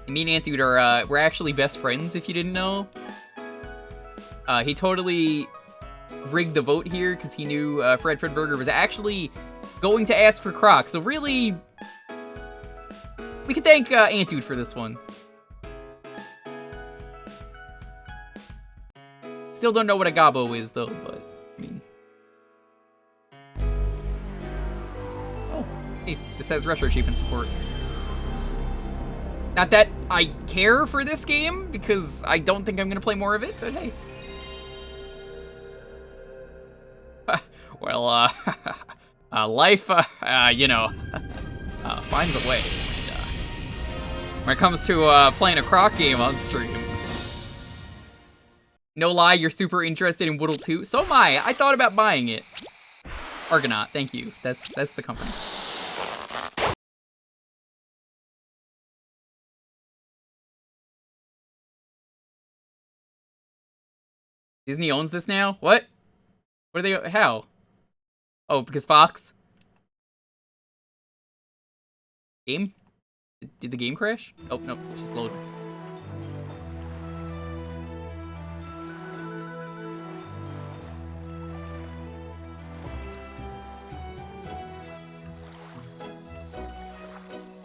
Me and Antude are, we're actually best friends if you didn't know. He totally rigged the vote here because he knew Fred Fredberger was actually going to ask for Croc, so really, we can thank Antude for this one. Still don't know what a gobbo is, though, but, I mean... Oh, hey, this has retro achievement support. Not that I care for this game, because I don't think I'm gonna play more of it, but hey. Well, life, you know, finds a way. And, when it comes to playing a Croc game on stream, no lie, you're super interested in Woodle 2. So am I. I thought about buying it. Argonaut, thank you. That's the company. Disney owns this now? What? What are they? How? Oh, because Fox? Game? Did the game crash? Oh, no, it's just loading.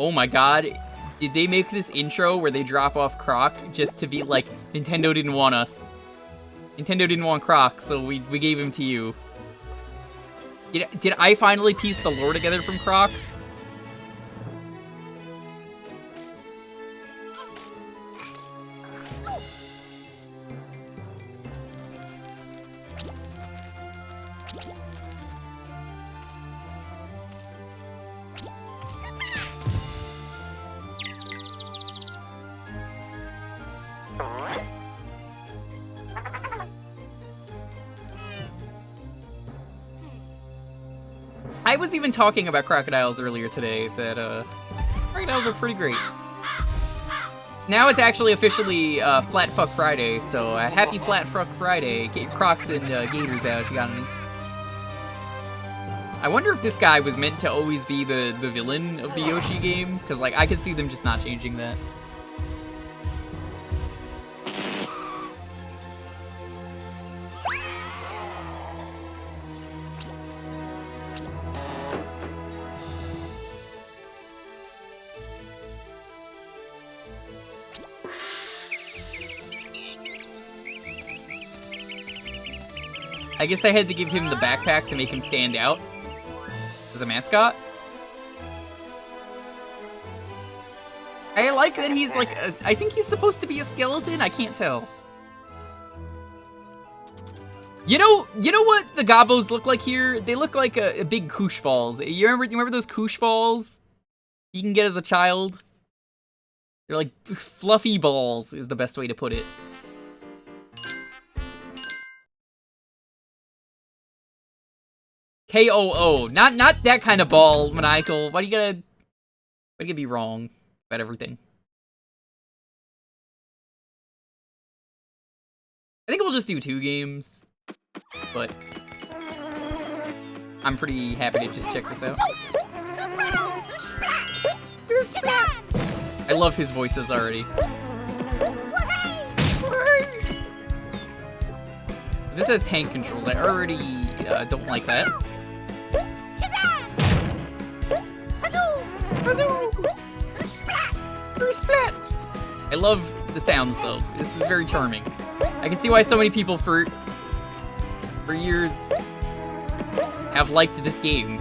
Oh my god, did they make this intro where they drop off Croc just to be like, Nintendo didn't want us. Nintendo didn't want Croc, so we gave him to you. Did I finally piece the lore together from Croc? I was even talking about crocodiles earlier today, that, crocodiles are pretty great. Now it's actually officially, Flat Fuck Friday, so, happy Flat Fuck Friday. Get your Crocs and, Gators out if you got any. I wonder if this guy was meant to always be the villain of the Yoshi game, because, like, I could see them just not changing that. I guess I had to give him the backpack to make him stand out as a mascot. I like that he's like, I think he's supposed to be a skeleton, I can't tell. You know what the gobbos look like here? They look like a big koosh balls. You remember those koosh balls you can get as a child? They're like fluffy balls is the best way to put it. KOO, not that kind of ball, Maniacal. Why do you gotta be wrong about everything? I think we'll just do 2 games, but I'm pretty happy to just check this out. I love his voices already. This has tank controls. I already don't like that. I love the sounds though. This is very charming. I can see why so many people for years have liked this game.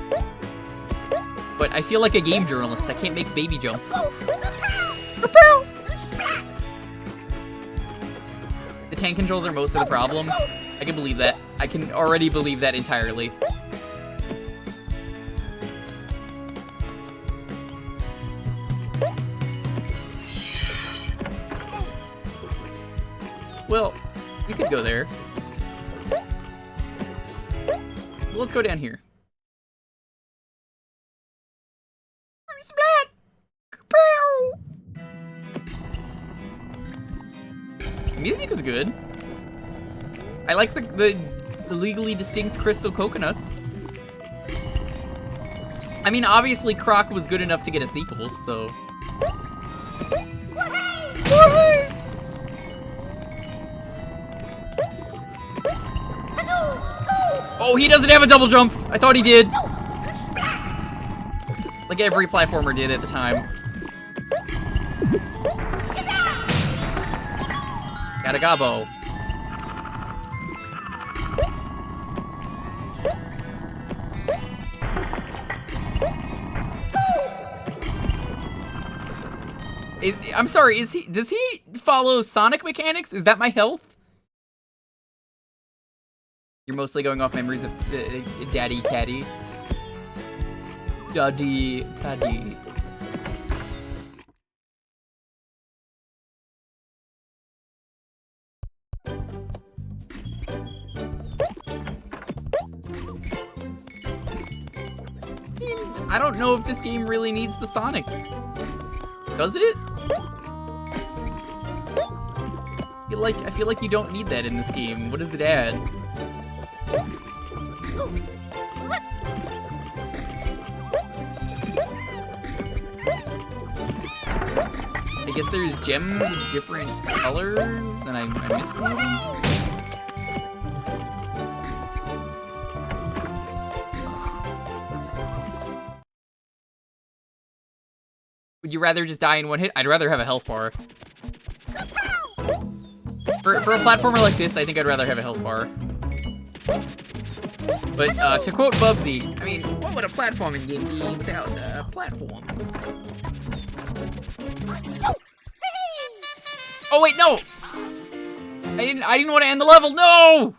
But I feel like a game journalist. I can't make baby jumps. The tank controls are most of the problem. I can believe that. I can already believe that entirely. Well, we could go there. Let's go down here. Splat! The music is good. I like the legally distinct crystal coconuts. I mean, obviously Croc was good enough to get a sequel, so... Oh, he doesn't have a double jump! I thought he did! Like every platformer did at the time. Got a gobbo. I'm sorry, does he follow Sonic mechanics? Is that my health? You're mostly going off memories of Daddy Caddy. Daddy Caddy. I don't know if this game really needs the Sonic. Does it? I feel like you don't need that in this game. What does it add? I guess there's gems of different colors, and I missed one of them. Would you rather just die in one hit? I'd rather have a health bar. For a platformer like this, I think I'd rather have a health bar. But to quote Bubsy, I mean, what would a platforming game be without platforms? Oh wait, no! I didn't want to end the level. No!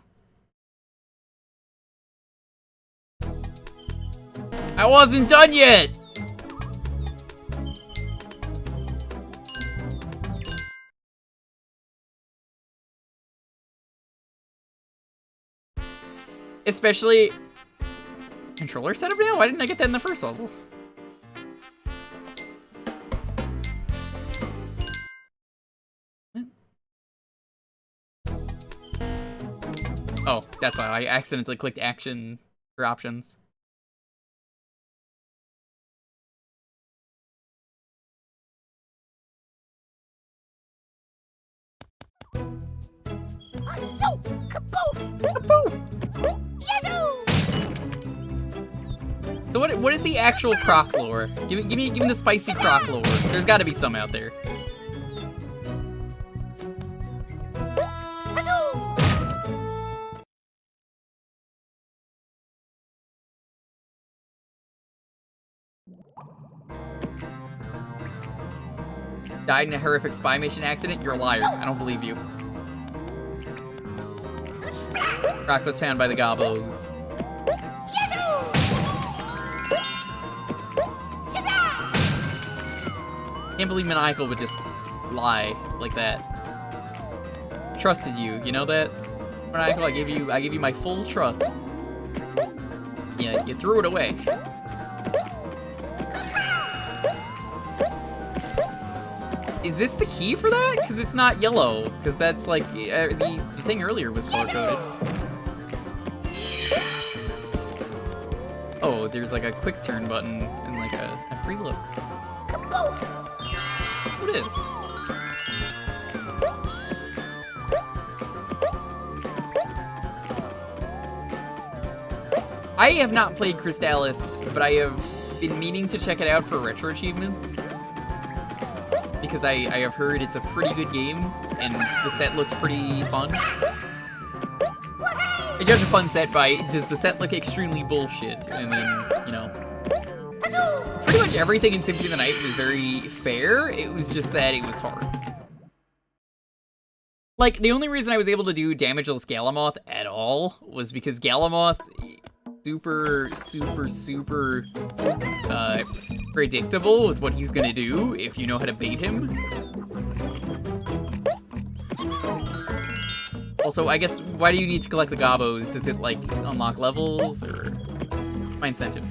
I wasn't done yet. Especially controller setup now? Why didn't I get that in the first level? Oh, that's why I accidentally clicked action for options. So what is the actual Croc lore? Give me the spicy Croc lore. There's got to be some out there. Died in a horrific spy mission accident? You're a liar. I don't believe you. Croc was found by the Gobbos. Can't believe Maniacal would just lie like that. Trusted you, you know that? Maniacal, I gave you my full trust. Yeah, you threw it away. Is this the key for that? Because it's not yellow. Because that's like, the thing earlier was color-coded. Oh, there's like a quick turn button and like a free look. What is? I have not played Crystallis, but I have been meaning to check it out for retro achievements. Because I have heard it's a pretty good game, and the set looks pretty fun. I judge a fun set by, does the set look extremely bullshit? And then, you know. Pretty much everything in Symphony of the Night was very fair, it was just that it was hard. Like, the only reason I was able to do Damageless Galamoth at all was because Galamoth, super predictable with what he's gonna do if you know how to bait him. Also, I guess, why do you need to collect the Gobos? Does it, like, unlock levels, or my incentive?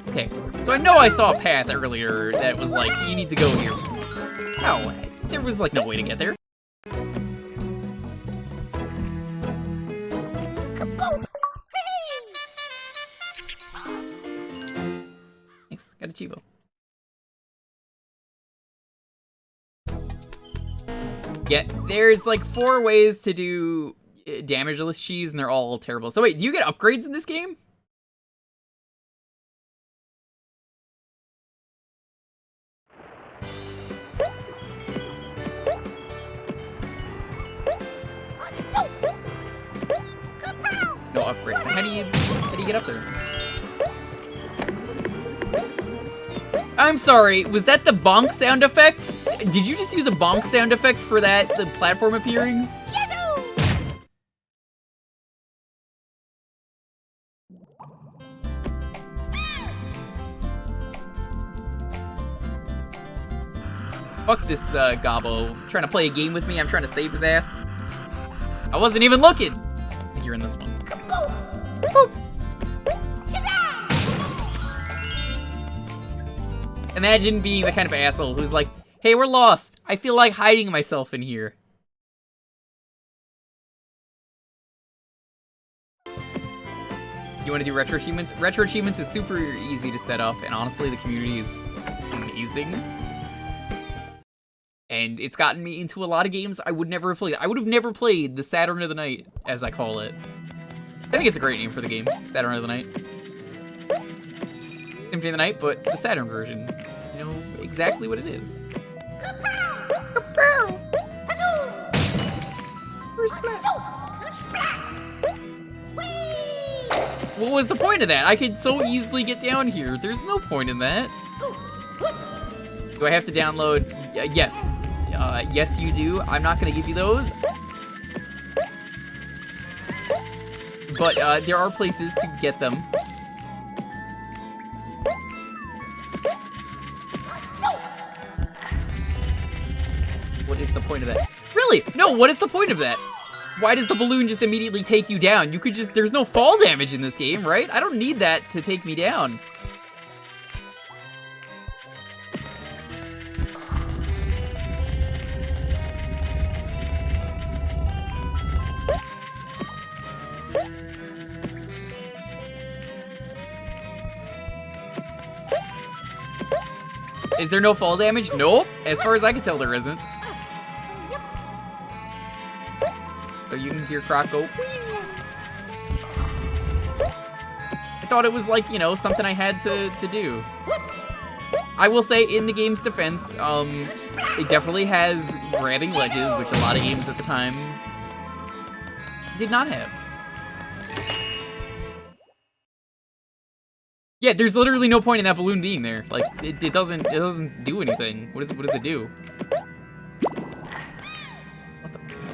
Okay, so I know I saw a path earlier that was like, you need to go here. No, there was like no way to get there. Thanks, got a Chivo. Yeah, there's like 4 ways to do damageless cheese, and they're all terrible. So wait, do you get upgrades in this game? No upgrade. How do you get up there? I'm sorry, was that the bonk sound effect? Did you just use a bonk sound effect for that, the platform appearing? Fuck this Gobbo. Trying to play a game with me, I'm trying to save his ass. I wasn't even looking! I think you're in this one. Woo. Imagine being the kind of asshole who's like, hey, we're lost. I feel like hiding myself in here. You want to do retro achievements? Retro achievements is super easy to set up, and honestly, the community is amazing. And it's gotten me into a lot of games I would never have played. I would have never played the Saturn of the Night, as I call it. I think it's a great name for the game, Saturn of the Night. Symphony of the Night, but the Saturn version. You know exactly what it is. What was the point of that? I could so easily get down here. There's no point in that. Do I have to download? Yes. Yes, you do. I'm not going to give you those. But there are places to get them. What is the point of that? Really? No, what is the point of that? Why does the balloon just immediately take you down? You could just, there's no fall damage in this game, right? I don't need that to take me down. Is there no fall damage? Nope. As far as I can tell, there isn't. So you can hear Croc go, whee! I thought it was like, you know, something I had to do. I will say, in the game's defense, it definitely has grabbing ledges, which a lot of games at the time did not have. Yeah, there's literally no point in that balloon being there. Like, it doesn't do anything. What does it do? What the fuck?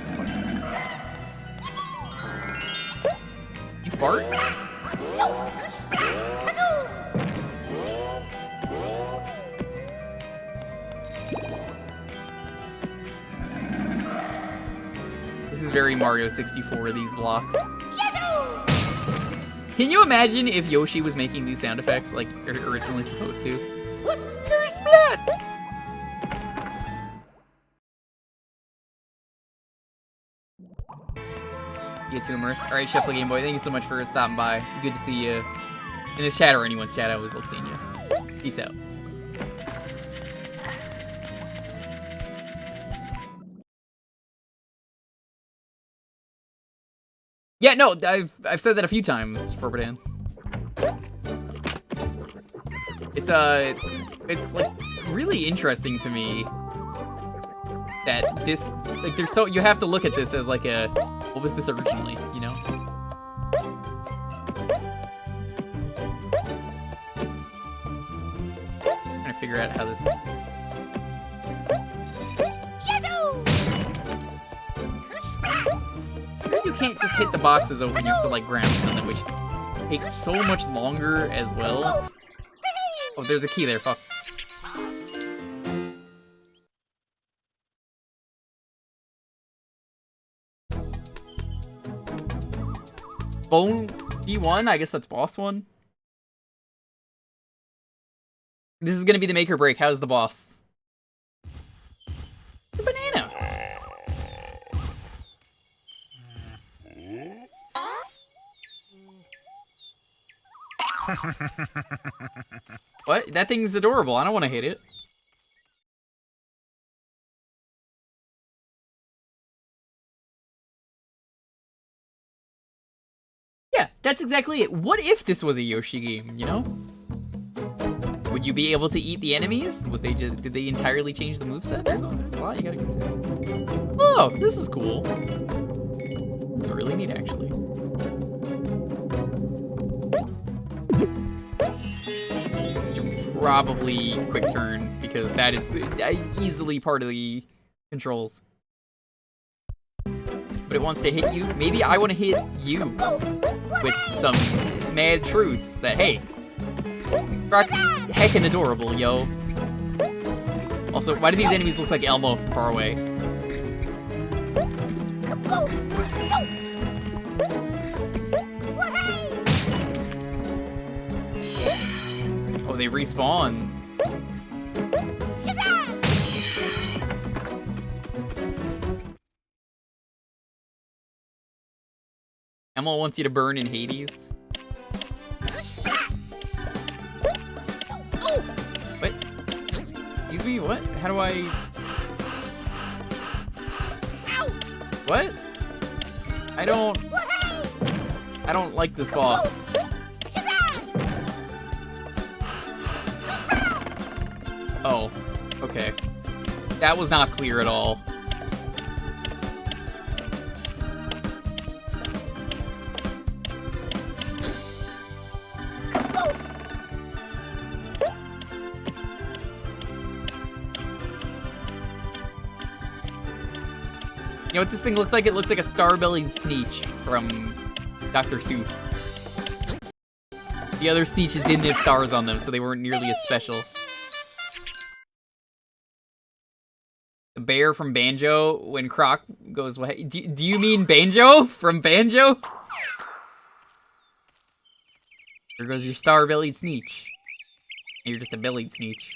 You fart? This is very Mario 64, these blocks. Can you imagine if Yoshi was making these sound effects like originally supposed to? You're splat! You too, Immerse. Alright, Shuffle Game Boy, thank you so much for stopping by. It's good to see you. In this chat or anyone's chat, I always love seeing you. Peace out. Yeah, no, I've said that a few times, Forberdan. It's like really interesting to me that this, like, there's so, you have to look at this as like a, what was this originally, you know? Trying to figure out how this can't just hit the boxes open, you have to, like, ground on them, which takes so much longer as well. Oh, there's a key there, fuck. Bone B1, I guess that's boss 1. This is gonna be the make or break. How's the boss? The banana. What? That thing's adorable. I don't want to hit it. Yeah, that's exactly it. What if this was a Yoshi game, you know? Would you be able to eat the enemies? Did they entirely change the moveset? There's a lot you gotta consider. Oh, this is cool. This is really neat, actually. Probably quick turn, because that is easily part of the controls. But it wants to hit you. Maybe I want to hit you with some mad truths that, hey, Croc's heckin' adorable, yo. Also, why do these enemies look like Elmo from far away? Oh, they respawn. Elmo wants you to burn in Hades. What? Excuse me, what? How do I... What? I don't like this boss. Oh, okay. That was not clear at all. You know what this thing looks like? It looks like a star-bellied Sneech from Dr. Seuss. The other Sneeches didn't have stars on them, so they weren't nearly as special. The bear from Banjo, when Croc goes, what? Do you mean Banjo? From Banjo? There goes your star-bellied Sneech. You're just a bellied Sneech.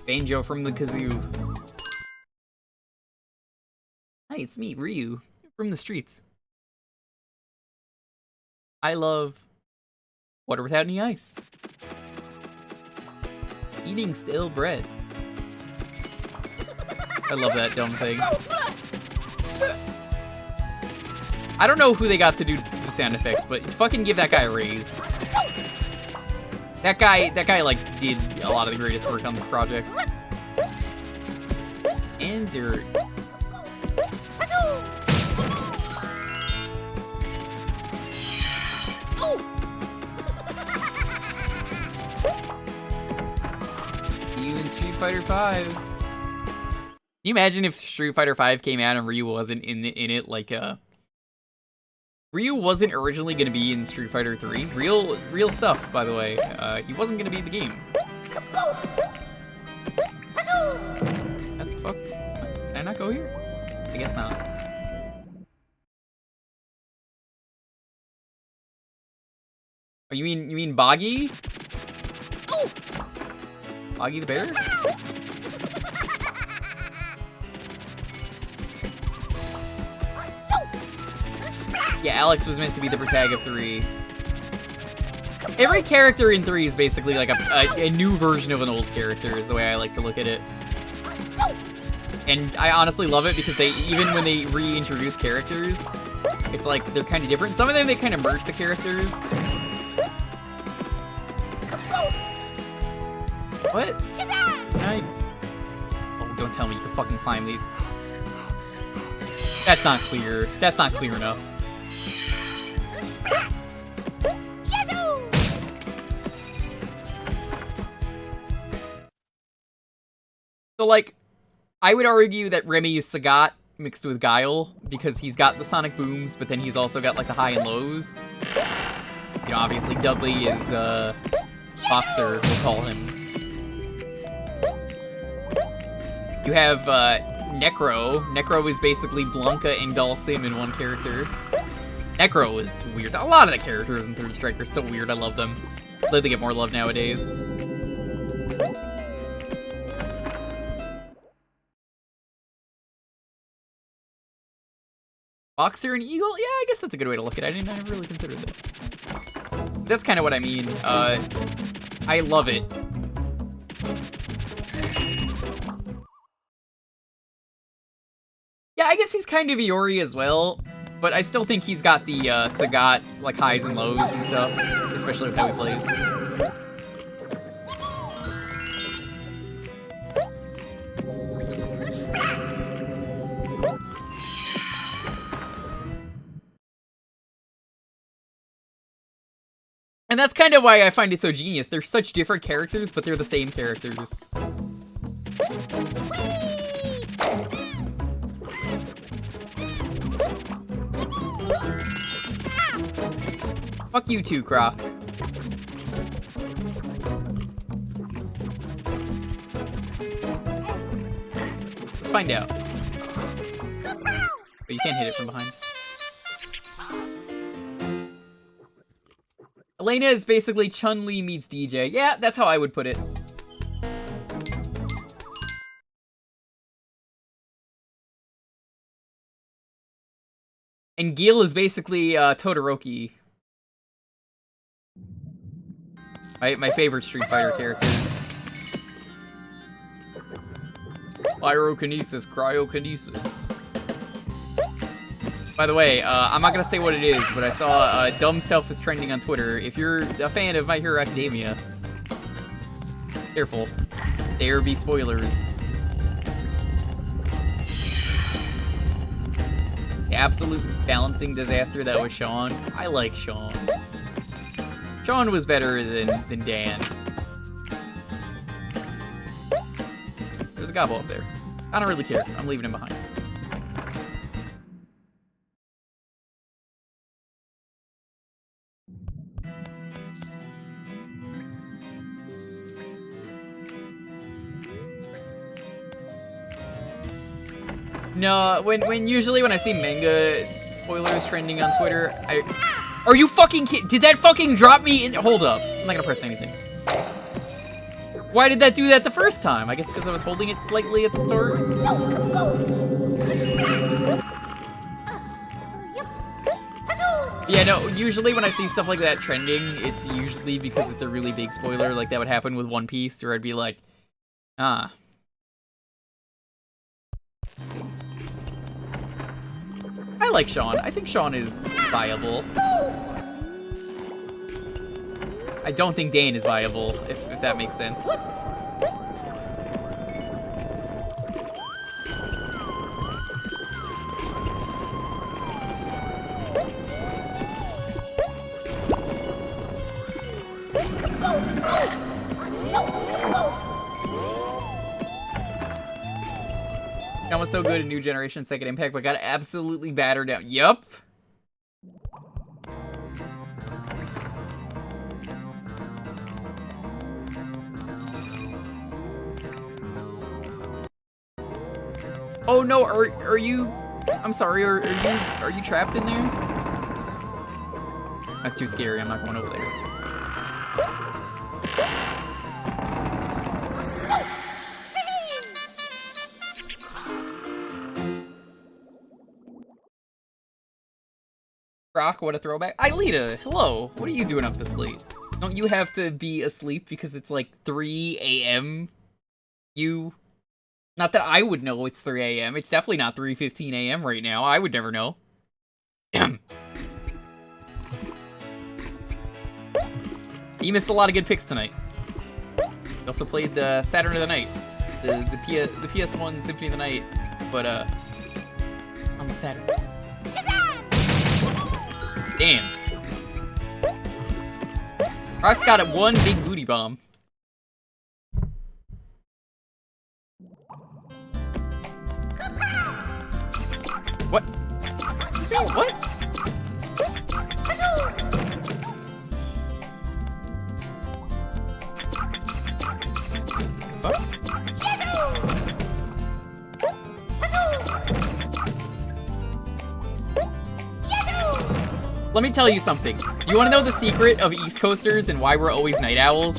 Banjo from the kazoo. Hi, it's me, Ryu, from the streets. I love water without any ice. Eating stale bread. I love that dumb thing. I don't know who they got to do the sound effects, but fucking give that guy a raise. That guy, like, did a lot of the greatest work on this project. And dirt. You in Street Fighter 5. Can you imagine if Street Fighter 5 came out and Ryu wasn't in it, like, Ryu wasn't originally going to be in Street Fighter 3. Real stuff, by the way. He wasn't going to be in the game. What the fuck? Can I not go here? I guess not. Oh, you mean Boggy? Boggy the bear? Yeah, Alex was meant to be the protagonist of 3. Every character in 3 is basically like a new version of an old character, is the way I like to look at it. And I honestly love it because even when they reintroduce characters, it's like they're kind of different. Some of them, they kind of merge the characters. What? Oh, don't tell me you can fucking climb these. That's not clear. That's not clear enough. So, like, I would argue that Remy is Sagat mixed with Guile, because he's got the sonic booms, but then he's also got, like, the high and lows. You know, obviously Dudley is, Boxer, we'll call him. You have, Necro. Necro is basically Blanca and Dhalsim in one character. Necro is weird. A lot of the characters in Third Strike are so weird, I love them. Glad they get more love nowadays. Boxer and Eagle? Yeah, I guess that's a good way to look at it. I never really considered that. That's kind of what I mean. I love it. Yeah, I guess he's kind of Iori as well, but I still think he's got the Sagat, like, highs and lows and stuff, especially with how he plays. And that's kind of why I find it so genius. They're such different characters, but they're the same characters. Fuck you too, Croc. Let's find out. But you can't hit it from behind. Elena is basically Chun-Li meets DJ. Yeah, that's how I would put it. And Gil is basically Todoroki. My favorite Street Fighter characters. Pyrokinesis, cryokinesis. By the way, I'm not gonna say what it is, but I saw dumb stuff was trending on Twitter. If you're a fan of My Hero Academia, careful. There be spoilers. The absolute balancing disaster that was Sean. I like Sean. Sean was better than Dan. There's a gobble up there. I don't really care. I'm leaving him behind. No, usually when I see manga spoilers trending on Twitter, are you fucking kidding? Did that fucking drop me in? Hold up. I'm not gonna press anything. Why did that do that the first time? I guess because I was holding it slightly at the start. Yeah, no, usually when I see stuff like that trending, it's usually because it's a really big spoiler. Like that would happen with One Piece, where I'd be like, ah. Let's see. I like Sean. I think Sean is viable. I don't think Dane is viable, if that makes sense. Sean was so good in New Generation Second Impact, but got absolutely battered out. Yup. Oh no, are you? I'm sorry, are you trapped in there? That's too scary. I'm not going over there. Croc, what a throwback. Aelita, hello. What are you doing up this late? Don't you have to be asleep because it's like 3 a.m.? Not that I would know it's 3 a.m. It's definitely not 3:15 a.m. right now. I would never know. You missed a lot of good picks tonight. You also played the Saturn of the Night. The PS1 Symphony of the Night, but on the Saturn. Damn. Croc's got one big booty bomb. What? What? What? Let me tell you something. You want to know the secret of East Coasters and why we're always night owls?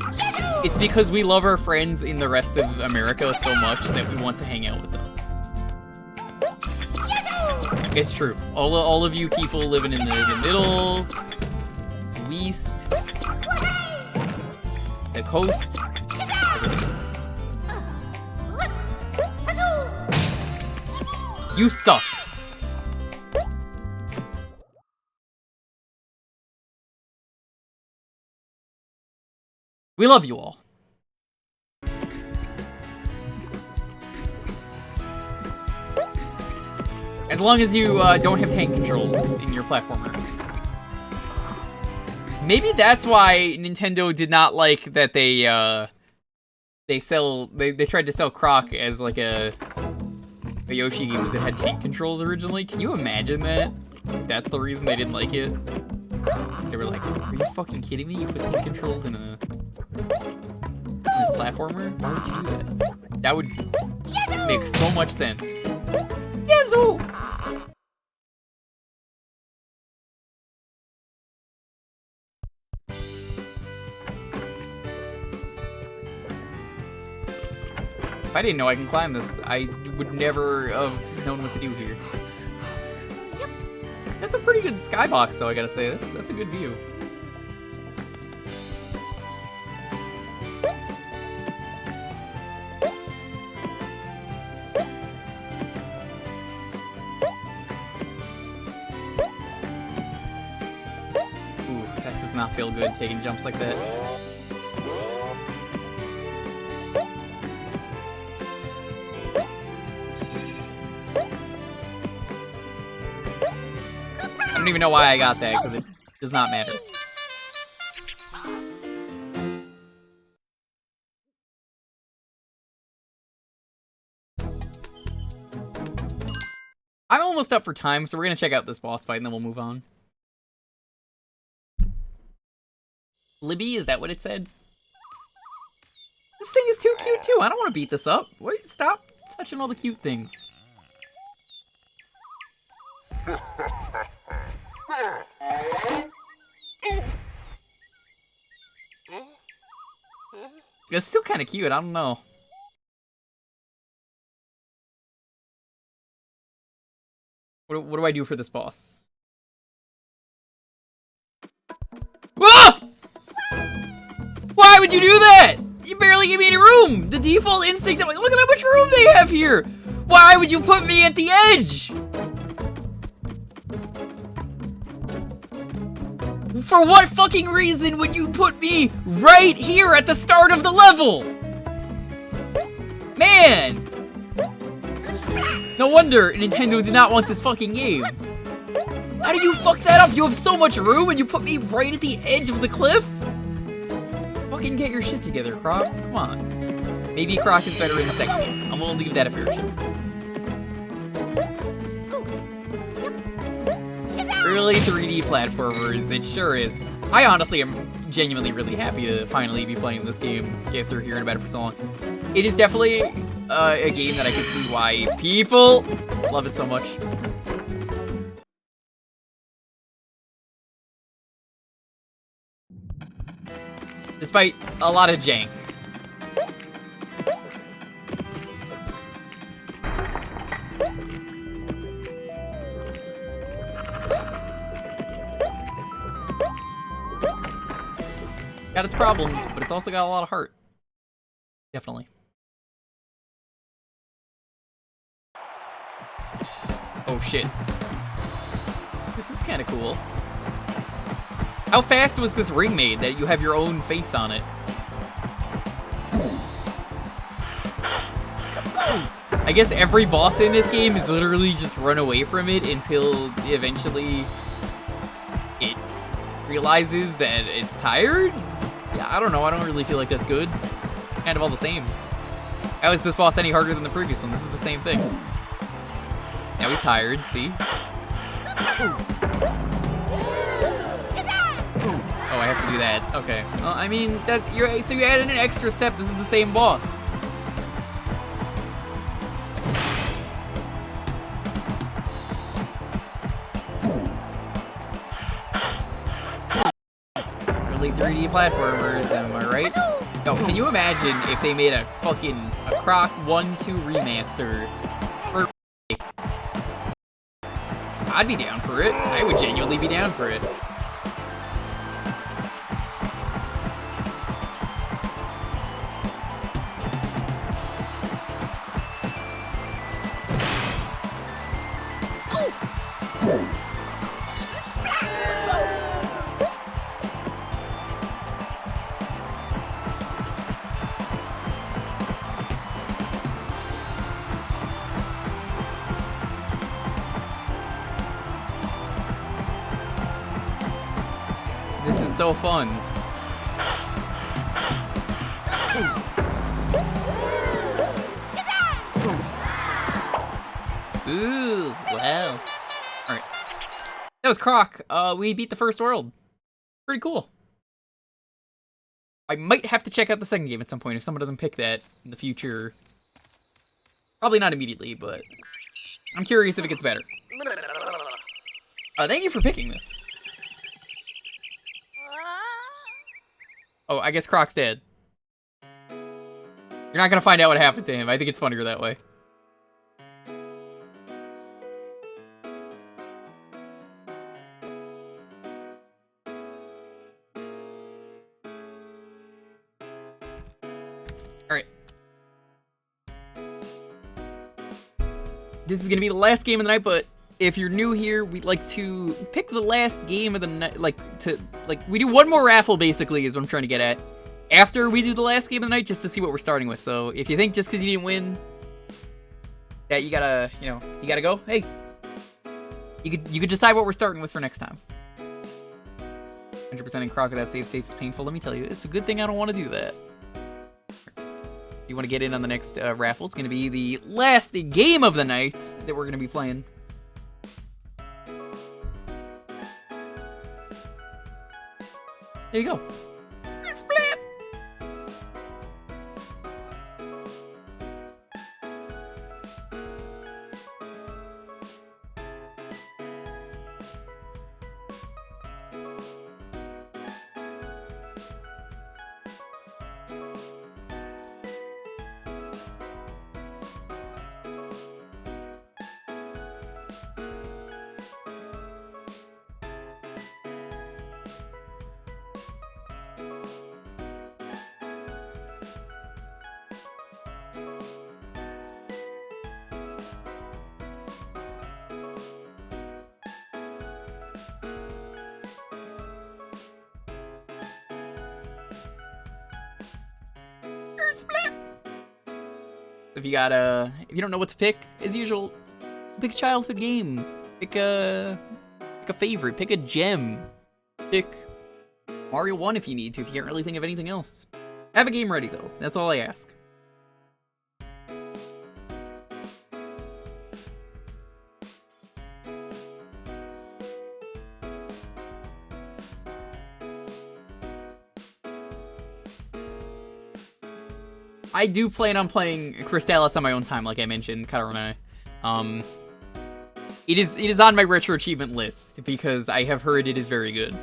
It's because we love our friends in the rest of America so much that we want to hang out with them. It's true. All of you people living in the middle, the east, the coast, everything. You suck. We love you all. As long as you don't have tank controls in your platformer. Maybe that's why Nintendo did not like that they tried to sell Croc as like a Yoshi game because it had tank controls originally. Can you imagine that? That's the reason they didn't like it. They were like, "Are you fucking kidding me? You put tank controls in this platformer? Why would you do that?" That would make so much sense. Yazoo! If I didn't know I can climb this, I would never have known what to do here. That's a pretty good skybox, though, I gotta say. That's a good view. Ooh, that does not feel good, taking jumps like that. I don't even know why I got that, because it does not matter. I'm almost up for time, so we're gonna check out this boss fight and then we'll move on. Libby, is that what it said? This thing is too cute too. I don't want to beat this up. Wait, stop touching all the cute things. It's still kind of cute, I don't know. What do I do for this boss? Ah! Why would you do that? You barely gave me any room! The default instinct, I'm like, look at how much room they have here! Why would you put me at the edge? For what fucking reason would you put me right here at the start of the level? Man! No wonder Nintendo did not want this fucking game. How do you fuck that up? You have so much room and you put me right at the edge of the cliff? Fucking get your shit together, Croc. Come on. Maybe Croc is better in the second game. I'm gonna leave that up for your chance. Really 3D platformers, it sure is. I honestly am genuinely really happy to finally be playing this game after hearing about it for so long. It is definitely a game that I can see why people love it so much. Despite a lot of jank. Got its problems, but it's also got a lot of heart. Definitely. Oh shit. This is kind of cool. How fast was this ring made that you have your own face on it? I guess every boss in this game is literally just run away from it until eventually it realizes that it's tired? Yeah, I don't know. I don't really feel like that's good. It's kind of all the same. How is this boss any harder than the previous one? This is the same thing. Now he's tired, see? Oh, I have to do that. Okay. Well, I mean, so you added an extra step. This is the same boss. Really 3D platformers, am I right? No, can you imagine if they made a fucking Croc 1-2 remaster? I'd be down for it. I would genuinely be down for it. This is so fun. Ooh, wow. Alright. That was Croc. We beat the first world. Pretty cool. I might have to check out the second game at some point if someone doesn't pick that in the future. Probably not immediately, but I'm curious if it gets better. Thank you for picking this. Oh, I guess Croc's dead. You're not gonna find out what happened to him. I think it's funnier that way. Alright. This is gonna be the last game of the night, but if you're new here, we'd like to pick the last game of the night, we do one more raffle, basically, is what I'm trying to get at. After we do the last game of the night, just to see what we're starting with. So, if you think just because you didn't win, that you gotta, you gotta go, hey, you could decide what we're starting with for next time. 100% in Croc without save states is painful, let me tell you. It's a good thing I don't want to do that. If you want to get in on the next raffle, it's going to be the last game of the night that we're going to be playing. There you go. Splat! If you don't know what to pick, as usual, pick a childhood game. Pick a favorite. Pick a gem. Pick Mario 1 if you need to, if you can't really think of anything else. Have a game ready, though. That's all I ask. I do plan on playing Crystallis on my own time, like I mentioned, Karuna. It is on my retro achievement list because I have heard it is very good,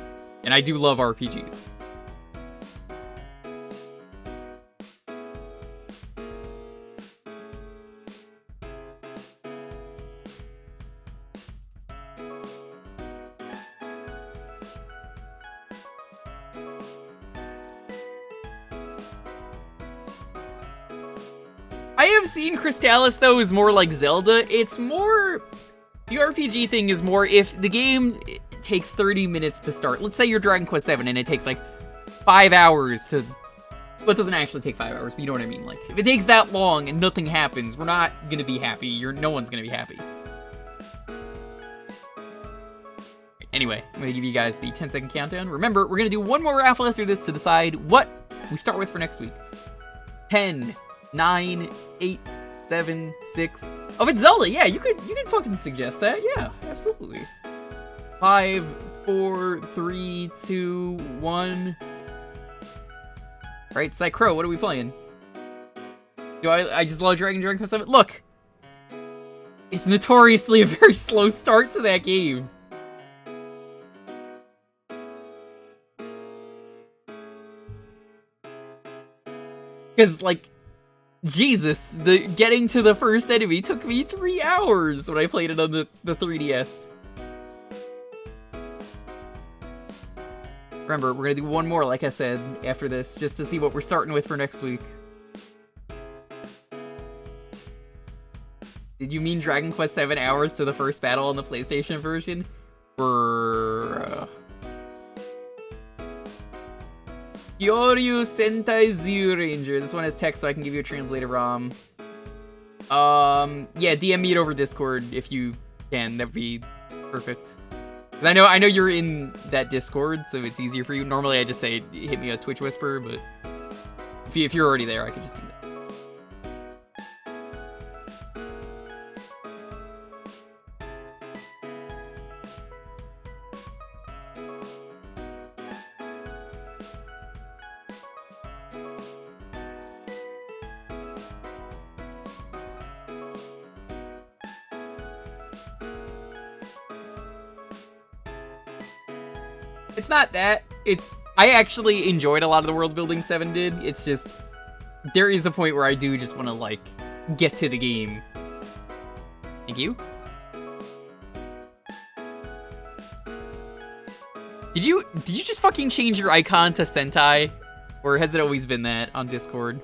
and I do love RPGs. I have seen Crystallis, though, is more like Zelda. It's more... The RPG thing is more if the game takes 30 minutes to start. Let's say you're Dragon Quest VII and it takes, like, 5 hours to... Well, it doesn't actually take 5 hours, but you know what I mean. Like, if it takes that long and nothing happens, we're not gonna be happy. No one's gonna be happy. Anyway, I'm gonna give you guys the 10-second countdown. Remember, we're gonna do one more raffle after this to decide what we start with for next week. 10... 9, 8, 7, 6. Oh, it's Zelda. Yeah, you could fucking suggest that. Yeah, absolutely. 5, 4, 3, 2, 1. Right, Psychro, what are we playing? I just love Dragon Quest 7. Look! It's notoriously a very slow start to that game. Because, like, Jesus, getting to the first enemy took me 3 hours when I played it on the 3DS. Remember, we're gonna do one more, like I said, after this, just to see what we're starting with for next week. Did you mean Dragon Quest 7 hours to the first battle on the PlayStation version? Kyoryu Sentai Zyuranger. This one has text, so I can give you a translator ROM. Yeah, DM me it over Discord if you can. That'd be perfect. I know you're in that Discord, so it's easier for you. Normally, I just say hit me a Twitch Whisper, but if you're already there, I could just do that. It's not that. I actually enjoyed a lot of the world building 7 did. It's just, there is a point where I do just want to, like, get to the game. Thank you. Did you just fucking change your icon to Sentai? Or has it always been that on Discord?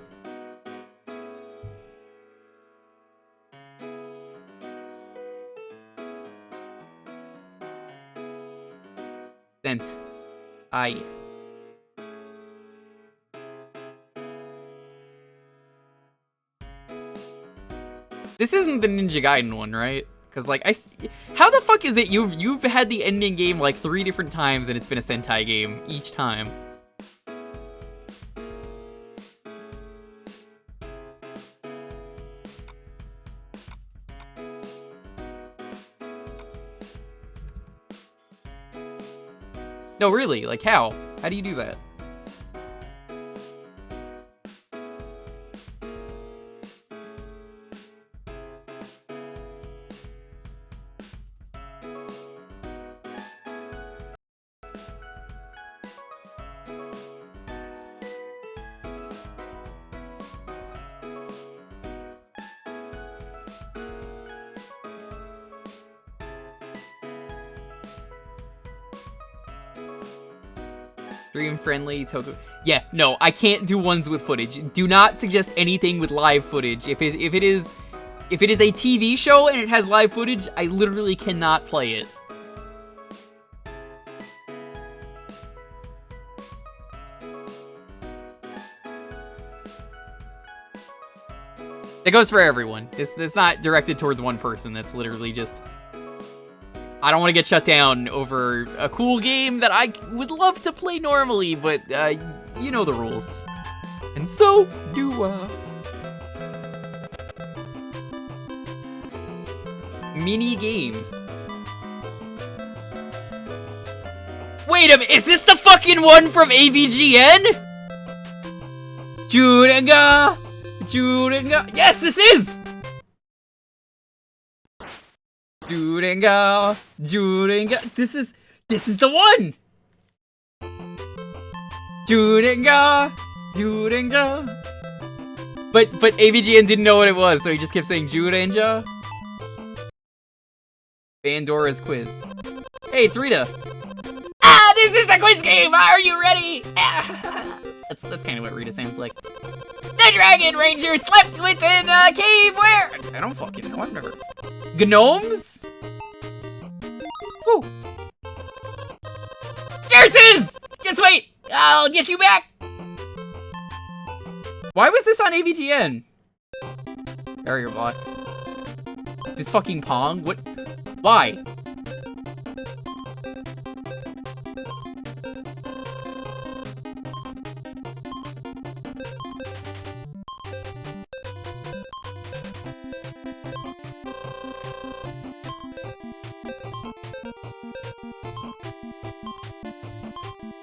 Sentai. This isn't the Ninja Gaiden one, right? Because, like, how the fuck is it you've had the ending game, like, 3 different times and it's been a Sentai game each time? No, really, like, how? How do you do that? Stream friendly Toku. Yeah, no, I can't do ones with footage. Do not suggest anything with live footage. If it is a TV show and it has live footage, I literally cannot play it. It goes for everyone. It's not directed towards one person. That's literally just, I don't want to get shut down over a cool game that I would love to play normally, but you know the rules. And so do I. Mini games. Wait a minute, is this the fucking one from AVGN? Jewkbox. Yes, this is! Jewkbox. This is the one! Jewkbox. But AVGN didn't know what it was, so he just kept saying Zyuranger. Pandora's quiz. Hey, it's Rita. Ah, this is a quiz game! Are you ready? Ah. That's kind of what Rita sounds like. The Dragon Ranger slept within a cave where? I don't fucking know, I've never. Gnomes? Woo. Curses! Just wait, I'll get you back. Why was this on AVGN? Barrier bot. This fucking Pong? What? Why?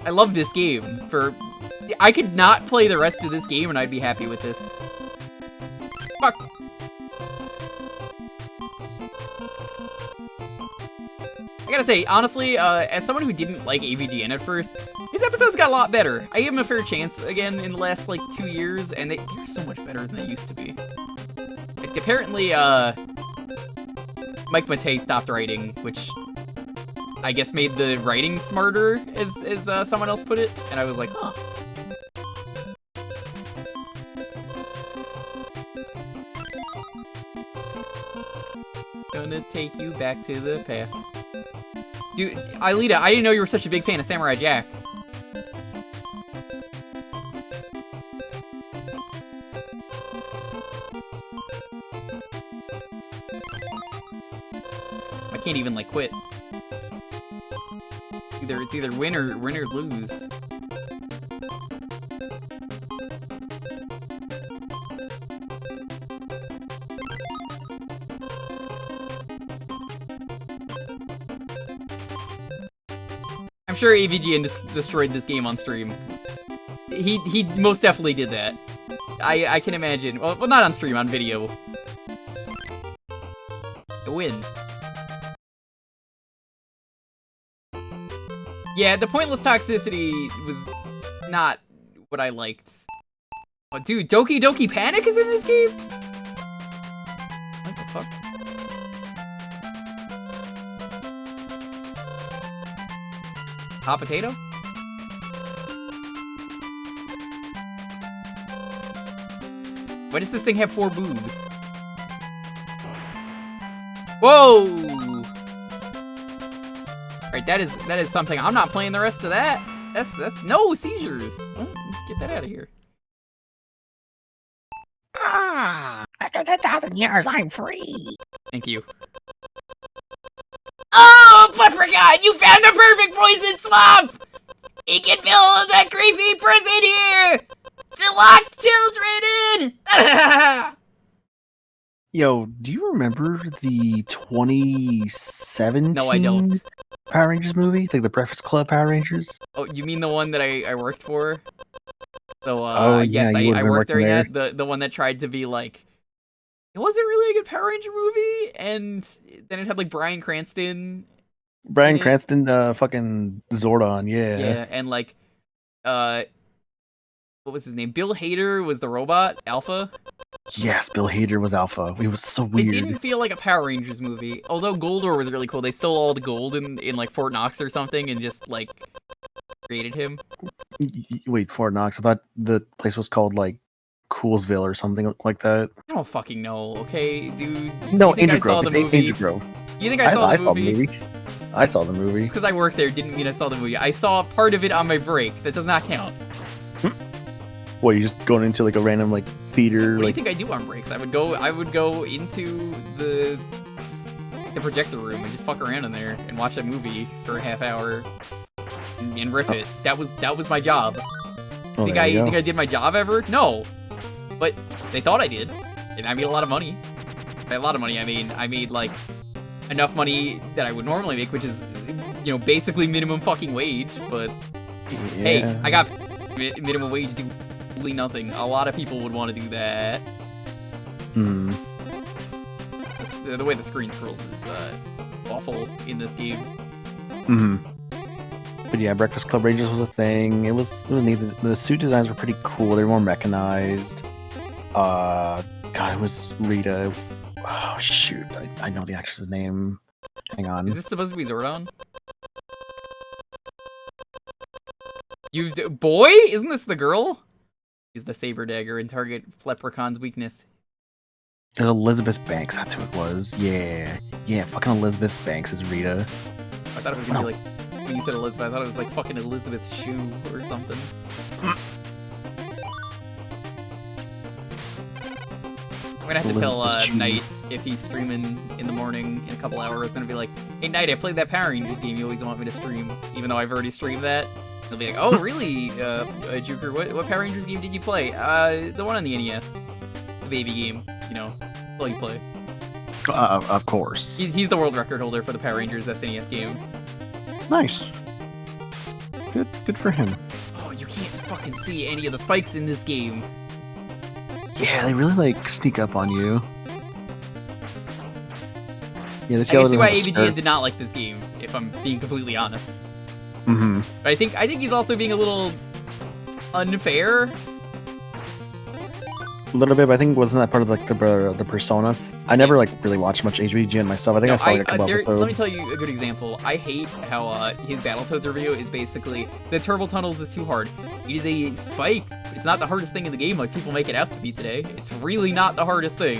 I love this game. I could not play the rest of this game and I'd be happy with this. Fuck. I gotta say, honestly, as someone who didn't like AVGN at first, these episodes got a lot better. I gave them a fair chance again in the last, like, 2 years, and they're so much better than they used to be. Like, apparently, Mike Matei stopped writing, which I guess made the writing smarter, as someone else put it, and I was like, huh. Gonna take you back to the past. Dude, Aelita, I didn't know you were such a big fan of Samurai Jack. I can't even, like, quit. It's either win or lose. I'm sure AVGN destroyed this game on stream. He most definitely did that. I can imagine. Well, not on stream, on video. A win. Yeah, the pointless toxicity was not what I liked. Oh, dude, Doki Doki Panic is in this game? What the fuck? Hot potato? Why does this thing have 4 boobs? Whoa! Alright, that is something. I'm not playing the rest of that. That's no seizures. Oh, get that out of here. After 10,000 years, I'm free. Thank you. Oh, Leprechaun! You found the perfect poison swamp! He can fill that creepy prison here! To lock children in! Yo, do you remember the 2017 No, I don't. Power Rangers movie? Like the Breakfast Club Power Rangers? Oh, you mean the one that I worked for? So, Oh, yeah, yes, you would've I been worked working during that. The one that tried to be like, it wasn't really a good Power Ranger movie, and then it had like Bryan Cranston. Bryan in it. Cranston, fucking Zordon, yeah. Yeah, and like, what was his name? Bill Hader was the robot, Alpha. Yes, Bill Hader was Alpha. It was so weird. It didn't feel like a Power Rangers movie, although Goldor was really cool. They stole all the gold in like Fort Knox or something and just like created him. Wait, Fort Knox. I thought the place was called like Coolsville or something like that. I don't fucking know, okay, dude? No, you think Angel I saw Grove. the movie? Angel Grove. You think I saw the movie? I saw the movie. Because I worked there didn't mean I saw the movie. I saw part of it on my break. That does not count. What, you just going into like a random like theater? What do you like think I do on breaks? I would go into the projector room and just fuck around in there and watch a movie for a half hour and rip it. That was my job. Oh, think I did my job ever? No. But they thought I did. And I made a lot of money. By a lot of money, I made like enough money that I would normally make, which is, you know, basically minimum fucking wage, but hey, I got minimum wage to do nothing. A lot of people would want to do that. Hmm. The way the screen scrolls is awful in this game. Hmm. But yeah, Breakfast Club Rangers was a thing. It was neat. The suit designs were pretty cool. They were more mechanized. God, it was Rita. Oh shoot, I know the actress's name. Hang on. Is this supposed to be Zordon? Boy? Isn't this the girl? He's the saber dagger and target Leprechaun's weakness. There's Elizabeth Banks, that's who it was. Yeah. Yeah, fucking Elizabeth Banks is Rita. I thought it was gonna be like, when you said Elizabeth, I thought it was like fucking Elizabeth Shue or something. I'm gonna have to tell Knight, if he's streaming in the morning in a couple hours, gonna be like, hey Knight, I played that Power Rangers game you always want me to stream, even though I've already streamed that. He'll be like, oh really, Jewker, what Power Rangers game did you play? The one on the NES. The baby game, you know, all you play. Of course. He's the world record holder for the Power Rangers SNES game. Nice. Good for him. Oh, you can't fucking see any of the spikes in this game. Yeah, they really like sneak up on you. Yeah, this I can see why yellow AVGN did not like this game, if I'm being completely honest. Mm-hmm. But I think he's also being a little unfair. A little bit, but I think wasn't that part of like the persona? I never like really watched much HVGN myself. I think I saw like a couple episodes. Let me tell you a good example. I hate how his Battletoads review is basically the turbo tunnels is too hard. It is a spike. It's not the hardest thing in the game like people make it out to be today. It's really not the hardest thing.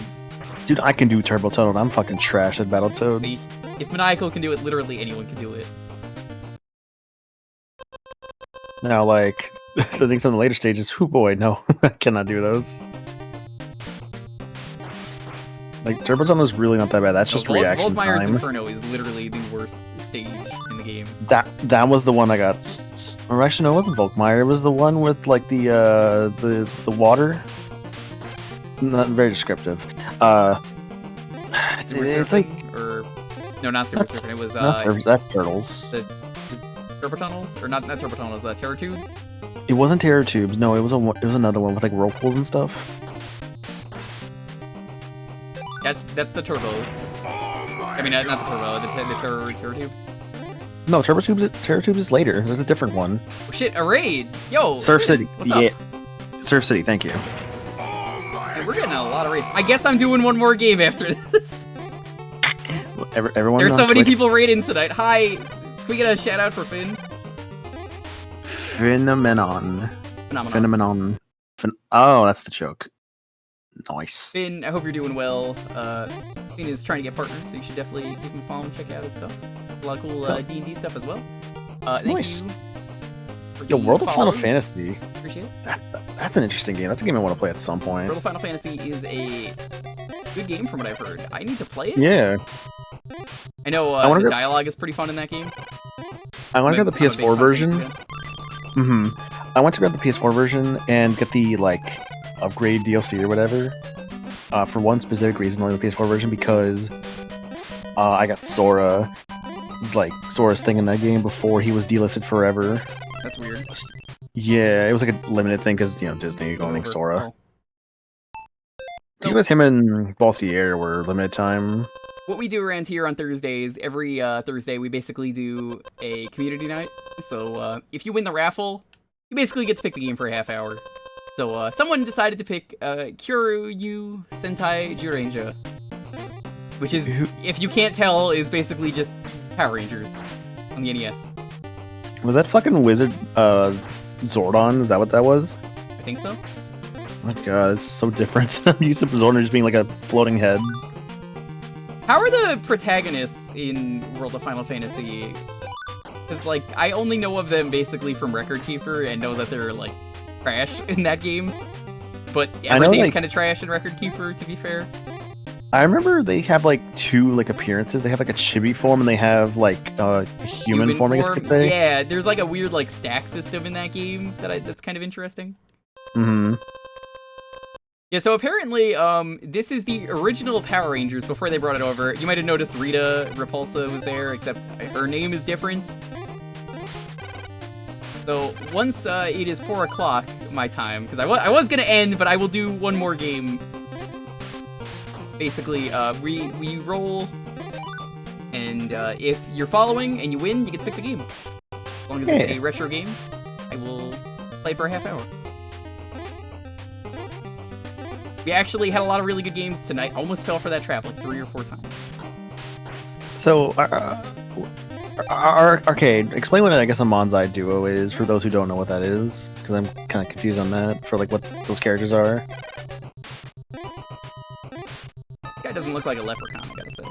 Dude, I can do turbo tunnel. I'm fucking trash at Battletoads. If Maniacal can do it, literally anyone can do it. Now, like the things on the later stages, oh boy, no, I cannot do those. Like turbo tunnel is really not that bad. That's just reaction Volkmeyer's time. Inferno is literally the worst stage in the game. That was the one I got. Or actually, no, it wasn't Volkmeyer. It was the one with like the water. Not very descriptive. It's like no, not Super Surfing. It was that's Turtles. The turbo tunnels, or not turbo tunnels. Terror Tubes. It wasn't Terror Tubes. No, it was another one with like whirlpools and stuff. That's the turbos. I mean, not the turbo. The terror tubes. No, Terror Tubes is later. There's a different one. Oh, shit, a raid. Yo. Surf City. What's up? Surf City. Thank you. Hey, we're getting a lot of raids. I guess I'm doing one more game after this. Everyone. There's so many Twitch. people raiding tonight. Hi. Can we get a shout out for Finn? Phenomenon. Oh, that's the joke. Nice. Finn, I hope you're doing well. Finn is trying to get partners, so you should definitely give him a follow and check out his stuff. A lot of cool D&D stuff as well. Thank Nice. you. For Yo, the World of Final follows. Fantasy. Appreciate it. That's an interesting game. That's a game I want to play at some point. World of Final Fantasy is a good game from what I've heard. I need to play it. Yeah. I know the dialogue is pretty fun in that game. I want to grab the I'm a big PS4 Final version. Fantasy fan. I want to grab the PS4 version and get the like upgrade DLC or whatever. For one specific reason, only the PS4 version, because I got Sora. It's like Sora's thing in that game before he was delisted forever. That's weird. Yeah, it was like a limited thing because Disney owning Sora. Oh. Because him and Balthier were limited time. What we do around here on Thursdays, every Thursday, we basically do a community night. So if you win the raffle, you basically get to pick the game for a half hour. So someone decided to pick Kyoryu Sentai Zyuranger, which is, if you can't tell, is basically just Power Rangers on the NES. Was that fucking Wizard Zordon? Is that what that was? I think so. Oh my god, it's so different. I'm used to Zordon just being like a floating head. How are the protagonists in World of Final Fantasy? Because, like, I only know of them basically from Record Keeper and know that they're, like, trash in that game. But everything's kind of trash in Record Keeper, to be fair. I remember they have, like, two, like, appearances. They have, like, a chibi form and they have, like, a human form, I guess you could say. Yeah, there's, like, a weird, like, stack system in that game that's kind of interesting. Mm-hmm. Yeah, so apparently, this is the original Power Rangers before they brought it over. You might have noticed Rita Repulsa was there, except her name is different. So once it is 4 o'clock my time, because I was gonna end, but I will do one more game. Basically, we roll, and if you're following and you win, you get to pick the game. As long as it's a retro game, I will play for a half hour. We actually had a lot of really good games tonight. Almost fell for that trap like 3 or 4 times. So, our arcade. Explain what I guess a Manzai Duo is for those who don't know what that is, because I'm kind of confused on that for like what those characters are. This guy doesn't look like a leprechaun, I gotta say.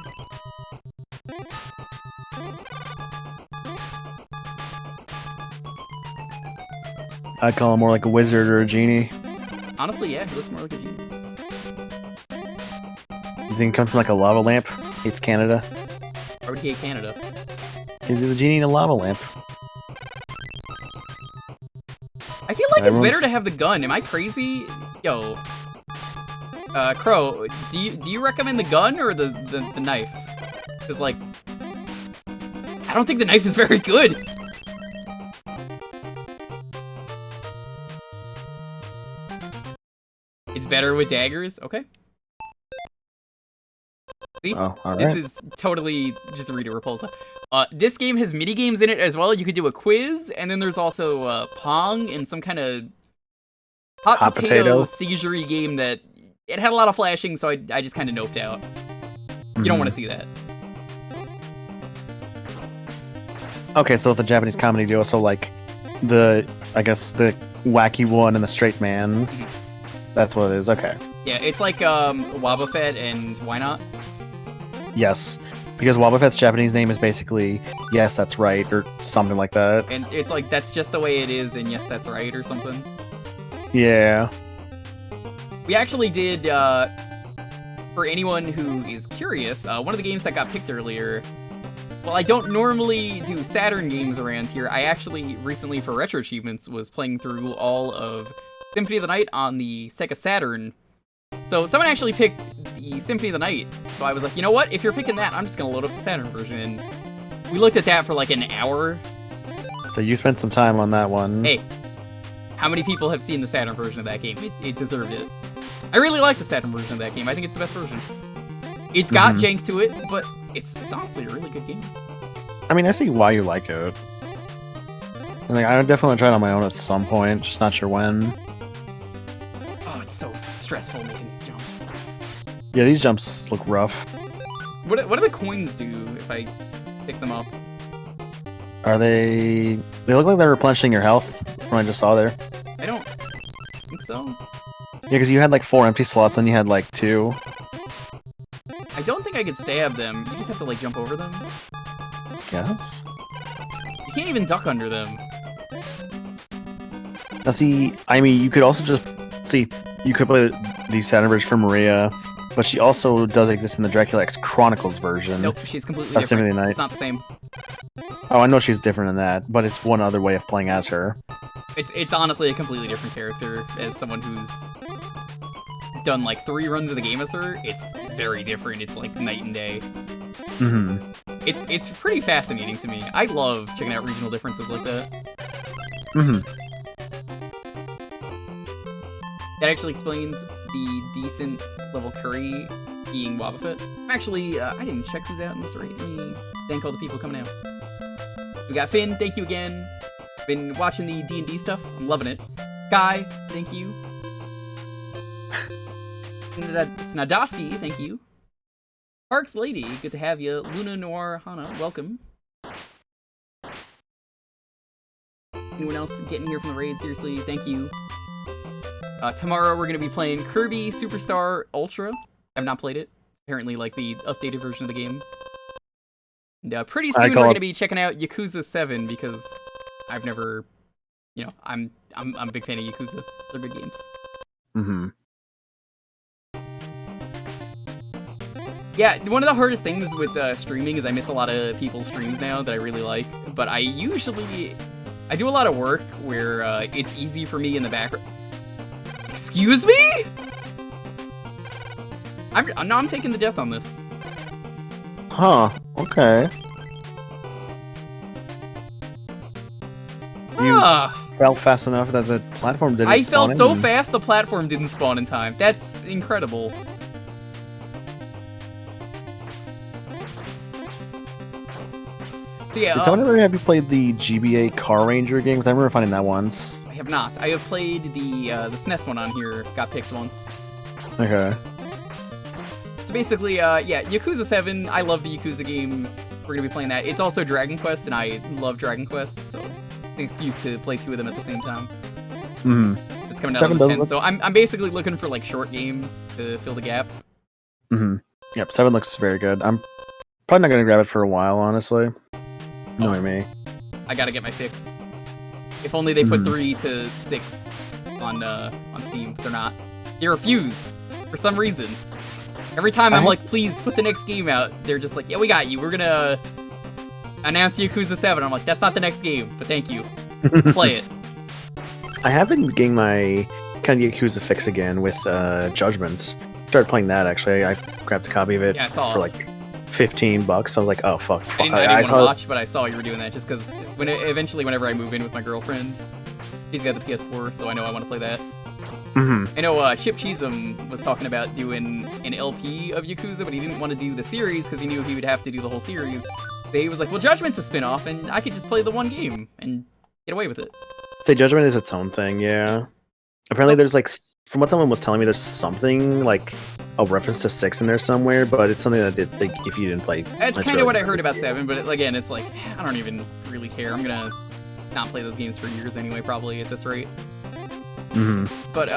I'd call him more like a wizard or a genie. Honestly, yeah, he looks more like a genie. You think it comes from like a lava lamp? It's Canada. Why would he hate Canada? Because he's a genie in a lava lamp. I feel like it's better to have the gun. Am I crazy? Yo. Crow, do you recommend the gun or the knife? Because, like, I don't think the knife is very good. It's better with daggers? Okay. See? Oh, all This right. is totally just a read a repulsa. This game has mini games in it as well. You could do a quiz, and then there's also Pong and some kind of hot potato seizure game that it had a lot of flashing, so I just kind of noped out. You don't want to see that. Okay, so it's a Japanese comedy duo, so like I guess the wacky one and the straight man. That's what it is. Okay. Yeah, it's like Wobbuffet and Why Not? Yes, because Wobbuffet's Japanese name is basically yes, that's right, or something like that. And it's like that's just the way it is, and yes, that's right, or something. Yeah. We actually did, for anyone who is curious, one of the games that got picked earlier. Well, I don't normally do Saturn games around here. I actually recently, for Retro Achievements, was playing through all of Symphony of the Night on the Sega Saturn. So someone actually picked the Symphony of the Night. So I was like, you know what? If you're picking that, I'm just gonna load up the Saturn version. And we looked at that for like an hour. So you spent some time on that one. Hey, how many people have seen the Saturn version of that game? It deserved it. I really like the Saturn version of that game. I think it's the best version. It's got jank to it, but it's honestly a really good game. I mean, I see why you like it. Like, I definitely want to try it on my own at some point, just not sure when. Oh, it's so stressful making jumps. Yeah, these jumps look rough. What do the coins do if I pick them up? Are they... They look like they're replenishing your health from what I just saw there. I don't think so. Yeah, because you had like 4 empty slots, then you had like 2. I don't think I could stab them. You just have to like jump over them. Guess? You can't even duck under them. Now see, I mean, you could also just... See, you could play the Saturn version for Maria, but she also does exist in the Dracula X Chronicles version. Nope, she's completely That's different. Night. It's not the same. Oh, I know she's different in that, but it's one other way of playing as her. It's honestly a completely different character. As someone who's done like 3 runs of the game as her, it's very different. It's like night and day. Mm-hmm. It's pretty fascinating to me. I love checking out regional differences like that. Mm-hmm. That actually explains the decent level curry being Wobbuffet. Actually, I didn't check who's out in this raid. Let me thank all the people coming out. We got Finn, thank you again. Been watching the D&D stuff. I'm loving it. Guy, thank you. Snadowski, thank you. Parks Lady, good to have you. Luna Noir Hana, welcome. Anyone else getting here from the raid? Seriously, thank you. Tomorrow we're going to be playing Kirby Superstar Ultra. I've not played it. It's apparently like the updated version of the game. And pretty soon we're going to be checking out Yakuza 7 because I've never, you know, I'm a big fan of Yakuza. They're good games. Mm-hmm. Yeah, one of the hardest things with streaming is I miss a lot of people's streams now that I really like. But I do a lot of work where it's easy for me in the background. Excuse me? I'm taking the death on this. Huh, okay. You fell fast enough that the platform didn't I spawn fell so in. fast the platform didn't spawn in time. That's incredible. So yeah, Did someone ever have you played the GBA Car Ranger games? I remember finding that once. I have not. I have played the Snes one on here. Got picked once. Okay. So basically, yeah, Yakuza 7. I love the Yakuza games. We're gonna be playing that. It's also Dragon Quest, and I love Dragon Quest, so it's an excuse to play 2 of them at the same time. Mm-hmm. It's coming out on the 10th, so I'm basically looking for like short games to fill the gap. Mm-hmm. Yep, 7 looks very good. I'm probably not gonna grab it for a while, honestly. Knowing me. I gotta get my fix. If only they put 3 to 6 on Steam. They're not. They refuse for some reason. Every time I'm like, please put the next game out, they're just like, yeah, we got you. We're gonna announce Yakuza 7. I'm like, that's not the next game, but thank you. Play it. I have been getting my kind of Yakuza fix again with Judgments. Started playing that actually. I grabbed a copy of it for like $15. I was like, oh fuck. I didn't want to watch, but I saw you were doing that just because eventually whenever I move in with my girlfriend, she's got the PS4, so I know I want to play that. Mm-hmm. I know Chip Cheesem was talking about doing an LP of Yakuza, but he didn't want to do the series because he knew he would have to do the whole series. So he was like, well, Judgment's a spin-off, and I could just play the one game and get away with it. Say Judgment is its own thing, yeah. Apparently there's like, from what someone was telling me, there's something like a reference to 6 in there somewhere, but it's something that like if you didn't play. That's kind of what I heard about 7, but again, it's like, I don't even really care. I'm gonna not play those games for years anyway, probably at this rate. Mm-hmm. But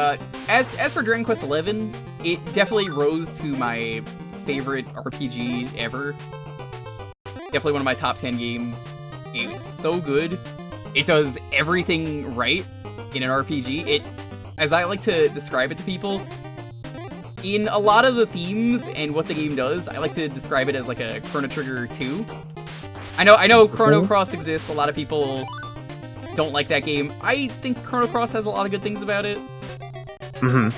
as for Dragon Quest XI, it definitely rose to my favorite RPG ever. Definitely one of my top 10 games. It's so good. It does everything right in an RPG. It, as I like to describe it to people, in a lot of the themes and what the game does, I like to describe it as like a Chrono Trigger 2. I know Chrono Cross exists. A lot of people don't like that game. I think Chrono Cross has a lot of good things about it. Mm-hmm.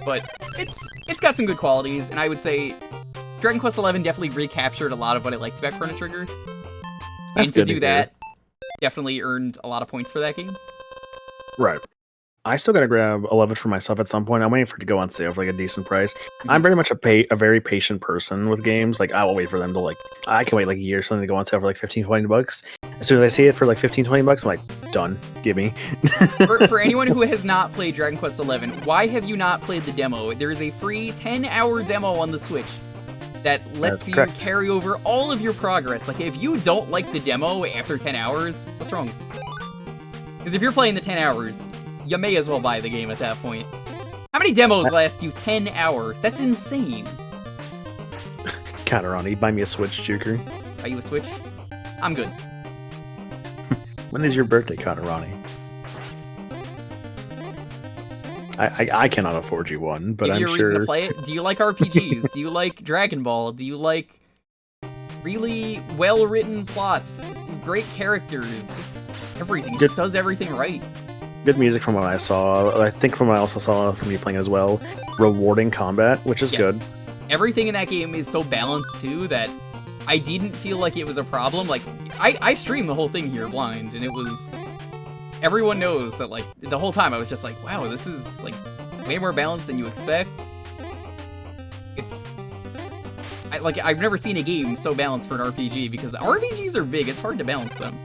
But it's got some good qualities, and I would say Dragon Quest XI definitely recaptured a lot of what I liked about Chrono Trigger. That's and to good do to that, definitely earned a lot of points for that game. Right. I still gotta grab 11 for myself at some point. I'm waiting for it to go on sale for like a decent price. I'm very much a very patient person with games. Like, I will wait for them to like, I can wait like a year or something to go on sale for like 15, 20 bucks. As soon as I see it for like 15, 20 bucks, I'm like, done. Give me. For anyone who has not played Dragon Quest XI, why have you not played the demo? There is a free 10-hour demo on the Switch that lets That's you correct. carry over all of your progress. Like, if you don't like the demo after 10 hours, what's wrong? Because if you're playing the 10 hours, you may as well buy the game at that point. How many demos last you 10 hours? That's insane. Katarani, buy me a Switch, Jewker. Are you a Switch? I'm good. When is your birthday, Katarani? I cannot afford you one, but Give you I'm a reason sure. to play it. Do you like RPGs? Do you like Dragon Ball? Do you like really well-written plots? Great characters? Just everything. It just does everything right. Good music from what I saw. I think from what I also saw from you playing as well. Rewarding combat, which is Yes. good. Everything in that game is so balanced too that I didn't feel like it was a problem. Like, I streamed the whole thing here blind, and it was... Everyone knows that, like, the whole time I was just like, wow, this is, like, way more balanced than you expect. It's... I've never seen a game so balanced for an RPG, because RPGs are big, it's hard to balance them.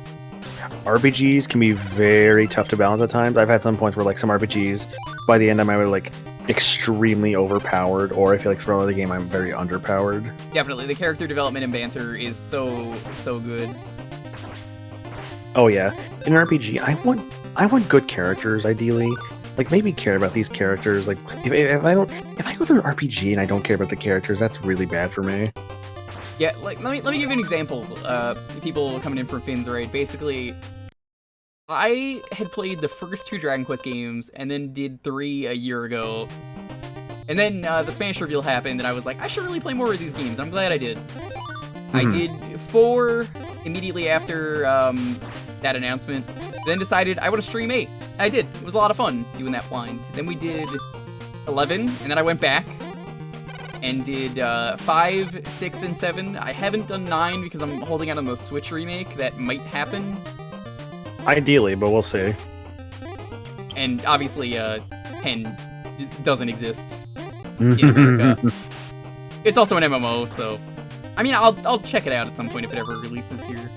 RPGs can be very tough to balance at times. I've had some points where, like, some RPGs, by the end, I'm either, like, extremely overpowered, or I feel like for another game, I'm very underpowered. Definitely, the character development and banter is so good. Oh yeah, in an RPG, I want good characters. Ideally, like maybe care about these characters. Like if I go through an RPG and I don't care about the characters, that's really bad for me. Yeah, like let me give you an example. People coming in from Fins, right? Basically, I had played the first 2 Dragon Quest games and then did 3 a year ago. And then the Spanish reveal happened, and I was like, I should really play more of these games. I'm glad I did. I did 4 immediately after that announcement, then decided I would to stream 8. And I did. It was a lot of fun doing that blind. Then we did 11, and then I went back and did 5, 6, and 7. I haven't done 9 because I'm holding out on the Switch remake that might happen. Ideally, but we'll see. And obviously 10 doesn't exist in America. It's also an MMO, so... I mean, I'll check it out at some point if it ever releases here.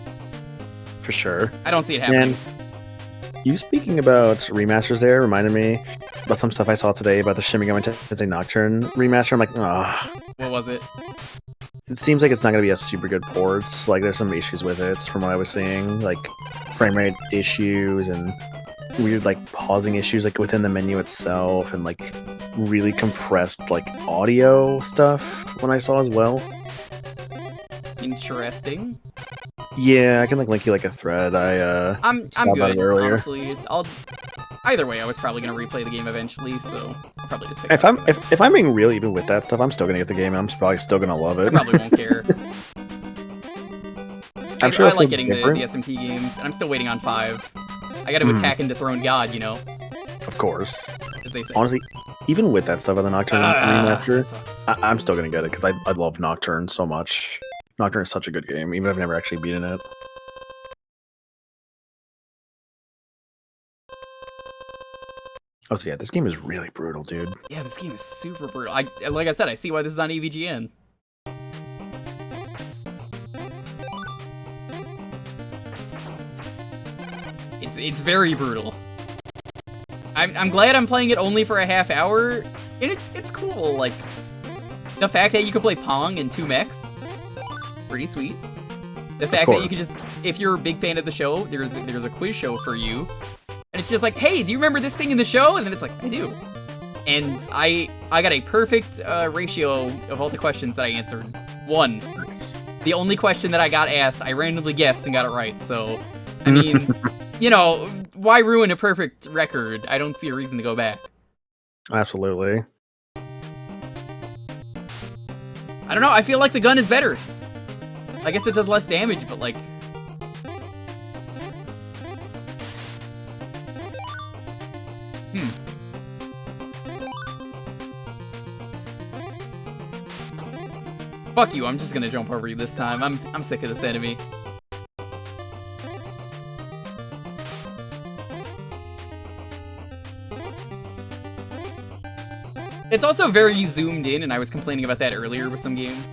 For sure. I don't see it happening. And you speaking about remasters there reminded me about some stuff I saw today about the Shin Megami Tensei Nocturne remaster. I'm like, ah. What was it? It seems like it's not going to be a super good port. Like, there's some issues with it from what I was seeing. Like, frame rate issues and weird, like, pausing issues, like, within the menu itself. And, like, really compressed, like, audio stuff when I saw as well. Interesting. Yeah, I can, like, link you, like, a thread. I'm saw about good, it earlier. honestly. Either way, I was probably gonna replay the game eventually, so I'll probably just pick If it up. if I'm being real, even with that stuff, I'm still gonna get the game, and I'm probably still gonna love I it. probably won't care. I'm sure I it'll like feel getting the different. SMT games, and I'm still waiting on 5. I gotta attack and dethrone God, you know, Of course. as they say. Honestly, even with that stuff on the Nocturne that remaster, sucks. I'm still gonna get it because I love Nocturne so much. Nocturne is such a good game, even if I've never actually beaten it. Oh, so yeah, this game is really brutal, dude. Yeah, this game is super brutal. Like I said, I see why this is on AVGN. It's very brutal. I'm glad I'm playing it only for a half hour, and it's cool. Like the fact that you can play Pong in 2 mechs, pretty sweet. The fact that you can just, if you're a big fan of the show, there's a quiz show for you, and it's just like, hey, do you remember this thing in the show? And then it's like, I do. And I got a perfect ratio of all the questions that I answered. 1. The only question that I got asked, I randomly guessed and got it right. So, I mean, you know, why ruin a perfect record? I don't see a reason to go back. Absolutely. I don't know, I feel like the gun is better. I guess it does less damage, but like... Fuck you, I'm just gonna jump over you this time. I'm sick of this enemy. It's also very zoomed in, and I was complaining about that earlier with some games.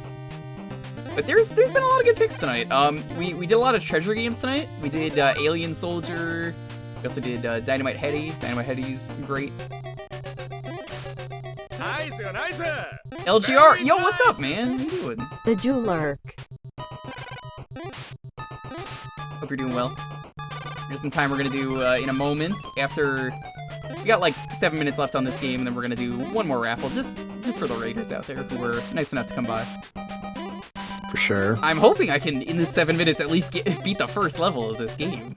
But there's been a lot of good picks tonight. We did a lot of treasure games tonight. We did Alien Soldier. We also did Dynamite Headdy. Dynamite Headdy's great. Nice, nice. LGR, yo, what's up, man? How you doing? The Jewler. Hope you're doing well. Just in time, we're gonna do in a moment after. We got like 7 minutes left on this game, and then we're gonna do one more raffle, just for the raiders out there who were nice enough to come by. For sure. I'm hoping I can, in this 7 minutes, at least beat the first level of this game.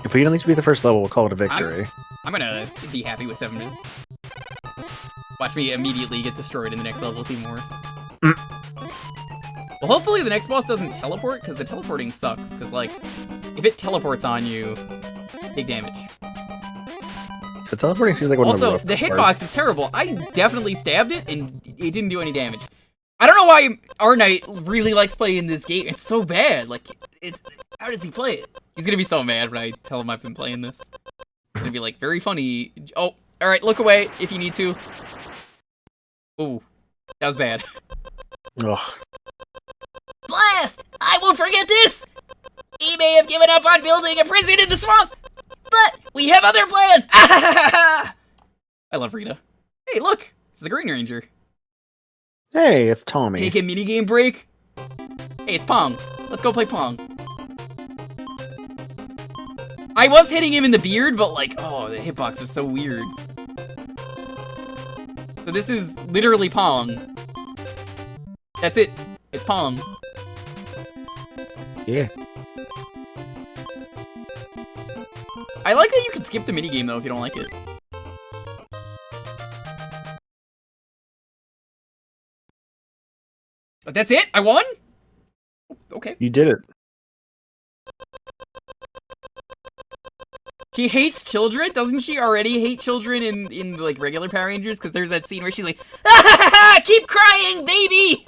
If we can at least beat the first level, we'll call it a victory. I'm gonna be happy with 7 minutes. Watch me immediately get destroyed in the next level, Team Wars. Well, hopefully the next boss doesn't teleport, because the teleporting sucks. Because, like, if it teleports on you, take damage. The teleporting seems like one also, of the hitbox is terrible. I definitely stabbed it, and it didn't do any damage. I don't know why our Knight really likes playing this game. It's so bad. Like, how does he play it? He's gonna be so mad when I tell him I've been playing this. It's gonna be like, very funny. Oh, alright, look away if you need to. Ooh, that was bad. Ugh. Blast! I won't forget this! He may have given up on building a prison in the swamp, but we have other plans! I love Rita. Hey, look! It's the Green Ranger. Hey, it's Tommy. Take a minigame break? Hey, it's Pong. Let's go play Pong. I was hitting him in the beard, but like, oh, the hitbox was so weird. So this is literally Pong. That's it. It's Pong. Yeah. I like that you can skip the minigame, though, if you don't like it. But that's it? I won? Okay. You did it. She hates children? Doesn't she already hate children in like, regular Power Rangers? Because there's that scene where she's like, ah, keep crying, baby!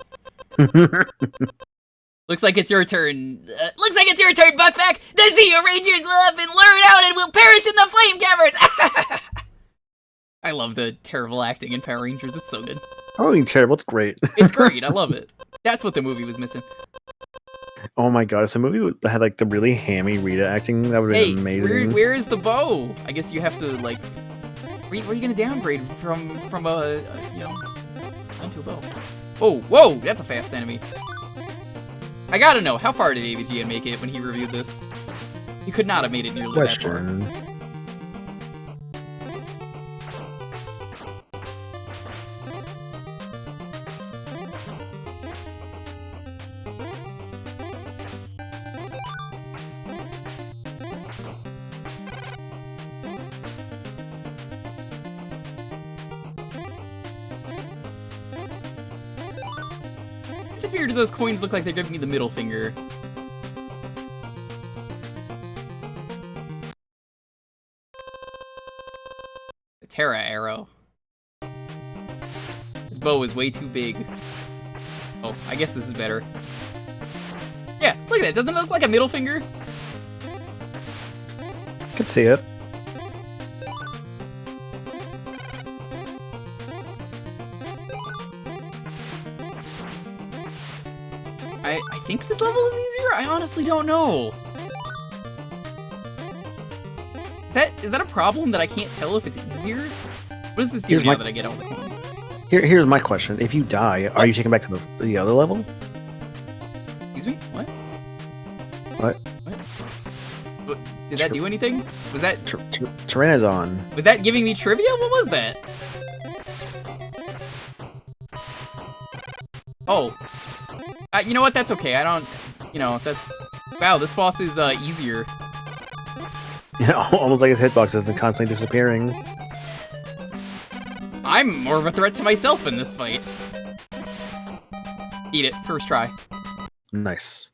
Looks like it's your turn. Looks like it's your turn, Buckback! The Zyurangers will have been lured out and will perish in the flame caverns! I love the terrible acting in Power Rangers. It's so good. Oh, you terrible. It's great. It's great. I love it. That's what the movie was missing. Oh my god, if the movie had like the really hammy Rita acting, that would have been amazing. Where is the bow? I guess you have to like. Where are you gonna downgrade from a you know, onto a bow? Oh, whoa, that's a fast enemy. I gotta know, how far did AVGN make it when he reviewed this? He could not have made it nearly that far. Just weird those coins look like they're giving me the middle finger. The Terra arrow. This bow is way too big. Oh, I guess this is better. Yeah, look at that. Doesn't it look like a middle finger? Could see it. this level is easier? I honestly don't know. Is that a problem that I can't tell if it's easier? What does this do now that I get all the coins? Here's my question. If you die, are you taken back to the other level? Excuse me? What? What? Did that do anything? Was that... Tyrannodon. Was that giving me trivia? What was that? Oh. You know what? That's okay. I don't... You know, that's... Wow, this boss is easier. Yeah, almost like his hitbox isn't constantly disappearing. I'm more of a threat to myself in this fight. Eat it. First try. Nice.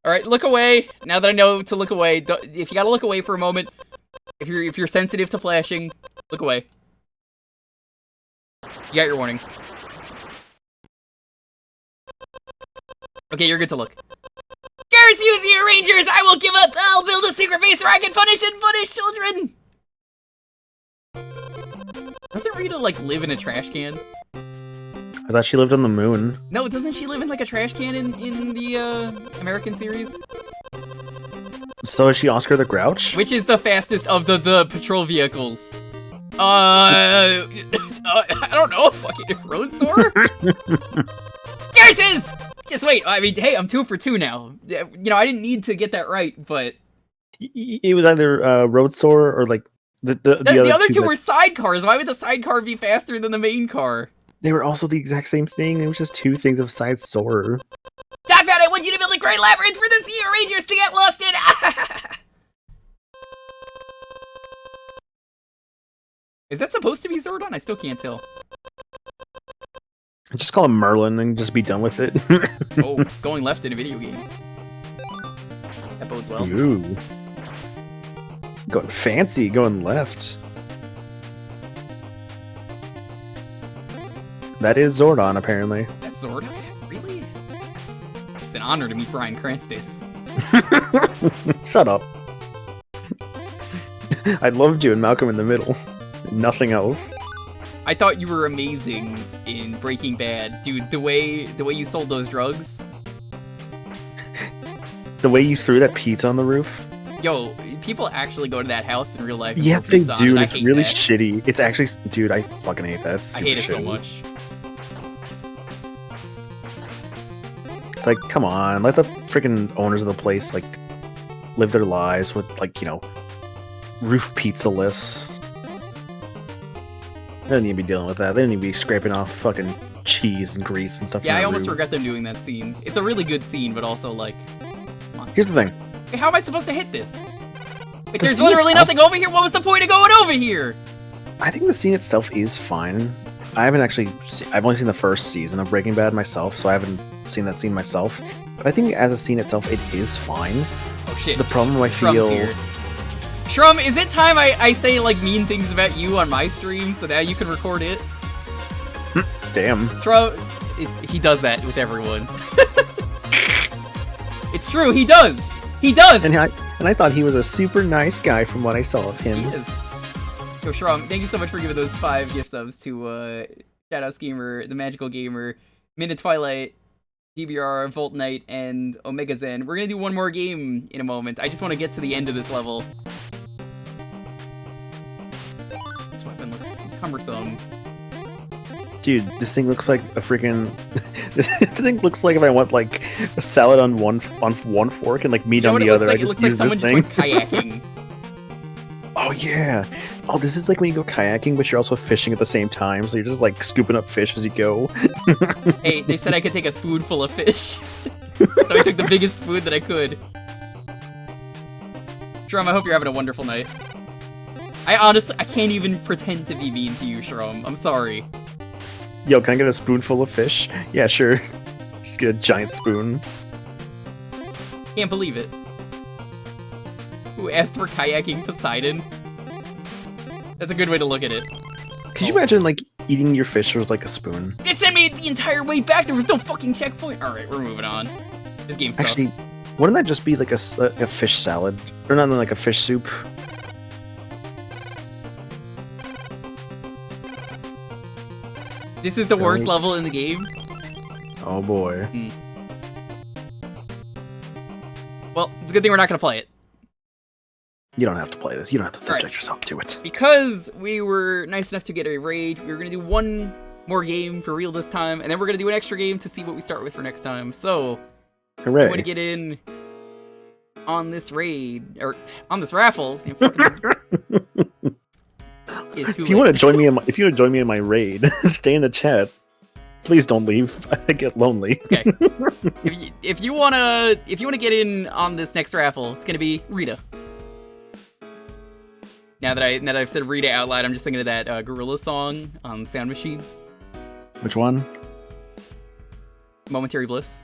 Alright, look away. Now that I know to look away, if you gotta look away for a moment, if you're sensitive to flashing, look away. You got your warning. Okay, you're good to look. Curse you, Zyurangers! I'll build a secret base where I can punish children! Doesn't Rita, like, live in a trash can? I thought she lived on the moon. No, doesn't she live in, like, a trash can in the, American series? So is she Oscar the Grouch? Which is the fastest of the patrol vehicles? I don't know, fucking road soar? Curses! Just wait, I mean, hey, I'm 2 for 2 now. You know, I didn't need to get that right, but... It was either Road Soar or, like, the other two were sidecars. Why would the sidecar be faster than the main car? They were also the exact same thing. It was just 2 things of side Soar. Sapphire, I want you to build a great labyrinth for the Zyurangers to get lost in! Is that supposed to be Zordon? I still can't tell. Just call him Merlin and just be done with it. Oh, going left in a video game. That bodes well. Ooh. Going fancy, going left. That is Zordon, apparently. That's Zordon? Really? It's an honor to meet Bryan Cranston. Shut up. I loved you in Malcolm in the Middle. Nothing else. I thought you were amazing in Breaking Bad. Dude, the way you sold those drugs. The way you threw that pizza on the roof. Yo, people actually go to that house in real life. Yes, they do. It's really that. shitty. It's actually, dude, I fucking hate that. It's I hate it super so shitty. much. It's like, come on, let the freaking owners of the place, like, live their lives with, like, you know, roof pizza-less. They don't need to be dealing with that. They don't need to be scraping off fucking cheese and grease and stuff. Yeah, I almost regret them doing that scene. It's a really good scene, but also, like, come on. Here's the thing. Hey, how am I supposed to hit this? Like, there's literally nothing over here. What was the point of going over here? I think the scene itself is fine. I haven't actually... I've only seen the first season of Breaking Bad myself, so I haven't seen that scene myself. But I think as a scene itself, it is fine. Oh, shit. The problem I Shrum's feel... here. Shrum, is it time I say, like, mean things about you on my stream so that you can record it? Damn. Shrum, he does that with everyone. It's true, he does! He does! And I thought he was a super nice guy from what I saw of him. He is. Yo, Shrum, thank you so much for giving those 5 gift subs to Shadow Schemer, The Magical Gamer, Minute Twilight, DBR, Volt Knight, and Omega Zen. We're gonna do one more game in a moment. I just want to get to the end of this level. This weapon looks cumbersome. Dude, this thing looks like a freaking... this thing looks like if I want, like, a salad on one fork and, like, meat on the other. It looks like someone just went kayaking. Oh, yeah. Oh, this is like when you go kayaking, but you're also fishing at the same time, so you're just, like, scooping up fish as you go. Hey, they said I could take a spoonful of fish. So I took the biggest spoon that I could. Shrum, I hope you're having a wonderful night. I can't even pretend to be mean to you, Shrum. I'm sorry. Yo, can I get a spoonful of fish? Yeah, sure. Just get a giant spoon. Can't believe it. Who asked for kayaking Poseidon? That's a good way to look at it. Could you imagine, like, eating your fish with, like, a spoon? It sent me the entire way back. There was no fucking checkpoint. Alright, we're moving on. This game sucks. Actually, wouldn't that just be, like, a fish salad? Or not, like, a fish soup? This is the worst level in the game? Oh, boy. It's a good thing we're not gonna play it. You don't have to play this. You don't have to subject Right. yourself to it. Because we were nice enough to get a raid, we were gonna do one more game for real this time, and then we're gonna do an extra game to see what we start with for next time. So, Hooray. I want to get in on this raid, or on this raffle. So fucking If you want to join me in my raid, stay in the chat. Please don't leave. I get lonely. Okay. if you wanna get in on this next raffle, it's gonna be Rita. Now that I've said Rita out loud, I'm just thinking of that Gorilla song on Sound Machine. Which one? Momentary Bliss.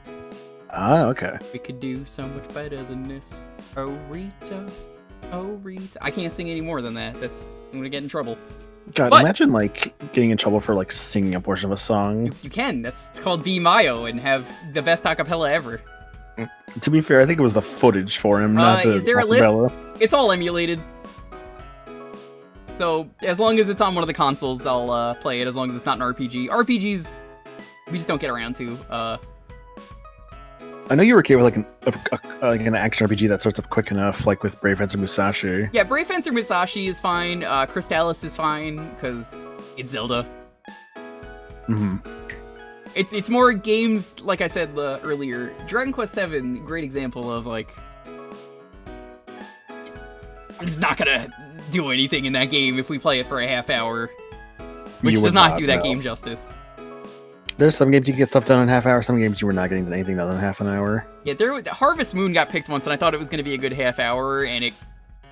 Ah, okay. We could do so much better than this. Oh Rita, oh Rita. I can't sing any more than that. I'm gonna get in trouble. God, But- imagine like getting in trouble for like singing a portion of a song. You can. That's called Be Mayo and have the best acapella ever. To be fair, I think it was the footage for him, not the Is there a list? acapella. It's all emulated. So, as long as it's on one of the consoles, I'll play it, as long as it's not an RPG. RPGs, we just don't get around to. I know you were okay with like an action RPG that starts up quick enough, like with Brave Fencer Musashi. Yeah, Brave Fencer Musashi is fine, Crystallis is fine, because it's Zelda. Mm-hmm. It's more games, like I said earlier, Dragon Quest VII, great example of, like, I'm just not gonna do anything in that game if we play it for a half hour, which You does would not not, do that no. game justice. There's some games you can get stuff done in a half hour, some games you were not getting anything done in half an hour. Yeah, Harvest Moon got picked once, and I thought it was going to be a good half hour, and it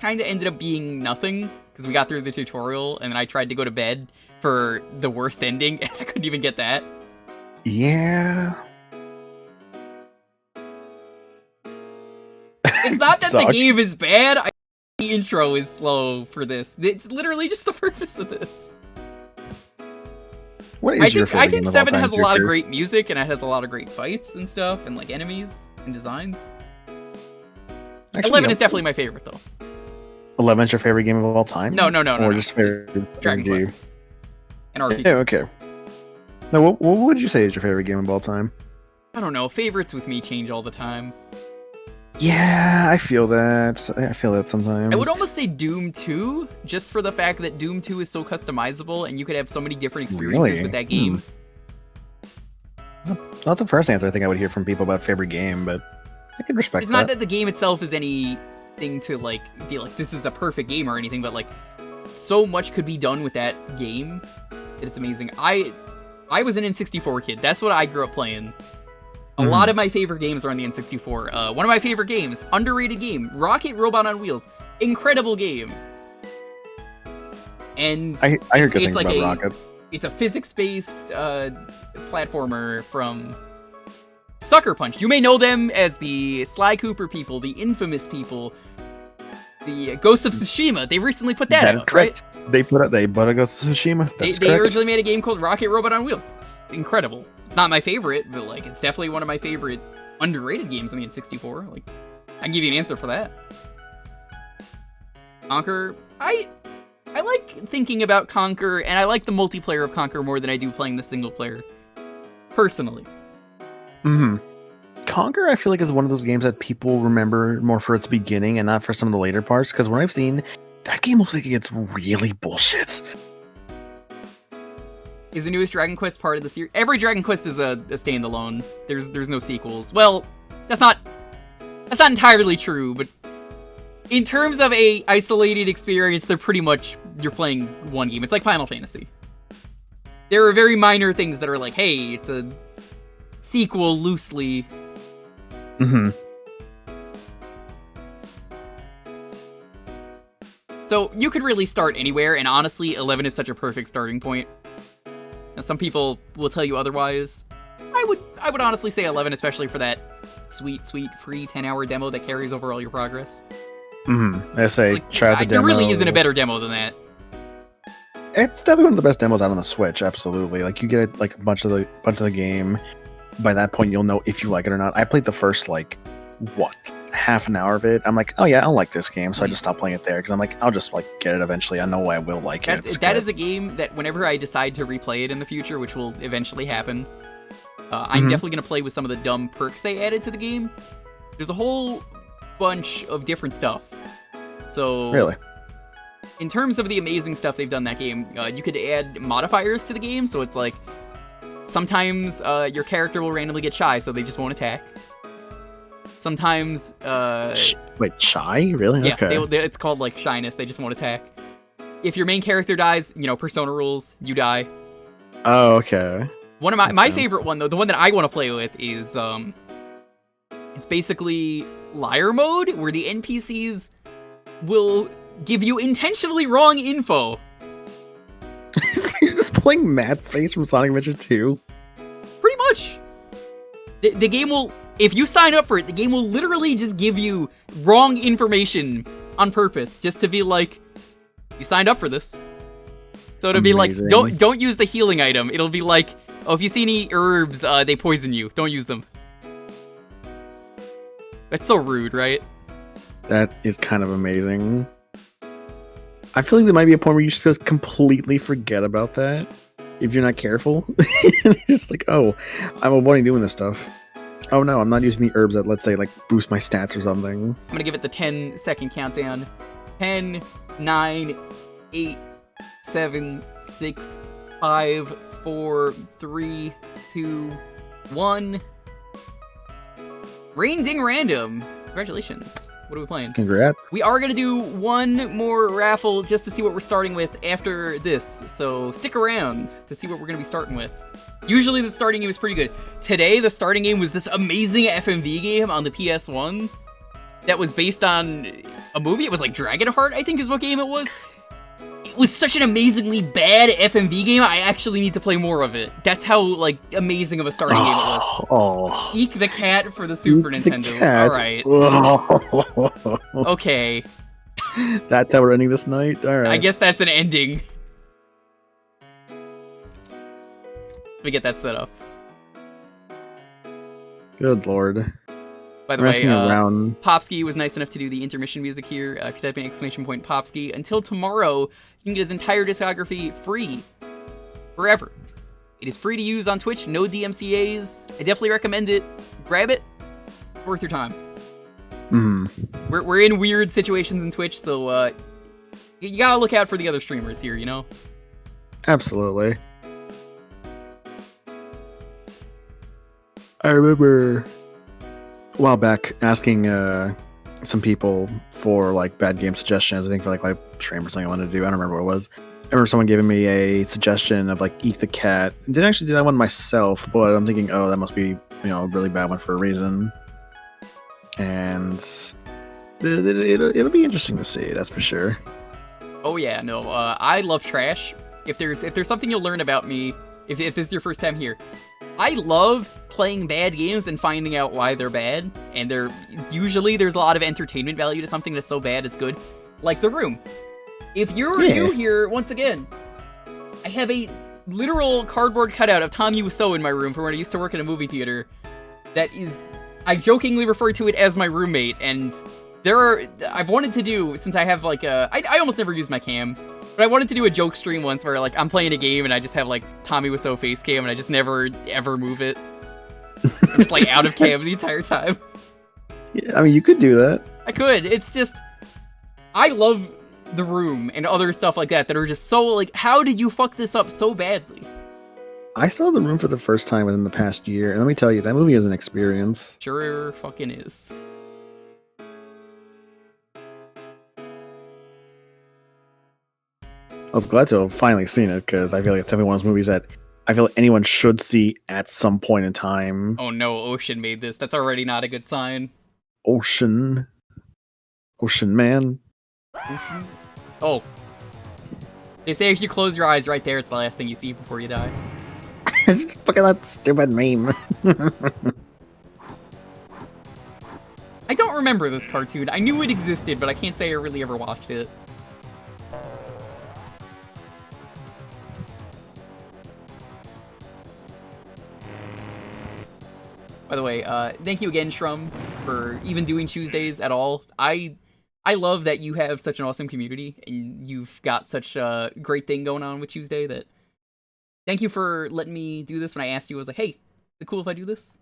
kind of ended up being nothing, because we got through the tutorial, and then I tried to go to bed for the worst ending, and I couldn't even get that. Yeah. It's not that the Sucks. game is bad, the intro is slow for this. It's literally just the purpose of this. What is I your think favorite game of all 7 time, has a lot of Jewker? great music, and it has a lot of great fights and stuff, and like enemies and designs. Actually, 11 yeah. is definitely my favorite, though. 11 is your favorite game of all time? No. Or just favorite Dragon game? Quest. And RPG. Yeah, okay. Now, what would you say is your favorite game of all time? I don't know, favorites with me change all the time. Yeah, I feel that. I feel that sometimes. I would almost say Doom 2, just for the fact that Doom 2 is so customizable and you could have so many different experiences Really? with that game. Not the first answer I think I would hear from people about favorite game, but I can respect It's that. not that the game itself is anything to like be like this is a perfect game or anything, but like so much could be done with that game that it's amazing. I was an N64 kid. That's what I grew up playing. A lot of my favorite games are on the N64. One of my favorite games, underrated game, Rocket Robot on Wheels. Incredible game. And I hear good it's things like about Rocket. It's a physics-based platformer from Sucker Punch. You may know them as the Sly Cooper people, the Infamous people, the Ghost of Tsushima. They recently put that out, correct. right? They put a Ghost of Tsushima. That's They correct. originally made a game called Rocket Robot on Wheels. It's incredible. It's not my favorite, but like it's definitely one of my favorite underrated games on the N64. Like, I can give you an answer for that. Conquer, I like thinking about Conquer, and I like the multiplayer of Conquer more than I do playing the single player. Personally. Conquer, I feel like, is one of those games that people remember more for its beginning and not for some of the later parts, because when I've seen, that game looks like it's really bullshit. Is the newest Dragon Quest part of the series? Every Dragon Quest is a standalone. There's no sequels. Well, that's not entirely true, but in terms of a isolated experience, they're pretty much you're playing one game. It's like Final Fantasy. There are very minor things that are like, hey, it's a sequel loosely. So you could really start anywhere, and honestly, 11 is such a perfect starting point. Now, some people will tell you otherwise. I would honestly say 11, especially for that sweet free 10-hour demo that carries over all your progress. I say, Like, try out the demo. There really isn't a better demo than that. It's definitely one of the best demos out on the Switch. Absolutely, like you get like a bunch of the game. By that point, you'll know if you like it or not. I played the first half an hour of it. I'm like, oh yeah, I'll like this game, so I just stopped playing it there because I'm like, I'll just like get it eventually. I know I will like it. That is a game that whenever I decide to replay it in the future, which will eventually happen, I'm definitely going to play with some of the dumb perks they added to the game. There's a whole bunch of different stuff. So Really? in terms of the amazing stuff they've done in that game, you could add modifiers to the game, so it's like sometimes your character will randomly get shy, so they just won't attack. Sometimes Wait, shy? Really? yeah, Okay. it's called like shyness, they just won't attack. If your main character dies, you know, Persona rules, you die. Oh, okay. One of my favorite one though, the one that I want to play with is it's basically liar mode, where the NPCs will give you intentionally wrong info. So you're just playing Matt's face from Sonic Adventure 2? Pretty much. The game will, if you sign up for it, the game will literally just give you wrong information on purpose, just to be like, you signed up for this. So it'll be like, don't use the healing item. It'll be like, oh, if you see any herbs, they poison you. Don't use them. That's so rude, right? That is kind of amazing. I feel like there might be a point where you just completely forget about that if you're not careful. It's just like, oh, I'm avoiding doing this stuff. Oh no, I'm not using the herbs that, let's say, like, boost my stats or something. I'm gonna give it the 10-second countdown. 10, 9, 8, 7, 6, 5, 4, 3, 2, 1. Ring ding random. Congratulations. What are we playing? Congrats. We are going to do one more raffle just to see what we're starting with after this, so stick around to see what we're going to be starting with. Usually the starting game is pretty good. Today, the starting game was this amazing FMV game on the PS1 that was based on a movie. It was like Dragonheart, I think is what game it was. It was such an amazingly bad FMV game, I actually need to play more of it. That's how, like, amazing of a starting game it was. Oh. Eek the cat for the Super Nintendo. Alright. Okay. That's how we're ending this night? Alright. I guess that's an ending. Let me get that set up. Good lord. By the way, Popsky was nice enough to do the intermission music here. If you type in !Popsky, until tomorrow, you can get his entire discography free. Forever. It is free to use on Twitch, no DMCAs. I definitely recommend it. Grab it. Worth your time. We're in weird situations in Twitch, so you gotta look out for the other streamers here, you know? Absolutely. I remember a while back asking some people for like bad game suggestions. I think for like my stream or something I wanted to do. I don't remember what it was. I remember someone giving me a suggestion of like Eek the Cat. I didn't actually do that one myself, but I'm thinking, oh, that must be, you know, a really bad one for a reason. And it'll be interesting to see, that's for sure. Oh yeah, no, I love trash. If there's something you'll learn about me, if this is your first time here, I love playing bad games and finding out why they're bad, and usually there's a lot of entertainment value to something that's so bad it's good. Like The Room. If you're new here, once again, I have a literal cardboard cutout of Tom Wiseau in my room from when I used to work in a movie theater. That is, I jokingly refer to it as my roommate, and I've wanted to do, since I have like I almost never use my cam, but I wanted to do a joke stream once where like I'm playing a game and I just have like Tommy Wiseau face cam and I just never ever move it. I'm just like out of cam the entire time. Yeah, I mean, you could do that. I could. It's just, I love The Room and other stuff like that are just so like, how did you fuck this up so badly? I saw The Room for the first time within the past year, and let me tell you, that movie is an experience. Sure fucking is. I was glad to have finally seen it, because I feel like it's definitely one of those movies that I feel like anyone should see at some point in time. Oh no, Ocean made this. That's already not a good sign. Ocean Man. Ocean? Oh. They say if you close your eyes right there, it's the last thing you see before you die. Look at that stupid meme. I don't remember this cartoon. I knew it existed, but I can't say I really ever watched it. By the way, thank you again, Shrum, for even doing Tuesdays at all. I love that you have such an awesome community, and you've got such a great thing going on with Tuesday that... Thank you for letting me do this when I asked you. I was like, hey, is it cool if I do this?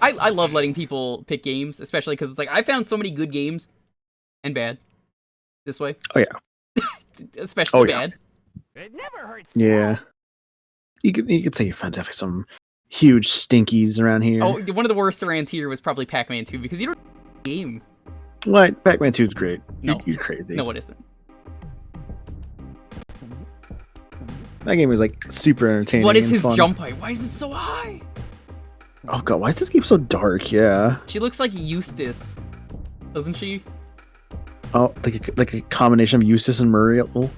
I love letting people pick games, especially because it's like I found so many good games and bad this way. Oh yeah. Especially bad. It never hurts. Yeah. You could say you found definitely some huge stinkies around here. Oh, one of the worst around here was probably Pac-Man 2 because you don't game. What? Pac-Man 2 is great. No. You're crazy. No, it isn't. That game was like super entertaining. What is and his fun. jump height? Why is it so high? Oh god, why is this game so dark? Yeah. She looks like Eustace, doesn't she? Oh, like a combination of Eustace and Muriel.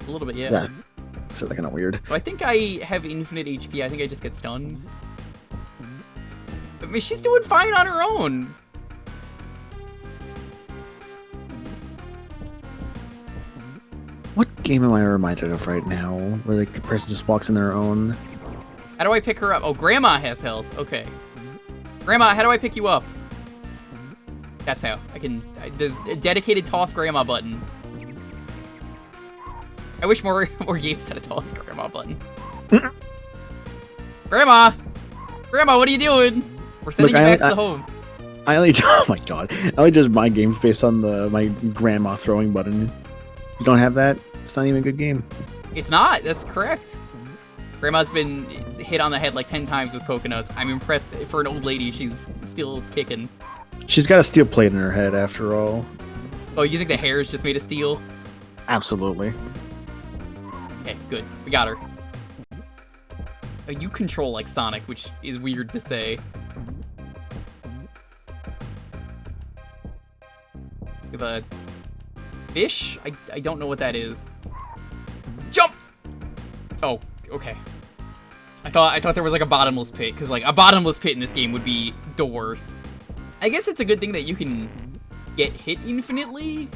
A little bit, yeah. Yeah. So like kind of weird. So I think I have infinite HP. I think I just get stunned. I mean, she's doing fine on her own. What game am I reminded of right now? Where like the person just walks in their own. How do I pick her up? Oh, Grandma has health. Okay. Grandma, how do I pick you up? That's how. There's a dedicated toss Grandma button. I wish more games had a toss Grandma button. Grandma! Grandma, what are you doing? We're sending you back to the home. I only oh my god. I only judge my games based on my grandma throwing button. You don't have that? It's not even a good game. It's not. That's correct. Grandma's been hit on the head like 10 times with coconuts. I'm impressed. For an old lady, she's still kicking. She's got a steel plate in her head after all. Oh, you think the hair is just made of steel? Absolutely. Okay, good. We got her. Oh, you control like Sonic, which is weird to say. We have a fish? I don't know what that is. Jump! Oh, okay. I thought there was like a bottomless pit, because like a bottomless pit in this game would be the worst. I guess it's a good thing that you can get hit infinitely.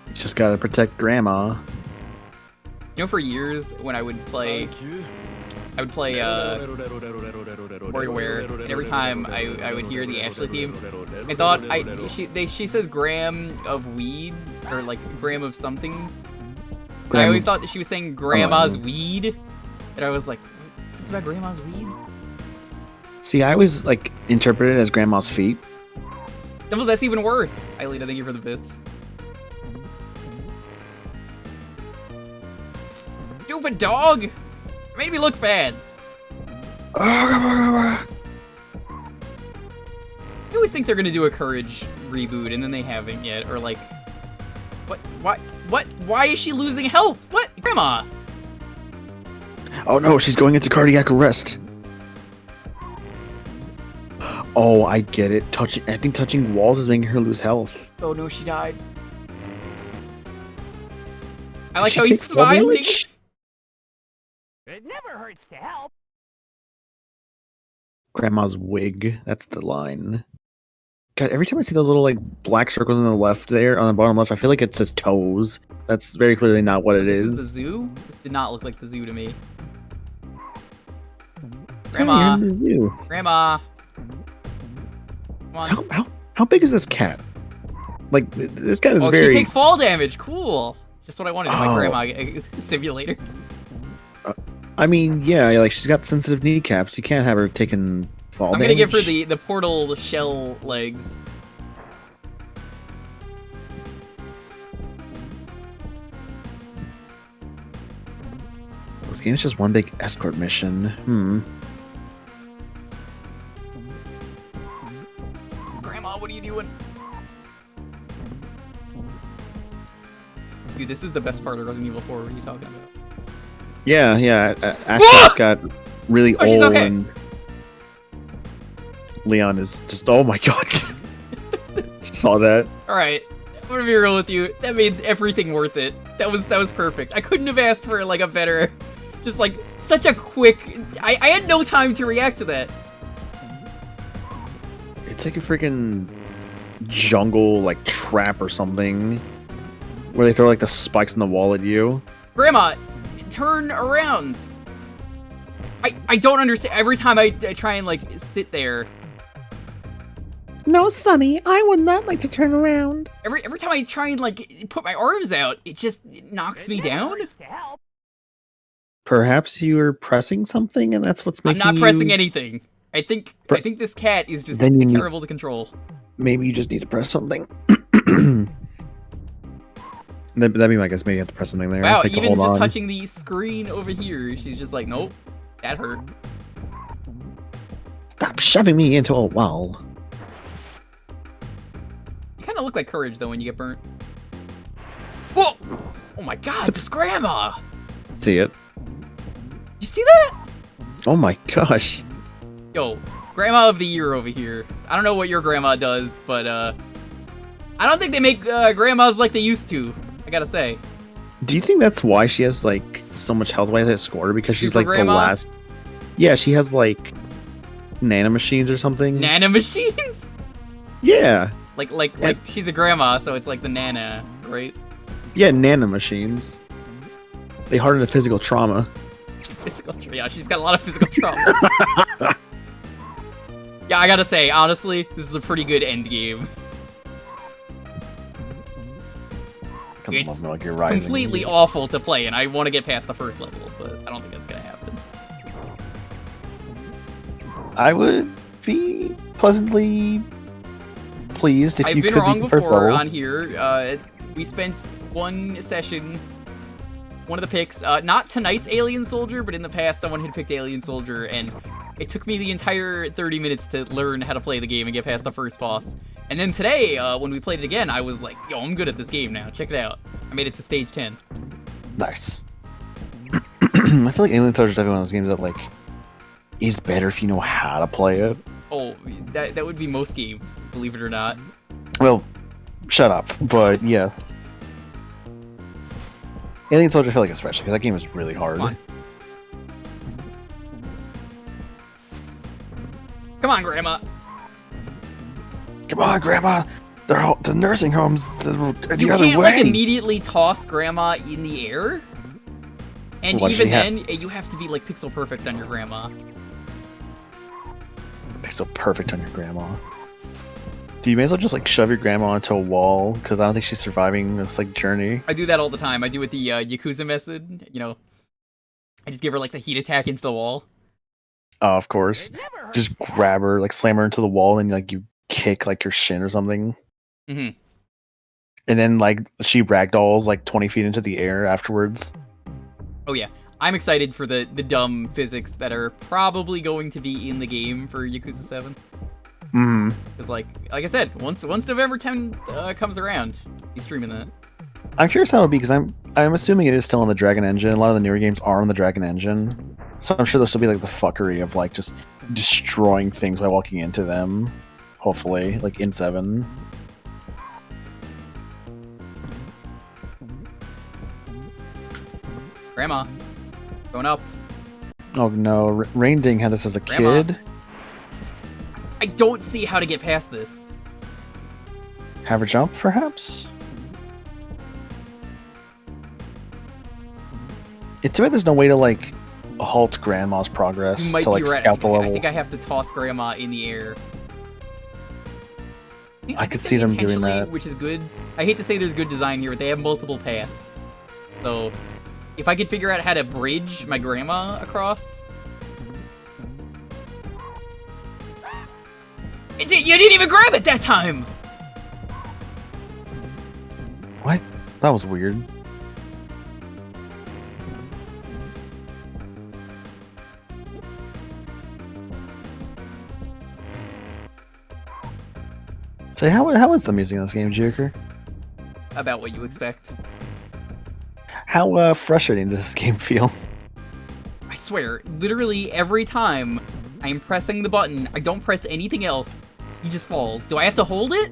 You just gotta protect Grandma. You know, for years when I would play WarioWare, and every time I would hear the Ashley theme, I thought she says gram of weed, or like gram of something. I always thought that she was saying grandma's weed, and I was like, is this about grandma's weed? See, I always like interpreted it as Grandma's feet. No, that's even worse. Aelita, thank you for the bits. Stupid dog! Made me look bad. I always think they're gonna do a Courage reboot, and then they haven't yet, or like... What? Why is she losing health? What? Grandma! Oh no, she's going into cardiac arrest. Oh, I get it. I think touching walls is making her lose health. Oh no, she died. I like how he's smiling. It never hurts to help. Grandma's wig. That's the line. God, every time I see those little like black circles on the left there, on the bottom left, I feel like it says toes. That's very clearly not what it is. This is the zoo? This did not look like the zoo to me. Grandma. Hey, you're in the zoo. Grandma. Come on. How big is this cat? Like, this cat is very... she takes fall damage. Cool. Just what I wanted in my grandma simulator. I mean, yeah, like she's got sensitive kneecaps. You can't have her taking fall damage. I'm gonna give her the portal shell legs. This game is just one big escort mission. Grandma, what are you doing? Dude, this is the best part of Resident Evil 4. What are you talking about? Yeah. Ashley's got really old, she's okay. and Leon is just, oh my god. Saw that. Alright, I'm gonna be real with you. That made everything worth it. That was perfect. I couldn't have asked for like a better, just like such a quick, I had no time to react to that. It's like a freaking jungle like trap or something, where they throw like the spikes in the wall at you. Grandma, turn around. I don't understand. Every time I try and like sit there. No, Sonny, I would not like to turn around. Every time I try and like put my arms out, it just knocks me down. Perhaps you were pressing something, and that's what's I'm making not you... pressing anything. I think this cat is just Then you need- terrible to control. Maybe you just need to press something. That'd be my guess. Maybe you have to press something there. Wow, like, to even hold just on. touching the screen over here, she's just like, nope, that hurt. Stop shoving me into a wall. You kind of look like Courage, though, when you get burnt. Whoa! Oh my god, it's Grandma! See it? You see that? Oh my gosh. Yo, Grandma of the Year over here. I don't know what your grandma does, but, I don't think they make, grandmas like they used to, I gotta say. Do you think that's why she has, like, so much health wise at score? Because she's, Super like, grandma? the last... Yeah, she has, like, nanomachines or something. Nanomachines? Yeah. Like she's a grandma, so it's like the Nana, right? Yeah, nanomachines. They harden the physical trauma. Yeah, she's got a lot of physical trauma. Yeah, I gotta say, honestly, this is a pretty good end game. It's completely awful to play, and I want to get past the first level, but I don't think that's gonna happen. I would be pleasantly pleased if you could I've been wrong beat the first before level. on here. We spent one session, one of the picks, not tonight's Alien Soldier, but in the past someone had picked Alien Soldier, and it took me the entire 30 minutes to learn how to play the game and get past the first boss. And then today, when we played it again, I was like, yo, I'm good at this game now. Check it out. I made it to stage 10. Nice. I feel like Alien Soldier is definitely one of those games that, like, is better if you know how to play it. Oh, that would be most games, believe it or not. Well, shut up, but yes. Alien Soldier, I feel like especially, because that game is really hard. Come on. Come on, Grandma. Come on, Grandma! The nursing home's the You other can't, way! like, immediately toss Grandma in the air? And What, even she then, you have to be, like, pixel perfect on your Grandma. Pixel perfect on your Grandma. You may as well just, like, shove your Grandma into a wall, because I don't think she's surviving this, like, journey. I do that all the time. I do it the Yakuza method, you know. I just give her, like, the heat attack into the wall. Oh, of course. Just grab her, like, slam her into the wall, and, like, you kick, like, your shin or something. Mm-hmm. And then, like, she ragdolls, like, 20 feet into the air afterwards. Oh, yeah. I'm excited for the dumb physics that are probably going to be in the game for Yakuza 7. Mm. Because, like I said, once November 10 comes around, he's streaming that. I'm curious how it'll be, because I'm assuming it is still on the Dragon Engine. A lot of the newer games are on the Dragon Engine. So I'm sure there'll still be, like, the fuckery of, like, just destroying things by walking into them. Hopefully, like, in 7. Grandma. Going up. Oh no, Rain Ding had this as a Grandma. kid. I don't see how to get past this. Have her jump, perhaps? It's too bad there's no way to, like, halt Grandma's progress You might to, like, be right. scout the level. I think I have to toss Grandma in the air. I could see them doing Intentionally, that. Which is good. I hate to say there's good design here, but they have multiple paths. So, if I could figure out how to bridge my Grandma across... You didn't even grab it that time! What? That was weird. So how is the music in this game, Jewker? About what you expect. How frustrating does this game feel? I swear, literally every time I am pressing the button, I don't press anything else, he just falls. Do I have to hold it?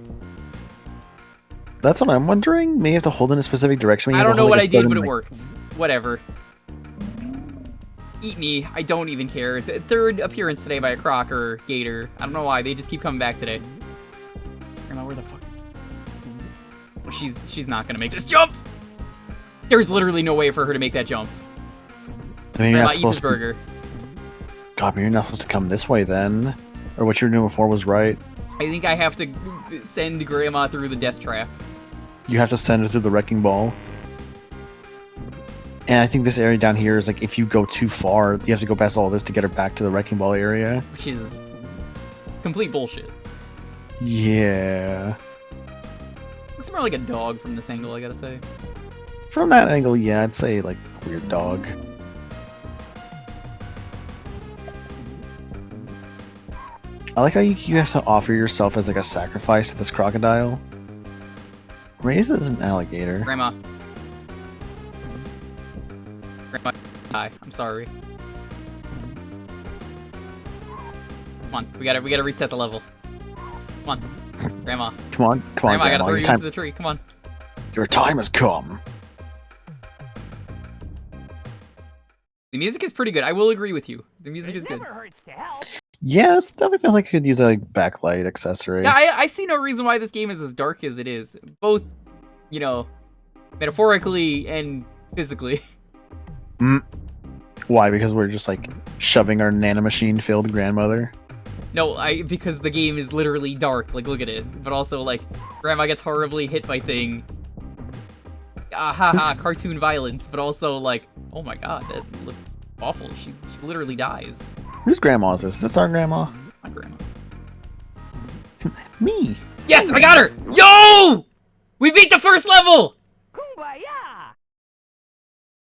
That's what I'm wondering. Maybe you have to hold in a specific direction. I don't know what I did, but it worked. Whatever. Eat me. I don't even care. The third appearance today by a Croc or Gator. I don't know why. They just keep coming back today. Grandma, where the fuck? Oh, she's not gonna make this jump! There's literally no way for her to make that jump. I mean, you're Grandma, not eat supposed this to... burger. God, but you're not supposed to come this way then. Or what you were doing before was right. I think I have to send Grandma through the death trap. You have to send her through the wrecking ball. And I think this area down here is like, if you go too far, you have to go past all this to get her back to the Wrecking Ball area. Which is complete bullshit. Yeah. Looks more like a dog from this angle, I gotta say. From that angle, yeah, I'd say like weird dog. I like how you have to offer yourself as like a sacrifice to this crocodile. Raise it as an alligator. Grandma. Grandma, hi. I'm sorry. Come on, we gotta reset the level. Come on, Grandma. Come on, Grandma, I gotta throw your you time, into the tree. Come on. your time has come. The music is pretty good. I will agree with you. The music is good. Yeah, it definitely feels like I could use a like, backlight accessory. Yeah, I see no reason why this game is as dark as it is. Both, you know, metaphorically and physically. Why? Because we're just like shoving our nanomachine-filled grandmother. No, because the game is literally dark. Like, look at it. But also, like, Grandma gets horribly hit by thing. Haha, cartoon violence. But also, like, oh my god, that looks awful. She literally dies. Whose grandma is this? Is this our grandma? My grandma. Me. Yes, I got her! Yo! We beat the first level! Kumbaya!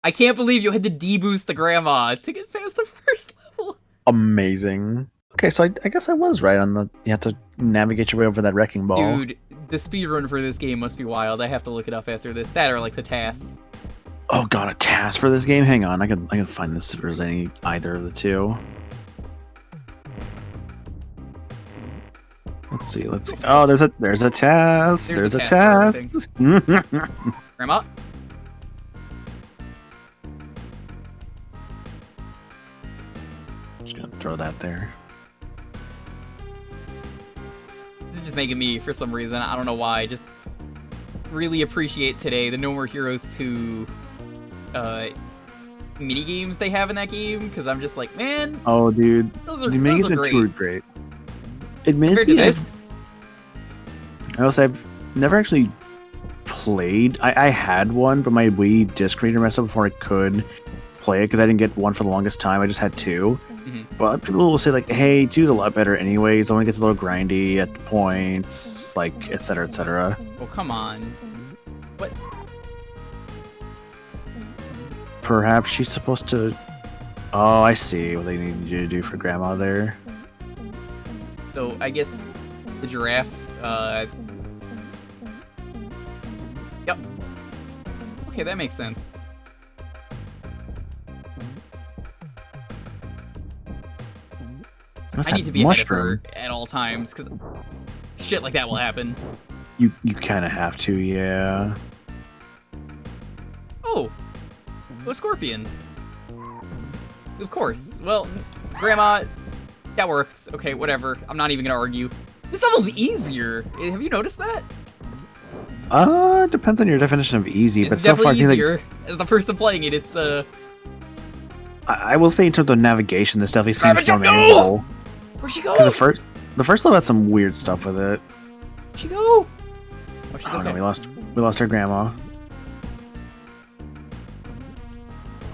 I can't believe you had to deboost the grandma to get past the first level. Amazing. Okay, so I guess I was right on the. You have to navigate your way over that wrecking ball. Dude, the speedrun for this game must be wild. I have to look it up after this. That are like the tasks. Oh god, a task for this game? Hang on, I can find this if there's either of the two. Let's see. Oh, there's a task. There's a task. Grandma. Just gonna throw that there. This is just making me, for some reason, I don't know why, just really appreciate today the No More Heroes 2 mini games they have in that game, because I'm just like, man. Oh, dude, those are great. Two are great. Compared to this, I've never actually played. I had one, but my Wii disc reader messed up before I could play it because I didn't get one for the longest time. I just had two. But people will say like, "Hey, two's a lot better, anyways. Only gets a little grindy at the points, like etc. etc." Oh come on! What? Perhaps she's supposed to. Oh, I see what they need you to do for Grandma there. So I guess the giraffe. Yep. Okay, that makes sense. I need to be ahead of her at all times because shit like that will happen. You kind of have to, yeah. Oh, a scorpion. Of course. Well, Grandma, that worked. Okay, whatever. I'm not even gonna argue. This level's easier. Have you noticed that? Depends on your definition of easy, It's but so far, easier. Like, as the person playing it, it's I will say in terms of navigation, this definitely seems more manageable. Where'd she go? Because the first level had some weird stuff with it. Where'd she go? Oh, she's Oh okay. no, we lost our grandma.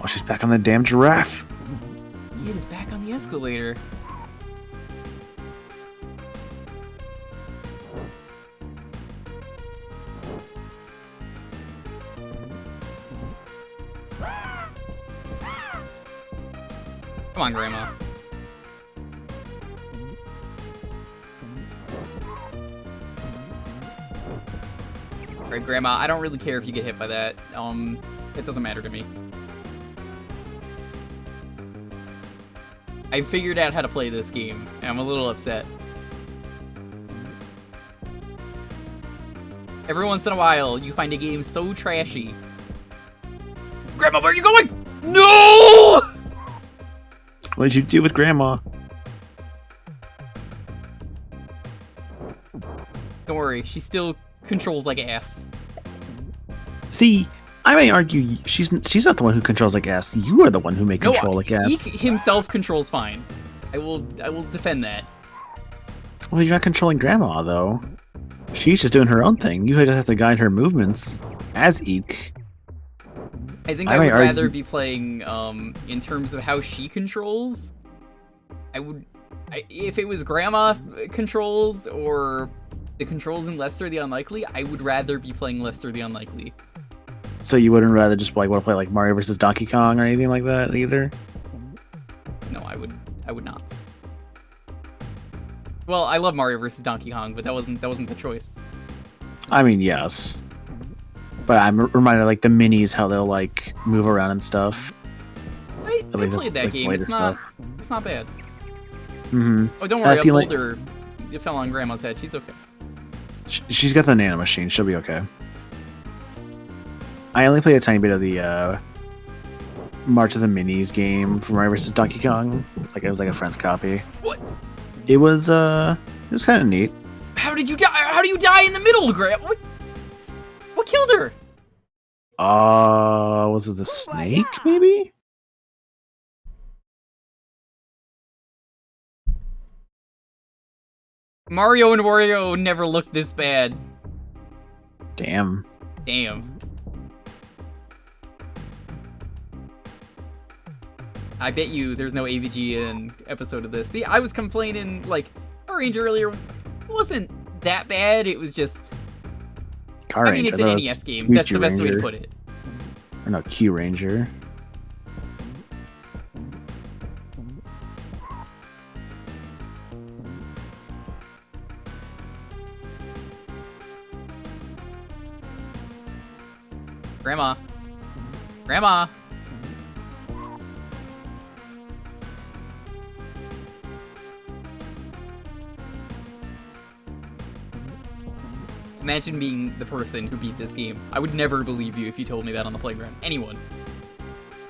Oh, she's back on the damn giraffe. Kid is back on the escalator. Come on, Grandma. Alright, Grandma, I don't really care if you get hit by that. It doesn't matter to me. I figured out how to play this game, and I'm a little upset. Every once in a while, you find a game so trashy. Grandma, where are you going? No! What did you do with Grandma? Don't worry, she still controls like ass. See, I may argue she's not the one who controls like ass. You are the one who may control like ass. Eek himself controls fine. I will defend that. Well, you're not controlling Grandma though. She's just doing her own thing. You just have to guide her movements as Eek. I think I I might would rather argue- be playing, in terms of how she controls. If it was Grandma controls or the controls in Lester the Unlikely, I would rather be playing Lester the Unlikely. So you wouldn't rather just like want to play like Mario versus Donkey Kong or anything like that either? No, I would not. Well, I love Mario versus Donkey Kong, but that wasn't the choice. I mean, yes. But I'm reminded of like the minis, how they'll like move around and stuff. I least played that like game. later It's not bad. Mm-hmm. Oh, don't worry, That's I the only- pulled her. It fell on Grandma's head. She's okay. She's got the nano machine. She'll be okay. I only played a tiny bit of the March of the Minis game from Mario vs. Donkey Kong. Like it was like a friend's copy. What? It was kind of neat. How did you die? How do you die in the middle, Grandma? What killed her? Was it the snake? Maybe. Mario and Wario never looked this bad. Damn. Damn. I bet you there's no AVGN episode of this. See, I was complaining, like, Power Ranger earlier wasn't that bad. It was just... Car I mean, Ranger. it's an NES game. That's the best way to put it. Or no, Q Ranger. Grandma. Grandma. Imagine being the person who beat this game. I would never believe you if you told me that on the playground. Anyone.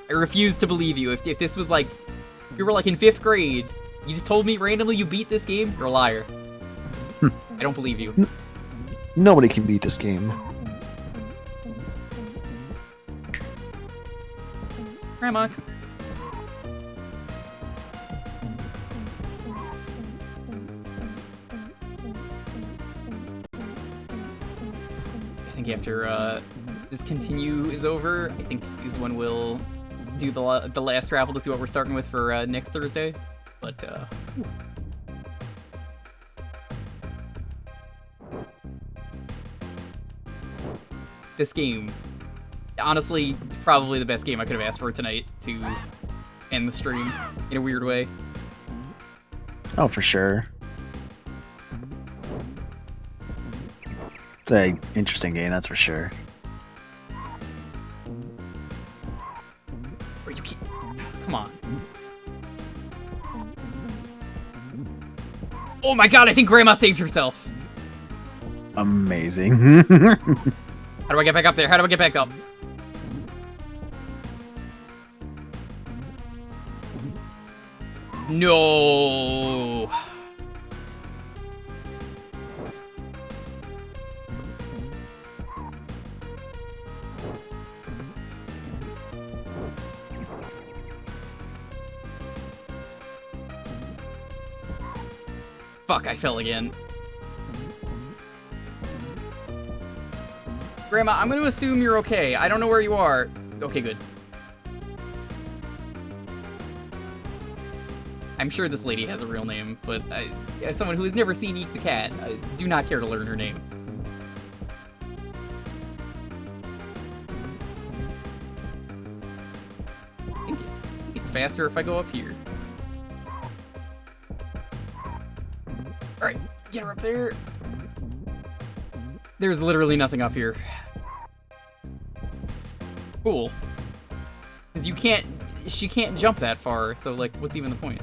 I refuse to believe you. If this was like, you were like in 5th grade, you just told me randomly you beat this game, you're a liar. I don't believe you. Nobody can beat this game. Grandma. I think after this continue is over, I think is when we'll do the last raffle to see what we're starting with for next Thursday. But this game, honestly, probably the best game I could have asked for tonight to end the stream in a weird way. Oh, for sure. It's an interesting game, that's for sure. Are you kidding? Come on. Oh my god, I think Grandma saved herself. Amazing. How do I get back up there? How do I get back up? No. Fuck, I fell again. Grandma, I'm gonna assume you're okay. I don't know where you are. Okay, good. I'm sure this lady has a real name, but as someone who has never seen Eek the Cat, I do not care to learn her name. I think it's faster if I go up here. Alright, get her up there. There's literally nothing up here. Cool. Because she can't jump that far, so like, what's even the point?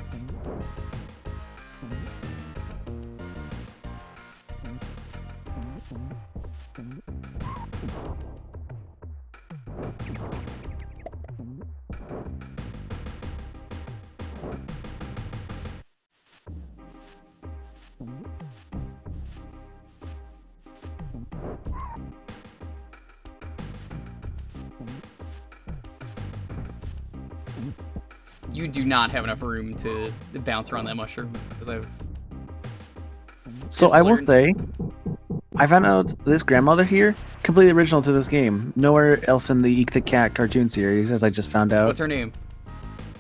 You do not have enough room to bounce around that mushroom, because I've... So just I will learned. say, I found out this grandmother here completely original to this game. Nowhere else in the Eek the Cat cartoon series, as I just found out. What's her name?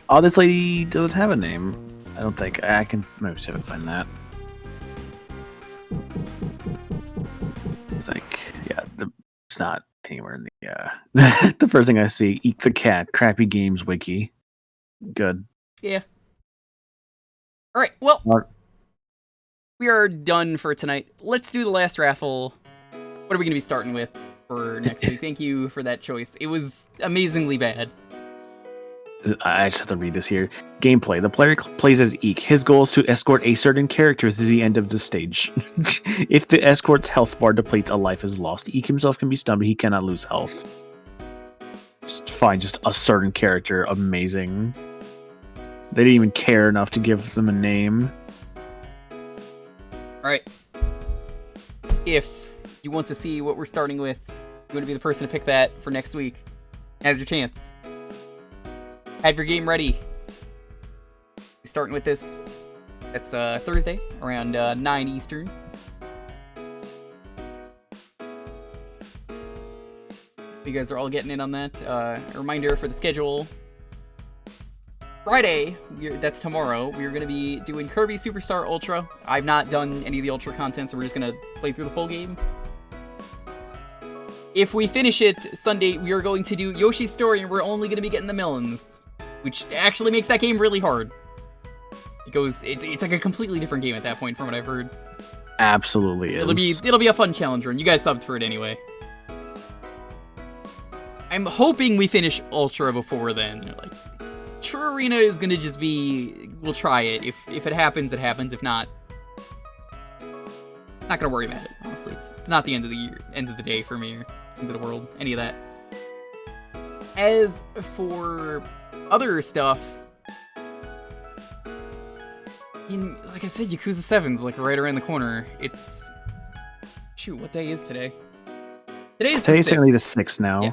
Oh, this lady doesn't have a name. I don't think. I can maybe see if I can find that. It's like, yeah, it's not anywhere in the the first thing I see, Eek the Cat, Crappy Games Wiki. Good. Yeah. Alright, well, Mark. we are done for tonight. Let's do the last raffle. What are we going to be starting with for next week? Thank you for that choice. It was amazingly bad. I just have to read this here. Gameplay. The player plays as Eek. His goal is to escort a certain character to the end of the stage. If the escort's health bar depletes, a life is lost. Eek himself can be stunned, but he cannot lose health. Just find just a certain character. Amazing. They didn't even care enough to give them a name. Alright. If you want to see what we're starting with, you want to be the person to pick that for next week, now's your chance. Have your game ready. Starting with this. That's Thursday, around 9 Eastern. You guys are all getting in on that. A reminder for the schedule. Friday, that's tomorrow, we're going to be doing Kirby Superstar Ultra. I've not done any of the Ultra content, so we're just going to play through the full game. If we finish it Sunday, we are going to do Yoshi's Story, and we're only going to be getting the melons, which actually makes that game really hard. It's like a completely different game at that point, from what I've heard. Absolutely is. It'll be a fun challenge run. You guys subbed for it anyway. I'm hoping we finish Ultra before then. Like, True Arena is gonna just be... We'll try it. If it happens, it happens. If not... Not gonna worry about it, honestly. It's not the end of the year, end of the day for me, or end of the world, any of that. As for other stuff... like I said, Yakuza 7's like right around the corner. It's... Shoot, what day is today? Today's certainly the 6th now. Yeah.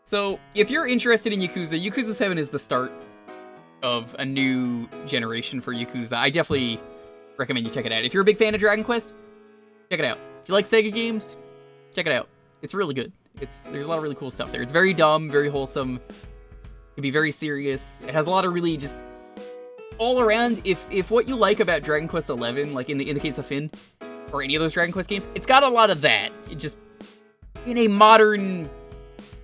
So, if you're interested in Yakuza, Yakuza 7 is the start of a new generation for Yakuza. I definitely recommend you check it out. If you're a big fan of Dragon Quest, check it out. If you like Sega games, check it out. It's really good. There's a lot of really cool stuff there. It's very dumb, very wholesome. It can be very serious. It has a lot of really just all around. If what you like about Dragon Quest 11, like in the case of Finn, or any of those Dragon Quest games, it's got a lot of that. It just in a modern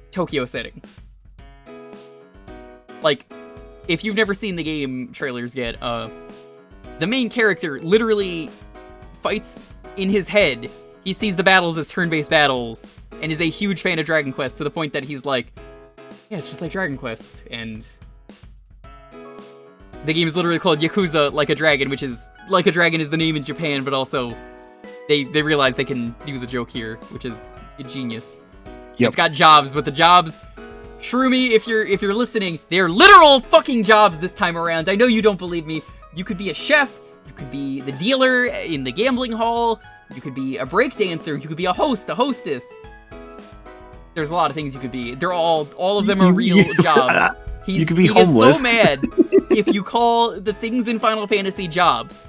Tokyo setting. Like, if you've never seen the game trailers yet, the main character literally fights in his head. He sees the battles as turn-based battles, and is a huge fan of Dragon Quest to the point that he's like, yeah, it's just like Dragon Quest, and the game is literally called Yakuza Like a Dragon, which is, Like a Dragon is the name in Japan, but also they realize they can do the joke here, which is genius. Yep. It's got jobs, but the jobs, Shroomy, if you're listening, they're literal fucking jobs this time around. I know you don't believe me. You could be a chef, you could be the dealer in the gambling hall, you could be a breakdancer, you could be a host, a hostess. There's a lot of things you could be. They're all of them are real jobs. You could be homeless. He gets so mad if you call the things in Final Fantasy jobs.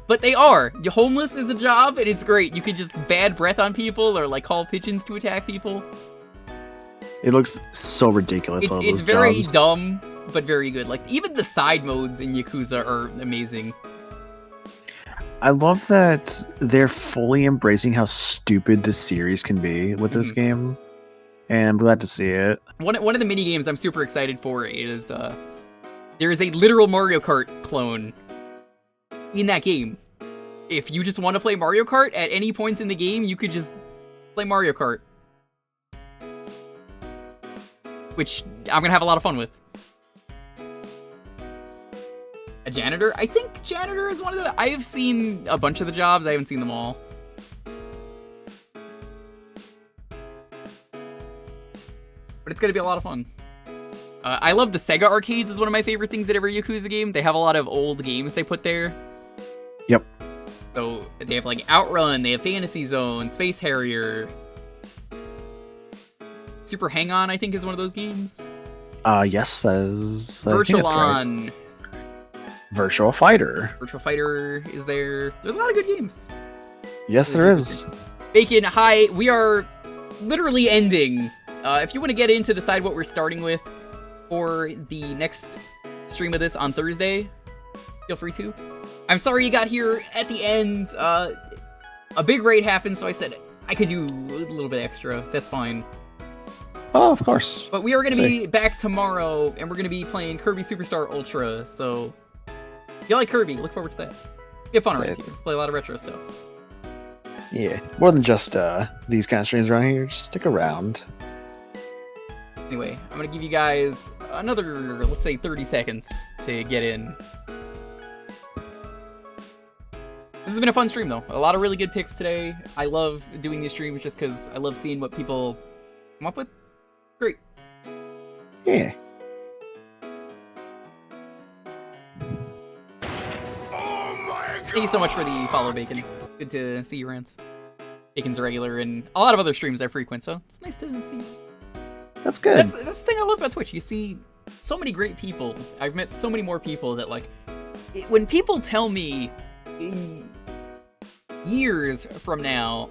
But they are. Homeless is a job, and it's great. You could just bad breath on people, or like call pigeons to attack people. It looks so ridiculous. It's very dumb, but very good. Like, even the side modes in Yakuza are amazing. I love that they're fully embracing how stupid this series can be with this game. And I'm glad to see it. One of the mini games I'm super excited for is there is a literal Mario Kart clone in that game. If you just want to play Mario Kart at any point in the game, you could just play Mario Kart. Which I'm gonna have a lot of fun with. A janitor? I think janitor is one of the... I have seen a bunch of the jobs, I haven't seen them all. But it's gonna be a lot of fun. I love the Sega arcades is one of my favorite things at every Yakuza game. They have a lot of old games they put there. Yep. So they have like Outrun, they have Fantasy Zone, Space Harrier. Super Hang-On, I think, is one of those games. Yes, that is... Virtual On. Right. Virtual Fighter. Virtual Fighter is there. There's a lot of good games. Yes, there is. Bacon, hi. We are literally ending. If you want to get in to decide what we're starting with for the next stream of this on Thursday, feel free to. I'm sorry you got here at the end. A big raid happened, so I said I could do a little bit extra. That's fine. Oh, of course. But we are going to be back tomorrow, and we're going to be playing Kirby Superstar Ultra, so if you like Kirby, look forward to that. Be fun around here. Play a lot of retro stuff. Yeah, more than just these kind of streams around here. Just stick around. Anyway, I'm going to give you guys another, let's say, 30 seconds to get in. This has been a fun stream, though. A lot of really good picks today. I love doing these streams just because I love seeing what people come up with. Great. Yeah. Thank you so much for the follow, Bacon. It's good to see you around. Bacon's a regular, and a lot of other streams I frequent, so it's nice to see you. That's good. That's the thing I love about Twitch. You see so many great people. I've met so many more people that, like, when people tell me in years from now,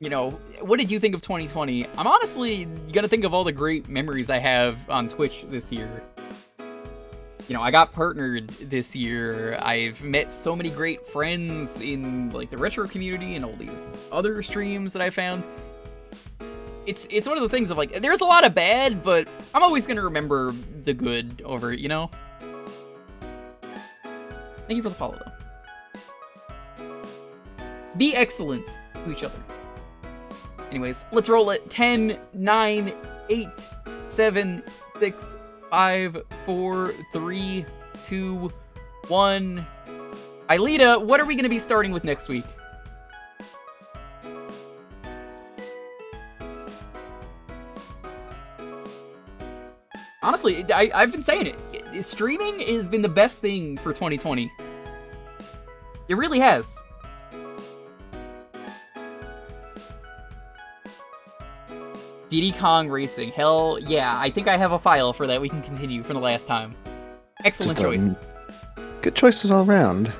you know, what did you think of 2020? I'm honestly gonna think of all the great memories I have on Twitch this year. You know, I got partnered this year. I've met so many great friends in, like, the retro community and all these other streams that I found. It's one of those things of, like, there's a lot of bad, but I'm always gonna remember the good over it, you know? Thank you for the follow, though. Be excellent to each other. Anyways, let's roll it. 10, 9, 8, 7, 6, 5, 4, 3, 2, 1. Aelita, what are we going to be starting with next week? Honestly, I've been saying it. Streaming has been the best thing for 2020. It really has. Diddy Kong Racing. Hell yeah, I think I have a file for that we can continue from the last time. Excellent choice. Good choices all around.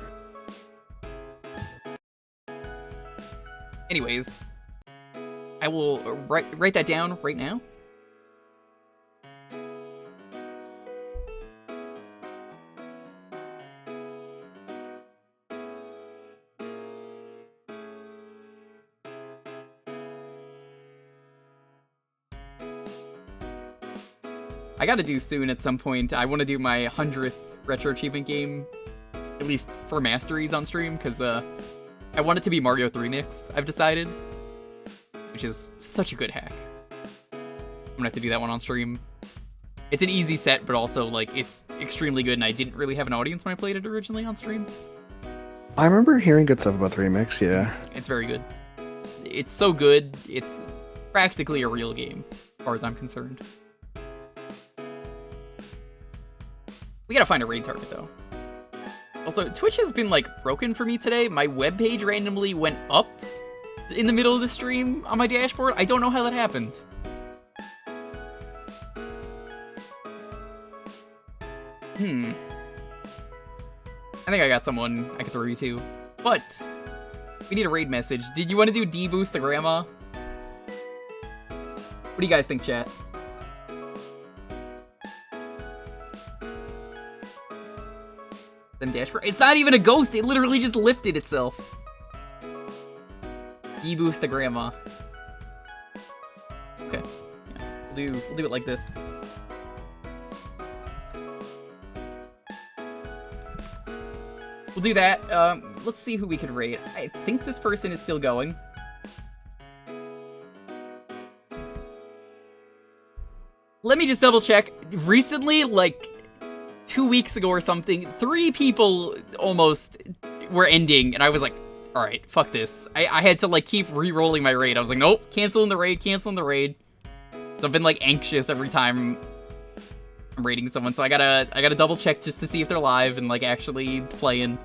Anyways, I will write that down right now. I gotta do soon at some point. I want to do my 100th Retro Achievement game, at least for Masteries on stream, because I want it to be Mario 3 Mix, I've decided, which is such a good hack. I'm gonna have to do that one on stream. It's an easy set, but also, like, it's extremely good, and I didn't really have an audience when I played it originally on stream. I remember hearing good stuff about the remix, yeah. It's very good. It's so good, it's practically a real game, as far as I'm concerned. We gotta find a raid target, though. Also, Twitch has been, like, broken for me today. My webpage randomly went up in the middle of the stream on my dashboard. I don't know how that happened. I think I got someone I could throw you to. But we need a raid message. Did you want to do D-Boost the grandma? What do you guys think, chat? Them dashboard. It's not even a ghost. It literally just lifted itself. D-Boost the grandma. Okay. Yeah. We'll do it like this. We'll do that. Let's see who we could rate. I think this person is still going. Let me just double check. Recently, like 2 weeks ago or something, 3 people almost were ending, and I was like, alright, fuck this. I had to, like, keep re-rolling my raid. I was like, nope, canceling the raid, canceling the raid. So I've been, like, anxious every time I'm raiding someone, so I gotta double check just to see if they're live and, like, actually playing.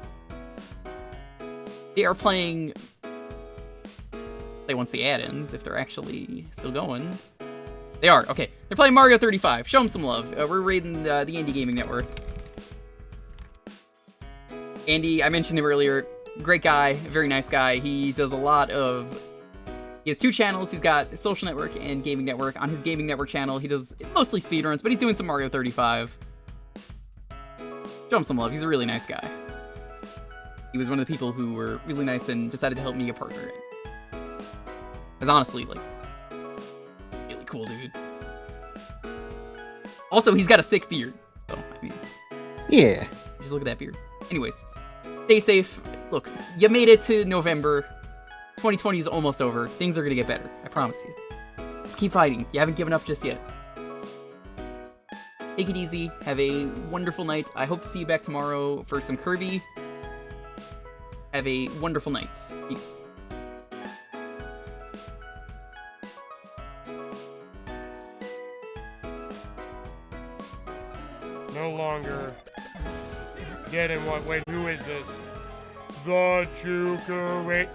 They are playing... once the ad ends, if they're actually still going. They are, okay. They're playing Mario 35. Show them some love. We're raiding the Indie Gaming Network. Andy, I mentioned him earlier. Great guy, very nice guy. He does a lot of He has 2 channels. He's got Social Network and Gaming Network. On his Gaming Network channel, he does mostly speedruns, but he's doing some Mario 35. Show him some love. He's a really nice guy. He was one of the people who were really nice and decided to help me get partner in. Because honestly, like, really cool dude. Also, he's got a sick beard. So, I mean, Yeah. just look at that beard. Anyways, stay safe. Look, you made it to November. 2020 is almost over. Things are gonna get better. I promise you. Just keep fighting. You haven't given up just yet. Take it easy. Have a wonderful night. I hope to see you back tomorrow for some Kirby. Have a wonderful night. Peace. No longer getting what? Wait, who is this? The Jewker. Wait.